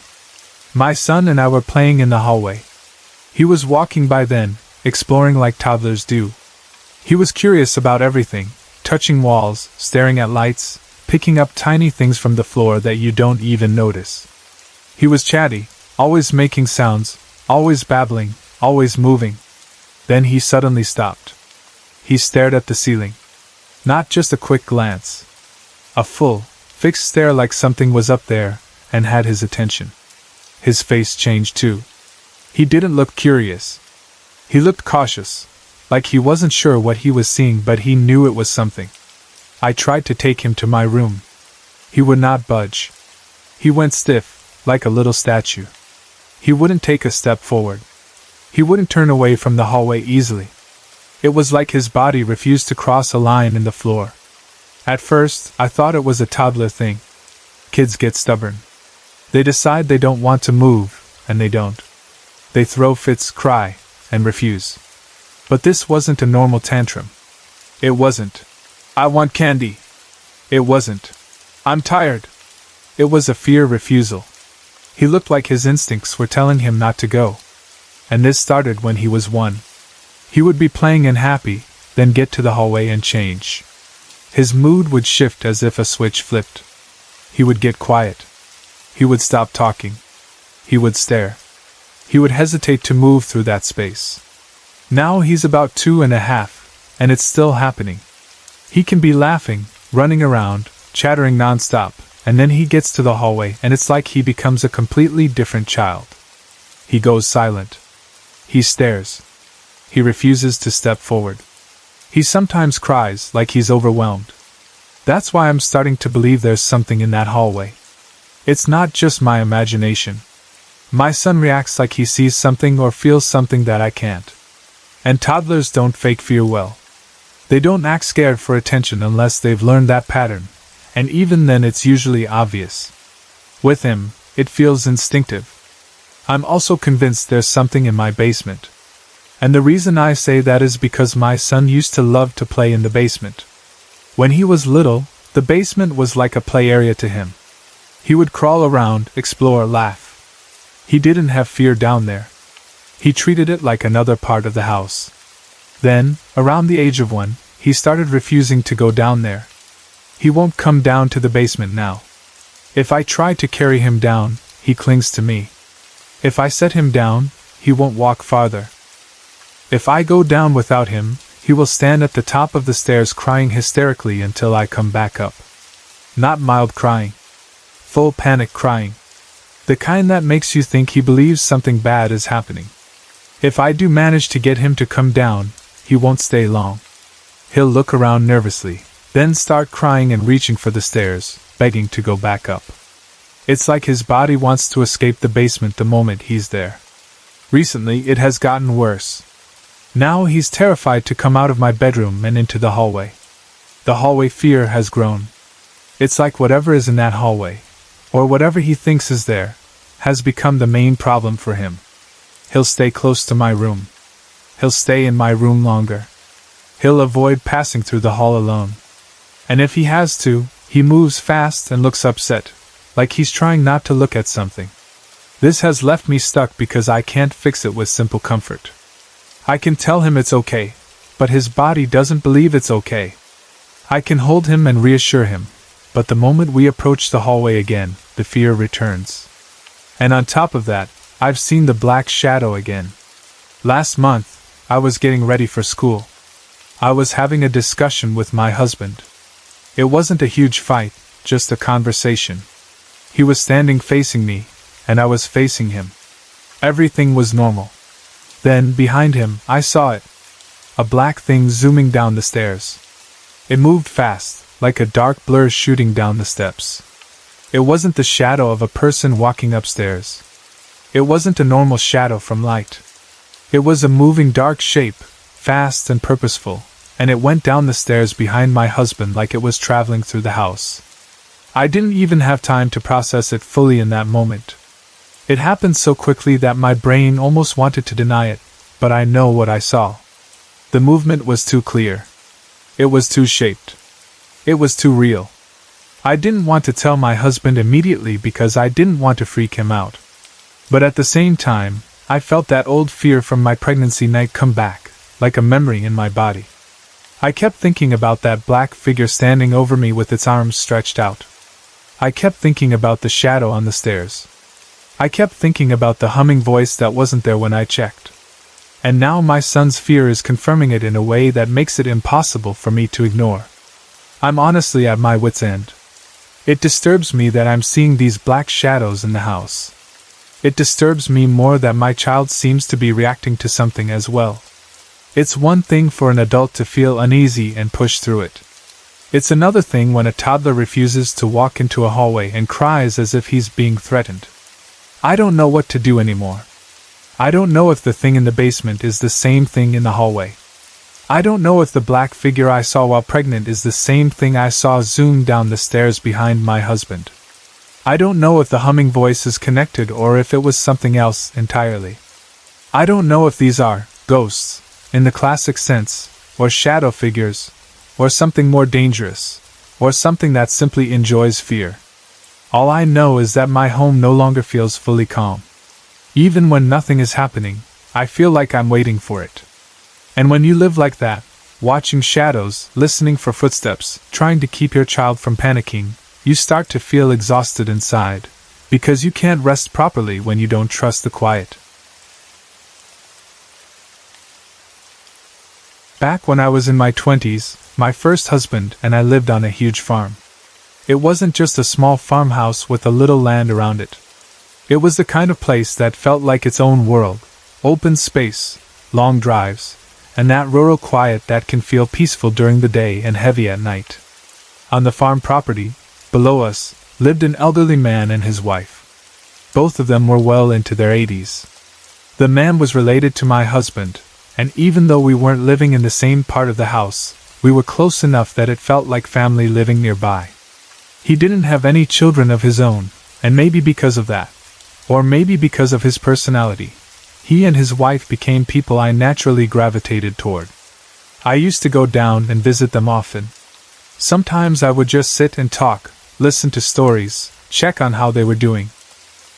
My son and I were playing in the hallway. He was walking by then, exploring like toddlers do. He was curious about everything, touching walls, staring at lights, picking up tiny things from the floor that you don't even notice. He was chatty, always making sounds, always babbling, always moving. Then he suddenly stopped. He stared at the ceiling. Not just a quick glance. A full, fixed stare like something was up there and had his attention. His face changed too. He didn't look curious. He looked cautious, like he wasn't sure what he was seeing but he knew it was something. I tried to take him to my room. He would not budge. He went stiff, like a little statue. He wouldn't take a step forward. He wouldn't turn away from the hallway easily. It was like his body refused to cross a line in the floor. At first, I thought it was a toddler thing. Kids get stubborn. They decide they don't want to move, and they don't. They throw fits, cry, and refuse. But this wasn't a normal tantrum. It wasn't, I want candy. It wasn't, I'm tired. It was a fear refusal. He looked like his instincts were telling him not to go. And this started when he was 1. He would be playing and happy, then get to the hallway and change. His mood would shift as if a switch flipped. He would get quiet. He would stop talking. He would stare. He would hesitate to move through that space. Now he's about 2.5, and it's still happening. He can be laughing, running around, chattering nonstop, and then he gets to the hallway and it's like he becomes a completely different child. He goes silent. He stares. He refuses to step forward. He sometimes cries like he's overwhelmed. That's why I'm starting to believe there's something in that hallway. It's not just my imagination. My son reacts like he sees something or feels something that I can't. And toddlers don't fake fear well. They don't act scared for attention unless they've learned that pattern, and even then it's usually obvious. With him, it feels instinctive. I'm also convinced there's something in my basement. And the reason I say that is because my son used to love to play in the basement. When he was little, the basement was like a play area to him. He would crawl around, explore, laugh. He didn't have fear down there. He treated it like another part of the house. Then, around the age of 1, he started refusing to go down there. He won't come down to the basement now. If I try to carry him down, he clings to me. If I set him down, he won't walk farther. If I go down without him, he will stand at the top of the stairs crying hysterically until I come back up. Not mild crying. Full panic crying. The kind that makes you think he believes something bad is happening. If I do manage to get him to come down, he won't stay long. He'll look around nervously, then start crying and reaching for the stairs, begging to go back up. It's like his body wants to escape the basement the moment he's there. Recently, it has gotten worse. Now he's terrified to come out of my bedroom and into the hallway. The hallway fear has grown. It's like whatever is in that hallway, or whatever he thinks is there, has become the main problem for him. He'll stay close to my room. He'll stay in my room longer. He'll avoid passing through the hall alone. And if he has to, he moves fast and looks upset, like he's trying not to look at something. This has left me stuck because I can't fix it with simple comfort. I can tell him it's okay, but his body doesn't believe it's okay. I can hold him and reassure him, but the moment we approach the hallway again, the fear returns. And on top of that, I've seen the black shadow again. Last month, I was getting ready for school. I was having a discussion with my husband. It wasn't a huge fight, just a conversation. He was standing facing me, and I was facing him. Everything was normal. Then, behind him, I saw it. A black thing zooming down the stairs. It moved fast, like a dark blur shooting down the steps. It wasn't the shadow of a person walking upstairs. It wasn't a normal shadow from light. It was a moving dark shape, fast and purposeful, and it went down the stairs behind my husband like it was traveling through the house. I didn't even have time to process it fully in that moment. It happened so quickly that my brain almost wanted to deny it, but I know what I saw. The movement was too clear. It was too shaped. It was too real. I didn't want to tell my husband immediately because I didn't want to freak him out. But at the same time, I felt that old fear from my pregnancy night come back, like a memory in my body. I kept thinking about that black figure standing over me with its arms stretched out. I kept thinking about the shadow on the stairs. I kept thinking about the humming voice that wasn't there when I checked. And now my son's fear is confirming it in a way that makes it impossible for me to ignore. I'm honestly at my wit's end. It disturbs me that I'm seeing these black shadows in the house. It disturbs me more that my child seems to be reacting to something as well. It's one thing for an adult to feel uneasy and push through it. It's another thing when a toddler refuses to walk into a hallway and cries as if he's being threatened. I don't know what to do anymore. I don't know if the thing in the basement is the same thing in the hallway. I don't know if the black figure I saw while pregnant is the same thing I saw zoom down the stairs behind my husband. I don't know if the humming voice is connected or if it was something else entirely. I don't know if these are ghosts, in the classic sense, or shadow figures, or something more dangerous, or something that simply enjoys fear. All I know is that my home no longer feels fully calm. Even when nothing is happening, I feel like I'm waiting for it. And when you live like that, watching shadows, listening for footsteps, trying to keep your child from panicking, you start to feel exhausted inside, because you can't rest properly when you don't trust the quiet. Back when I was in my 20s, my first husband and I lived on a huge farm. It wasn't just a small farmhouse with a little land around it. It was the kind of place that felt like its own world, open space, long drives, and that rural quiet that can feel peaceful during the day and heavy at night. On the farm property, below us, lived an elderly man and his wife. Both of them were well into their 80s. The man was related to my husband, and even though we weren't living in the same part of the house, we were close enough that it felt like family living nearby. He didn't have any children of his own, and maybe because of that, or maybe because of his personality, he and his wife became people I naturally gravitated toward. I used to go down and visit them often. Sometimes I would just sit and talk, listen to stories, check on how they were doing.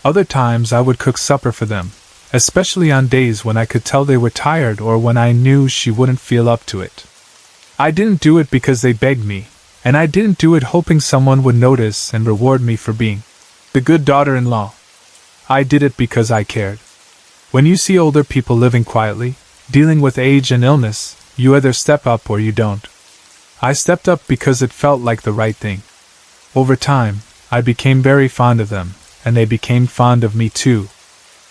Other times I would cook supper for them, especially on days when I could tell they were tired or when I knew she wouldn't feel up to it. I didn't do it because they begged me, and I didn't do it hoping someone would notice and reward me for being the good daughter-in-law. I did it because I cared. When you see older people living quietly, dealing with age and illness, You either step up or you don't. I stepped up because it felt like the right thing. Over time, I became very fond of them, and they became fond of me too.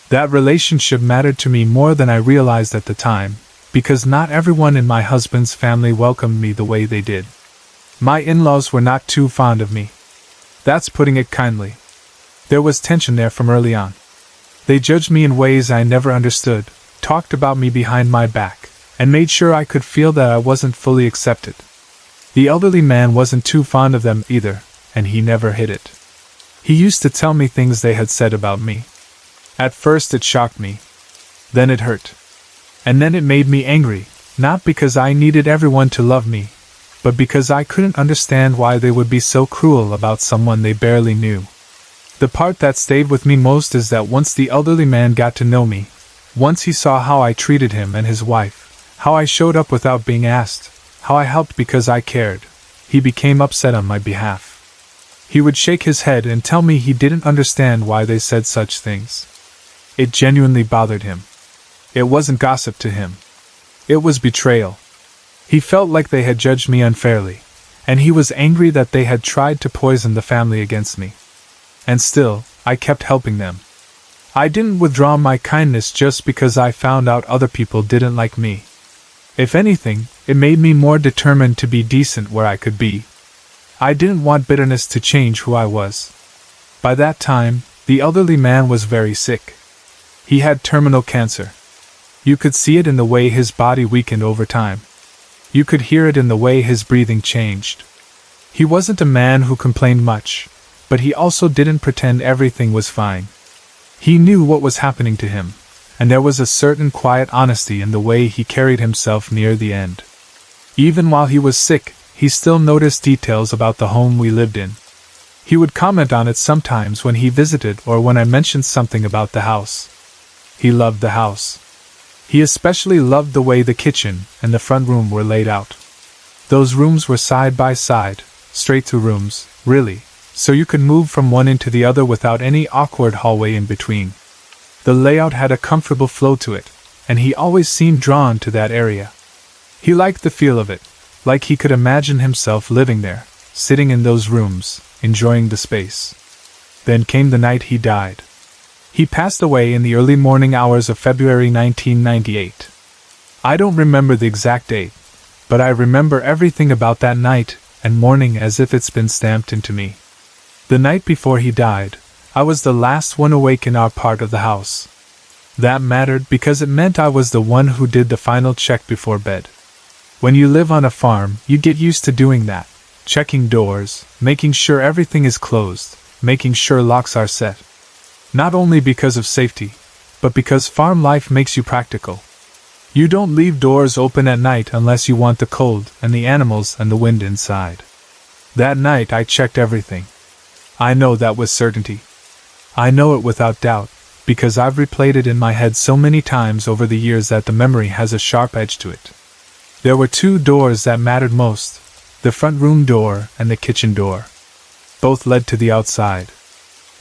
That relationship mattered to me more than I realized at the time, because not everyone in my husband's family welcomed me the way they did. My in-laws were not too fond of me. That's putting it kindly. There was tension there from early on. They judged me in ways I never understood, talked about me behind my back, and made sure I could feel that I wasn't fully accepted. The elderly man wasn't too fond of them either, and he never hid it. He used to tell me things they had said about me. At first it shocked me. Then it hurt. And then it made me angry, not because I needed everyone to love me, but because I couldn't understand why they would be so cruel about someone they barely knew. The part that stayed with me most is that once the elderly man got to know me, once he saw how I treated him and his wife, how I showed up without being asked, how I helped because I cared, he became upset on my behalf. He would shake his head and tell me he didn't understand why they said such things. It genuinely bothered him. It wasn't gossip to him. It was betrayal. He felt like they had judged me unfairly, and he was angry that they had tried to poison the family against me. And still, I kept helping them. I didn't withdraw my kindness just because I found out other people didn't like me. If anything, it made me more determined to be decent where I could be. I didn't want bitterness to change who I was. By that time, the elderly man was very sick. He had terminal cancer. You could see it in the way his body weakened over time. You could hear it in the way his breathing changed. He wasn't a man who complained much, but he also didn't pretend everything was fine. He knew what was happening to him, and there was a certain quiet honesty in the way he carried himself near the end. Even while he was sick, he still noticed details about the home we lived in. He would comment on it sometimes when he visited or when I mentioned something about the house. He loved the house. He especially loved the way the kitchen and the front room were laid out. Those rooms were side by side, straight-through rooms, really, so you could move from one into the other without any awkward hallway in between. The layout had a comfortable flow to it, and he always seemed drawn to that area. He liked the feel of it, like he could imagine himself living there, sitting in those rooms, enjoying the space. Then came the night he died. He passed away in the early morning hours of February 1998. I don't remember the exact date, but I remember everything about that night and morning as if it's been stamped into me. The night before he died, I was the last one awake in our part of the house. That mattered because it meant I was the one who did the final check before bed. When you live on a farm, you get used to doing that, checking doors, making sure everything is closed, making sure locks are set. Not only because of safety, but because farm life makes you practical. You don't leave doors open at night unless you want the cold and the animals and the wind inside. That night I checked everything. I know that with certainty. I know it without doubt, because I've replayed it in my head so many times over the years that the memory has a sharp edge to it. There were two doors that mattered most, the front room door and the kitchen door. Both led to the outside.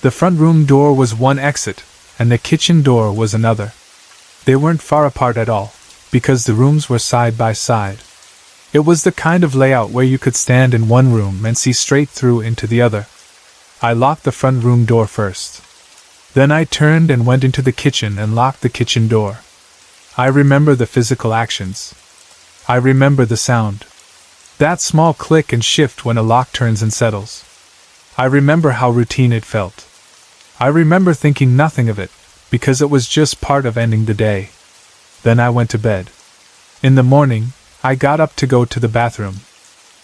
The front room door was one exit, and the kitchen door was another. They weren't far apart at all, because the rooms were side by side. It was the kind of layout where you could stand in one room and see straight through into the other. I locked the front room door first. Then I turned and went into the kitchen and locked the kitchen door. I remember the physical actions. I remember the sound. That small click and shift when a lock turns and settles. I remember how routine it felt. I remember thinking nothing of it, because it was just part of ending the day. Then I went to bed. In the morning, I got up to go to the bathroom.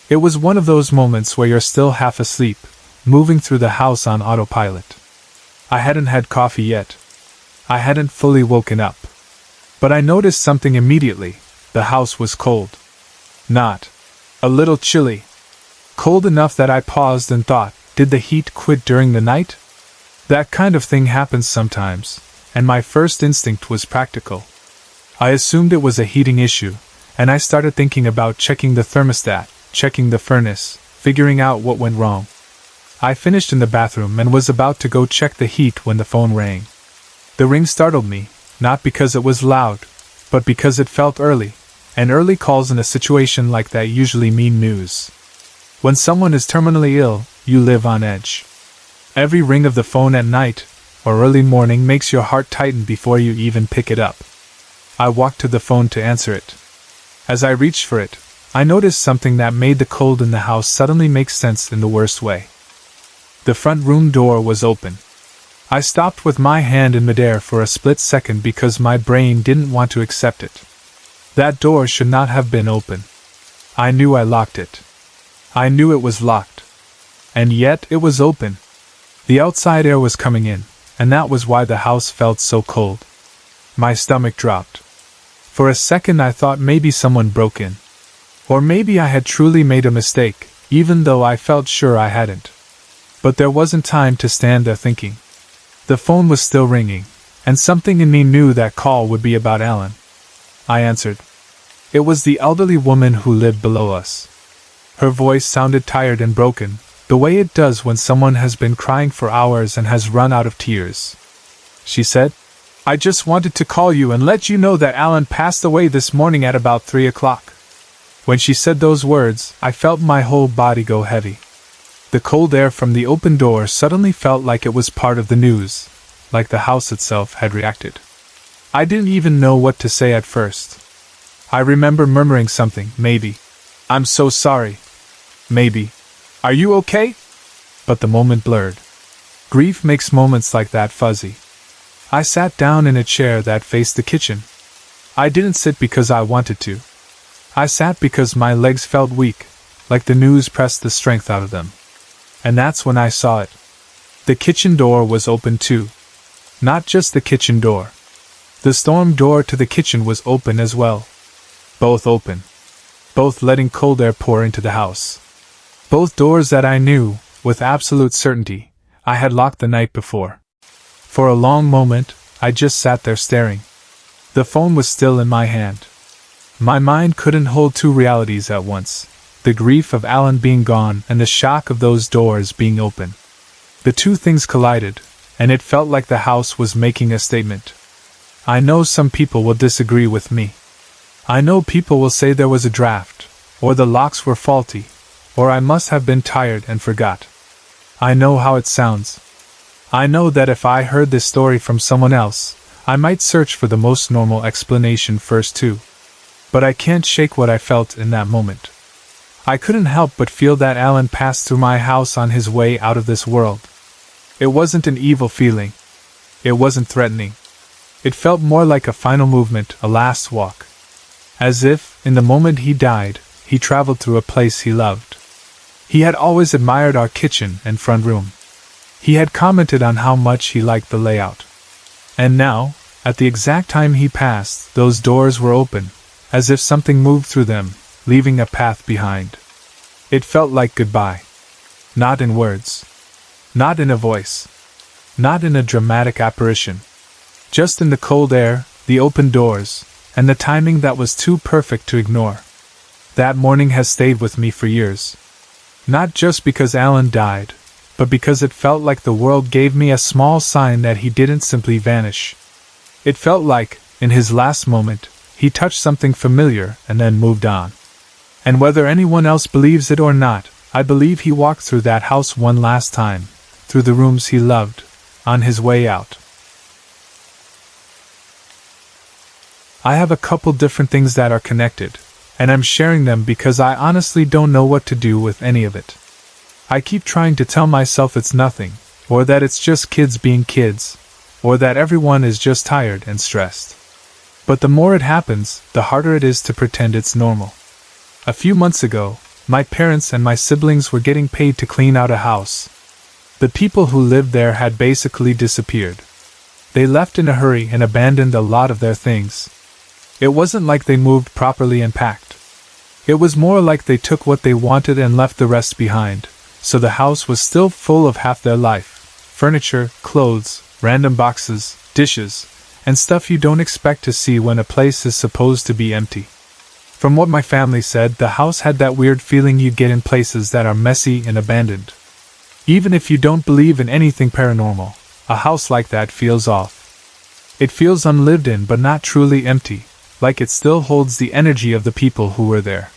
It was one of those moments where you're still half asleep, moving through the house on autopilot. I hadn't had coffee yet. I hadn't fully woken up. But I noticed something immediately. The house was cold. Not a little chilly. Cold enough that I paused and thought, did the heat quit during the night? That kind of thing happens sometimes, and my first instinct was practical. I assumed it was a heating issue, and I started thinking about checking the thermostat, checking the furnace, figuring out what went wrong. I finished in the bathroom and was about to go check the heat when the phone rang. The ring startled me, not because it was loud, but because it felt early, And early calls in a situation like that usually mean news. When someone is terminally ill, you live on edge. Every ring of the phone at night or early morning makes your heart tighten before you even pick it up. I walked to the phone to answer it. As I reached for it, I noticed something that made the cold in the house suddenly make sense in the worst way. The front room door was open. I stopped with my hand in midair for a split second because my brain didn't want to accept it. That door should not have been open. I knew I locked it. I knew it was locked. And yet it was open. The outside air was coming in, and that was why the house felt so cold. My stomach dropped. For a second I thought maybe someone broke in. Or maybe I had truly made a mistake, even though I felt sure I hadn't. But there wasn't time to stand there thinking. The phone was still ringing, and something in me knew that call would be about Alan. I answered. It was the elderly woman who lived below us. Her voice sounded tired and broken, the way it does when someone has been crying for hours and has run out of tears. She said, I just wanted to call you and let you know that Alan passed away this morning at about 3 o'clock. When she said those words, I felt my whole body go heavy. The cold air from the open door suddenly felt like it was part of the news, like the house itself had reacted. I didn't even know what to say at first. I remember murmuring something, maybe, I'm so sorry. Maybe, are you okay? But the moment blurred. Grief makes moments like that fuzzy. I sat down in a chair that faced the kitchen. I didn't sit because I wanted to. I sat because my legs felt weak, like the news pressed the strength out of them. And that's when I saw it. The kitchen door was open too. Not just the kitchen door. The storm door to the kitchen was open as well. Both open. Both letting cold air pour into the house. Both doors that I knew, with absolute certainty, I had locked the night before. For a long moment, I just sat there staring. The phone was still in my hand. My mind couldn't hold two realities at once. The grief of Alan being gone and the shock of those doors being open. The two things collided, and it felt like the house was making a statement. I know some people will disagree with me. I know people will say there was a draft, or the locks were faulty, or I must have been tired and forgot. I know how it sounds. I know that if I heard this story from someone else, I might search for the most normal explanation first too. But I can't shake what I felt in that moment. I couldn't help but feel that Alan passed through my house on his way out of this world. It wasn't an evil feeling. It wasn't threatening. It felt more like a final movement, a last walk. As if, in the moment he died, he traveled through a place he loved. He had always admired our kitchen and front room. He had commented on how much he liked the layout. And now, at the exact time he passed, those doors were open, as if something moved through them, leaving a path behind. It felt like goodbye. Not in words. Not in a voice. Not in a dramatic apparition. Just in the cold air, the open doors, and the timing that was too perfect to ignore. That morning has stayed with me for years. Not just because Alan died, but because it felt like the world gave me a small sign that he didn't simply vanish. It felt like, in his last moment, he touched something familiar and then moved on. And whether anyone else believes it or not, I believe he walked through that house one last time, through the rooms he loved, on his way out. I have a couple different things that are connected, and I'm sharing them because I honestly don't know what to do with any of it. I keep trying to tell myself it's nothing, or that it's just kids being kids, or that everyone is just tired and stressed. But the more it happens, the harder it is to pretend it's normal. A few months ago, my parents and my siblings were getting paid to clean out a house. The people who lived there had basically disappeared. They left in a hurry and abandoned a lot of their things. It wasn't like they moved properly and packed. It was more like they took what they wanted and left the rest behind, so the house was still full of half their life: furniture, clothes, random boxes, dishes, and stuff you don't expect to see when a place is supposed to be empty. From what my family said, the house had that weird feeling you get in places that are messy and abandoned. Even if you don't believe in anything paranormal, a house like that feels off. It feels unlived in but not truly empty, like it still holds the energy of the people who were there.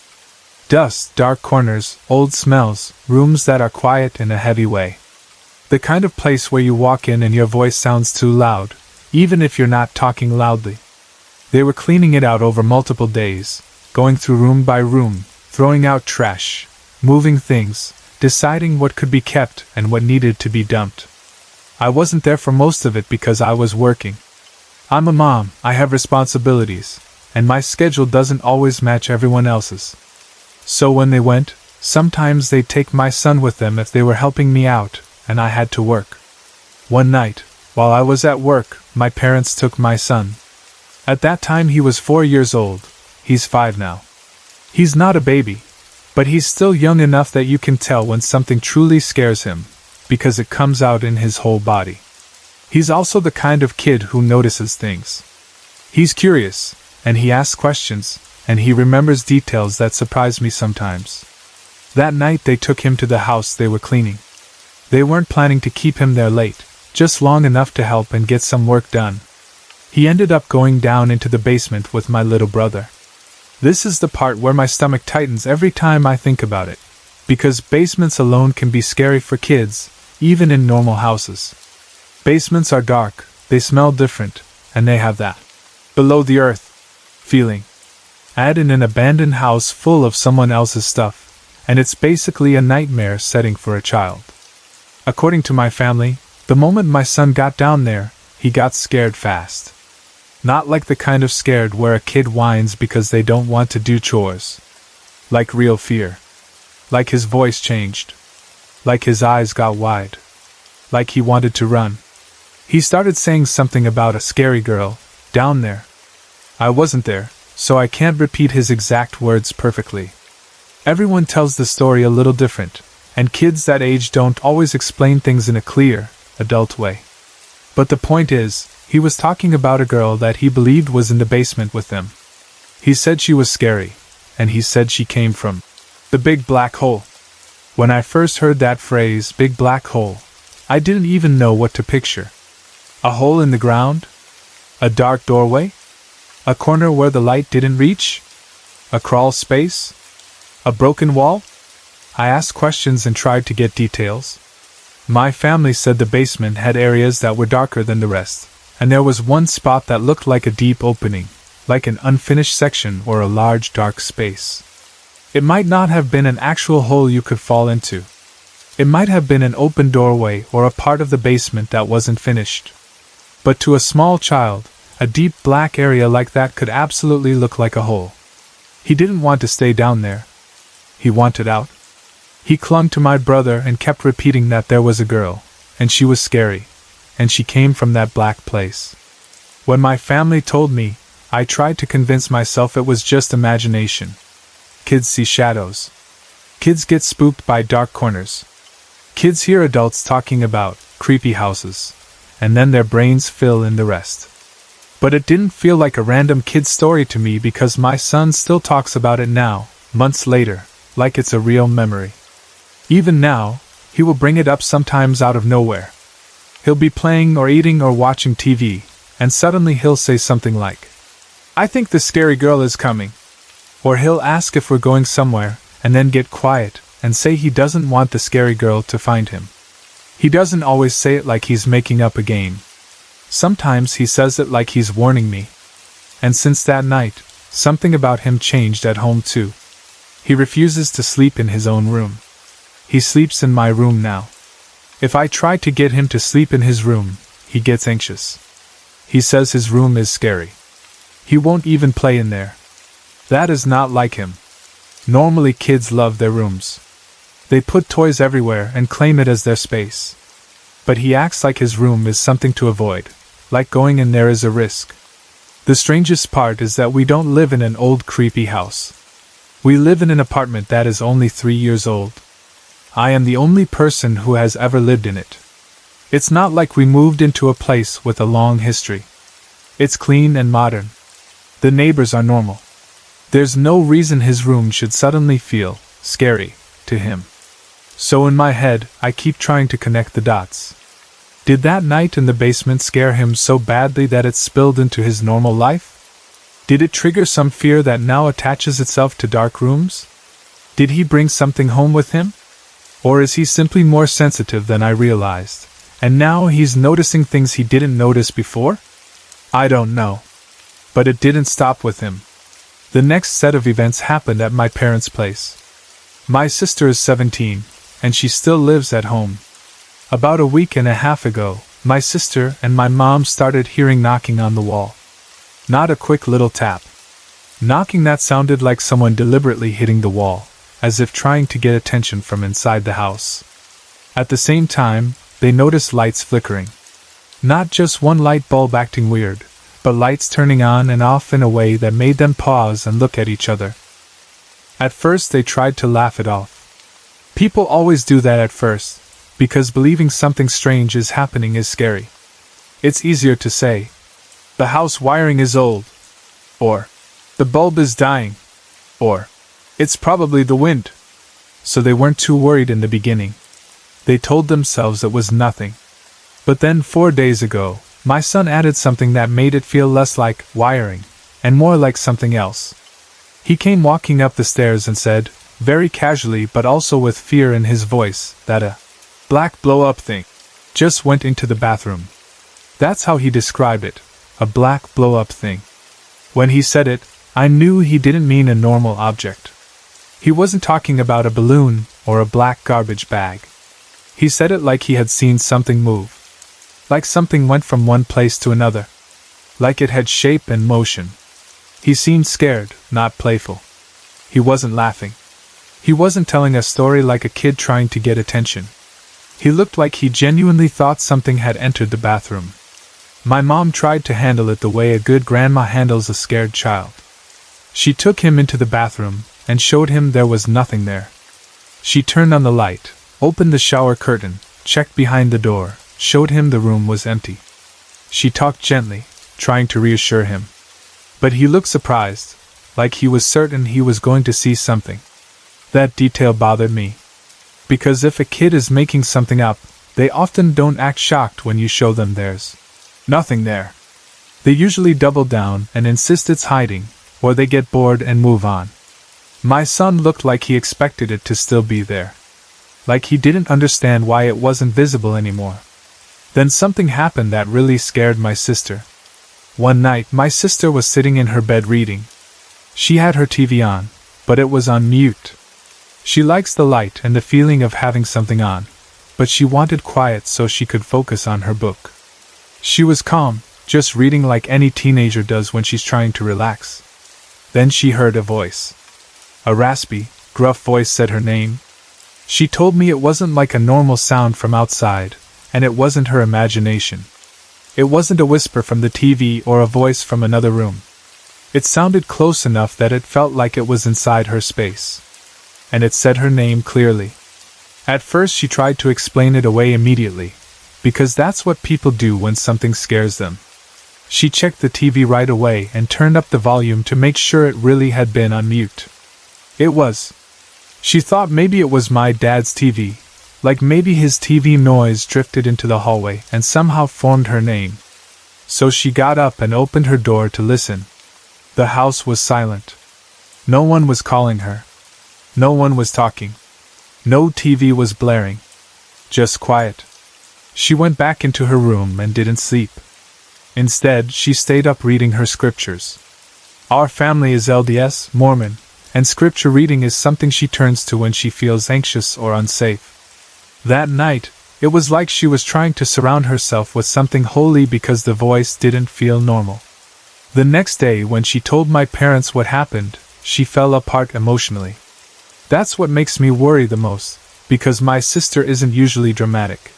Dust, dark corners, old smells, rooms that are quiet in a heavy way. The kind of place where you walk in and your voice sounds too loud, even if you're not talking loudly. They were cleaning it out over multiple days, going through room by room, throwing out trash, moving things, deciding what could be kept and what needed to be dumped. I wasn't there for most of it because I was working. I'm a mom, I have responsibilities, and my schedule doesn't always match everyone else's. So when they went, sometimes they'd take my son with them if they were helping me out, and I had to work. One night, while I was at work, my parents took my son. At that time he was 4 years old. He's 5 now. He's not a baby, but he's still young enough that you can tell when something truly scares him, because it comes out in his whole body. He's also the kind of kid who notices things. He's curious, and he asks questions, and he remembers details that surprise me sometimes. That night they took him to the house they were cleaning. They weren't planning to keep him there late, just long enough to help and get some work done. He ended up going down into the basement with my little brother. This is the part where my stomach tightens every time I think about it, because basements alone can be scary for kids, even in normal houses. Basements are dark, they smell different, and they have that below-the-earth feeling. Add in an abandoned house full of someone else's stuff, and it's basically a nightmare setting for a child. According to my family, the moment my son got down there, he got scared fast. Not like the kind of scared where a kid whines because they don't want to do chores. Like real fear. Like his voice changed. Like his eyes got wide. Like he wanted to run. He started saying something about a scary girl, down there. I wasn't there, so I can't repeat his exact words perfectly. Everyone tells the story a little different, and kids that age don't always explain things in a clear, adult way. But the point is, he was talking about a girl that he believed was in the basement with them. He said she was scary, and he said she came from the big black hole. When I first heard that phrase, big black hole, I didn't even know what to picture. A hole in the ground? A dark doorway? A corner where the light didn't reach? A crawl space? A broken wall? I asked questions and tried to get details. My family said the basement had areas that were darker than the rest, and there was one spot that looked like a deep opening, like an unfinished section or a large dark space. It might not have been an actual hole you could fall into. It might have been an open doorway or a part of the basement that wasn't finished. But to a small child, a deep black area like that could absolutely look like a hole. He didn't want to stay down there. He wanted out. He clung to my brother and kept repeating that there was a girl, and she was scary, and she came from that black place. When my family told me, I tried to convince myself it was just imagination. Kids see shadows. Kids get spooked by dark corners. Kids hear adults talking about creepy houses, and then their brains fill in the rest. But it didn't feel like a random kid's story to me because my son still talks about it now, months later, like it's a real memory. Even now, he will bring it up sometimes out of nowhere. He'll be playing or eating or watching TV, and suddenly he'll say something like, "I think the scary girl is coming." Or he'll ask if we're going somewhere, and then get quiet, and say he doesn't want the scary girl to find him. He doesn't always say it like he's making up a game. Sometimes he says it like he's warning me. And since that night, something about him changed at home too. He refuses to sleep in his own room. He sleeps in my room now. If I try to get him to sleep in his room, he gets anxious. He says his room is scary. He won't even play in there. That is not like him. Normally kids love their rooms. They put toys everywhere and claim it as their space. But he acts like his room is something to avoid, like going in there is a risk. The strangest part is that we don't live in an old creepy house. We live in an apartment that is only 3 years old. I am the only person who has ever lived in it. It's not like we moved into a place with a long history. It's clean and modern. The neighbors are normal. There's no reason his room should suddenly feel scary to him. So in my head, I keep trying to connect the dots. Did that night in the basement scare him so badly that it spilled into his normal life? Did it trigger some fear that now attaches itself to dark rooms? Did he bring something home with him? Or is he simply more sensitive than I realized, and now he's noticing things he didn't notice before? I don't know. But it didn't stop with him. The next set of events happened at my parents' place. My sister is 17, and she still lives at home. About a week and a half ago, my sister and my mom started hearing knocking on the wall. Not a quick little tap. Knocking that sounded like someone deliberately hitting the wall, as if trying to get attention from inside the house. At the same time, they noticed lights flickering. Not just one light bulb acting weird, but lights turning on and off in a way that made them pause and look at each other. At first they tried to laugh it off. People always do that at first, because believing something strange is happening is scary. It's easier to say, "The house wiring is old," or "The bulb is dying," or "It's probably the wind." So they weren't too worried in the beginning. They told themselves it was nothing. But then 4 days ago, my son added something that made it feel less like wiring, and more like something else. He came walking up the stairs and said, very casually but also with fear in his voice, that a black blow-up thing just went into the bathroom. That's how he described it, a black blow-up thing. When he said it, I knew he didn't mean a normal object. He wasn't talking about a balloon or a black garbage bag. He said it like he had seen something move. Like something went from one place to another. Like it had shape and motion. He seemed scared, not playful. He wasn't laughing. He wasn't telling a story like a kid trying to get attention. He looked like he genuinely thought something had entered the bathroom. My mom tried to handle it the way a good grandma handles a scared child. She took him into the bathroom and showed him there was nothing there. She turned on the light, opened the shower curtain, checked behind the door, showed him the room was empty. She talked gently, trying to reassure him. But he looked surprised, like he was certain he was going to see something. That detail bothered me. Because if a kid is making something up, they often don't act shocked when you show them there's nothing there. They usually double down and insist it's hiding, or they get bored and move on. My son looked like he expected it to still be there. Like he didn't understand why it wasn't visible anymore. Then something happened that really scared my sister. One night my sister was sitting in her bed reading. She had her TV on, but it was on mute. She likes the light and the feeling of having something on, but she wanted quiet so she could focus on her book. She was calm, just reading like any teenager does when she's trying to relax. Then she heard a voice. A raspy, gruff voice said her name. She told me it wasn't like a normal sound from outside, and it wasn't her imagination. It wasn't a whisper from the TV or a voice from another room. It sounded close enough that it felt like it was inside her space. And it said her name clearly. At first she tried to explain it away immediately, because that's what people do when something scares them. She checked the TV right away and turned up the volume to make sure it really had been on mute. It was. She thought maybe it was my dad's TV, like maybe his TV noise drifted into the hallway and somehow formed her name. So she got up and opened her door to listen. The house was silent. No one was calling her. No one was talking. No TV was blaring. Just quiet. She went back into her room and didn't sleep. Instead, she stayed up reading her scriptures. Our family is LDS, Mormon, and scripture reading is something she turns to when she feels anxious or unsafe. That night, it was like she was trying to surround herself with something holy because the voice didn't feel normal. The next day, when she told my parents what happened, she fell apart emotionally. That's what makes me worry the most, because my sister isn't usually dramatic.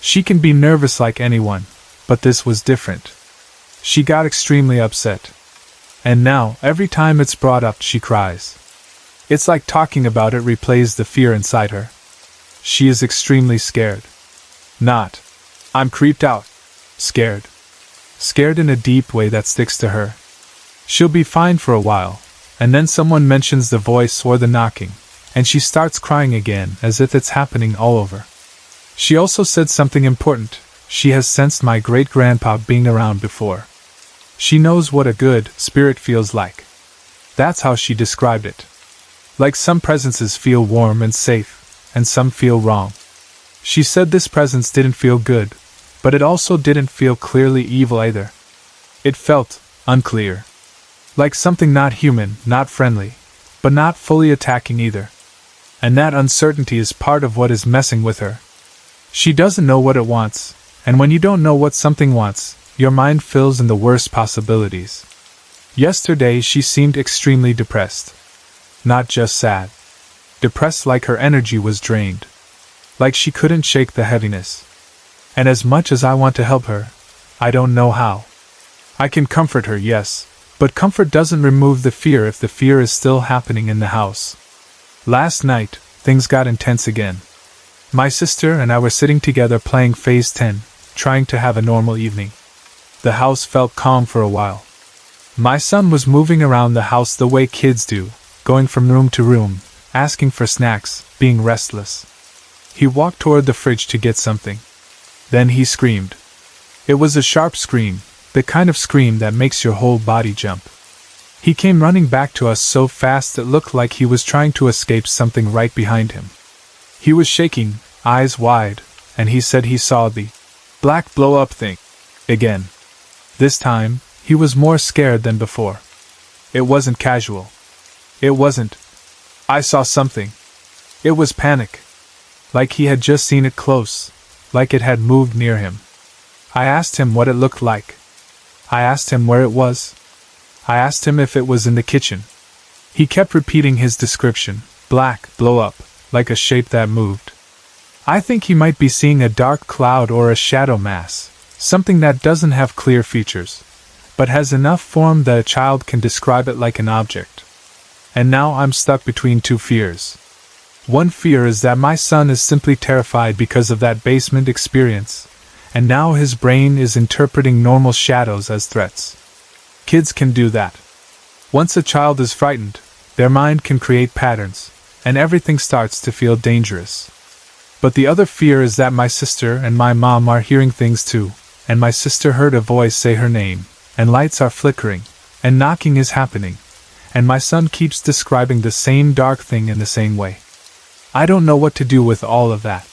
She can be nervous like anyone, but this was different. She got extremely upset. And now, every time it's brought up, she cries. It's like talking about it replays the fear inside her. She is extremely scared. Not, I'm creeped out. Scared. Scared in a deep way that sticks to her. She'll be fine for a while, and then someone mentions the voice or the knocking, and she starts crying again as if it's happening all over. She also said something important. She has sensed my great-grandpa being around before. She knows what a good spirit feels like. That's how she described it. Like some presences feel warm and safe, and some feel wrong. She said this presence didn't feel good, but it also didn't feel clearly evil either. It felt unclear. Like something not human, not friendly, but not fully attacking either. And that uncertainty is part of what is messing with her. She doesn't know what it wants, and when you don't know what something wants, your mind fills in the worst possibilities. Yesterday she seemed extremely depressed. Not just sad. Depressed, like her energy was drained. Like she couldn't shake the heaviness. And as much as I want to help her, I don't know how. I can comfort her, yes, but comfort doesn't remove the fear if the fear is still happening in the house. Last night, things got intense again. My sister and I were sitting together playing Phase 10, trying to have a normal evening. The house felt calm for a while. My son was moving around the house the way kids do, going from room to room, asking for snacks, being restless. He walked toward the fridge to get something. Then he screamed. It was a sharp scream, the kind of scream that makes your whole body jump. He came running back to us so fast it looked like he was trying to escape something right behind him. He was shaking, eyes wide, and he said he saw the black blow-up thing again. This time, he was more scared than before. It wasn't casual. It wasn't, I saw something. It was panic. Like he had just seen it close, like it had moved near him. I asked him what it looked like. I asked him where it was. I asked him if it was in the kitchen. He kept repeating his description, black, blow up, like a shape that moved. I think he might be seeing a dark cloud or a shadow mass, something that doesn't have clear features, but has enough form that a child can describe it like an object. And now I'm stuck between two fears. One fear is that my son is simply terrified because of that basement experience, and now his brain is interpreting normal shadows as threats. Kids can do that. Once a child is frightened, their mind can create patterns, and everything starts to feel dangerous. But the other fear is that my sister and my mom are hearing things too, and my sister heard a voice say her name, and lights are flickering, and knocking is happening, and my son keeps describing the same dark thing in the same way. I don't know what to do with all of that.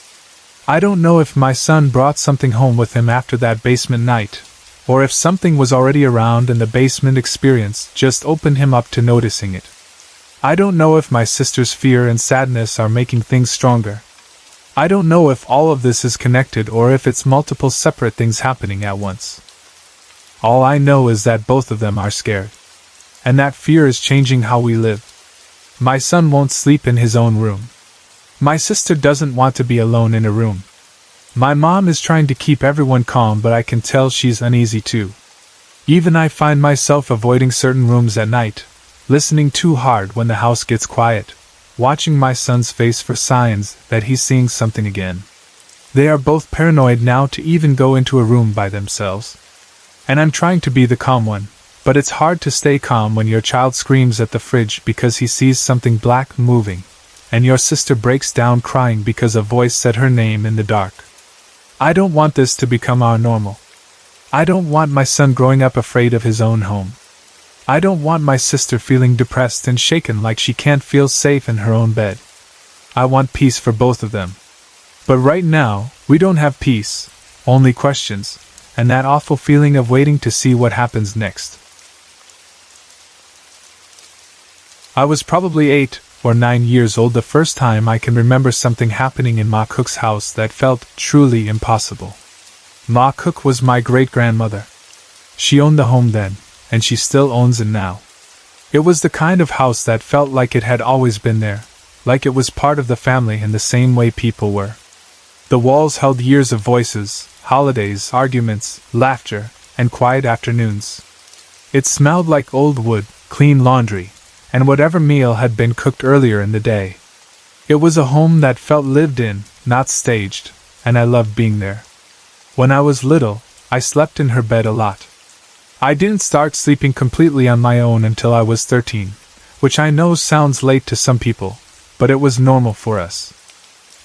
I don't know if my son brought something home with him after that basement night, or if something was already around and the basement experience just opened him up to noticing it. I don't know if my sister's fear and sadness are making things stronger. I don't know if all of this is connected or if it's multiple separate things happening at once. All I know is that both of them are scared. And that fear is changing how we live. My son won't sleep in his own room. My sister doesn't want to be alone in a room. My mom is trying to keep everyone calm, but I can tell she's uneasy too. Even I find myself avoiding certain rooms at night, listening too hard when the house gets quiet, watching my son's face for signs that he's seeing something again. They are both paranoid now to even go into a room by themselves. And I'm trying to be the calm one, but it's hard to stay calm when your child screams at the fridge because he sees something black moving, and your sister breaks down crying because a voice said her name in the dark. I don't want this to become our normal. I don't want my son growing up afraid of his own home. I don't want my sister feeling depressed and shaken like she can't feel safe in her own bed. I want peace for both of them. But right now, we don't have peace, only questions, and that awful feeling of waiting to see what happens next. I was probably 8 or 9 years old the first time I can remember something happening in Ma Cook's house that felt truly impossible. Ma Cook was my great-grandmother. She owned the home then, and she still owns it now. It was the kind of house that felt like it had always been there, like it was part of the family in the same way people were. The walls held years of voices, holidays, arguments, laughter, and quiet afternoons. It smelled like old wood, clean laundry, and whatever meal had been cooked earlier in the day. It was a home that felt lived in, not staged, and I loved being there. When I was little, I slept in her bed a lot. I didn't start sleeping completely on my own until I was 13, which I know sounds late to some people, but it was normal for us.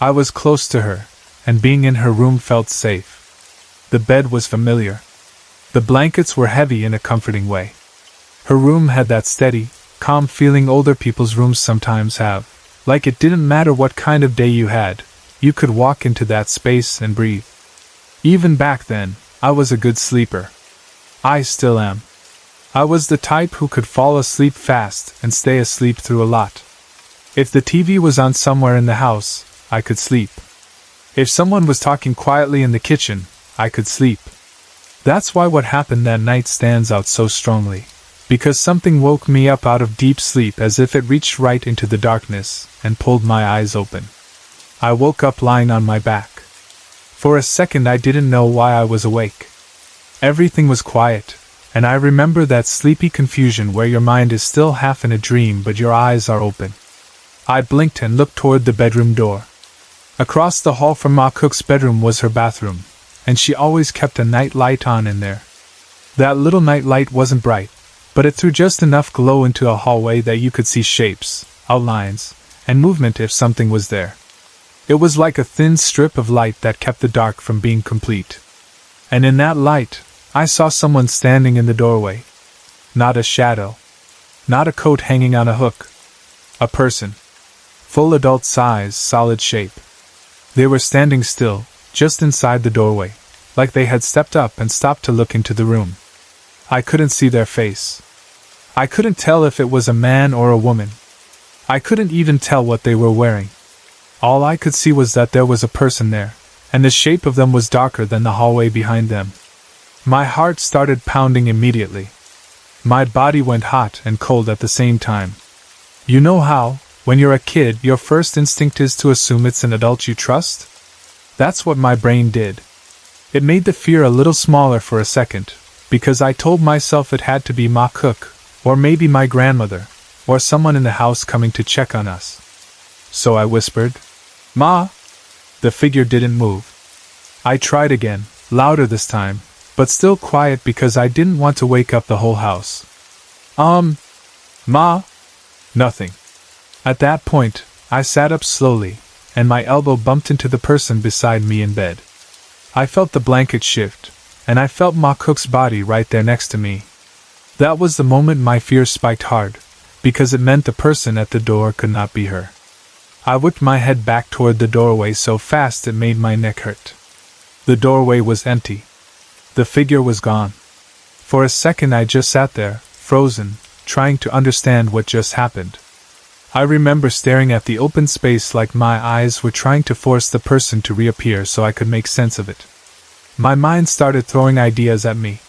I was close to her, and being in her room felt safe. The bed was familiar. The blankets were heavy in a comforting way. Her room had that steady, calm feeling older people's rooms sometimes have, like it didn't matter what kind of day you had, you could walk into that space and breathe. Even back then, I was a good sleeper. I still am. I was the type who could fall asleep fast and stay asleep through a lot. If the TV was on somewhere in the house, I could sleep. If someone was talking quietly in the kitchen, I could sleep. That's why what happened that night stands out so strongly, because something woke me up out of deep sleep as if it reached right into the darkness and pulled my eyes open. I woke up lying on my back. For a second I didn't know why I was awake. Everything was quiet, and I remember that sleepy confusion where your mind is still half in a dream but your eyes are open. I blinked and looked toward the bedroom door. Across the hall from Ma Cook's bedroom was her bathroom, and she always kept a night light on in there. That little night light wasn't bright, but it threw just enough glow into a hallway that you could see shapes, outlines, and movement if something was there. It was like a thin strip of light that kept the dark from being complete. And in that light, I saw someone standing in the doorway. Not a shadow. Not a coat hanging on a hook. A person. Full adult size, solid shape. They were standing still, just inside the doorway, like they had stepped up and stopped to look into the room. I couldn't see their face. I couldn't tell if it was a man or a woman. I couldn't even tell what they were wearing. All I could see was that there was a person there, and the shape of them was darker than the hallway behind them. My heart started pounding immediately. My body went hot and cold at the same time. You know how, when you're a kid, your first instinct is to assume it's an adult you trust? That's what my brain did. It made the fear a little smaller for a second, because I told myself it had to be Ma Cook, or maybe my grandmother, or someone in the house coming to check on us. So I whispered, "Ma!" The figure didn't move. I tried again, louder this time, but still quiet because I didn't want to wake up the whole house. Ma? Nothing. At that point, I sat up slowly, and my elbow bumped into the person beside me in bed. I felt the blanket shift, and I felt Ma Cook's body right there next to me. That was the moment my fear spiked hard, because it meant the person at the door could not be her. I whipped my head back toward the doorway so fast it made my neck hurt. The doorway was empty. The figure was gone. For a second I just sat there, frozen, trying to understand what just happened. I remember staring at the open space like my eyes were trying to force the person to reappear so I could make sense of it. My mind started throwing ideas at me.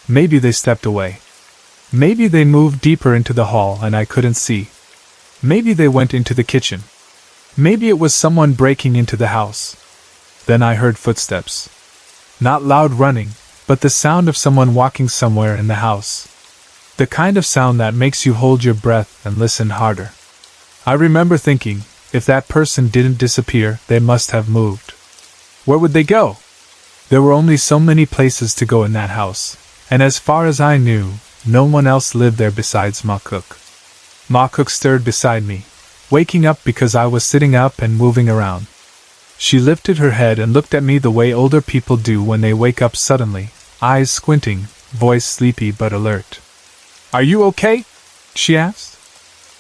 Maybe they stepped away. Maybe they moved deeper into the hall and I couldn't see. Maybe they went into the kitchen. Maybe it was someone breaking into the house. Then I heard footsteps. Not loud running, but the sound of someone walking somewhere in the house. The kind of sound that makes you hold your breath and listen harder. I remember thinking, if that person didn't disappear, they must have moved. Where would they go? There were only so many places to go in that house, and as far as I knew, no one else lived there besides Ma Cook. Ma Cook stirred beside me, waking up because I was sitting up and moving around. She lifted her head and looked at me the way older people do when they wake up suddenly, eyes squinting, voice sleepy but alert. "Are you okay?" she asked.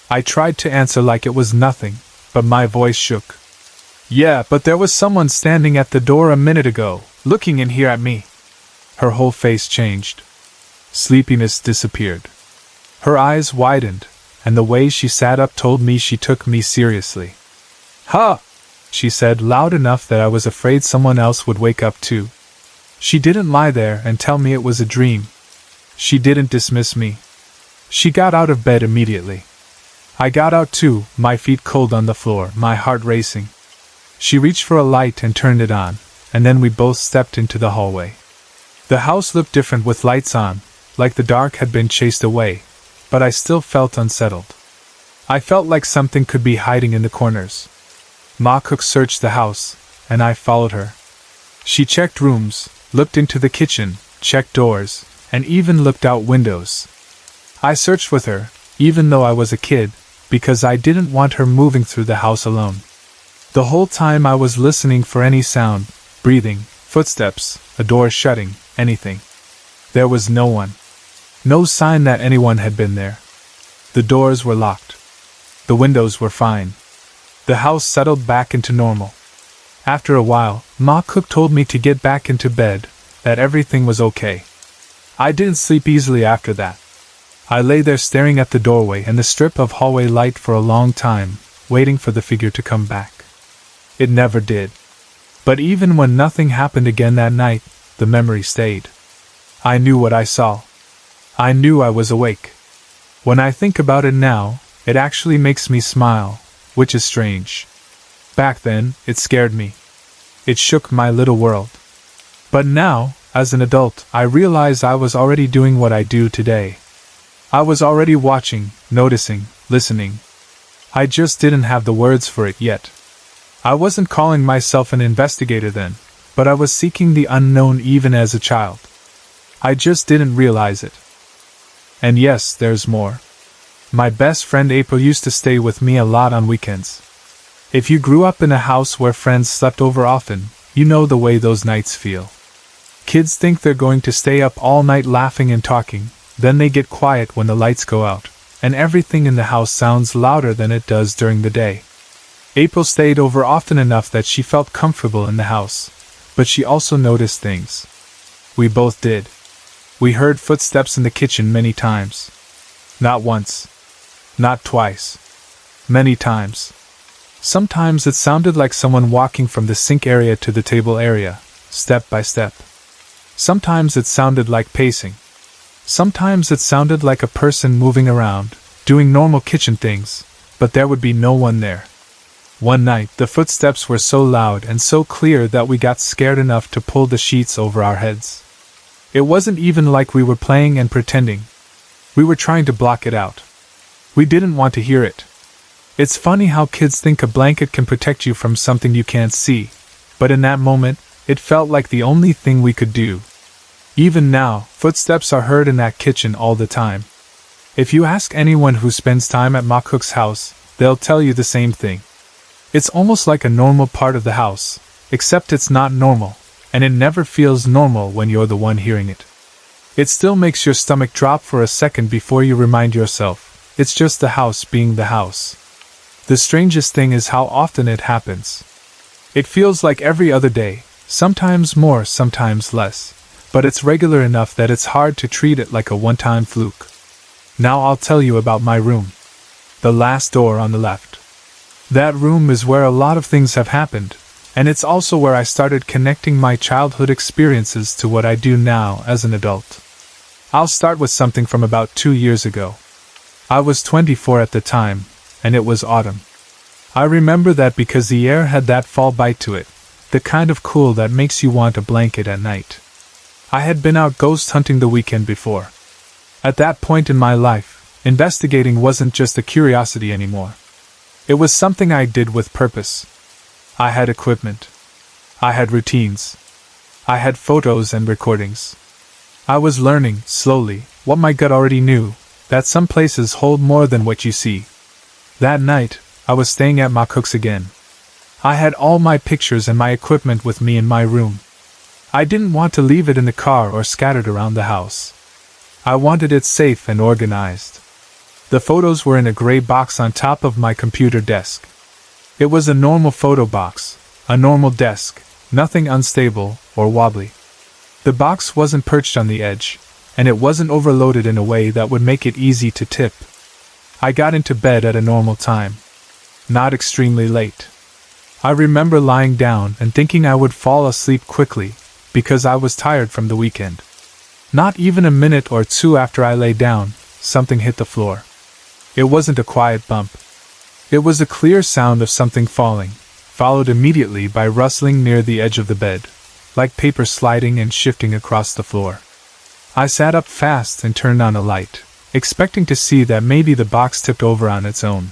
I tried to answer like it was nothing, but my voice shook. "Yeah, but there was someone standing at the door a minute ago, looking in here at me." Her whole face changed. Sleepiness disappeared. Her eyes widened, and the way she sat up told me she took me seriously. "Huh!" she said loud enough that I was afraid someone else would wake up too. She didn't lie there and tell me it was a dream. She didn't dismiss me. She got out of bed immediately. I got out too, my feet cold on the floor, my heart racing. She reached for a light and turned it on, and then we both stepped into the hallway. The house looked different with lights on, like the dark had been chased away, but I still felt unsettled. I felt like something could be hiding in the corners. Ma Cook searched the house, and I followed her. She checked rooms, looked into the kitchen, checked doors, and even looked out windows. I searched with her, even though I was a kid, because I didn't want her moving through the house alone. The whole time I was listening for any sound, breathing, footsteps, a door shutting, anything. There was no one. No sign that anyone had been there. The doors were locked. The windows were fine. The house settled back into normal. After a while, Ma Cook told me to get back into bed, that everything was okay. I didn't sleep easily after that. I lay there staring at the doorway and the strip of hallway light for a long time, waiting for the figure to come back. It never did. But even when nothing happened again that night, the memory stayed. I knew what I saw. I knew I was awake. When I think about it now, it actually makes me smile, which is strange. Back then, it scared me. It shook my little world. But now, as an adult, I realize I was already doing what I do today. I was already watching, noticing, listening. I just didn't have the words for it yet. I wasn't calling myself an investigator then, but I was seeking the unknown even as a child. I just didn't realize it. And yes, there's more. My best friend April used to stay with me a lot on weekends. If you grew up in a house where friends slept over often, you know the way those nights feel. Kids think they're going to stay up all night laughing and talking, then they get quiet when the lights go out, and everything in the house sounds louder than it does during the day. April stayed over often enough that she felt comfortable in the house, but she also noticed things. We both did. We heard footsteps in the kitchen many times. Not once. Not twice. Many times. Sometimes it sounded like someone walking from the sink area to the table area, step by step. Sometimes it sounded like pacing. Sometimes it sounded like a person moving around, doing normal kitchen things, but there would be no one there. One night, the footsteps were so loud and so clear that we got scared enough to pull the sheets over our heads. It wasn't even like we were playing and pretending. We were trying to block it out. We didn't want to hear it. It's funny how kids think a blanket can protect you from something you can't see, but in that moment, it felt like the only thing we could do. Even now, footsteps are heard in that kitchen all the time. If you ask anyone who spends time at Ma Cook's house, they'll tell you the same thing. It's almost like a normal part of the house, except it's not normal, and it never feels normal when you're the one hearing it. It still makes your stomach drop for a second before you remind yourself, it's just the house being the house. The strangest thing is how often it happens. It feels like every other day, sometimes more, sometimes less, but it's regular enough that it's hard to treat it like a one-time fluke. Now I'll tell you about my room. The last door on the left. That room is where a lot of things have happened, and it's also where I started connecting my childhood experiences to what I do now as an adult. I'll start with something from about 2 years ago. I was 24 at the time, and it was autumn. I remember that because the air had that fall bite to it, the kind of cool that makes you want a blanket at night. I had been out ghost hunting the weekend before. At that point in my life, investigating wasn't just a curiosity anymore. It was something I did with purpose. I had equipment. I had routines. I had photos and recordings. I was learning, slowly, what my gut already knew, that some places hold more than what you see. That night, I was staying at Ma Cook's again. I had all my pictures and my equipment with me in my room. I didn't want to leave it in the car or scattered around the house. I wanted it safe and organized. The photos were in a gray box on top of my computer desk. It was a normal photo box, a normal desk, nothing unstable or wobbly. The box wasn't perched on the edge, and it wasn't overloaded in a way that would make it easy to tip. I got into bed at a normal time. Not extremely late. I remember lying down and thinking I would fall asleep quickly, because I was tired from the weekend. Not even a minute or two after I lay down, something hit the floor. It wasn't a quiet bump. It was a clear sound of something falling, followed immediately by rustling near the edge of the bed, like paper sliding and shifting across the floor. I sat up fast and turned on a light, expecting to see that maybe the box tipped over on its own.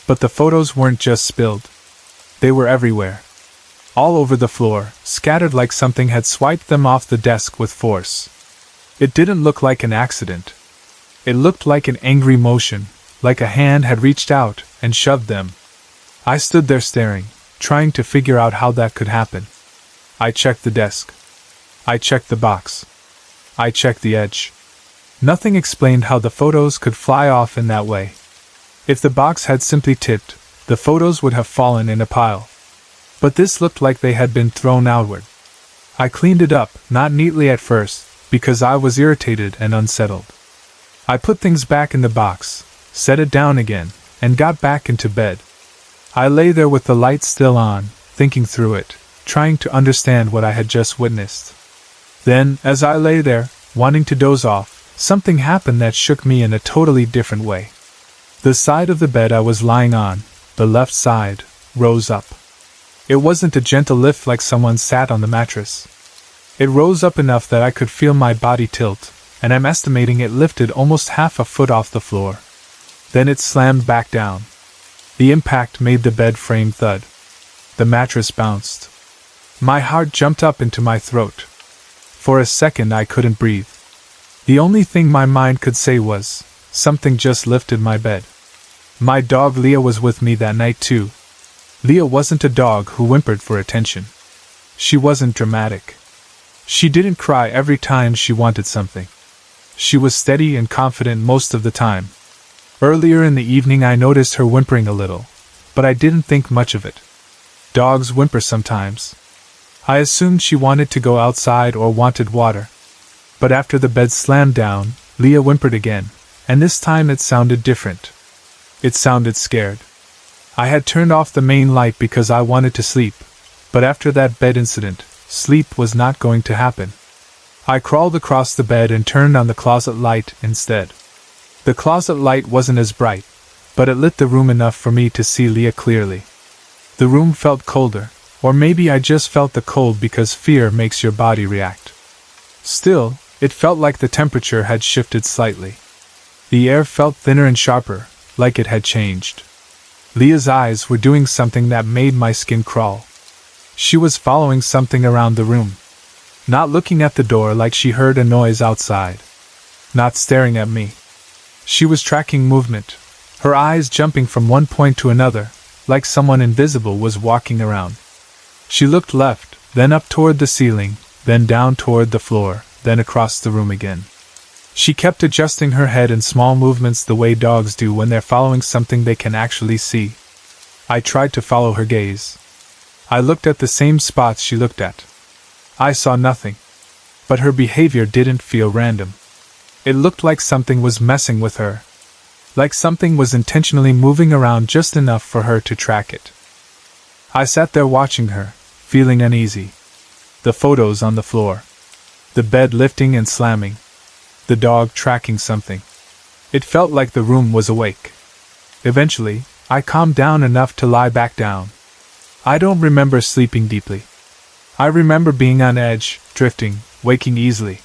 But the photos weren't just spilled. They were everywhere. All over the floor, scattered like something had swiped them off the desk with force. It didn't look like an accident. It looked like an angry motion, like a hand had reached out and shoved them. I stood there staring, trying to figure out how that could happen. I checked the desk. I checked the box. I checked the edge. Nothing explained how the photos could fly off in that way. If the box had simply tipped, the photos would have fallen in a pile. But this looked like they had been thrown outward. I cleaned it up, not neatly at first, because I was irritated and unsettled. I put things back in the box, set it down again, and got back into bed. I lay there with the light still on, thinking through it, trying to understand what I had just witnessed. Then, as I lay there, wanting to doze off, something happened that shook me in a totally different way. The side of the bed I was lying on, the left side, rose up. It wasn't a gentle lift like someone sat on the mattress. It rose up enough that I could feel my body tilt, and I'm estimating it lifted almost half a foot off the floor. Then it slammed back down. The impact made the bed frame thud. The mattress bounced. My heart jumped up into my throat. For a second I couldn't breathe. The only thing my mind could say was, something just lifted my bed. My dog Leah was with me that night too. Leah wasn't a dog who whimpered for attention. She wasn't dramatic. She didn't cry every time she wanted something. She was steady and confident most of the time. Earlier in the evening I noticed her whimpering a little, but I didn't think much of it. Dogs whimper sometimes. I assumed she wanted to go outside or wanted water. But after the bed slammed down, Leah whimpered again, and this time it sounded different. It sounded scared. I had turned off the main light because I wanted to sleep, but after that bed incident, sleep was not going to happen. I crawled across the bed and turned on the closet light instead. The closet light wasn't as bright, but it lit the room enough for me to see Leah clearly. The room felt colder, or maybe I just felt the cold because fear makes your body react. Still, it felt like the temperature had shifted slightly. The air felt thinner and sharper, like it had changed. Leah's eyes were doing something that made my skin crawl. She was following something around the room. Not looking at the door like she heard a noise outside. Not staring at me. She was tracking movement, her eyes jumping from one point to another, like someone invisible was walking around. She looked left, then up toward the ceiling, then down toward the floor, then across the room again. She kept adjusting her head in small movements the way dogs do when they're following something they can actually see. I tried to follow her gaze. I looked at the same spots she looked at. I saw nothing. But her behavior didn't feel random. It looked like something was messing with her. Like something was intentionally moving around just enough for her to track it. I sat there watching her, feeling uneasy. The photos on the floor. The bed lifting and slamming. The dog tracking something. It felt like the room was awake. Eventually, I calmed down enough to lie back down. I don't remember sleeping deeply. I remember being on edge, drifting, waking easily.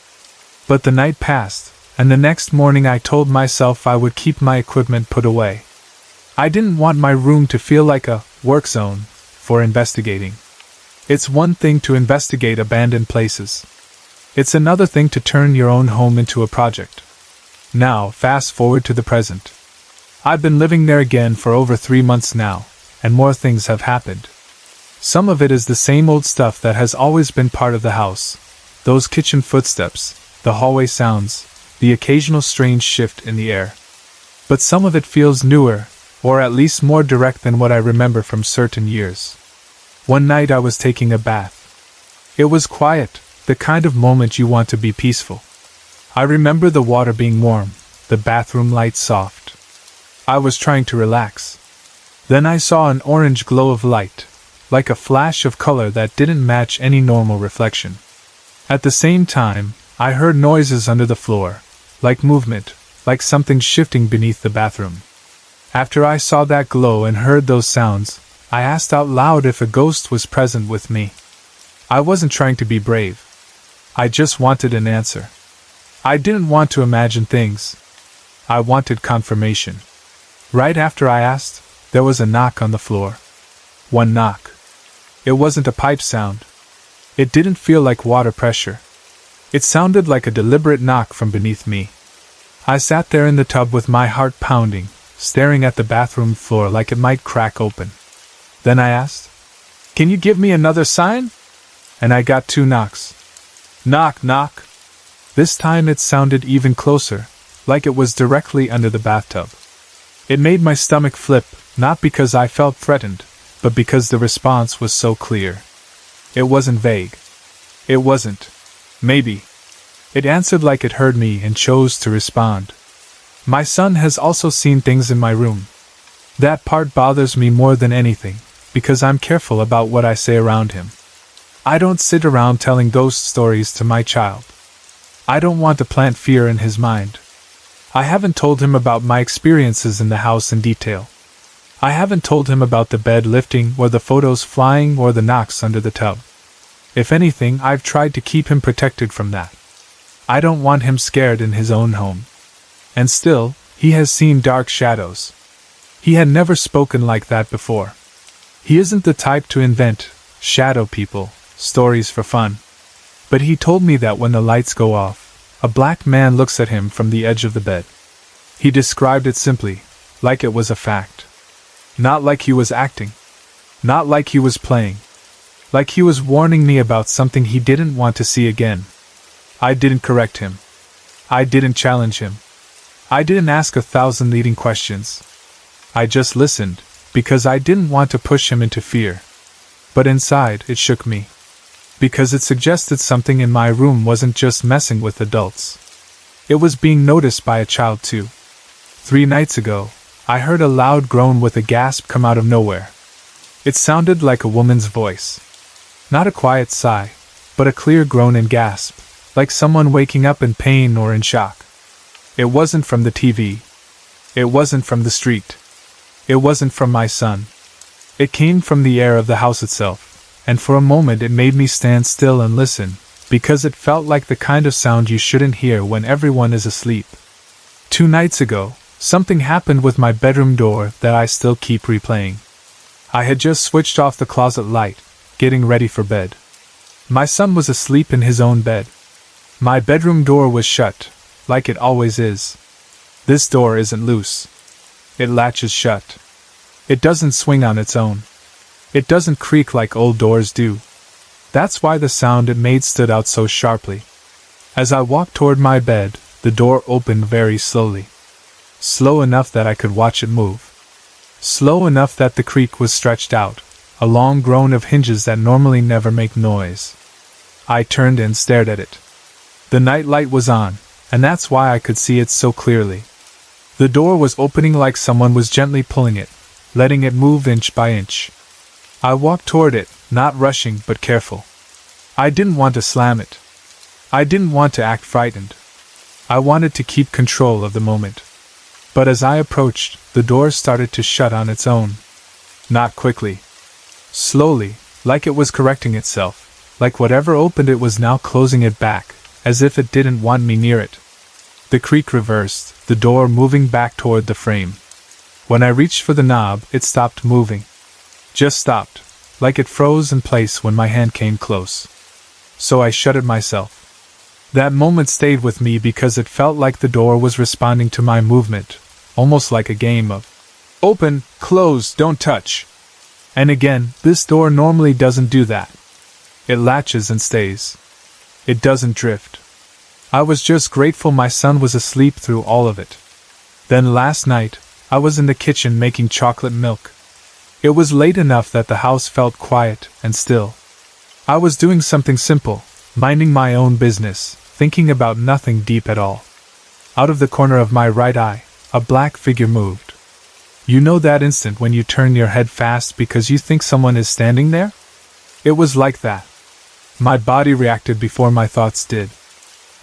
But the night passed, and the next morning I told myself I would keep my equipment put away. I didn't want my room to feel like a work zone for investigating. It's one thing to investigate abandoned places. It's another thing to turn your own home into a project. Now, fast forward to the present. I've been living there again for over 3 months now, and more things have happened. Some of it is the same old stuff that has always been part of the house. Those kitchen footsteps, the hallway sounds, the occasional strange shift in the air. But some of it feels newer, or at least more direct than what I remember from certain years. One night I was taking a bath. It was quiet, the kind of moment you want to be peaceful. I remember the water being warm, the bathroom light soft. I was trying to relax. Then I saw an orange glow of light, like a flash of color that didn't match any normal reflection. At the same time, I heard noises under the floor, like movement, like something shifting beneath the bathroom. After I saw that glow and heard those sounds, I asked out loud if a ghost was present with me. I wasn't trying to be brave. I just wanted an answer. I didn't want to imagine things. I wanted confirmation. Right after I asked, there was a knock on the floor. One knock. It wasn't a pipe sound. It didn't feel like water pressure. It sounded like a deliberate knock from beneath me. I sat there in the tub with my heart pounding, staring at the bathroom floor like it might crack open. Then I asked, "Can you give me another sign?" And I got 2 knocks. Knock, knock. This time it sounded even closer, like it was directly under the bathtub. It made my stomach flip, not because I felt threatened, but because the response was so clear. It wasn't vague. It wasn't, maybe. It answered like it heard me and chose to respond. My son has also seen things in my room. That part bothers me more than anything, because I'm careful about what I say around him. I don't sit around telling ghost stories to my child. I don't want to plant fear in his mind. I haven't told him about my experiences in the house in detail. I haven't told him about the bed lifting or the photos flying or the knocks under the tub. If anything, I've tried to keep him protected from that. I don't want him scared in his own home. And still, he has seen dark shadows. He had never spoken like that before. He isn't the type to invent shadow people stories for fun. But he told me that when the lights go off, a black man looks at him from the edge of the bed. He described it simply, like it was a fact. Not like he was acting. Not like he was playing. Like he was warning me about something he didn't want to see again. I didn't correct him. I didn't challenge him. I didn't ask 1,000 leading questions. I just listened, because I didn't want to push him into fear. But inside, it shook me. Because it suggested something in my room wasn't just messing with adults. It was being noticed by a child too. 3 nights ago, I heard a loud groan with a gasp come out of nowhere. It sounded like a woman's voice. Not a quiet sigh, but a clear groan and gasp, like someone waking up in pain or in shock. It wasn't from the TV. It wasn't from the street. It wasn't from my son. It came from the air of the house itself, and for a moment it made me stand still and listen, because it felt like the kind of sound you shouldn't hear when everyone is asleep. 2 nights ago, something happened with my bedroom door that I still keep replaying. I had just switched off the closet light, getting ready for bed. My son was asleep in his own bed. My bedroom door was shut, like it always is. This door isn't loose. It latches shut. It doesn't swing on its own. It doesn't creak like old doors do. That's why the sound it made stood out so sharply. As I walked toward my bed, the door opened very slowly. Slow enough that I could watch it move. Slow enough that the creak was stretched out, a long groan of hinges that normally never make noise. I turned and stared at it. The night light was on, and that's why I could see it so clearly. The door was opening like someone was gently pulling it, letting it move inch by inch. I walked toward it, not rushing but careful. I didn't want to slam it. I didn't want to act frightened. I wanted to keep control of the moment. But as I approached, the door started to shut on its own. Not quickly. Slowly, like it was correcting itself, like whatever opened it was now closing it back, as if it didn't want me near it. The creak reversed, the door moving back toward the frame. When I reached for the knob, it stopped moving. Just stopped, like it froze in place when my hand came close. So I shut it myself. That moment stayed with me because it felt like the door was responding to my movement, almost like a game of open, close, don't touch. And again, this door normally doesn't do that. It latches and stays. It doesn't drift. I was just grateful my son was asleep through all of it. Then last night, I was in the kitchen making chocolate milk. It was late enough that the house felt quiet and still. I was doing something simple, minding my own business, thinking about nothing deep at all. Out of the corner of my right eye, a black figure moved. You know that instant when you turn your head fast because you think someone is standing there? It was like that. My body reacted before my thoughts did.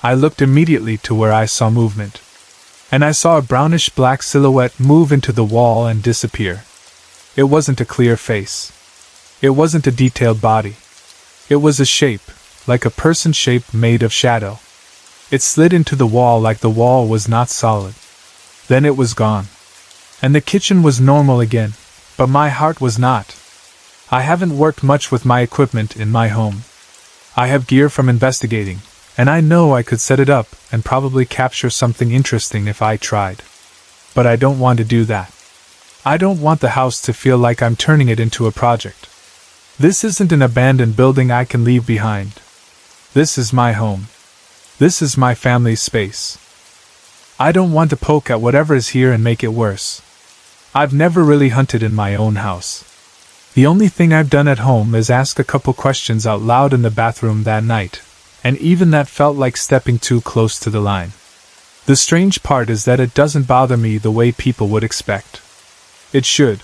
I looked immediately to where I saw movement. And I saw a brownish-black silhouette move into the wall and disappear. It wasn't a clear face. It wasn't a detailed body. It was a shape, like a person shape made of shadow. It slid into the wall like the wall was not solid. Then it was gone. And the kitchen was normal again, but my heart was not. I haven't worked much with my equipment in my home. I have gear from investigating, and I know I could set it up and probably capture something interesting if I tried. But I don't want to do that. I don't want the house to feel like I'm turning it into a project. This isn't an abandoned building I can leave behind. This is my home. This is my family's space. I don't want to poke at whatever is here and make it worse. I've never really hunted in my own house. The only thing I've done at home is ask a couple questions out loud in the bathroom that night, and even that felt like stepping too close to the line. The strange part is that it doesn't bother me the way people would expect. It should.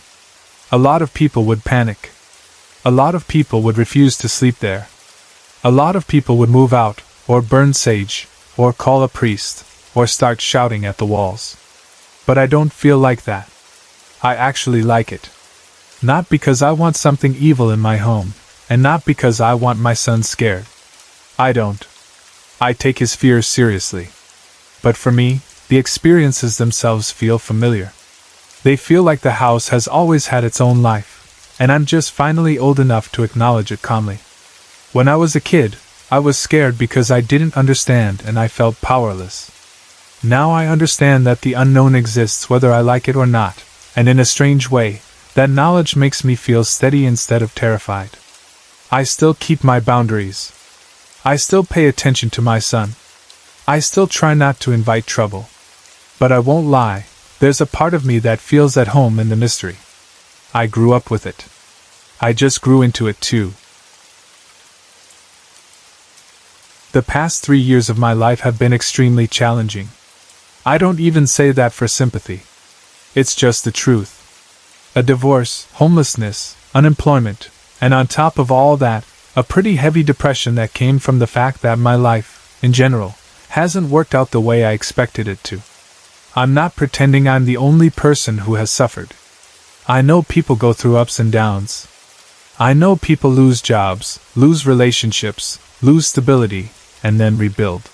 A lot of people would panic. A lot of people would refuse to sleep there. A lot of people would move out, or burn sage, or call a priest, or start shouting at the walls. But I don't feel like that. I actually like it. Not because I want something evil in my home, and not because I want my son scared. I don't. I take his fears seriously. But for me, the experiences themselves feel familiar. They feel like the house has always had its own life, and I'm just finally old enough to acknowledge it calmly. When I was a kid, I was scared because I didn't understand and I felt powerless. Now I understand that the unknown exists whether I like it or not, and in a strange way, that knowledge makes me feel steady instead of terrified. I still keep my boundaries. I still pay attention to my son. I still try not to invite trouble. But I won't lie, there's a part of me that feels at home in the mystery. I grew up with it. I just grew into it too. The past 3 years of my life have been extremely challenging. I don't even say that for sympathy. It's just the truth. A divorce, homelessness, unemployment, and on top of all that, a pretty heavy depression that came from the fact that my life, in general, hasn't worked out the way I expected it to. I'm not pretending I'm the only person who has suffered. I know people go through ups and downs. I know people lose jobs, lose relationships, lose stability, and then rebuild.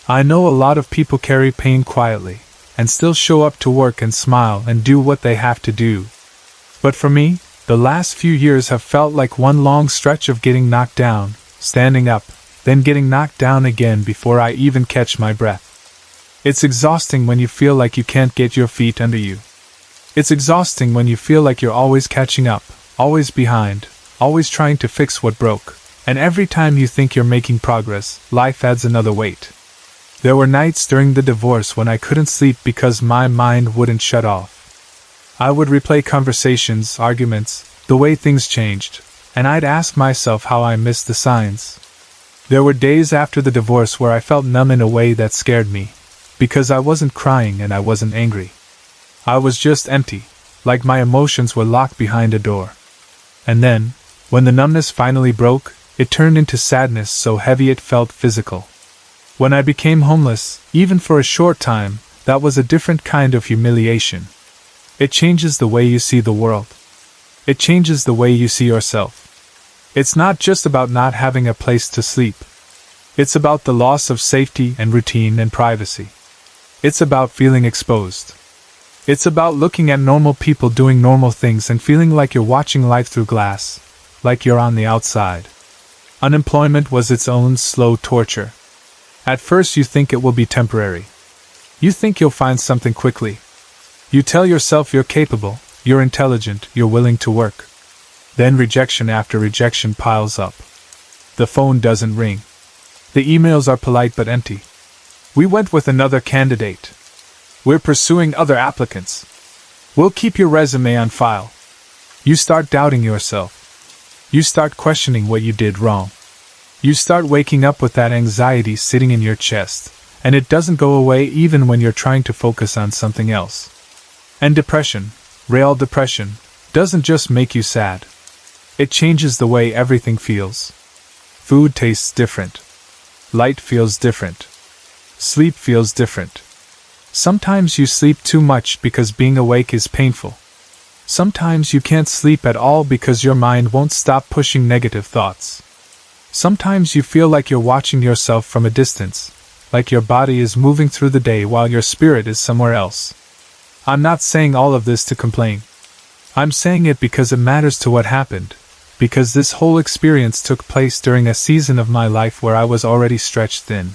I know a lot of people carry pain quietly, and still show up to work and smile and do what they have to do. But for me, the last few years have felt like one long stretch of getting knocked down, standing up, then getting knocked down again before I even catch my breath. It's exhausting when you feel like you can't get your feet under you. It's exhausting when you feel like you're always catching up, always behind, always trying to fix what broke, and every time you think you're making progress, life adds another weight. There were nights during the divorce when I couldn't sleep because my mind wouldn't shut off. I would replay conversations, arguments, the way things changed, and I'd ask myself how I missed the signs. There were days after the divorce where I felt numb in a way that scared me, because I wasn't crying and I wasn't angry. I was just empty, like my emotions were locked behind a door. And then, when the numbness finally broke, it turned into sadness so heavy it felt physical. When I became homeless, even for a short time, that was a different kind of humiliation. It changes the way you see the world. It changes the way you see yourself. It's not just about not having a place to sleep. It's about the loss of safety and routine and privacy. It's about feeling exposed. It's about looking at normal people doing normal things and feeling like you're watching life through glass, like you're on the outside. Unemployment was its own slow torture. At first you think it will be temporary. You think you'll find something quickly. You tell yourself you're capable, you're intelligent, you're willing to work. Then rejection after rejection piles up. The phone doesn't ring. The emails are polite but empty. We went with another candidate. We're pursuing other applicants. We'll keep your resume on file. You start doubting yourself. You start questioning what you did wrong. You start waking up with that anxiety sitting in your chest, and it doesn't go away even when you're trying to focus on something else. And depression, real depression, doesn't just make you sad. It changes the way everything feels. Food tastes different. Light feels different. Sleep feels different. Sometimes you sleep too much because being awake is painful. Sometimes you can't sleep at all because your mind won't stop pushing negative thoughts. Sometimes you feel like you're watching yourself from a distance, like your body is moving through the day while your spirit is somewhere else. I'm not saying all of this to complain. I'm saying it because it matters to what happened, because this whole experience took place during a season of my life where I was already stretched thin.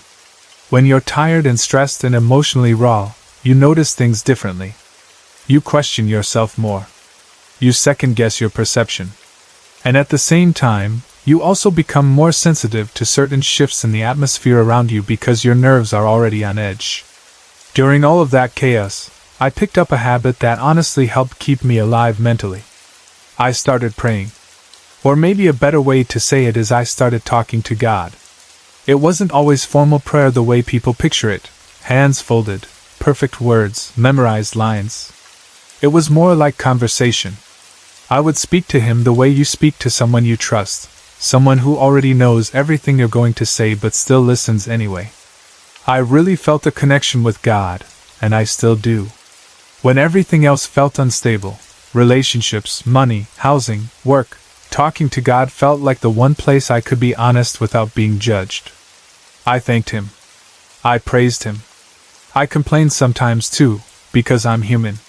When you're tired and stressed and emotionally raw, you notice things differently. You question yourself more. You second-guess your perception. And at the same time, You also become more sensitive to certain shifts in the atmosphere around you because your nerves are already on edge. During all of that chaos, I picked up a habit that honestly helped keep me alive mentally. I started praying. Or maybe a better way to say it is I started talking to God. It wasn't always formal prayer the way people picture it, hands folded, perfect words, memorized lines. It was more like conversation. I would speak to Him the way you speak to someone you trust, someone who already knows everything you're going to say but still listens anyway. I really felt a connection with God, and I still do. When everything else felt unstable, relationships, money, housing, work, talking to God felt like the one place I could be honest without being judged. I thanked Him. I praised Him. I complained sometimes too, because I'm human.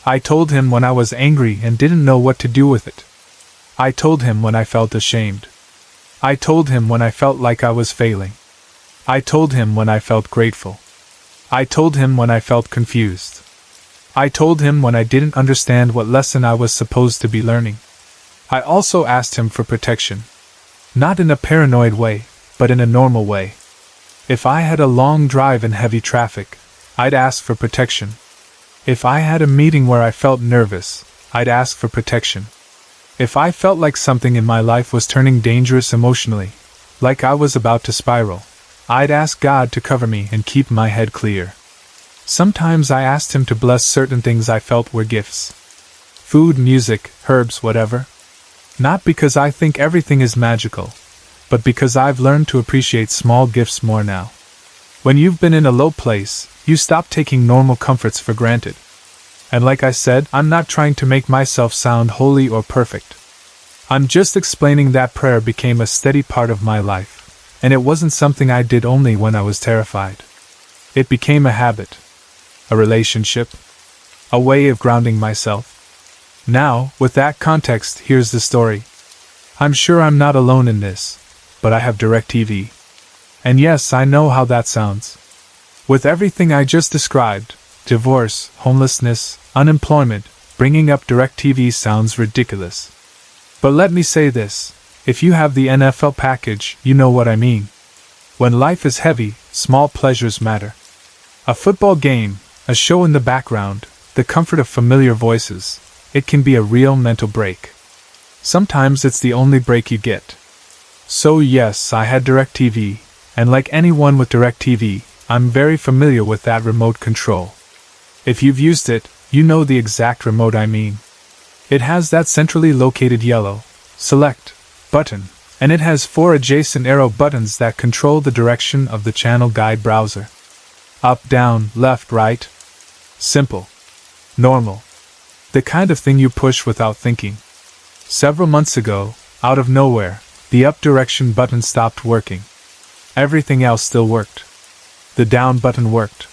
I told Him when I was angry and didn't know what to do with it. I told Him when I felt ashamed. I told Him when I felt like I was failing. I told Him when I felt grateful. I told Him when I felt confused. I told Him when I didn't understand what lesson I was supposed to be learning. I also asked Him for protection. Not in a paranoid way, but in a normal way. If I had a long drive in heavy traffic, I'd ask for protection. If I had a meeting where I felt nervous, I'd ask for protection. If I felt like something in my life was turning dangerous emotionally, like I was about to spiral, I'd ask God to cover me and keep my head clear. Sometimes I asked Him to bless certain things I felt were gifts. Food, music, herbs, whatever. Not because I think everything is magical, but because I've learned to appreciate small gifts more now. When you've been in a low place, you stop taking normal comforts for granted. And like I said, I'm not trying to make myself sound holy or perfect. I'm just explaining that prayer became a steady part of my life, and it wasn't something I did only when I was terrified. It became a habit, a relationship, a way of grounding myself. Now, with that context, here's the story. I'm sure I'm not alone in this, but I have DirecTV. And yes, I know how that sounds. With everything I just described, divorce, homelessness, unemployment, bringing up DirecTV sounds ridiculous. But let me say this, if you have the NFL package, you know what I mean. When life is heavy, small pleasures matter. A football game, a show in the background, the comfort of familiar voices, it can be a real mental break. Sometimes it's the only break you get. So yes, I had DirecTV, and like anyone with DirecTV, I'm very familiar with that remote control. If you've used it, you know the exact remote I mean. It has that centrally located yellow select button, and it has 4 adjacent arrow buttons that control the direction of the channel guide browser. Up, down, left, right. Simple. Normal. The kind of thing you push without thinking. Several months ago, out of nowhere, the up direction button stopped working. Everything else still worked. The down button worked.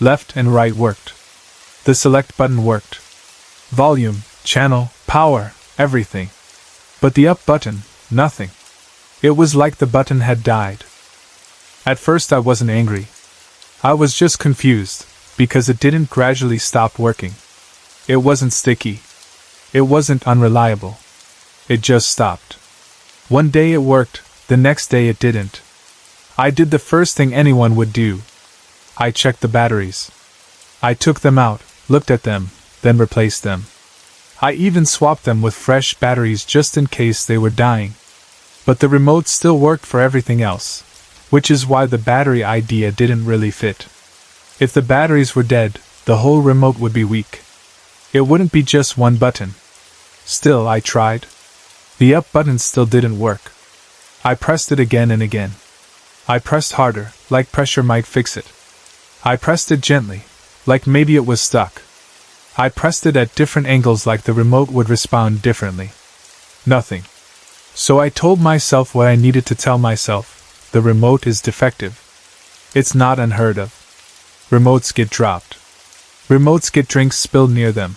Left and right worked. The select button worked. Volume, channel, power, everything. But the up button, nothing. It was like the button had died. At first I wasn't angry. I was just confused, because it didn't gradually stop working. It wasn't sticky. It wasn't unreliable. It just stopped. One day it worked, the next day it didn't. I did the first thing anyone would do. I checked the batteries. I took them out, looked at them, then replaced them. I even swapped them with fresh batteries just in case they were dying. But the remote still worked for everything else, which is why the battery idea didn't really fit. If the batteries were dead, the whole remote would be weak. It wouldn't be just one button. Still, I tried. The up button still didn't work. I pressed it again and again. I pressed harder, like pressure might fix it. I pressed it gently, like maybe it was stuck. I pressed it at different angles like the remote would respond differently. Nothing. So I told myself what I needed to tell myself: the remote is defective. It's not unheard of. Remotes get dropped. Remotes get drinks spilled near them.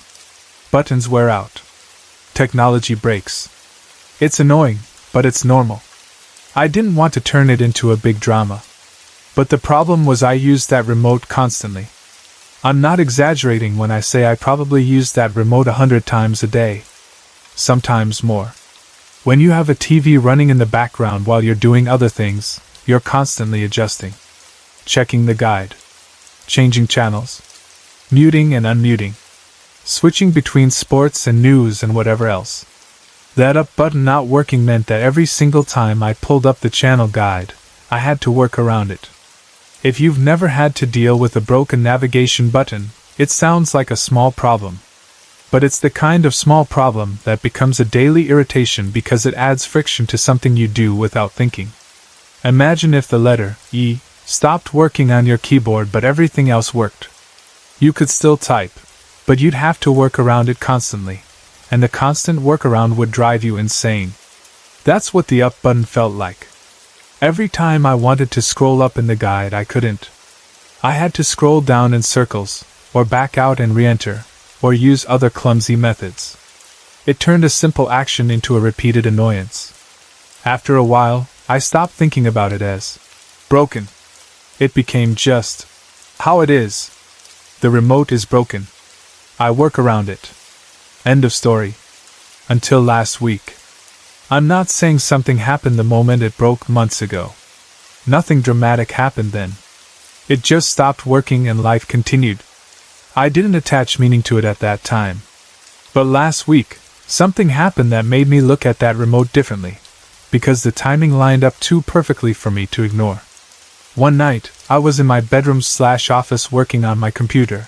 Buttons wear out. Technology breaks. It's annoying, but it's normal. I didn't want to turn it into a big drama. But the problem was I used that remote constantly. I'm not exaggerating when I say I probably used that remote 100 times a day. Sometimes more. When you have a TV running in the background while you're doing other things, you're constantly adjusting. Checking the guide. Changing channels. Muting and unmuting. Switching between sports and news and whatever else. That up button not working meant that every single time I pulled up the channel guide, I had to work around it. If you've never had to deal with a broken navigation button, it sounds like a small problem. But it's the kind of small problem that becomes a daily irritation because it adds friction to something you do without thinking. Imagine if the letter E stopped working on your keyboard but everything else worked. You could still type, but you'd have to work around it constantly, and the constant workaround would drive you insane. That's what the up button felt like. Every time I wanted to scroll up in the guide, I couldn't. I had to scroll down in circles, or back out and re-enter, or use other clumsy methods. It turned a simple action into a repeated annoyance. After a while, I stopped thinking about it as broken. It became just how it is. The remote is broken. I work around it. End of story. Until last week. I'm not saying something happened the moment it broke months ago. Nothing dramatic happened then. It just stopped working and life continued. I didn't attach meaning to it at that time. But last week, something happened that made me look at that remote differently, because the timing lined up too perfectly for me to ignore. One night, I was in my bedroom/office working on my computer.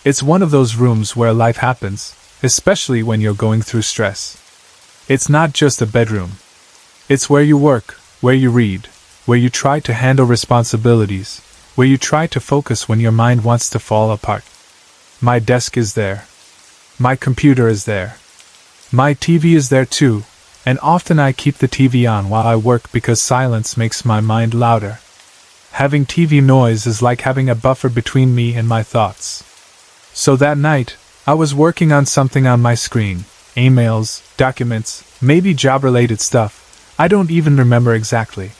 It's one of those rooms where life happens, especially when you're going through stress. It's not just a bedroom. It's where you work, where you read, where you try to handle responsibilities, where you try to focus when your mind wants to fall apart. My desk is there. My computer is there. My TV is there too, and often I keep the TV on while I work because silence makes my mind louder. Having TV noise is like having a buffer between me and my thoughts. So that night, I was working on something on my screen. Emails, documents, maybe job-related stuff. I don't even remember exactly.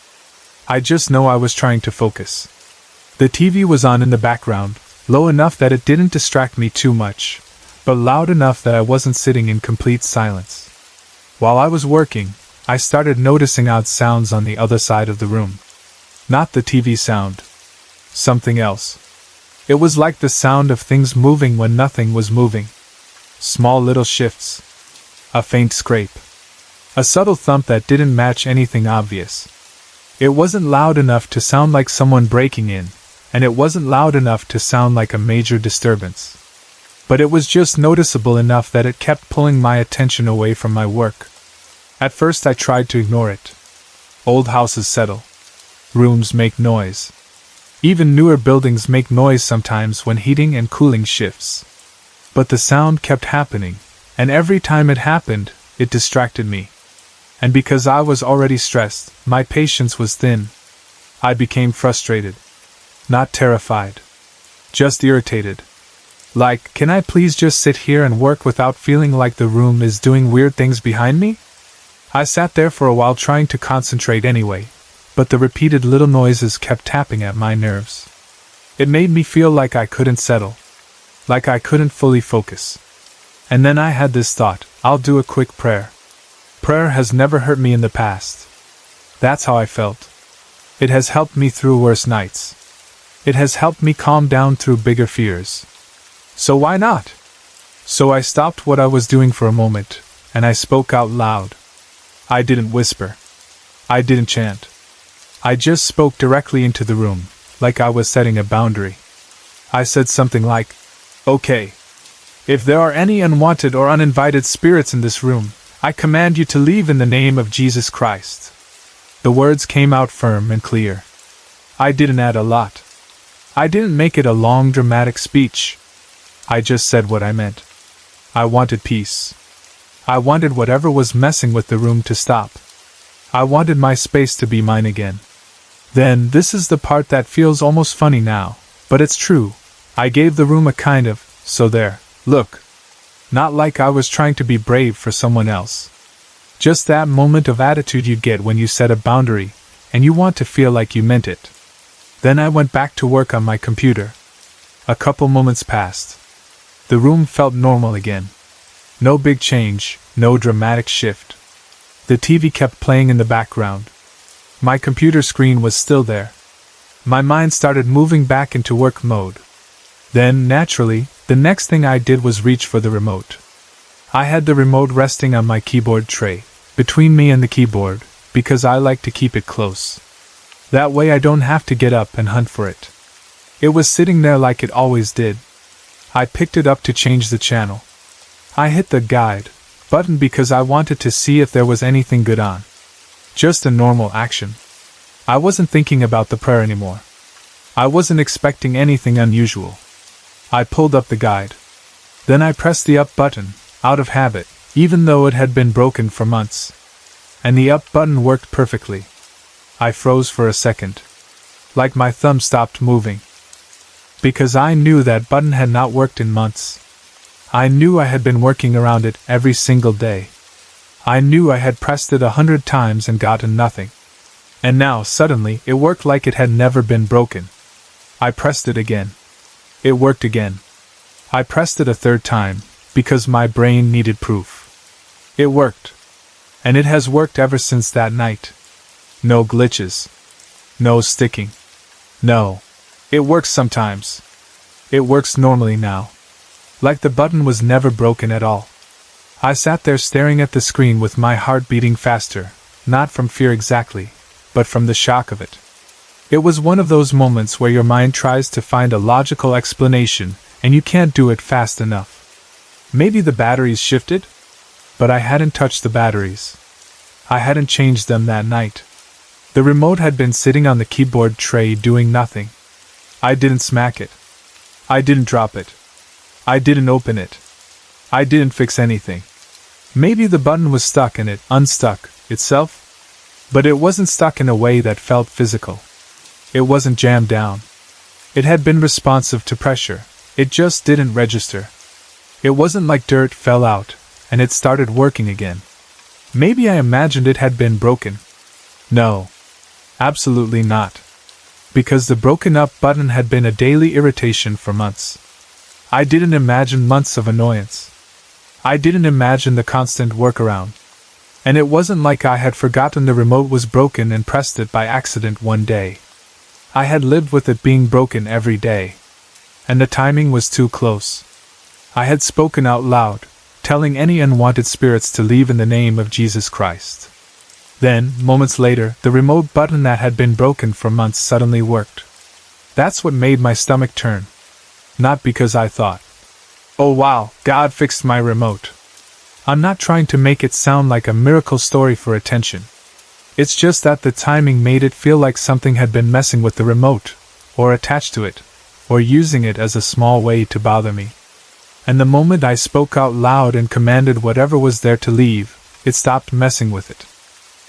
I just know I was trying to focus. The TV was on in the background, low enough that it didn't distract me too much, but loud enough that I wasn't sitting in complete silence. While I was working, I started noticing odd sounds on the other side of the room. Not the TV sound. Something else. It was like the sound of things moving when nothing was moving. Small little shifts. A faint scrape. A subtle thump that didn't match anything obvious. It wasn't loud enough to sound like someone breaking in, and it wasn't loud enough to sound like a major disturbance. But it was just noticeable enough that it kept pulling my attention away from my work. At first I tried to ignore it. Old houses settle. Rooms make noise. Even newer buildings make noise sometimes when heating and cooling shifts. But the sound kept happening, and every time it happened, it distracted me. And because I was already stressed, my patience was thin. I became frustrated. Not terrified. Just irritated. Like, can I please just sit here and work without feeling like the room is doing weird things behind me? I sat there for a while trying to concentrate anyway, but the repeated little noises kept tapping at my nerves. It made me feel like I couldn't settle. Like I couldn't fully focus. And then I had this thought, I'll do a quick prayer. Prayer has never hurt me in the past. That's how I felt. It has helped me through worse nights. It has helped me calm down through bigger fears. So why not? So I stopped what I was doing for a moment, and I spoke out loud. I didn't whisper. I didn't chant. I just spoke directly into the room, like I was setting a boundary. I said something like, "Okay. If there are any unwanted or uninvited spirits in this room, I command you to leave in the name of Jesus Christ." The words came out firm and clear. I didn't add a lot. I didn't make it a long dramatic speech. I just said what I meant. I wanted peace. I wanted whatever was messing with the room to stop. I wanted my space to be mine again. Then, this is the part that feels almost funny now, but it's true. I gave the room a kind of, so there, look. Not like I was trying to be brave for someone else. Just that moment of attitude you get when you set a boundary, and you want to feel like you meant it. Then I went back to work on my computer. A couple moments passed. The room felt normal again. No big change, no dramatic shift. The TV kept playing in the background. My computer screen was still there. My mind started moving back into work mode. Then, naturally, the next thing I did was reach for the remote. I had the remote resting on my keyboard tray, between me and the keyboard, because I like to keep it close. That way I don't have to get up and hunt for it. It was sitting there like it always did. I picked it up to change the channel. I hit the guide button because I wanted to see if there was anything good on. Just a normal action. I wasn't thinking about the prayer anymore. I wasn't expecting anything unusual. I pulled up the guide. Then I pressed the up button, out of habit, even though it had been broken for months. And the up button worked perfectly. I froze for a second. Like my thumb stopped moving. Because I knew that button had not worked in months. I knew I had been working around it every single day. I knew I had pressed it 100 times and gotten nothing. And now, suddenly, it worked like it had never been broken. I pressed it again. It worked again. I pressed it a third time, because my brain needed proof. It worked. And it has worked ever since that night. No glitches. No sticking. No. It works sometimes. It works normally now. Like the button was never broken at all. I sat there staring at the screen with my heart beating faster, not from fear exactly, but from the shock of it. It was one of those moments where your mind tries to find a logical explanation, and you can't do it fast enough. Maybe the batteries shifted? But I hadn't touched the batteries. I hadn't changed them that night. The remote had been sitting on the keyboard tray doing nothing. I didn't smack it. I didn't drop it. I didn't open it. I didn't fix anything. Maybe the button was stuck and it unstuck itself? But it wasn't stuck in a way that felt physical. It wasn't jammed down. It had been responsive to pressure. It just didn't register. It wasn't like dirt fell out, and it started working again. Maybe I imagined it had been broken. No. Absolutely not. Because the broken up button had been a daily irritation for months. I didn't imagine months of annoyance. I didn't imagine the constant workaround. And it wasn't like I had forgotten the remote was broken and pressed it by accident one day. I had lived with it being broken every day. And the timing was too close. I had spoken out loud, telling any unwanted spirits to leave in the name of Jesus Christ. Then, moments later, the remote button that had been broken for months suddenly worked. That's what made my stomach turn. Not because I thought, "Oh wow, God fixed my remote." I'm not trying to make it sound like a miracle story for attention. It's just that the timing made it feel like something had been messing with the remote, or attached to it, or using it as a small way to bother me. And the moment I spoke out loud and commanded whatever was there to leave, it stopped messing with it.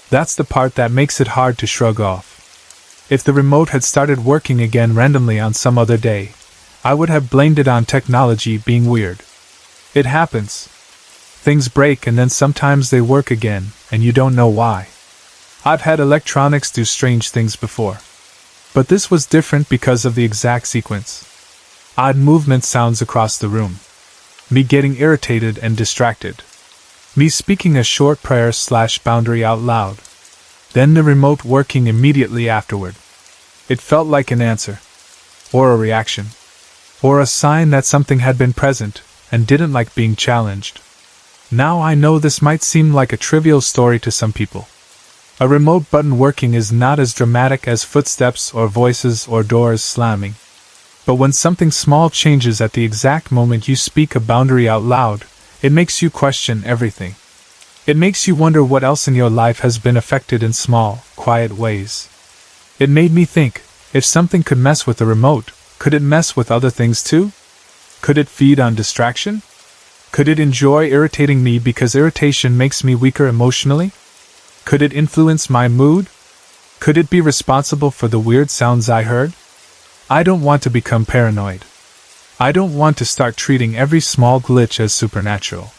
That's the part that makes it hard to shrug off. If the remote had started working again randomly on some other day, I would have blamed it on technology being weird. It happens. Things break and then sometimes they work again, and you don't know why. I've had electronics do strange things before. But this was different because of the exact sequence. Odd movement sounds across the room. Me getting irritated and distracted. Me speaking a short prayer/boundary out loud. Then the remote working immediately afterward. It felt like an answer. Or a reaction. Or a sign that something had been present, and didn't like being challenged. Now I know this might seem like a trivial story to some people. A remote button working is not as dramatic as footsteps or voices or doors slamming. But when something small changes at the exact moment you speak a boundary out loud, it makes you question everything. It makes you wonder what else in your life has been affected in small, quiet ways. It made me think, if something could mess with the remote, could it mess with other things too? Could it feed on distraction? Could it enjoy irritating me because irritation makes me weaker emotionally? Could it influence my mood? Could it be responsible for the weird sounds I heard? I don't want to become paranoid. I don't want to start treating every small glitch as supernatural.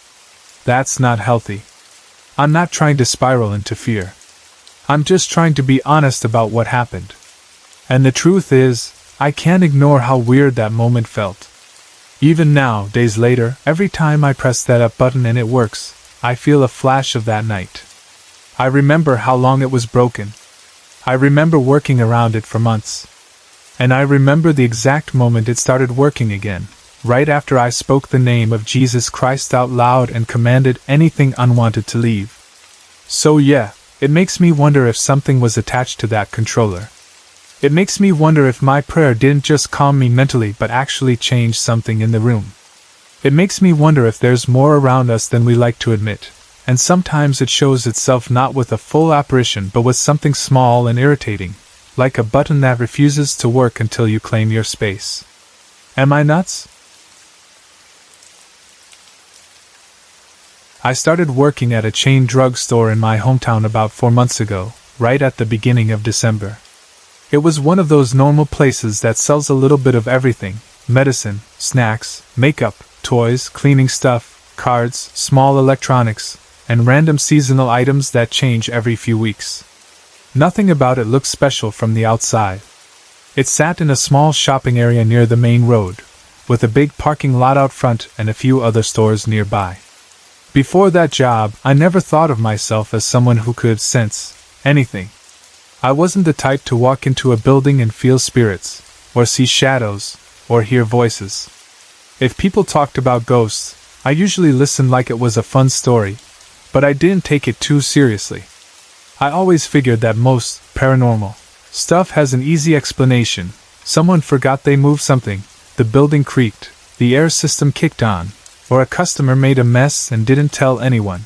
That's not healthy. I'm not trying to spiral into fear. I'm just trying to be honest about what happened. And the truth is, I can't ignore how weird that moment felt. Even now, days later, every time I press that up button and it works, I feel a flash of that night. I remember how long it was broken. I remember working around it for months. And I remember the exact moment it started working again, right after I spoke the name of Jesus Christ out loud and commanded anything unwanted to leave. So yeah, it makes me wonder if something was attached to that controller. It makes me wonder if my prayer didn't just calm me mentally but actually change something in the room. It makes me wonder if there's more around us than we like to admit, and sometimes it shows itself not with a full apparition but with something small and irritating, like a button that refuses to work until you claim your space. Am I nuts? I started working at a chain drugstore in my hometown about 4 months ago, right at the beginning of December. It was one of those normal places that sells a little bit of everything: medicine, snacks, makeup, toys, cleaning stuff, cards, small electronics, and random seasonal items that change every few weeks. Nothing about it looked special from the outside. It sat in a small shopping area near the main road, with a big parking lot out front and a few other stores nearby. Before that job, I never thought of myself as someone who could sense anything. I wasn't the type to walk into a building and feel spirits, or see shadows, or hear voices. If people talked about ghosts, I usually listened like it was a fun story, but I didn't take it too seriously. I always figured that most paranormal stuff has an easy explanation. Someone forgot they moved something, the building creaked, the air system kicked on, or a customer made a mess and didn't tell anyone.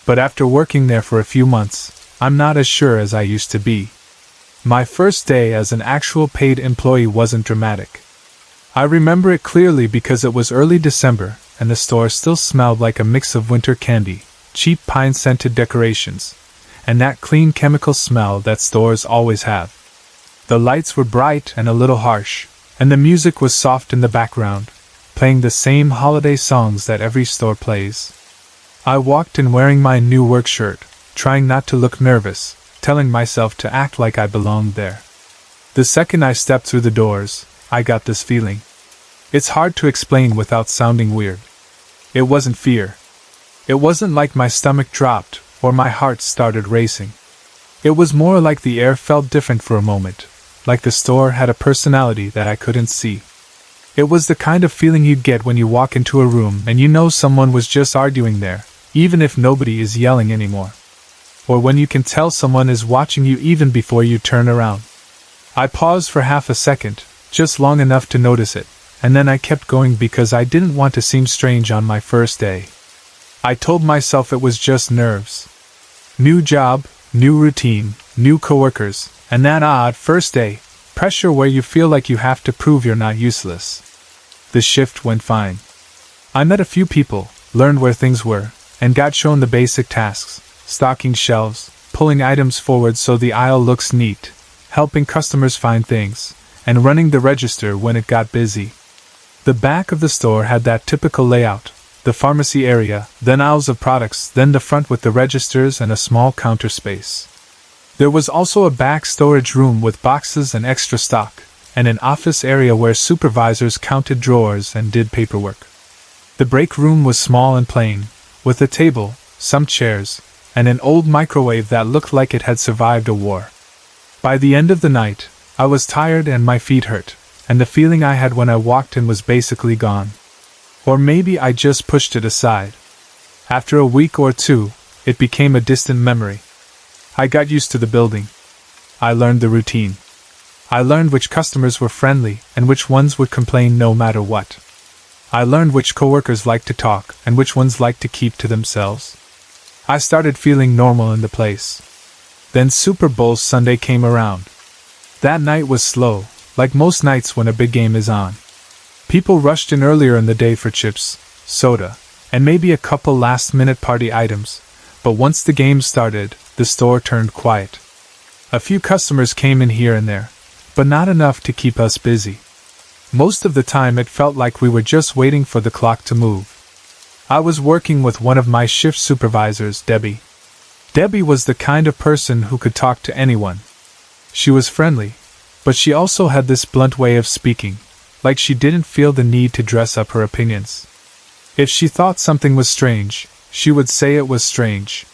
But after working there for a few months, I'm not as sure as I used to be. My first day as an actual paid employee wasn't dramatic. I remember it clearly because it was early December, and the store still smelled like a mix of winter candy, cheap pine-scented decorations, and that clean chemical smell that stores always have. The lights were bright and a little harsh, and the music was soft in the background, playing the same holiday songs that every store plays. I walked in wearing my new work shirt, trying not to look nervous, telling myself to act like I belonged there. The second I stepped through the doors, I got this feeling. It's hard to explain without sounding weird. It wasn't fear. It wasn't like my stomach dropped, or my heart started racing. It was more like the air felt different for a moment, like the store had a personality that I couldn't see. It was the kind of feeling you'd get when you walk into a room and you know someone was just arguing there, even if nobody is yelling anymore. Or when you can tell someone is watching you even before you turn around. I paused for half a second, just long enough to notice it, and then I kept going because I didn't want to seem strange on my first day. I told myself it was just nerves. New job, new routine, new coworkers, and that odd first day pressure where you feel like you have to prove you're not useless. The shift went fine. I met a few people, learned where things were, and got shown the basic tasks: stocking shelves, pulling items forward so the aisle looks neat, helping customers find things, and running the register when it got busy. The back of the store had that typical layout: the pharmacy area, then aisles of products, then the front with the registers and a small counter space. There was also a back storage room with boxes and extra stock, and an office area where supervisors counted drawers and did paperwork. The break room was small and plain, with a table, some chairs, and an old microwave that looked like it had survived a war. By the end of the night, I was tired and my feet hurt, and the feeling I had when I walked in was basically gone. Or maybe I just pushed it aside. After a week or two, it became a distant memory. I got used to the building. I learned the routine. I learned which customers were friendly and which ones would complain no matter what. I learned which coworkers liked to talk and which ones liked to keep to themselves. I started feeling normal in the place. Then Super Bowl Sunday came around. That night was slow, like most nights when a big game is on. People rushed in earlier in the day for chips, soda, and maybe a couple last-minute party items, but once the game started, the store turned quiet. A few customers came in here and there, but not enough to keep us busy. Most of the time it felt like we were just waiting for the clock to move. I was working with one of my shift supervisors, Debbie. Debbie was the kind of person who could talk to anyone. She was friendly, but she also had this blunt way of speaking, like she didn't feel the need to dress up her opinions. If she thought something was strange, she would say it was strange.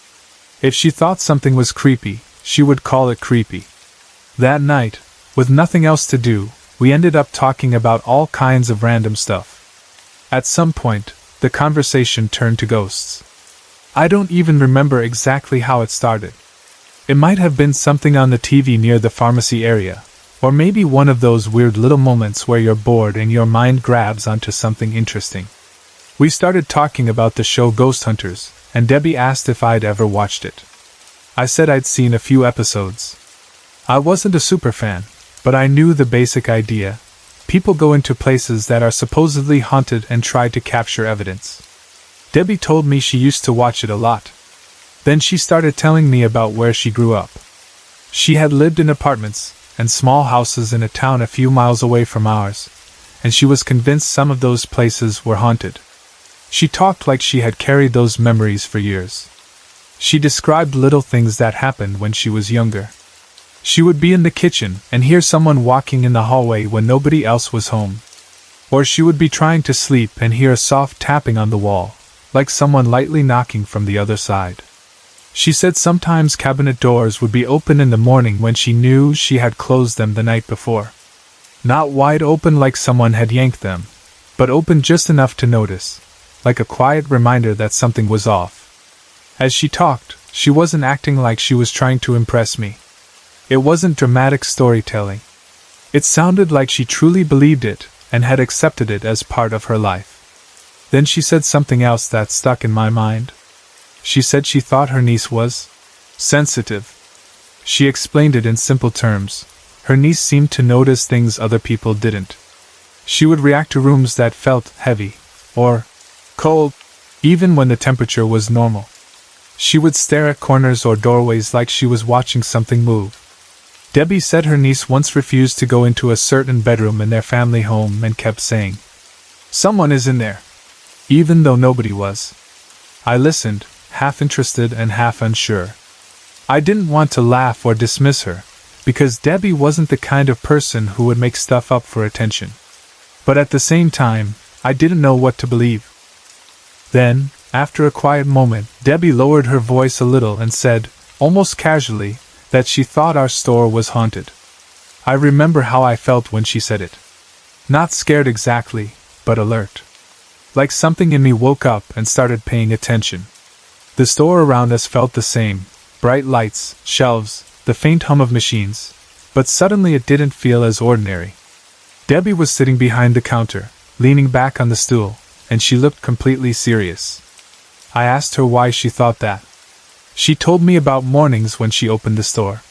If she thought something was creepy, she would call it creepy. That night, with nothing else to do, we ended up talking about all kinds of random stuff. At some point, the conversation turned to ghosts. I don't even remember exactly how it started. It might have been something on the TV near the pharmacy area, or maybe one of those weird little moments where you're bored and your mind grabs onto something interesting. We started talking about the show Ghost Hunters, and Debbie asked if I'd ever watched it. I said I'd seen a few episodes. I wasn't a super fan, but I knew the basic idea. People go into places that are supposedly haunted and try to capture evidence. Debbie told me she used to watch it a lot. Then she started telling me about where she grew up. She had lived in apartments and small houses in a town a few miles away from ours, and she was convinced some of those places were haunted. She talked like she had carried those memories for years. She described little things that happened when she was younger. She would be in the kitchen and hear someone walking in the hallway when nobody else was home. Or she would be trying to sleep and hear a soft tapping on the wall, like someone lightly knocking from the other side. She said sometimes cabinet doors would be open in the morning when she knew she had closed them the night before. Not wide open like someone had yanked them, but open just enough to notice, like a quiet reminder that something was off. As she talked, she wasn't acting like she was trying to impress me. It wasn't dramatic storytelling. It sounded like she truly believed it and had accepted it as part of her life. Then she said something else that stuck in my mind. She said she thought her niece was sensitive. She explained it in simple terms. Her niece seemed to notice things other people didn't. She would react to rooms that felt heavy or cold, even when the temperature was normal. She would stare at corners or doorways like she was watching something move. Debbie said her niece once refused to go into a certain bedroom in their family home and kept saying, "Someone is in there," even though nobody was. I listened, half interested and half unsure. I didn't want to laugh or dismiss her, because Debbie wasn't the kind of person who would make stuff up for attention. But at the same time, I didn't know what to believe. Then, after a quiet moment, Debbie lowered her voice a little and said, almost casually, that she thought our store was haunted. I remember how I felt when she said it. Not scared exactly, but alert. Like something in me woke up and started paying attention. The store around us felt the same, bright lights, shelves, the faint hum of machines, but suddenly it didn't feel as ordinary. Debbie was sitting behind the counter, leaning back on the stool, and she looked completely serious. I asked her why she thought that. She told me about mornings when she opened the store.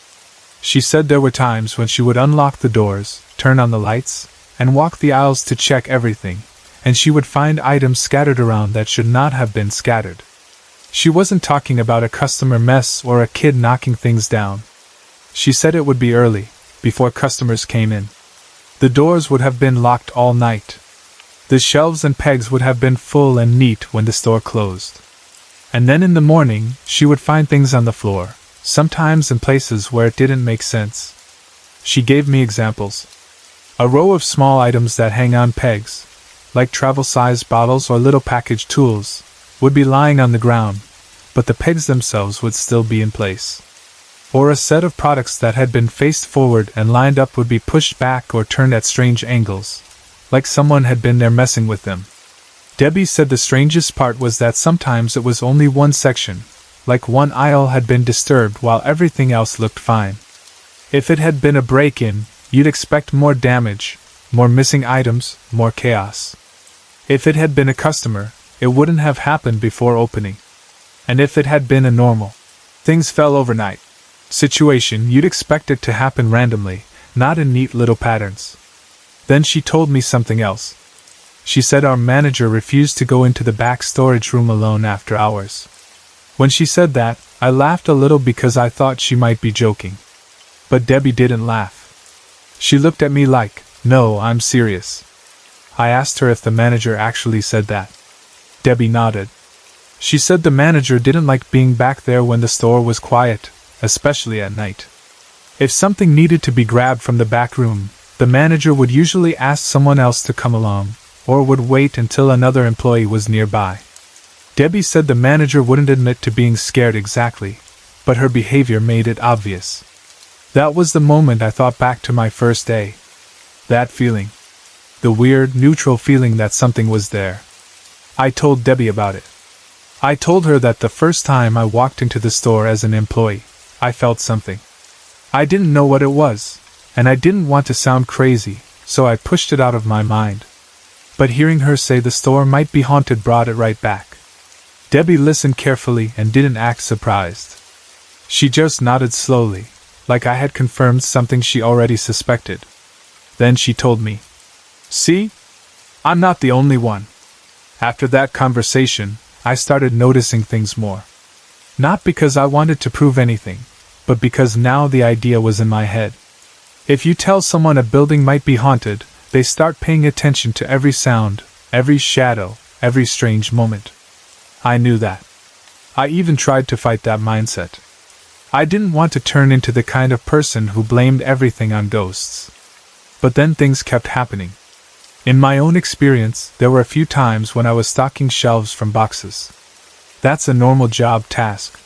She said there were times when she would unlock the doors, turn on the lights, and walk the aisles to check everything, and she would find items scattered around that should not have been scattered. She wasn't talking about a customer mess or a kid knocking things down. She said it would be early, before customers came in. The doors would have been locked all night. The shelves and pegs would have been full and neat when the store closed. And then in the morning, she would find things on the floor, sometimes in places where it didn't make sense. She gave me examples. A row of small items that hang on pegs, like travel-sized bottles or little packaged tools, would be lying on the ground, but the pegs themselves would still be in place. Or a set of products that had been faced forward and lined up would be pushed back or turned at strange angles, like someone had been there messing with them. Debbie said the strangest part was that sometimes it was only one section, like one aisle had been disturbed while everything else looked fine. If it had been a break-in, you'd expect more damage, more missing items, more chaos. If it had been a customer, it wouldn't have happened before opening. And if it had been a normal, things fell overnight situation, you'd expect it to happen randomly, not in neat little patterns. Then she told me something else. She said our manager refused to go into the back storage room alone after hours. When she said that, I laughed a little because I thought she might be joking. But Debbie didn't laugh. She looked at me like, "No, I'm serious." I asked her if the manager actually said that. Debbie nodded. She said the manager didn't like being back there when the store was quiet, especially at night. If something needed to be grabbed from the back room, the manager would usually ask someone else to come along, or would wait until another employee was nearby. Debbie said the manager wouldn't admit to being scared exactly, but her behavior made it obvious. That was the moment I thought back to my first day. That feeling. The weird, neutral feeling that something was there. I told Debbie about it. I told her that the first time I walked into the store as an employee, I felt something. I didn't know what it was, and I didn't want to sound crazy, so I pushed it out of my mind. But hearing her say the store might be haunted brought it right back. Debbie listened carefully and didn't act surprised. She just nodded slowly, like I had confirmed something she already suspected. Then she told me, "See? I'm not the only one." After that conversation, I started noticing things more. Not because I wanted to prove anything, but because now the idea was in my head. If you tell someone a building might be haunted, they start paying attention to every sound, every shadow, every strange moment. I knew that. I even tried to fight that mindset. I didn't want to turn into the kind of person who blamed everything on ghosts. But then things kept happening. In my own experience, there were a few times when I was stocking shelves from boxes. That's a normal job task.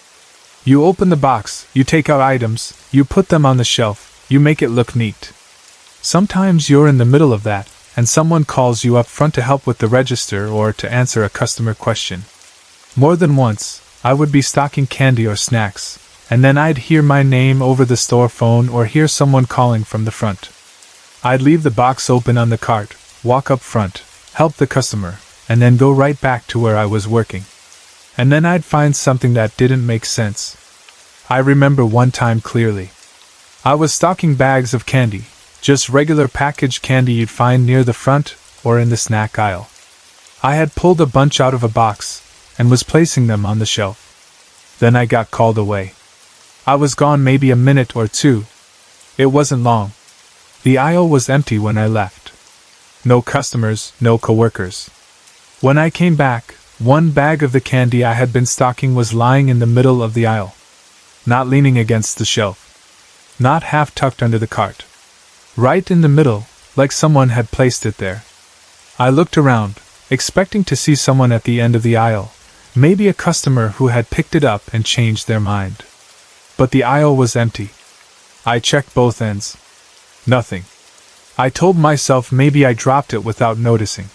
You open the box, you take out items, you put them on the shelf, you make it look neat. Sometimes you're in the middle of that, and someone calls you up front to help with the register or to answer a customer question. More than once, I would be stocking candy or snacks, and then I'd hear my name over the store phone or hear someone calling from the front. I'd leave the box open on the cart, walk up front, help the customer, and then go right back to where I was working. And then I'd find something that didn't make sense. I remember one time clearly. I was stocking bags of candy, just regular packaged candy you'd find near the front or in the snack aisle. I had pulled a bunch out of a box and was placing them on the shelf. Then I got called away. I was gone maybe a minute or two. It wasn't long. The aisle was empty when I left. No customers, no coworkers. When I came back, one bag of the candy I had been stocking was lying in the middle of the aisle. Not leaning against the shelf. Not half tucked under the cart. Right in the middle, like someone had placed it there. I looked around, expecting to see someone at the end of the aisle, maybe a customer who had picked it up and changed their mind. But the aisle was empty. I checked both ends. Nothing. I told myself maybe I dropped it without noticing.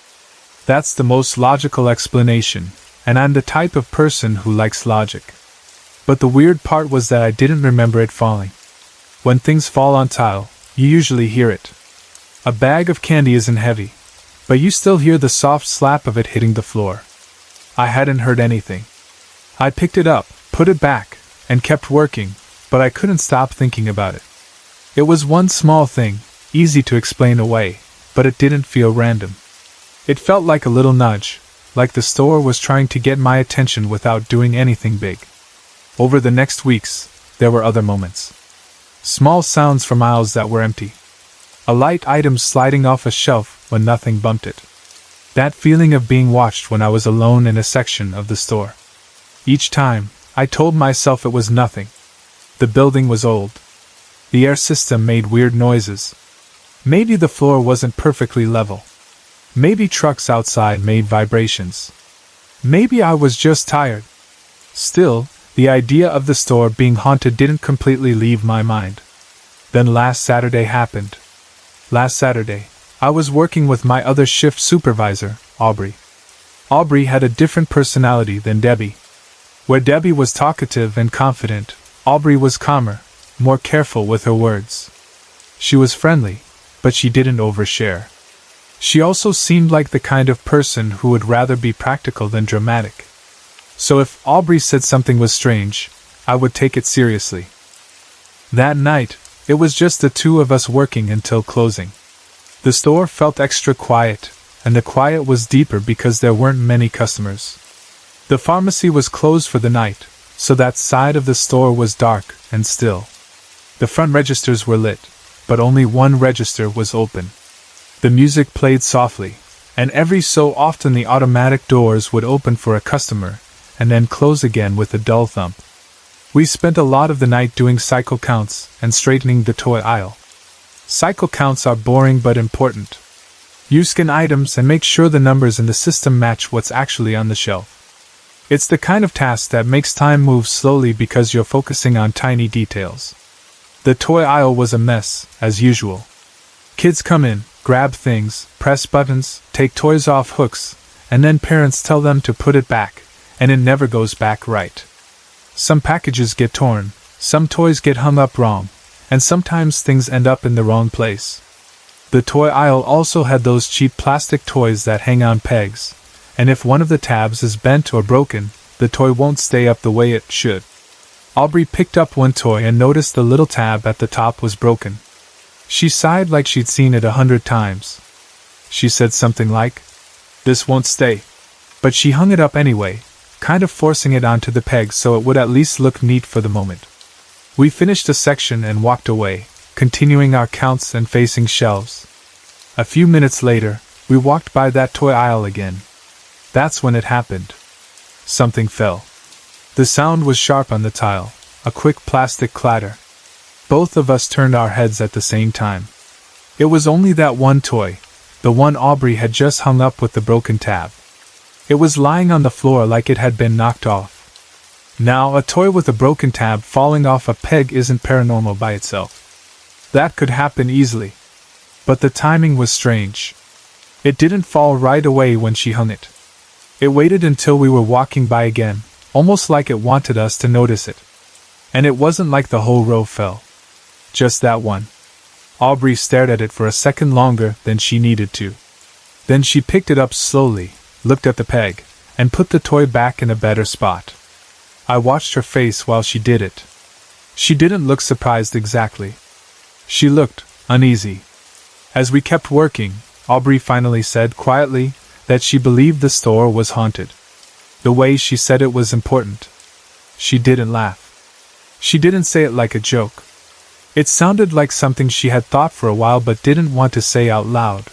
That's the most logical explanation, and I'm the type of person who likes logic. But the weird part was that I didn't remember it falling. When things fall on tile, you usually hear it. A bag of candy isn't heavy, but you still hear the soft slap of it hitting the floor. I hadn't heard anything. I picked it up, put it back, and kept working, but I couldn't stop thinking about it. It was one small thing, easy to explain away, but it didn't feel random. It felt like a little nudge, like the store was trying to get my attention without doing anything big. Over the next weeks, there were other moments. Small sounds from aisles that were empty. A light item sliding off a shelf when nothing bumped it. That feeling of being watched when I was alone in a section of the store. Each time, I told myself it was nothing. The building was old. The air system made weird noises. Maybe the floor wasn't perfectly level. Maybe trucks outside made vibrations. Maybe I was just tired. Still, the idea of the store being haunted didn't completely leave my mind. Then last Saturday happened. Last Saturday, I was working with my other shift supervisor, Aubrey. Aubrey had a different personality than Debbie. Where Debbie was talkative and confident, Aubrey was calmer, more careful with her words. She was friendly, but she didn't overshare. She also seemed like the kind of person who would rather be practical than dramatic. So if Aubrey said something was strange, I would take it seriously. That night, it was just the two of us working until closing. The store felt extra quiet, and the quiet was deeper because there weren't many customers. The pharmacy was closed for the night, so that side of the store was dark and still. The front registers were lit, but only one register was open. The music played softly, and every so often the automatic doors would open for a customer, and then close again with a dull thump. We spent a lot of the night doing cycle counts and straightening the toy aisle. Cycle counts are boring but important. You scan items and make sure the numbers in the system match what's actually on the shelf. It's the kind of task that makes time move slowly because you're focusing on tiny details. The toy aisle was a mess, as usual. Kids come in, grab things, press buttons, take toys off hooks, and then parents tell them to put it back, and it never goes back right. Some packages get torn, some toys get hung up wrong, and sometimes things end up in the wrong place. The toy aisle also had those cheap plastic toys that hang on pegs, and if one of the tabs is bent or broken, the toy won't stay up the way it should. Aubrey picked up one toy and noticed the little tab at the top was broken. She sighed like she'd seen it 100 times. She said something like, "This won't stay." But she hung it up anyway, kind of forcing it onto the peg so it would at least look neat for the moment. We finished a section and walked away, continuing our counts and facing shelves. A few minutes later, we walked by that toy aisle again. That's when it happened. Something fell. The sound was sharp on the tile, a quick plastic clatter. Both of us turned our heads at the same time. It was only that one toy, the one Aubrey had just hung up with the broken tab. It was lying on the floor like it had been knocked off. Now, a toy with a broken tab falling off a peg isn't paranormal by itself. That could happen easily. But the timing was strange. It didn't fall right away when she hung it. It waited until we were walking by again, almost like it wanted us to notice it. And it wasn't like the whole row fell. Just that one. Aubrey stared at it for a second longer than she needed to. Then she picked it up slowly, looked at the peg, and put the toy back in a better spot. I watched her face while she did it. She didn't look surprised exactly. She looked uneasy. As we kept working, Aubrey finally said quietly that she believed the store was haunted. The way she said it was important. She didn't laugh. She didn't say it like a joke. It sounded like something she had thought for a while but didn't want to say out loud.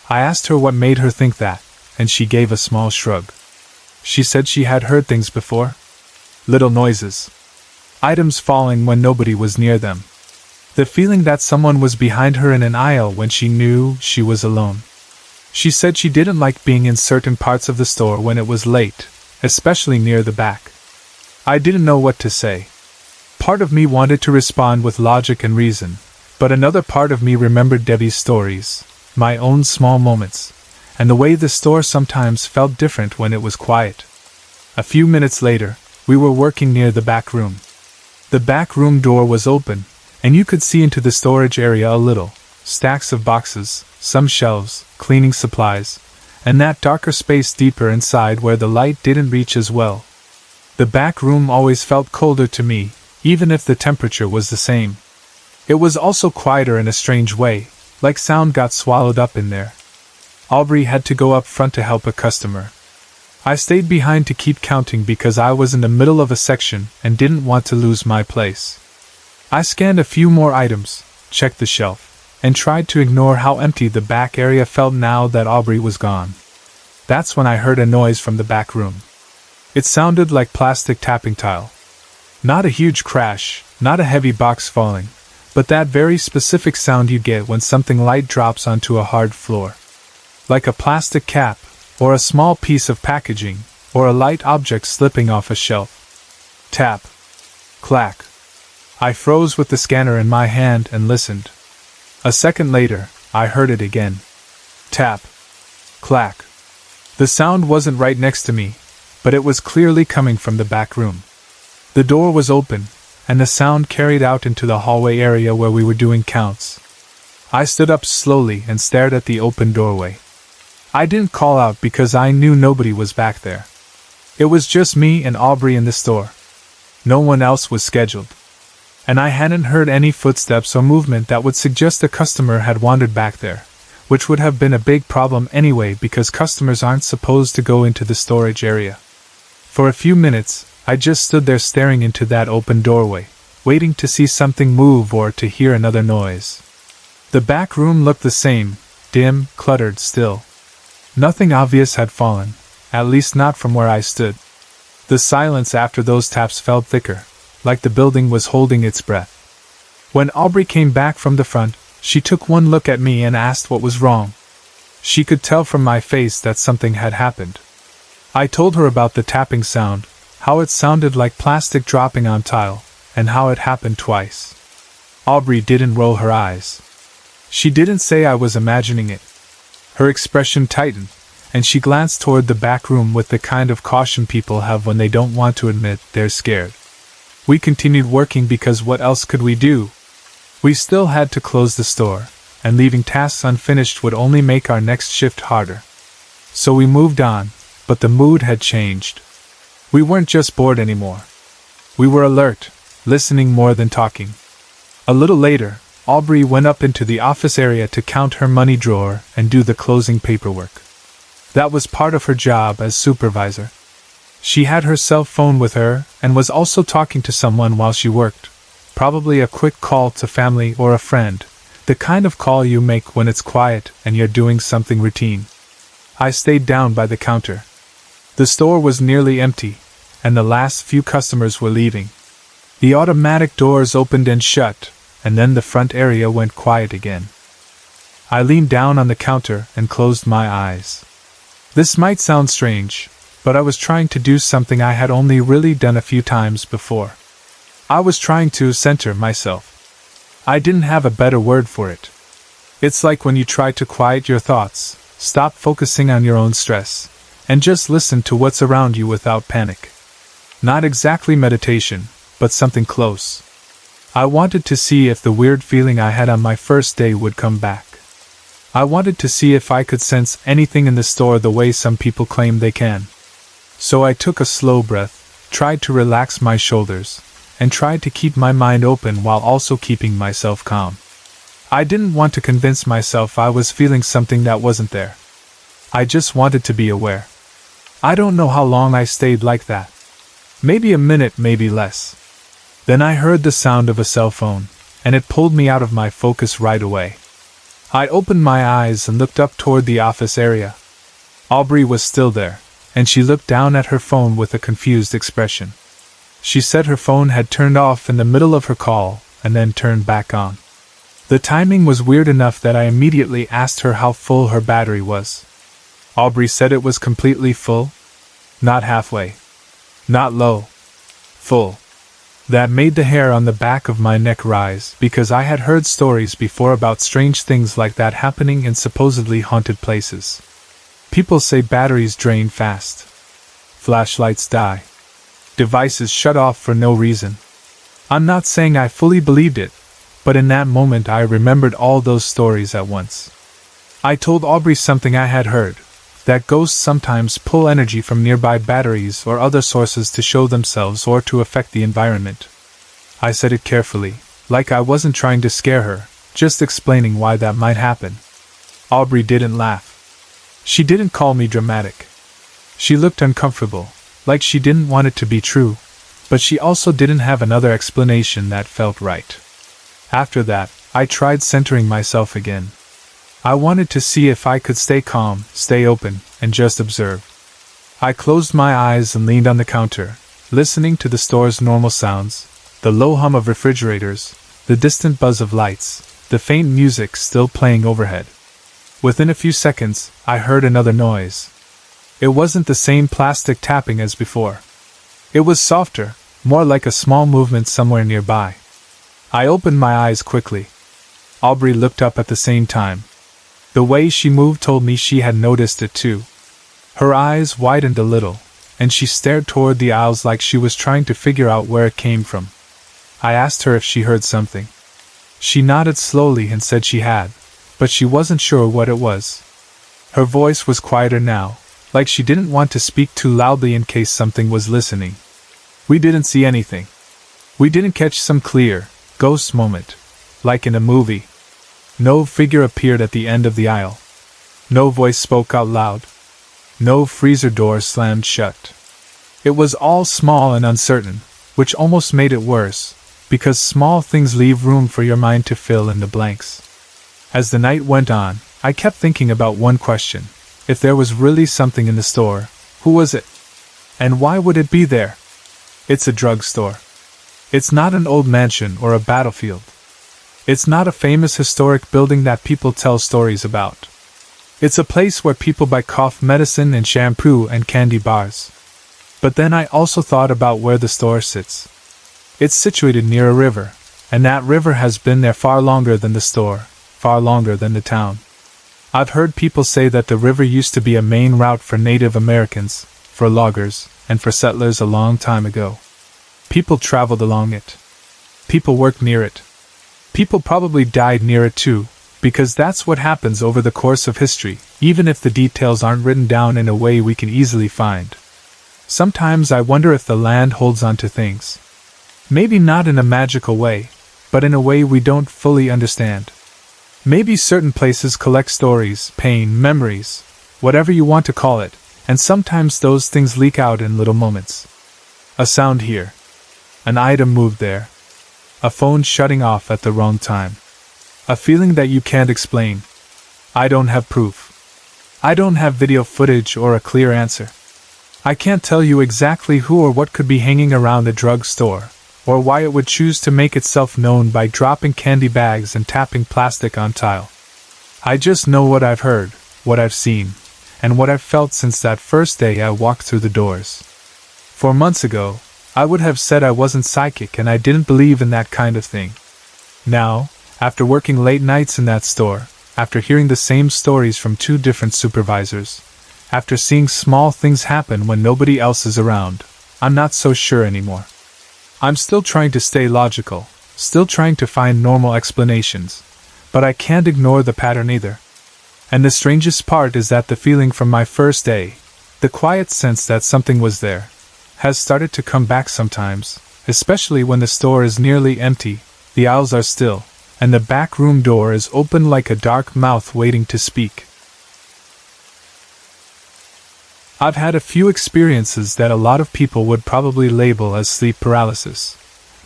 I asked her what made her think that, and she gave a small shrug. She said she had heard things before. Little noises. Items falling when nobody was near them. The feeling that someone was behind her in an aisle when she knew she was alone. She said she didn't like being in certain parts of the store when it was late, especially near the back. I didn't know what to say. Part of me wanted to respond with logic and reason, but another part of me remembered Debbie's stories, my own small moments, and the way the store sometimes felt different when it was quiet. A few minutes later, we were working near the back room. The back room door was open, and you could see into the storage area a little, stacks of boxes, some shelves, cleaning supplies, and that darker space deeper inside where the light didn't reach as well. The back room always felt colder to me, even if the temperature was the same. It was also quieter in a strange way, like sound got swallowed up in there. Aubrey had to go up front to help a customer. I stayed behind to keep counting because I was in the middle of a section and didn't want to lose my place. I scanned a few more items, checked the shelf, and tried to ignore how empty the back area felt now that Aubrey was gone. That's when I heard a noise from the back room. It sounded like plastic tapping tile. Not a huge crash, not a heavy box falling, but that very specific sound you get when something light drops onto a hard floor. Like a plastic cap, or a small piece of packaging, or a light object slipping off a shelf. Tap. Clack. I froze with the scanner in my hand and listened. A second later, I heard it again. Tap. Clack. The sound wasn't right next to me, but it was clearly coming from the back room. The door was open, and the sound carried out into the hallway area where we were doing counts. I stood up slowly and stared at the open doorway. I didn't call out because I knew nobody was back there. It was just me and Aubrey in the store. No one else was scheduled. And I hadn't heard any footsteps or movement that would suggest a customer had wandered back there, which would have been a big problem anyway because customers aren't supposed to go into the storage area. For a few minutes, I just stood there staring into that open doorway, waiting to see something move or to hear another noise. The back room looked the same, dim, cluttered still. Nothing obvious had fallen, at least not from where I stood. The silence after those taps felt thicker, like the building was holding its breath. When Aubrey came back from the front, she took one look at me and asked what was wrong. She could tell from my face that something had happened. I told her about the tapping sound, how it sounded like plastic dropping on tile, and how it happened twice. Aubrey didn't roll her eyes. She didn't say I was imagining it. Her expression tightened, and she glanced toward the back room with the kind of caution people have when they don't want to admit they're scared. We continued working because what else could we do? We still had to close the store, and leaving tasks unfinished would only make our next shift harder. So we moved on, but the mood had changed. We weren't just bored anymore. We were alert, listening more than talking. A little later, Aubrey went up into the office area to count her money drawer and do the closing paperwork. That was part of her job as supervisor. She had her cell phone with her and was also talking to someone while she worked, probably a quick call to family or a friend, the kind of call you make when it's quiet and you're doing something routine. I stayed down by the counter. The store was nearly empty, and the last few customers were leaving. The automatic doors opened and shut, and then the front area went quiet again. I leaned down on the counter and closed my eyes. This might sound strange, but I was trying to do something I had only really done a few times before. I was trying to center myself. I didn't have a better word for it. It's like when you try to quiet your thoughts, stop focusing on your own stress, and just listen to what's around you without panic. Not exactly meditation, but something close. I wanted to see if the weird feeling I had on my first day would come back. I wanted to see if I could sense anything in the store the way some people claim they can. So I took a slow breath, tried to relax my shoulders, and tried to keep my mind open while also keeping myself calm. I didn't want to convince myself I was feeling something that wasn't there. I just wanted to be aware. I don't know how long I stayed like that. Maybe a minute, maybe less. Then I heard the sound of a cell phone, and it pulled me out of my focus right away. I opened my eyes and looked up toward the office area. Aubrey was still there, and she looked down at her phone with a confused expression. She said her phone had turned off in the middle of her call, and then turned back on. The timing was weird enough that I immediately asked her how full her battery was. Aubrey said it was completely full. Not halfway. Not low. Full. That made the hair on the back of my neck rise because I had heard stories before about strange things like that happening in supposedly haunted places. People say batteries drain fast. Flashlights die. Devices shut off for no reason. I'm not saying I fully believed it, but in that moment I remembered all those stories at once. I told Aubrey something I had heard, that ghosts sometimes pull energy from nearby batteries or other sources to show themselves or to affect the environment. I said it carefully, like I wasn't trying to scare her, just explaining why that might happen. Aubrey didn't laugh. She didn't call me dramatic. She looked uncomfortable, like she didn't want it to be true, but she also didn't have another explanation that felt right. After that, I tried centering myself again. I wanted to see if I could stay calm, stay open, and just observe. I closed my eyes and leaned on the counter, listening to the store's normal sounds, the low hum of refrigerators, the distant buzz of lights, the faint music still playing overhead. Within a few seconds, I heard another noise. It wasn't the same plastic tapping as before. It was softer, more like a small movement somewhere nearby. I opened my eyes quickly. Aubrey looked up at the same time. The way she moved told me she had noticed it too. Her eyes widened a little, and she stared toward the aisles like she was trying to figure out where it came from. I asked her if she heard something. She nodded slowly and said she had, but she wasn't sure what it was. Her voice was quieter now, like she didn't want to speak too loudly in case something was listening. We didn't see anything. We didn't catch some clear, ghost moment, like in a movie. No figure appeared at the end of the aisle. No voice spoke out loud. No freezer door slammed shut. It was all small and uncertain, which almost made it worse, because small things leave room for your mind to fill in the blanks. As the night went on, I kept thinking about one question. If there was really something in the store, who was it? And why would it be there? It's a drugstore. It's not an old mansion or a battlefield. It's not a famous historic building that people tell stories about. It's a place where people buy cough medicine and shampoo and candy bars. But then I also thought about where the store sits. It's situated near a river, and that river has been there far longer than the store, far longer than the town. I've heard people say that the river used to be a main route for Native Americans, for loggers, and for settlers a long time ago. People traveled along it. People worked near it. People probably died near it too, because that's what happens over the course of history, even if the details aren't written down in a way we can easily find. Sometimes I wonder if the land holds on to things. Maybe not in a magical way, but in a way we don't fully understand. Maybe certain places collect stories, pain, memories, whatever you want to call it, and sometimes those things leak out in little moments. A sound here. An item moved there. A phone shutting off at the wrong time. A feeling that you can't explain. I don't have proof. I don't have video footage or a clear answer. I can't tell you exactly who or what could be hanging around the drugstore, or why it would choose to make itself known by dropping candy bags and tapping plastic on tile. I just know what I've heard, what I've seen, and what I've felt since that first day I walked through the doors. 4 months ago, I would have said I wasn't psychic and I didn't believe in that kind of thing. Now, after working late nights in that store, after hearing the same stories from 2 different supervisors, after seeing small things happen when nobody else is around, I'm not so sure anymore. I'm still trying to stay logical, still trying to find normal explanations, but I can't ignore the pattern either. And the strangest part is that the feeling from my first day, the quiet sense that something was there, has started to come back sometimes, especially when the store is nearly empty, the aisles are still, and the back room door is open like a dark mouth waiting to speak. I've had a few experiences that a lot of people would probably label as sleep paralysis,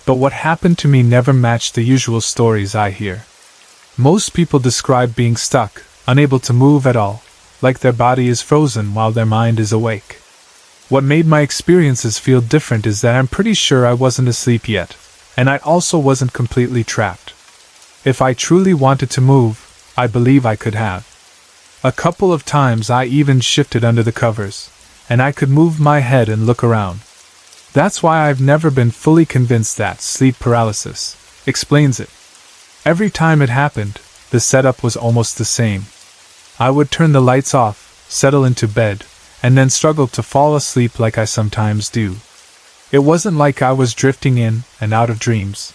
but what happened to me never matched the usual stories I hear. Most people describe being stuck, unable to move at all, like their body is frozen while their mind is awake. What made my experiences feel different is that I'm pretty sure I wasn't asleep yet, and I also wasn't completely trapped. If I truly wanted to move, I believe I could have. A couple of times I even shifted under the covers, and I could move my head and look around. That's why I've never been fully convinced that sleep paralysis explains it. Every time it happened, the setup was almost the same. I would turn the lights off, settle into bed, and then struggle to fall asleep like I sometimes do. It wasn't like I was drifting in and out of dreams.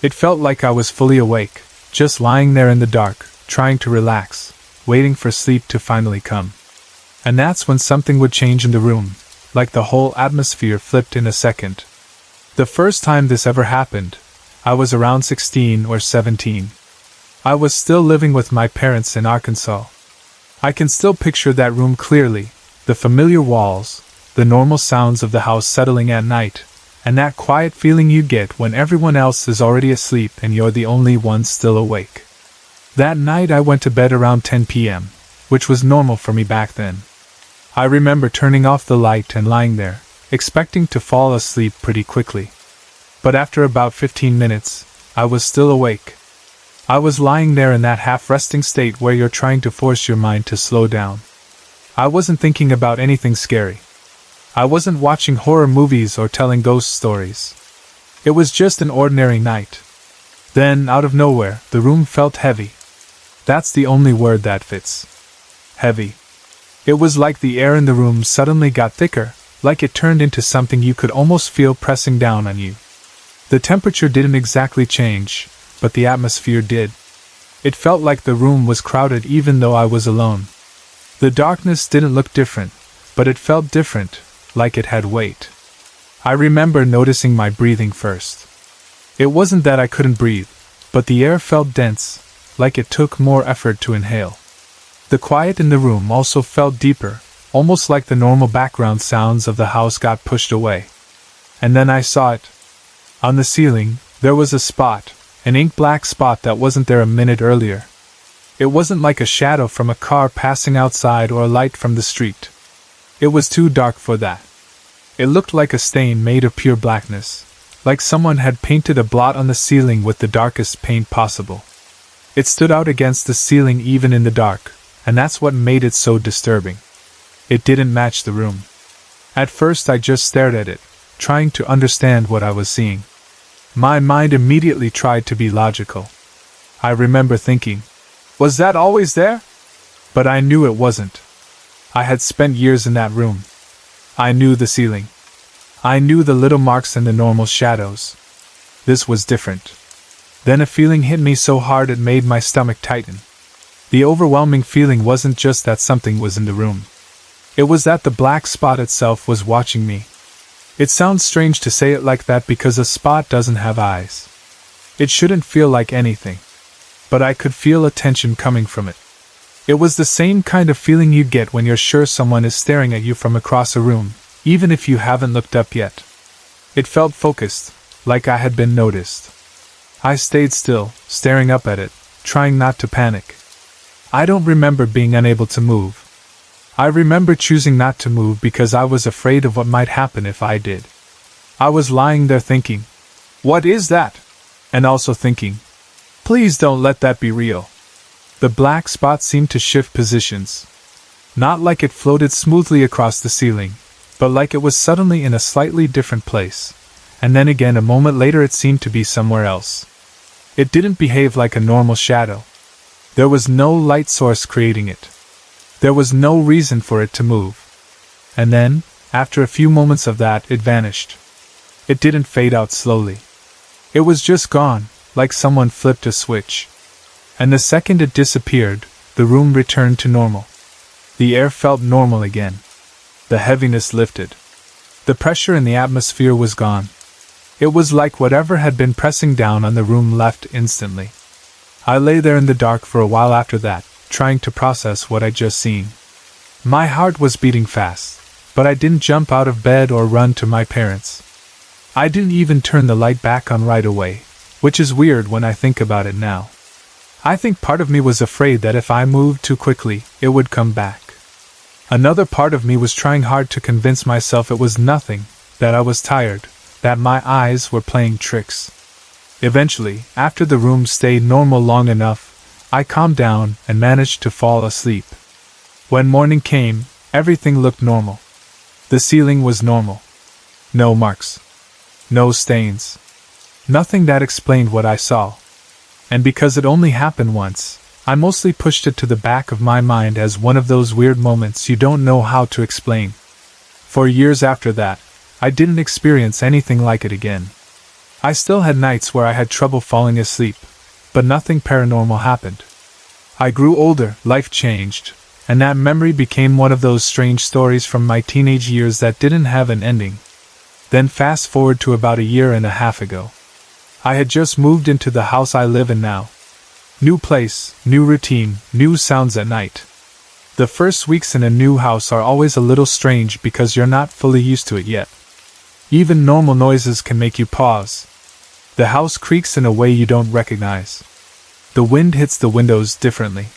It felt like I was fully awake, just lying there in the dark, trying to relax, waiting for sleep to finally come. And that's when something would change in the room, like the whole atmosphere flipped in a second. The first time this ever happened, I was around 16 or 17. I was still living with my parents in Arkansas. I can still picture that room clearly, the familiar walls, the normal sounds of the house settling at night, and that quiet feeling you get when everyone else is already asleep and you're the only one still awake. That night I went to bed around 10 p.m., which was normal for me back then. I remember turning off the light and lying there, expecting to fall asleep pretty quickly. But after about 15 minutes, I was still awake. I was lying there in that half-resting state where you're trying to force your mind to slow down. I wasn't thinking about anything scary. I wasn't watching horror movies or telling ghost stories. It was just an ordinary night. Then, out of nowhere, the room felt heavy. That's the only word that fits. Heavy. It was like the air in the room suddenly got thicker, like it turned into something you could almost feel pressing down on you. The temperature didn't exactly change, but the atmosphere did. It felt like the room was crowded even though I was alone. The darkness didn't look different, but it felt different, like it had weight. I remember noticing my breathing first. It wasn't that I couldn't breathe, but the air felt dense, like it took more effort to inhale. The quiet in the room also felt deeper, almost like the normal background sounds of the house got pushed away. And then I saw it. On the ceiling, there was a spot, an ink-black spot that wasn't there a minute earlier. It wasn't like a shadow from a car passing outside or a light from the street. It was too dark for that. It looked like a stain made of pure blackness, like someone had painted a blot on the ceiling with the darkest paint possible. It stood out against the ceiling even in the dark, and that's what made it so disturbing. It didn't match the room. At first I just stared at it, trying to understand what I was seeing. My mind immediately tried to be logical. I remember thinking, was that always there? But I knew it wasn't. I had spent years in that room. I knew the ceiling. I knew the little marks and the normal shadows. This was different. Then a feeling hit me so hard it made my stomach tighten. The overwhelming feeling wasn't just that something was in the room. It was that the black spot itself was watching me. It sounds strange to say it like that because a spot doesn't have eyes. It shouldn't feel like anything. But I could feel a tension coming from it. It was the same kind of feeling you get when you're sure someone is staring at you from across a room, even if you haven't looked up yet. It felt focused, like I had been noticed. I stayed still, staring up at it, trying not to panic. I don't remember being unable to move. I remember choosing not to move because I was afraid of what might happen if I did. I was lying there thinking, what is that? And also thinking, please don't let that be real. The black spot seemed to shift positions. Not like it floated smoothly across the ceiling, but like it was suddenly in a slightly different place. And then again a moment later it seemed to be somewhere else. It didn't behave like a normal shadow. There was no light source creating it. There was no reason for it to move. And then, after a few moments of that, it vanished. It didn't fade out slowly. It was just gone, like someone flipped a switch. And the second it disappeared, the room returned to normal. The air felt normal again. The heaviness lifted. The pressure in the atmosphere was gone. It was like whatever had been pressing down on the room left instantly. I lay there in the dark for a while after that, trying to process what I'd just seen. My heart was beating fast, but I didn't jump out of bed or run to my parents. I didn't even turn the light back on right away, which is weird when I think about it now. I think part of me was afraid that if I moved too quickly, it would come back. Another part of me was trying hard to convince myself it was nothing, that I was tired, that my eyes were playing tricks. Eventually, after the room stayed normal long enough, I calmed down and managed to fall asleep. When morning came, everything looked normal. The ceiling was normal. No marks. No stains. Nothing that explained what I saw. And because it only happened once, I mostly pushed it to the back of my mind as one of those weird moments you don't know how to explain. For years after that, I didn't experience anything like it again. I still had nights where I had trouble falling asleep, but nothing paranormal happened. I grew older, life changed, and that memory became one of those strange stories from my teenage years that didn't have an ending. Then fast forward to about a year and a half ago. I had just moved into the house I live in now. New place, new routine, new sounds at night. The first weeks in a new house are always a little strange because you're not fully used to it yet. Even normal noises can make you pause. The house creaks in a way you don't recognize. The wind hits the windows differently.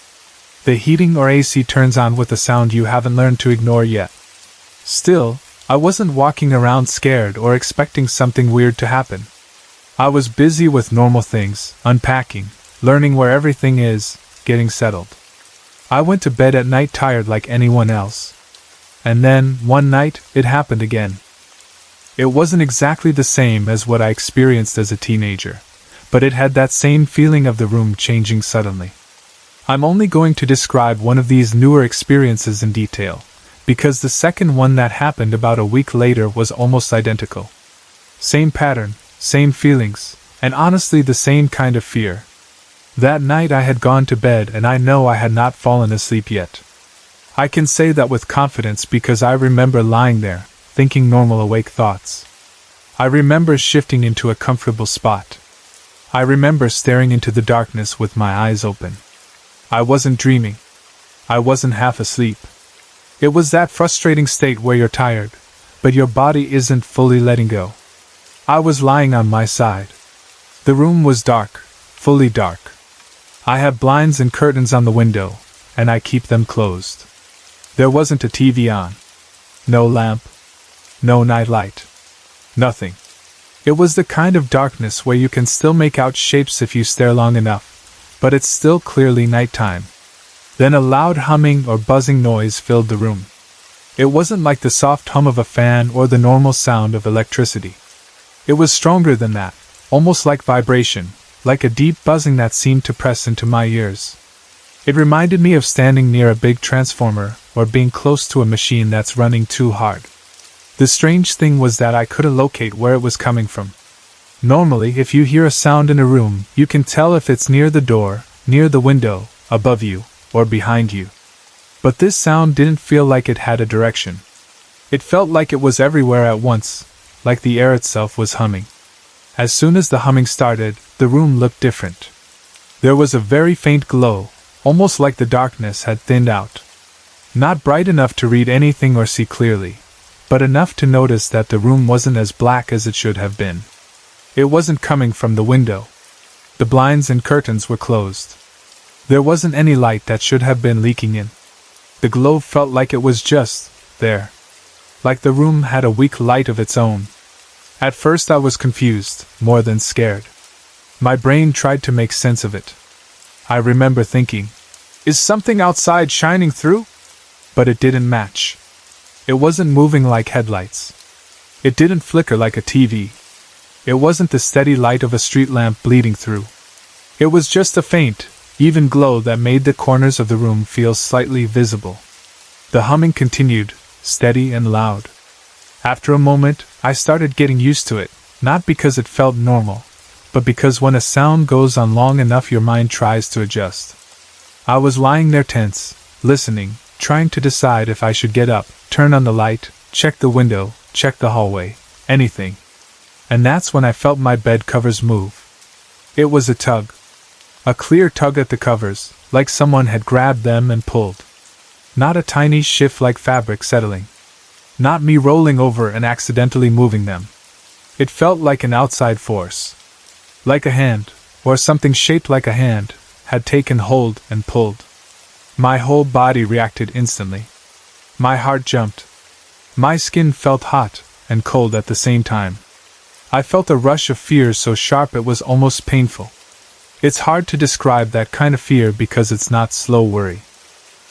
The heating or AC turns on with a sound you haven't learned to ignore yet. Still, I wasn't walking around scared or expecting something weird to happen. I was busy with normal things, unpacking, learning where everything is, getting settled. I went to bed at night tired like anyone else. And then, one night, it happened again. It wasn't exactly the same as what I experienced as a teenager, but it had that same feeling of the room changing suddenly. I'm only going to describe one of these newer experiences in detail, because the second one that happened about a week later was almost identical. Same pattern, same feelings, and honestly the same kind of fear. That night I had gone to bed and I know I had not fallen asleep yet. I can say that with confidence because I remember lying there, thinking normal awake thoughts. I remember shifting into a comfortable spot. I remember staring into the darkness with my eyes open. I wasn't dreaming. I wasn't half asleep. It was that frustrating state where you're tired, but your body isn't fully letting go. I was lying on my side. The room was dark, fully dark. I have blinds and curtains on the window, and I keep them closed. There wasn't a TV on. No lamp. No nightlight. Nothing. It was the kind of darkness where you can still make out shapes if you stare long enough, but it's still clearly nighttime. Then a loud humming or buzzing noise filled the room. It wasn't like the soft hum of a fan or the normal sound of electricity. It was stronger than that, almost like vibration, like a deep buzzing that seemed to press into my ears. It reminded me of standing near a big transformer or being close to a machine that's running too hard. The strange thing was that I couldn't locate where it was coming from. Normally, if you hear a sound in a room, you can tell if it's near the door, near the window, above you, or behind you. But this sound didn't feel like it had a direction. It felt like it was everywhere at once, like the air itself was humming. As soon as the humming started, the room looked different. There was a very faint glow, almost like the darkness had thinned out. Not bright enough to read anything or see clearly, but enough to notice that the room wasn't as black as it should have been. It wasn't coming from the window. The blinds and curtains were closed. There wasn't any light that should have been leaking in. The glow felt like it was just there. Like the room had a weak light of its own. At first I was confused, more than scared. My brain tried to make sense of it. I remember thinking, is something outside shining through? But it didn't match. It wasn't moving like headlights. It didn't flicker like a TV. It wasn't the steady light of a street lamp bleeding through. It was just a faint, even glow that made the corners of the room feel slightly visible. The humming continued, steady and loud. After a moment, I started getting used to it, not because it felt normal, but because when a sound goes on long enough your mind tries to adjust. I was lying there tense, listening, trying to decide if I should get up, turn on the light, check the window, check the hallway, anything. And that's when I felt my bed covers move. It was a tug. A clear tug at the covers, like someone had grabbed them and pulled. Not a tiny shift like fabric settling. Not me rolling over and accidentally moving them. It felt like an outside force. Like a hand, or something shaped like a hand, had taken hold and pulled. My whole body reacted instantly. My heart jumped. My skin felt hot and cold at the same time. I felt a rush of fear so sharp it was almost painful. It's hard to describe that kind of fear because it's not slow worry.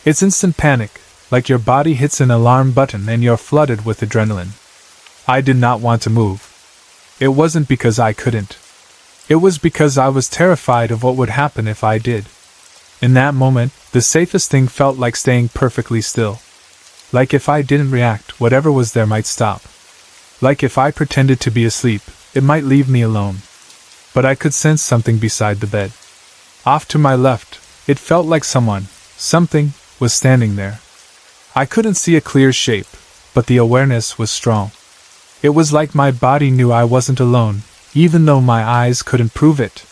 It's instant panic, like your body hits an alarm button and you're flooded with adrenaline. I did not want to move. It wasn't because I couldn't. It was because I was terrified of what would happen if I did. In that moment, the safest thing felt like staying perfectly still. Like if I didn't react, whatever was there might stop. Like if I pretended to be asleep, it might leave me alone. But I could sense something beside the bed. Off to my left, it felt like something, was standing there. I couldn't see a clear shape, but the awareness was strong. It was like my body knew I wasn't alone, even though my eyes couldn't prove it.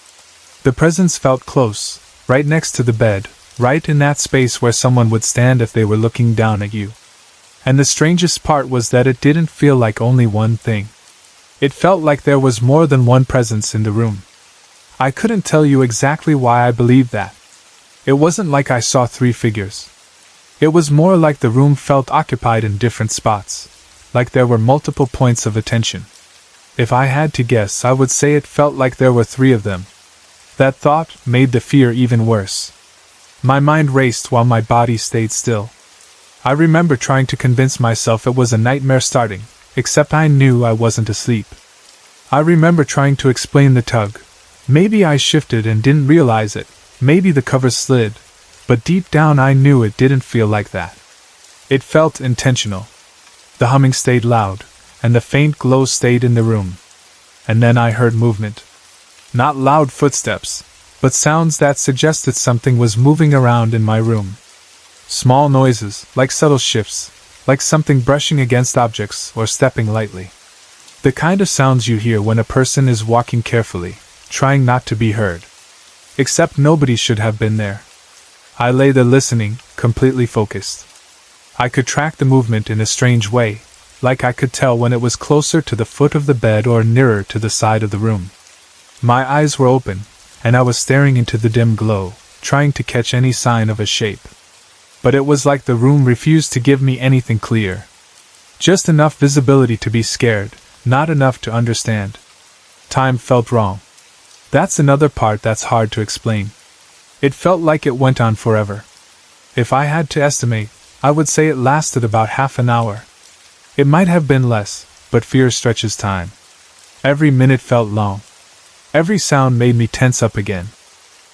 The presence felt close, right next to the bed, right in that space where someone would stand if they were looking down at you. And the strangest part was that it didn't feel like only one thing. It felt like there was more than one presence in the room. I couldn't tell you exactly why I believed that. It wasn't like I saw three figures. It was more like the room felt occupied in different spots, like there were multiple points of attention. If I had to guess, I would say it felt like there were three of them. That thought made the fear even worse. My mind raced while my body stayed still. I remember trying to convince myself it was a nightmare starting, except I knew I wasn't asleep. I remember trying to explain the tug. Maybe I shifted and didn't realize it, maybe the covers slid, but deep down I knew it didn't feel like that. It felt intentional. The humming stayed loud, and the faint glow stayed in the room. And then I heard movement. Not loud footsteps, but sounds that suggested something was moving around in my room. Small noises, like subtle shifts, like something brushing against objects or stepping lightly. The kind of sounds you hear when a person is walking carefully, trying not to be heard. Except nobody should have been there. I lay there listening, completely focused. I could track the movement in a strange way, like I could tell when it was closer to the foot of the bed or nearer to the side of the room. My eyes were open, and I was staring into the dim glow, trying to catch any sign of a shape. But it was like the room refused to give me anything clear. Just enough visibility to be scared, not enough to understand. Time felt wrong. That's another part that's hard to explain. It felt like it went on forever. If I had to estimate, I would say it lasted about half an hour. It might have been less, but fear stretches time. Every minute felt long. Every sound made me tense up again.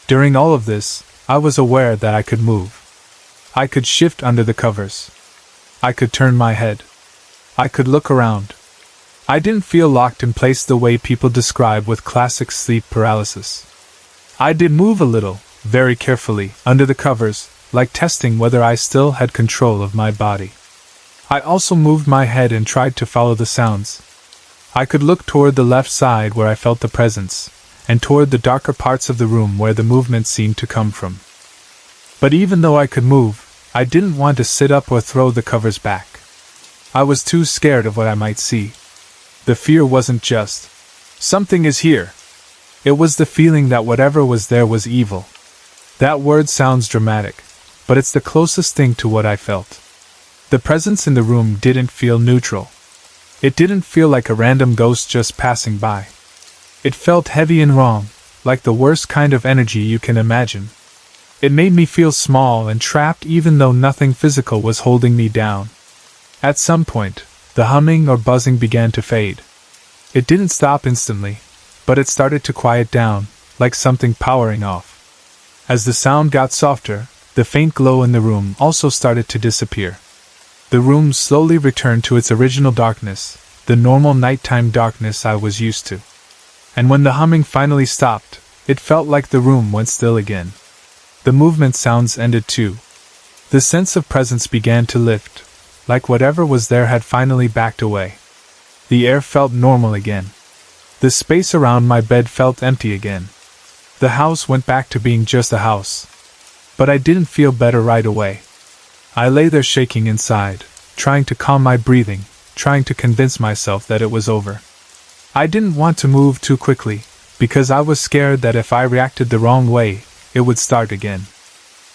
During all of this, I was aware that I could move. I could shift under the covers. I could turn my head. I could look around. I didn't feel locked in place the way people describe with classic sleep paralysis. I did move a little, very carefully, under the covers, like testing whether I still had control of my body. I also moved my head and tried to follow the sounds. I could look toward the left side where I felt the presence, and toward the darker parts of the room where the movement seemed to come from. But even though I could move, I didn't want to sit up or throw the covers back. I was too scared of what I might see. The fear wasn't just, "Something is here." It was the feeling that whatever was there was evil. That word sounds dramatic, but it's the closest thing to what I felt. The presence in the room didn't feel neutral. It didn't feel like a random ghost just passing by. It felt heavy and wrong, like the worst kind of energy you can imagine. It made me feel small and trapped even though nothing physical was holding me down. At some point, the humming or buzzing began to fade. It didn't stop instantly, but it started to quiet down, like something powering off. As the sound got softer, the faint glow in the room also started to disappear. The room slowly returned to its original darkness, the normal nighttime darkness I was used to. And when the humming finally stopped, it felt like the room went still again. The movement sounds ended too. The sense of presence began to lift, like whatever was there had finally backed away. The air felt normal again. The space around my bed felt empty again. The house went back to being just a house. But I didn't feel better right away. I lay there shaking inside, trying to calm my breathing, trying to convince myself that it was over. I didn't want to move too quickly, because I was scared that if I reacted the wrong way, it would start again.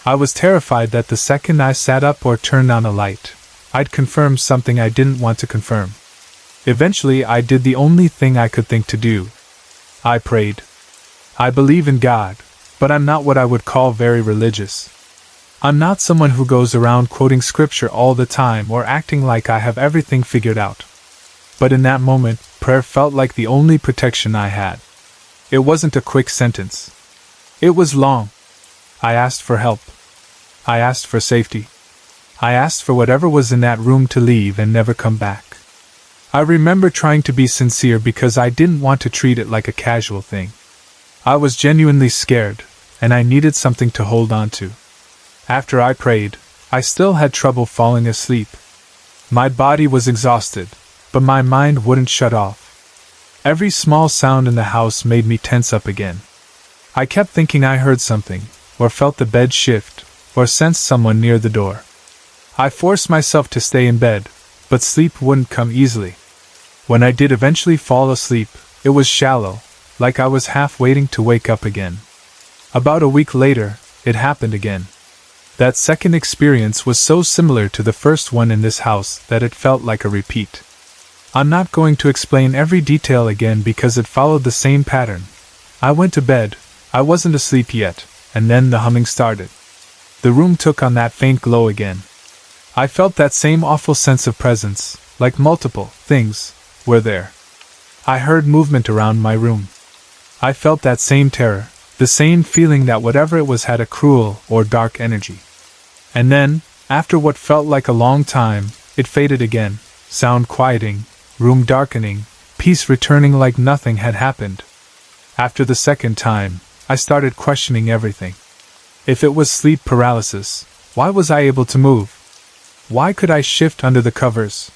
I was terrified that the second I sat up or turned on a light, I'd confirm something I didn't want to confirm. Eventually, I did the only thing I could think to do. I prayed. I believe in God, but I'm not what I would call very religious. I'm not someone who goes around quoting scripture all the time or acting like I have everything figured out. But in that moment, prayer felt like the only protection I had. It wasn't a quick sentence. It was long. I asked for help. I asked for safety. I asked for whatever was in that room to leave and never come back. I remember trying to be sincere because I didn't want to treat it like a casual thing. I was genuinely scared, and I needed something to hold on to. After I prayed, I still had trouble falling asleep. My body was exhausted, but my mind wouldn't shut off. Every small sound in the house made me tense up again. I kept thinking I heard something, or felt the bed shift, or sensed someone near the door. I forced myself to stay in bed, but sleep wouldn't come easily. When I did eventually fall asleep, it was shallow, like I was half waiting to wake up again. About a week later, it happened again. That second experience was so similar to the first one in this house that it felt like a repeat. I'm not going to explain every detail again because it followed the same pattern. I went to bed, I wasn't asleep yet, and then the humming started. The room took on that faint glow again. I felt that same awful sense of presence, like multiple things were there. I heard movement around my room. I felt that same terror, the same feeling that whatever it was had a cruel or dark energy. And then, after what felt like a long time, it faded again, sound quieting, room darkening, peace returning like nothing had happened. After the second time, I started questioning everything. If it was sleep paralysis, why was I able to move? Why could I shift under the covers?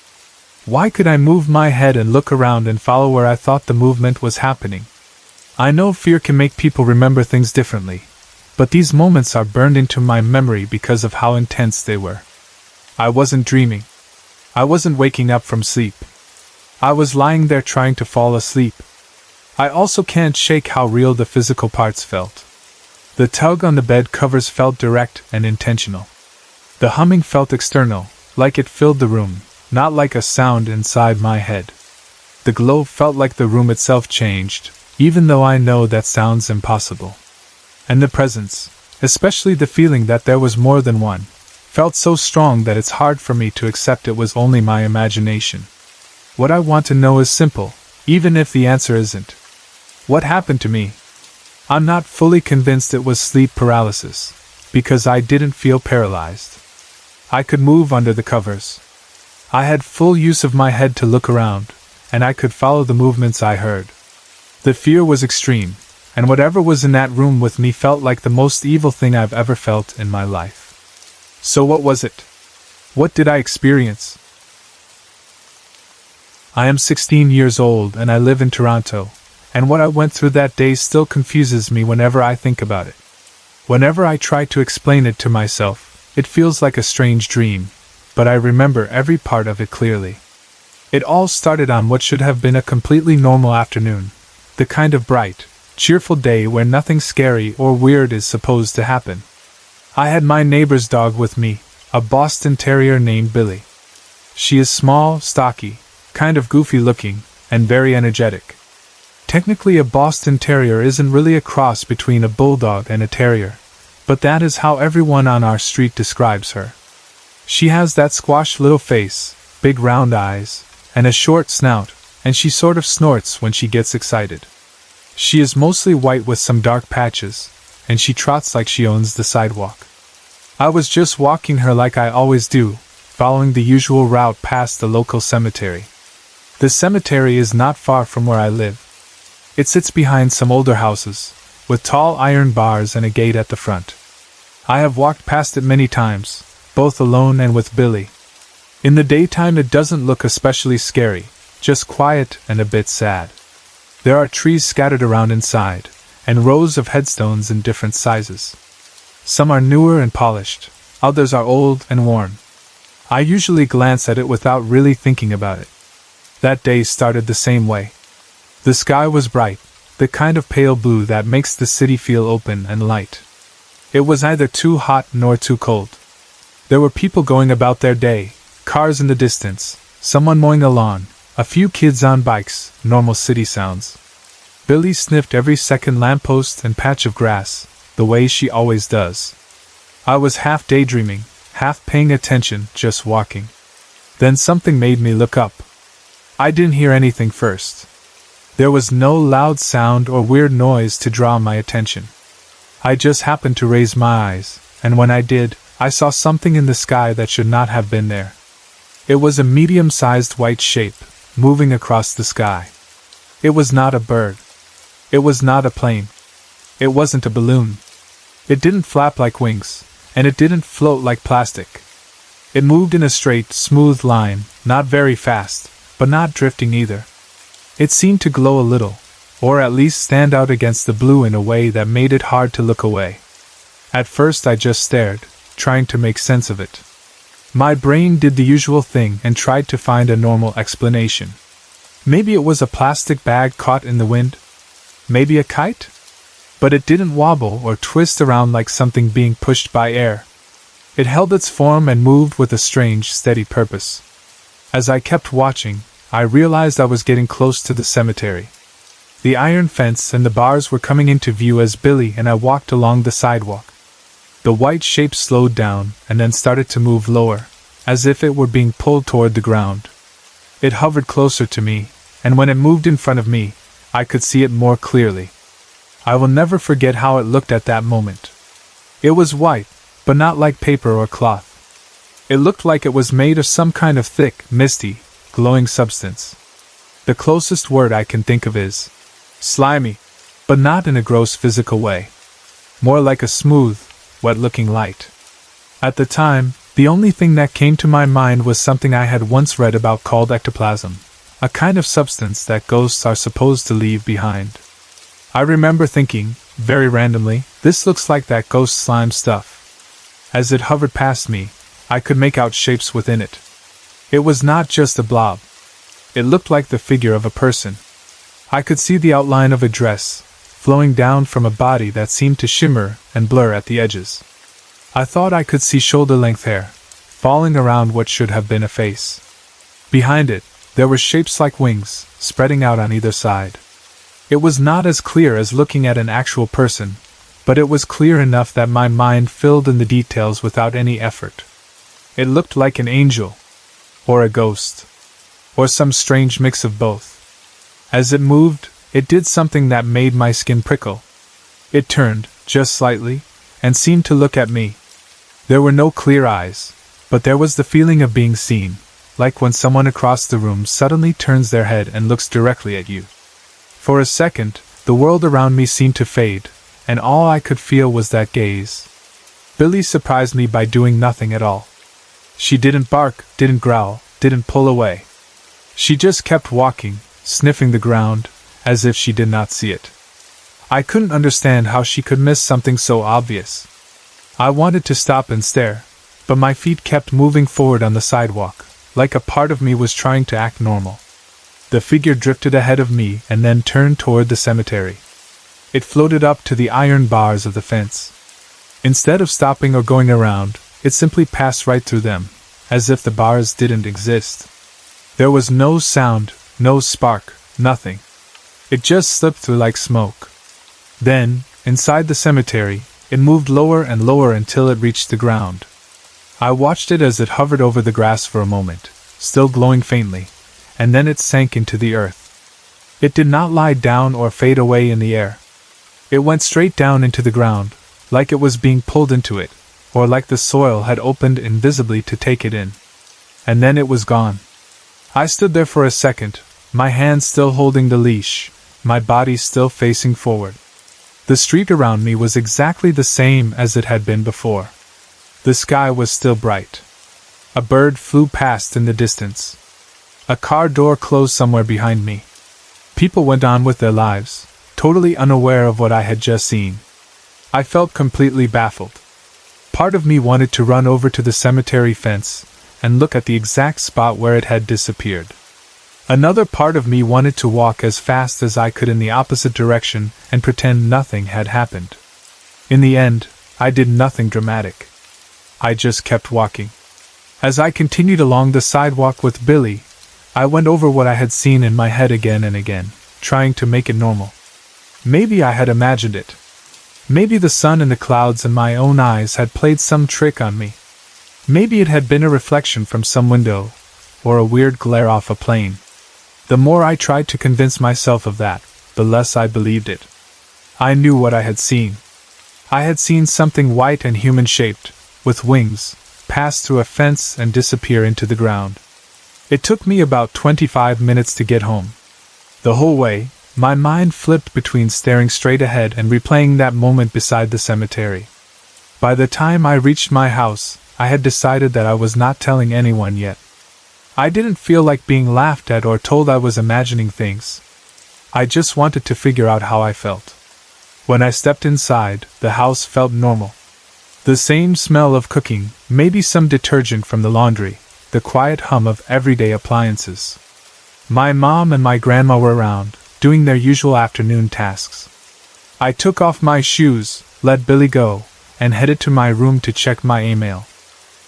Why could I move my head and look around and follow where I thought the movement was happening? I know fear can make people remember things differently, but these moments are burned into my memory because of how intense they were. I wasn't dreaming. I wasn't waking up from sleep. I was lying there trying to fall asleep. I also can't shake how real the physical parts felt. The tug on the bed covers felt direct and intentional. The humming felt external, like it filled the room, not like a sound inside my head. The glow felt like the room itself changed, even though I know that sounds impossible. And the presence, especially the feeling that there was more than one, felt so strong that it's hard for me to accept it was only my imagination. What I want to know is simple, even if the answer isn't. What happened to me? I'm not fully convinced it was sleep paralysis, because I didn't feel paralyzed. I could move under the covers. I had full use of my head to look around, and I could follow the movements I heard. The fear was extreme, and whatever was in that room with me felt like the most evil thing I've ever felt in my life. So what was it? What did I experience? I am 16 years old and I live in Toronto, and what I went through that day still confuses me whenever I think about it. Whenever I try to explain it to myself, it feels like a strange dream, but I remember every part of it clearly. It all started on what should have been a completely normal afternoon, the kind of bright, cheerful day where nothing scary or weird is supposed to happen. I had my neighbor's dog with me, a Boston Terrier named Billy. She is small, stocky, kind of goofy looking, and very energetic. Technically a Boston Terrier isn't really a cross between a bulldog and a terrier, but that is how everyone on our street describes her. She has that squashed little face, big round eyes, and a short snout, and she sort of snorts when she gets excited. She is mostly white with some dark patches, and she trots like she owns the sidewalk. I was just walking her like I always do, following the usual route past the local cemetery. The cemetery is not far from where I live. It sits behind some older houses, with tall iron bars and a gate at the front. I have walked past it many times, both alone and with Billy. In the daytime it doesn't look especially scary, just quiet and a bit sad. There are trees scattered around inside, and rows of headstones in different sizes. Some are newer and polished, others are old and worn. I usually glance at it without really thinking about it. That day started the same way. The sky was bright, the kind of pale blue that makes the city feel open and light. It was neither too hot nor too cold. There were people going about their day, cars in the distance, someone mowing the lawn, a few kids on bikes, normal city sounds. Billy sniffed every second lamppost and patch of grass, the way she always does. I was half daydreaming, half paying attention, just walking. Then something made me look up. I didn't hear anything first. There was no loud sound or weird noise to draw my attention. I just happened to raise my eyes, and when I did, I saw something in the sky that should not have been there. It was a medium-sized white shape, moving across the sky. It was not a bird. It was not a plane. It wasn't a balloon. It didn't flap like wings, and it didn't float like plastic. It moved in a straight, smooth line, not very fast, but not drifting either. It seemed to glow a little, or at least stand out against the blue in a way that made it hard to look away. At first I just stared, trying to make sense of it. My brain did the usual thing and tried to find a normal explanation. Maybe it was a plastic bag caught in the wind? Maybe a kite? But it didn't wobble or twist around like something being pushed by air. It held its form and moved with a strange, steady purpose. As I kept watching, I realized I was getting close to the cemetery. The iron fence and the bars were coming into view as Billy and I walked along the sidewalk. The white shape slowed down and then started to move lower, as if it were being pulled toward the ground. It hovered closer to me, and when it moved in front of me, I could see it more clearly. I will never forget how it looked at that moment. It was white, but not like paper or cloth. It looked like it was made of some kind of thick, misty, glowing substance. The closest word I can think of is slimy, but not in a gross physical way. More like a smooth, wet-looking light. At the time, the only thing that came to my mind was something I had once read about called ectoplasm, a kind of substance that ghosts are supposed to leave behind. I remember thinking, very randomly, this looks like that ghost slime stuff. As it hovered past me, I could make out shapes within it. It was not just a blob. It looked like the figure of a person. I could see the outline of a dress, flowing down from a body that seemed to shimmer and blur at the edges. I thought I could see shoulder-length hair, falling around what should have been a face. Behind it, there were shapes like wings, spreading out on either side. It was not as clear as looking at an actual person, but it was clear enough that my mind filled in the details without any effort. It looked like an angel, or a ghost, or some strange mix of both. As it moved, it did something that made my skin prickle. It turned, just slightly, and seemed to look at me. There were no clear eyes, but there was the feeling of being seen, like when someone across the room suddenly turns their head and looks directly at you. For a second, the world around me seemed to fade, and all I could feel was that gaze. Billy surprised me by doing nothing at all. She didn't bark, didn't growl, didn't pull away. She just kept walking, sniffing the ground, as if she did not see it. I couldn't understand how she could miss something so obvious. I wanted to stop and stare, but my feet kept moving forward on the sidewalk, like a part of me was trying to act normal. The figure drifted ahead of me and then turned toward the cemetery. It floated up to the iron bars of the fence. Instead of stopping or going around, it simply passed right through them, as if the bars didn't exist. There was no sound, no spark, nothing. It just slipped through like smoke. Then, inside the cemetery, it moved lower and lower until it reached the ground. I watched it as it hovered over the grass for a moment, still glowing faintly, and then it sank into the earth. It did not lie down or fade away in the air. It went straight down into the ground, like it was being pulled into it, or like the soil had opened invisibly to take it in. And then it was gone. I stood there for a second, my hands still holding the leash, my body still facing forward. The street around me was exactly the same as it had been before. The sky was still bright. A bird flew past in the distance. A car door closed somewhere behind me. People went on with their lives, totally unaware of what I had just seen. I felt completely baffled. Part of me wanted to run over to the cemetery fence and look at the exact spot where it had disappeared. Another part of me wanted to walk as fast as I could in the opposite direction and pretend nothing had happened. In the end, I did nothing dramatic. I just kept walking. As I continued along the sidewalk with Billy, I went over what I had seen in my head again and again, trying to make it normal. Maybe I had imagined it. Maybe the sun and the clouds and my own eyes had played some trick on me. Maybe it had been a reflection from some window, or a weird glare off a plane. The more I tried to convince myself of that, the less I believed it. I knew what I had seen. I had seen something white and human-shaped, with wings, pass through a fence and disappear into the ground. It took me about 25 minutes to get home. The whole way, my mind flipped between staring straight ahead and replaying that moment beside the cemetery. By the time I reached my house, I had decided that I was not telling anyone yet. I didn't feel like being laughed at or told I was imagining things. I just wanted to figure out how I felt. When I stepped inside, the house felt normal. The same smell of cooking, maybe some detergent from the laundry, the quiet hum of everyday appliances. My mom and my grandma were around, doing their usual afternoon tasks. I took off my shoes, let Billy go, and headed to my room to check my email.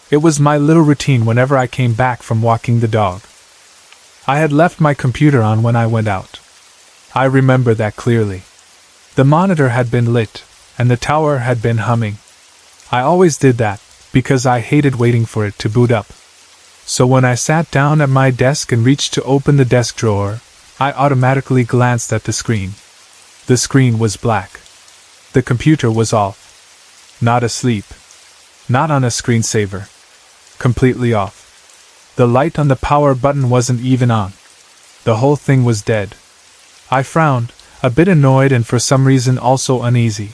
It was my little routine whenever I came back from walking the dog. I had left my computer on when I went out. I remember that clearly. The monitor had been lit, and the tower had been humming. I always did that, because I hated waiting for it to boot up. So when I sat down at my desk and reached to open the desk drawer, I automatically glanced at the screen. The screen was black. The computer was off. Not asleep. Not on a screensaver. Completely off. The light on the power button wasn't even on. The whole thing was dead. I frowned, a bit annoyed and for some reason also uneasy.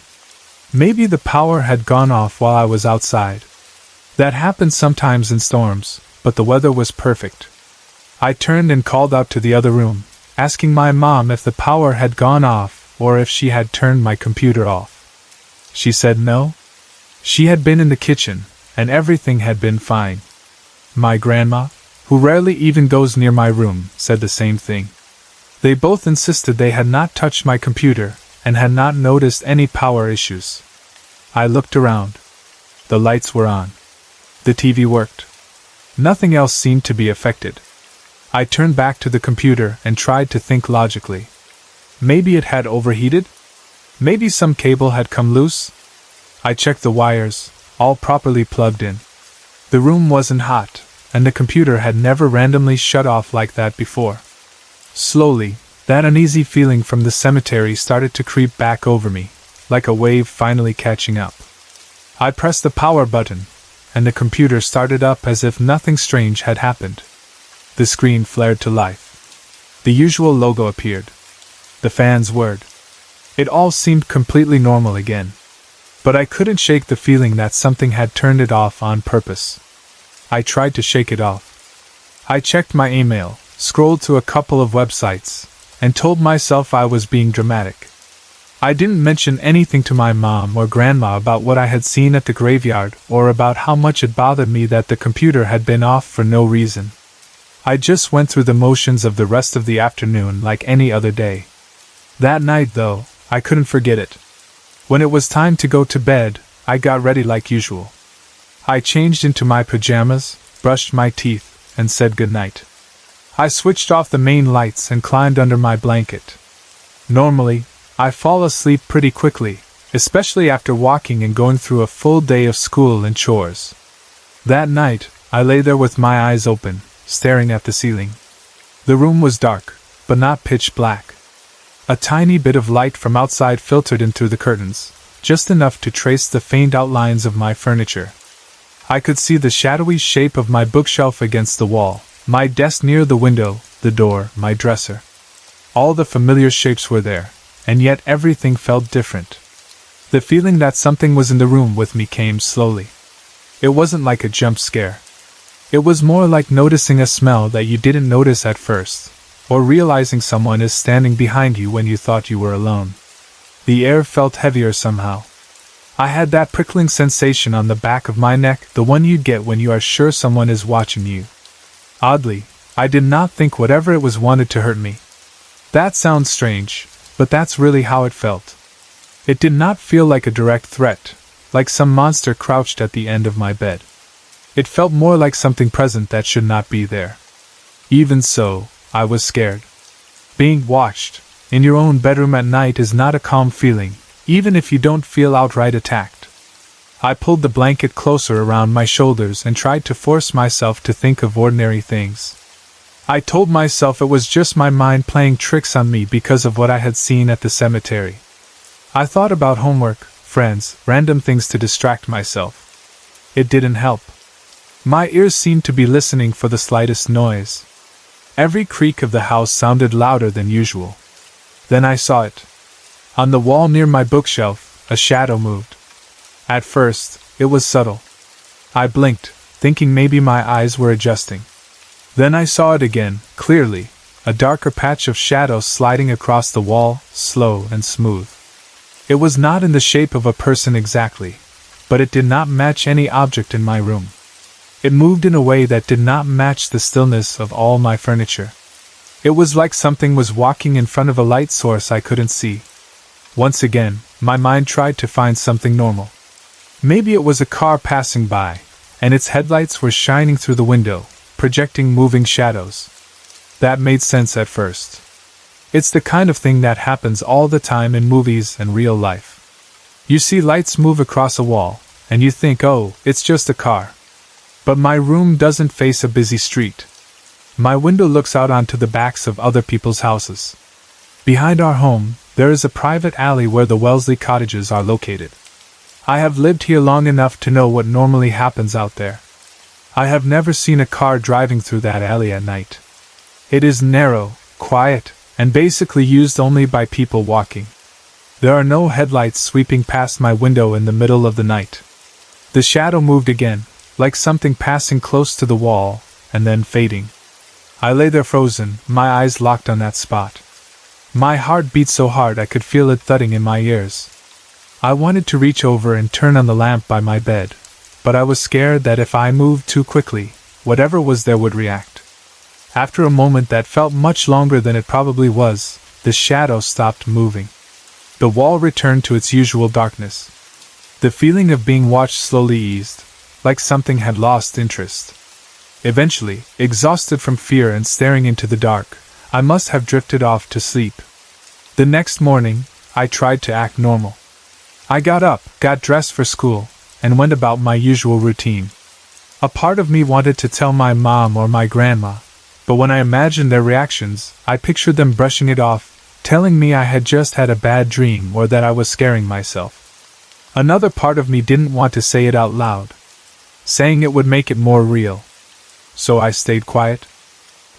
Maybe the power had gone off while I was outside. That happens sometimes in storms, but the weather was perfect. I turned and called out to the other room, asking my mom if the power had gone off or if she had turned my computer off. She said no. She had been in the kitchen, and everything had been fine. My grandma, who rarely even goes near my room, said the same thing. They both insisted they had not touched my computer, and had not noticed any power issues. I looked around. The lights were on. The TV worked. Nothing else seemed to be affected. I turned back to the computer and tried to think logically. Maybe it had overheated? Maybe some cable had come loose? I checked the wires, all properly plugged in. The room wasn't hot, and the computer had never randomly shut off like that before. Slowly, that uneasy feeling from the cemetery started to creep back over me, like a wave finally catching up. I pressed the power button, and the computer started up as if nothing strange had happened. The screen flared to life. The usual logo appeared. The fans whirred. It all seemed completely normal again. But I couldn't shake the feeling that something had turned it off on purpose. I tried to shake it off. I checked my email, scrolled to a couple of websites, and told myself I was being dramatic. I didn't mention anything to my mom or grandma about what I had seen at the graveyard or about how much it bothered me that the computer had been off for no reason. I just went through the motions of the rest of the afternoon like any other day. That night, though, I couldn't forget it. When it was time to go to bed, I got ready like usual. I changed into my pajamas, brushed my teeth, and said goodnight. I switched off the main lights and climbed under my blanket. Normally, I fall asleep pretty quickly, especially after walking and going through a full day of school and chores. That night, I lay there with my eyes open, staring at the ceiling. The room was dark, but not pitch black. A tiny bit of light from outside filtered in through the curtains, just enough to trace the faint outlines of my furniture. I could see the shadowy shape of my bookshelf against the wall, my desk near the window, the door, my dresser. All the familiar shapes were there, and yet everything felt different. The feeling that something was in the room with me came slowly. It wasn't like a jump scare. It was more like noticing a smell that you didn't notice at first, or realizing someone is standing behind you when you thought you were alone. The air felt heavier somehow. I had that prickling sensation on the back of my neck, the one you get when you are sure someone is watching you. Oddly, I did not think whatever it was wanted to hurt me. That sounds strange, but that's really how it felt. It did not feel like a direct threat, like some monster crouched at the end of my bed. It felt more like something present that should not be there. Even so, I was scared. Being watched, in your own bedroom at night is not a calm feeling, even if you don't feel outright attacked. I pulled the blanket closer around my shoulders and tried to force myself to think of ordinary things. I told myself it was just my mind playing tricks on me because of what I had seen at the cemetery. I thought about homework, friends, random things to distract myself. It didn't help. My ears seemed to be listening for the slightest noise. Every creak of the house sounded louder than usual. Then I saw it. On the wall near my bookshelf, a shadow moved. At first, it was subtle. I blinked, thinking maybe my eyes were adjusting. Then I saw it again, clearly, a darker patch of shadow sliding across the wall, slow and smooth. It was not in the shape of a person exactly, but it did not match any object in my room. It moved in a way that did not match the stillness of all my furniture. It was like something was walking in front of a light source I couldn't see. Once again, my mind tried to find something normal. Maybe it was a car passing by, and its headlights were shining through the window, projecting moving shadows. That made sense at first. It's the kind of thing that happens all the time in movies and real life. You see lights move across a wall, and you think, oh, it's just a car. But my room doesn't face a busy street. My window looks out onto the backs of other people's houses. Behind our home, there is a private alley where the Wellesley cottages are located. I have lived here long enough to know what normally happens out there. I have never seen a car driving through that alley at night. It is narrow, quiet, and basically used only by people walking. There are no headlights sweeping past my window in the middle of the night. The shadow moved again, like something passing close to the wall, and then fading. I lay there frozen, my eyes locked on that spot. My heart beat so hard I could feel it thudding in my ears. I wanted to reach over and turn on the lamp by my bed, but I was scared that if I moved too quickly, whatever was there would react. After a moment that felt much longer than it probably was, the shadow stopped moving. The wall returned to its usual darkness. The feeling of being watched slowly eased, like something had lost interest. Eventually, exhausted from fear and staring into the dark, I must have drifted off to sleep. The next morning, I tried to act normal. I got up, got dressed for school, and went about my usual routine. A part of me wanted to tell my mom or my grandma, but when I imagined their reactions, I pictured them brushing it off, telling me I had just had a bad dream or that I was scaring myself. Another part of me didn't want to say it out loud. Saying it would make it more real. So I stayed quiet.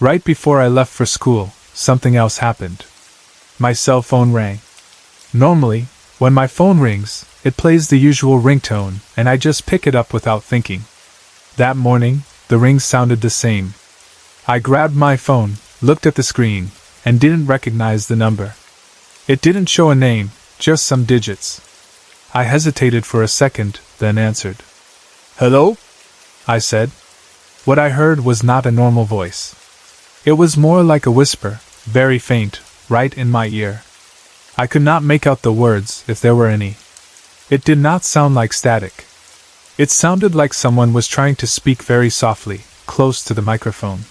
Right before I left for school, something else happened. My cell phone rang. Normally, when my phone rings, it plays the usual ringtone, and I just pick it up without thinking. That morning, the ring sounded the same. I grabbed my phone, looked at the screen, and didn't recognize the number. It didn't show a name, just some digits. I hesitated for a second, then answered. "Hello?" I said. What I heard was not a normal voice. It was more like a whisper, very faint, right in my ear. I could not make out the words, if there were any. It did not sound like static. It sounded like someone was trying to speak very softly, close to the microphone.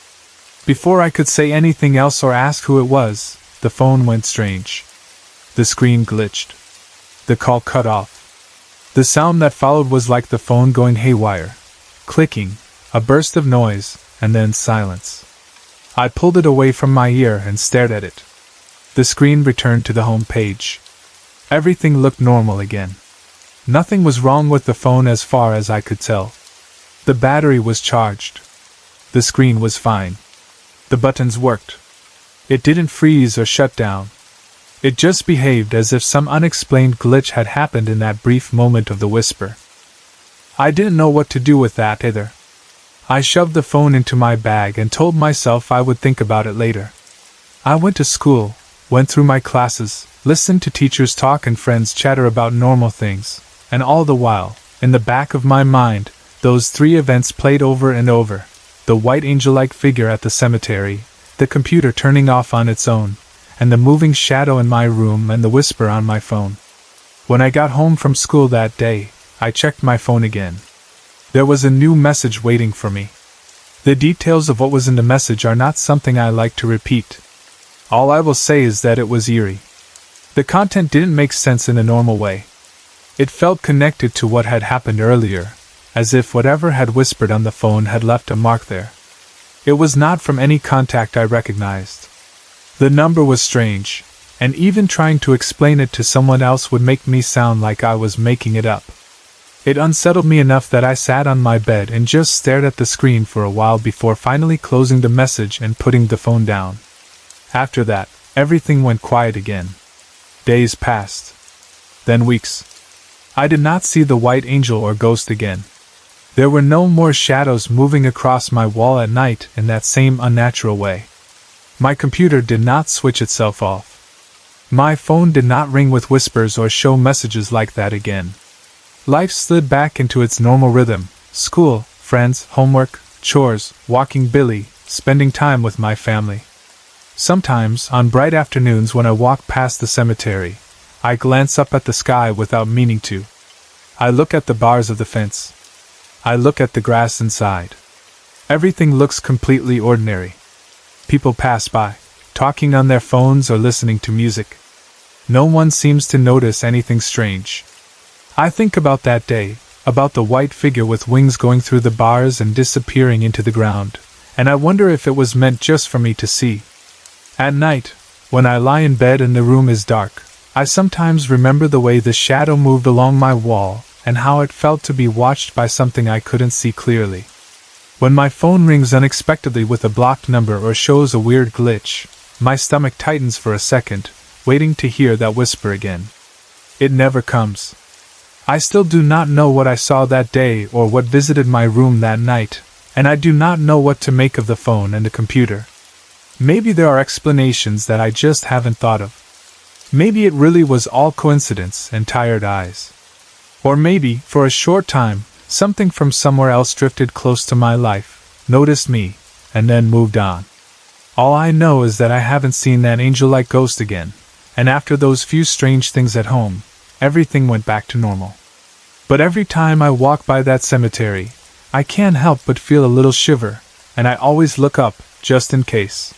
Before I could say anything else or ask who it was, the phone went strange. The screen glitched. The call cut off. The sound that followed was like the phone going haywire. Clicking, a burst of noise, and then silence. I pulled it away from my ear and stared at it. The screen returned to the home page. Everything looked normal again. Nothing was wrong with the phone as far as I could tell. The battery was charged. The screen was fine. The buttons worked. It didn't freeze or shut down. It just behaved as if some unexplained glitch had happened in that brief moment of the whisper. I didn't know what to do with that either. I shoved the phone into my bag and told myself I would think about it later. I went to school, went through my classes, listened to teachers talk and friends chatter about normal things, and all the while, in the back of my mind, those three events played over and over: the white angel-like figure at the cemetery, the computer turning off on its own, and the moving shadow in my room and the whisper on my phone. When I got home from school that day, I checked my phone again. There was a new message waiting for me. The details of what was in the message are not something I like to repeat. All I will say is that it was eerie. The content didn't make sense in a normal way. It felt connected to what had happened earlier, as if whatever had whispered on the phone had left a mark there. It was not from any contact I recognized. The number was strange, and even trying to explain it to someone else would make me sound like I was making it up. It unsettled me enough that I sat on my bed and just stared at the screen for a while before finally closing the message and putting the phone down. After that, everything went quiet again. Days passed. Then weeks. I did not see the white angel or ghost again. There were no more shadows moving across my wall at night in that same unnatural way. My computer did not switch itself off. My phone did not ring with whispers or show messages like that again. Life slid back into its normal rhythm: school, friends, homework, chores, walking Billy, spending time with my family. Sometimes, on bright afternoons when I walk past the cemetery, I glance up at the sky without meaning to. I look at the bars of the fence. I look at the grass inside. Everything looks completely ordinary. People pass by, talking on their phones or listening to music. No one seems to notice anything strange. I think about that day, about the white figure with wings going through the bars and disappearing into the ground, and I wonder if it was meant just for me to see. At night, when I lie in bed and the room is dark, I sometimes remember the way the shadow moved along my wall and how it felt to be watched by something I couldn't see clearly. When my phone rings unexpectedly with a blocked number or shows a weird glitch, my stomach tightens for a second, waiting to hear that whisper again. It never comes. I still do not know what I saw that day or what visited my room that night, and I do not know what to make of the phone and the computer. Maybe there are explanations that I just haven't thought of. Maybe it really was all coincidence and tired eyes. Or maybe, for a short time, something from somewhere else drifted close to my life, noticed me, and then moved on. All I know is that I haven't seen that angel-like ghost again, and after those few strange things at home, everything went back to normal. But every time I walk by that cemetery, I can't help but feel a little shiver, and I always look up, just in case.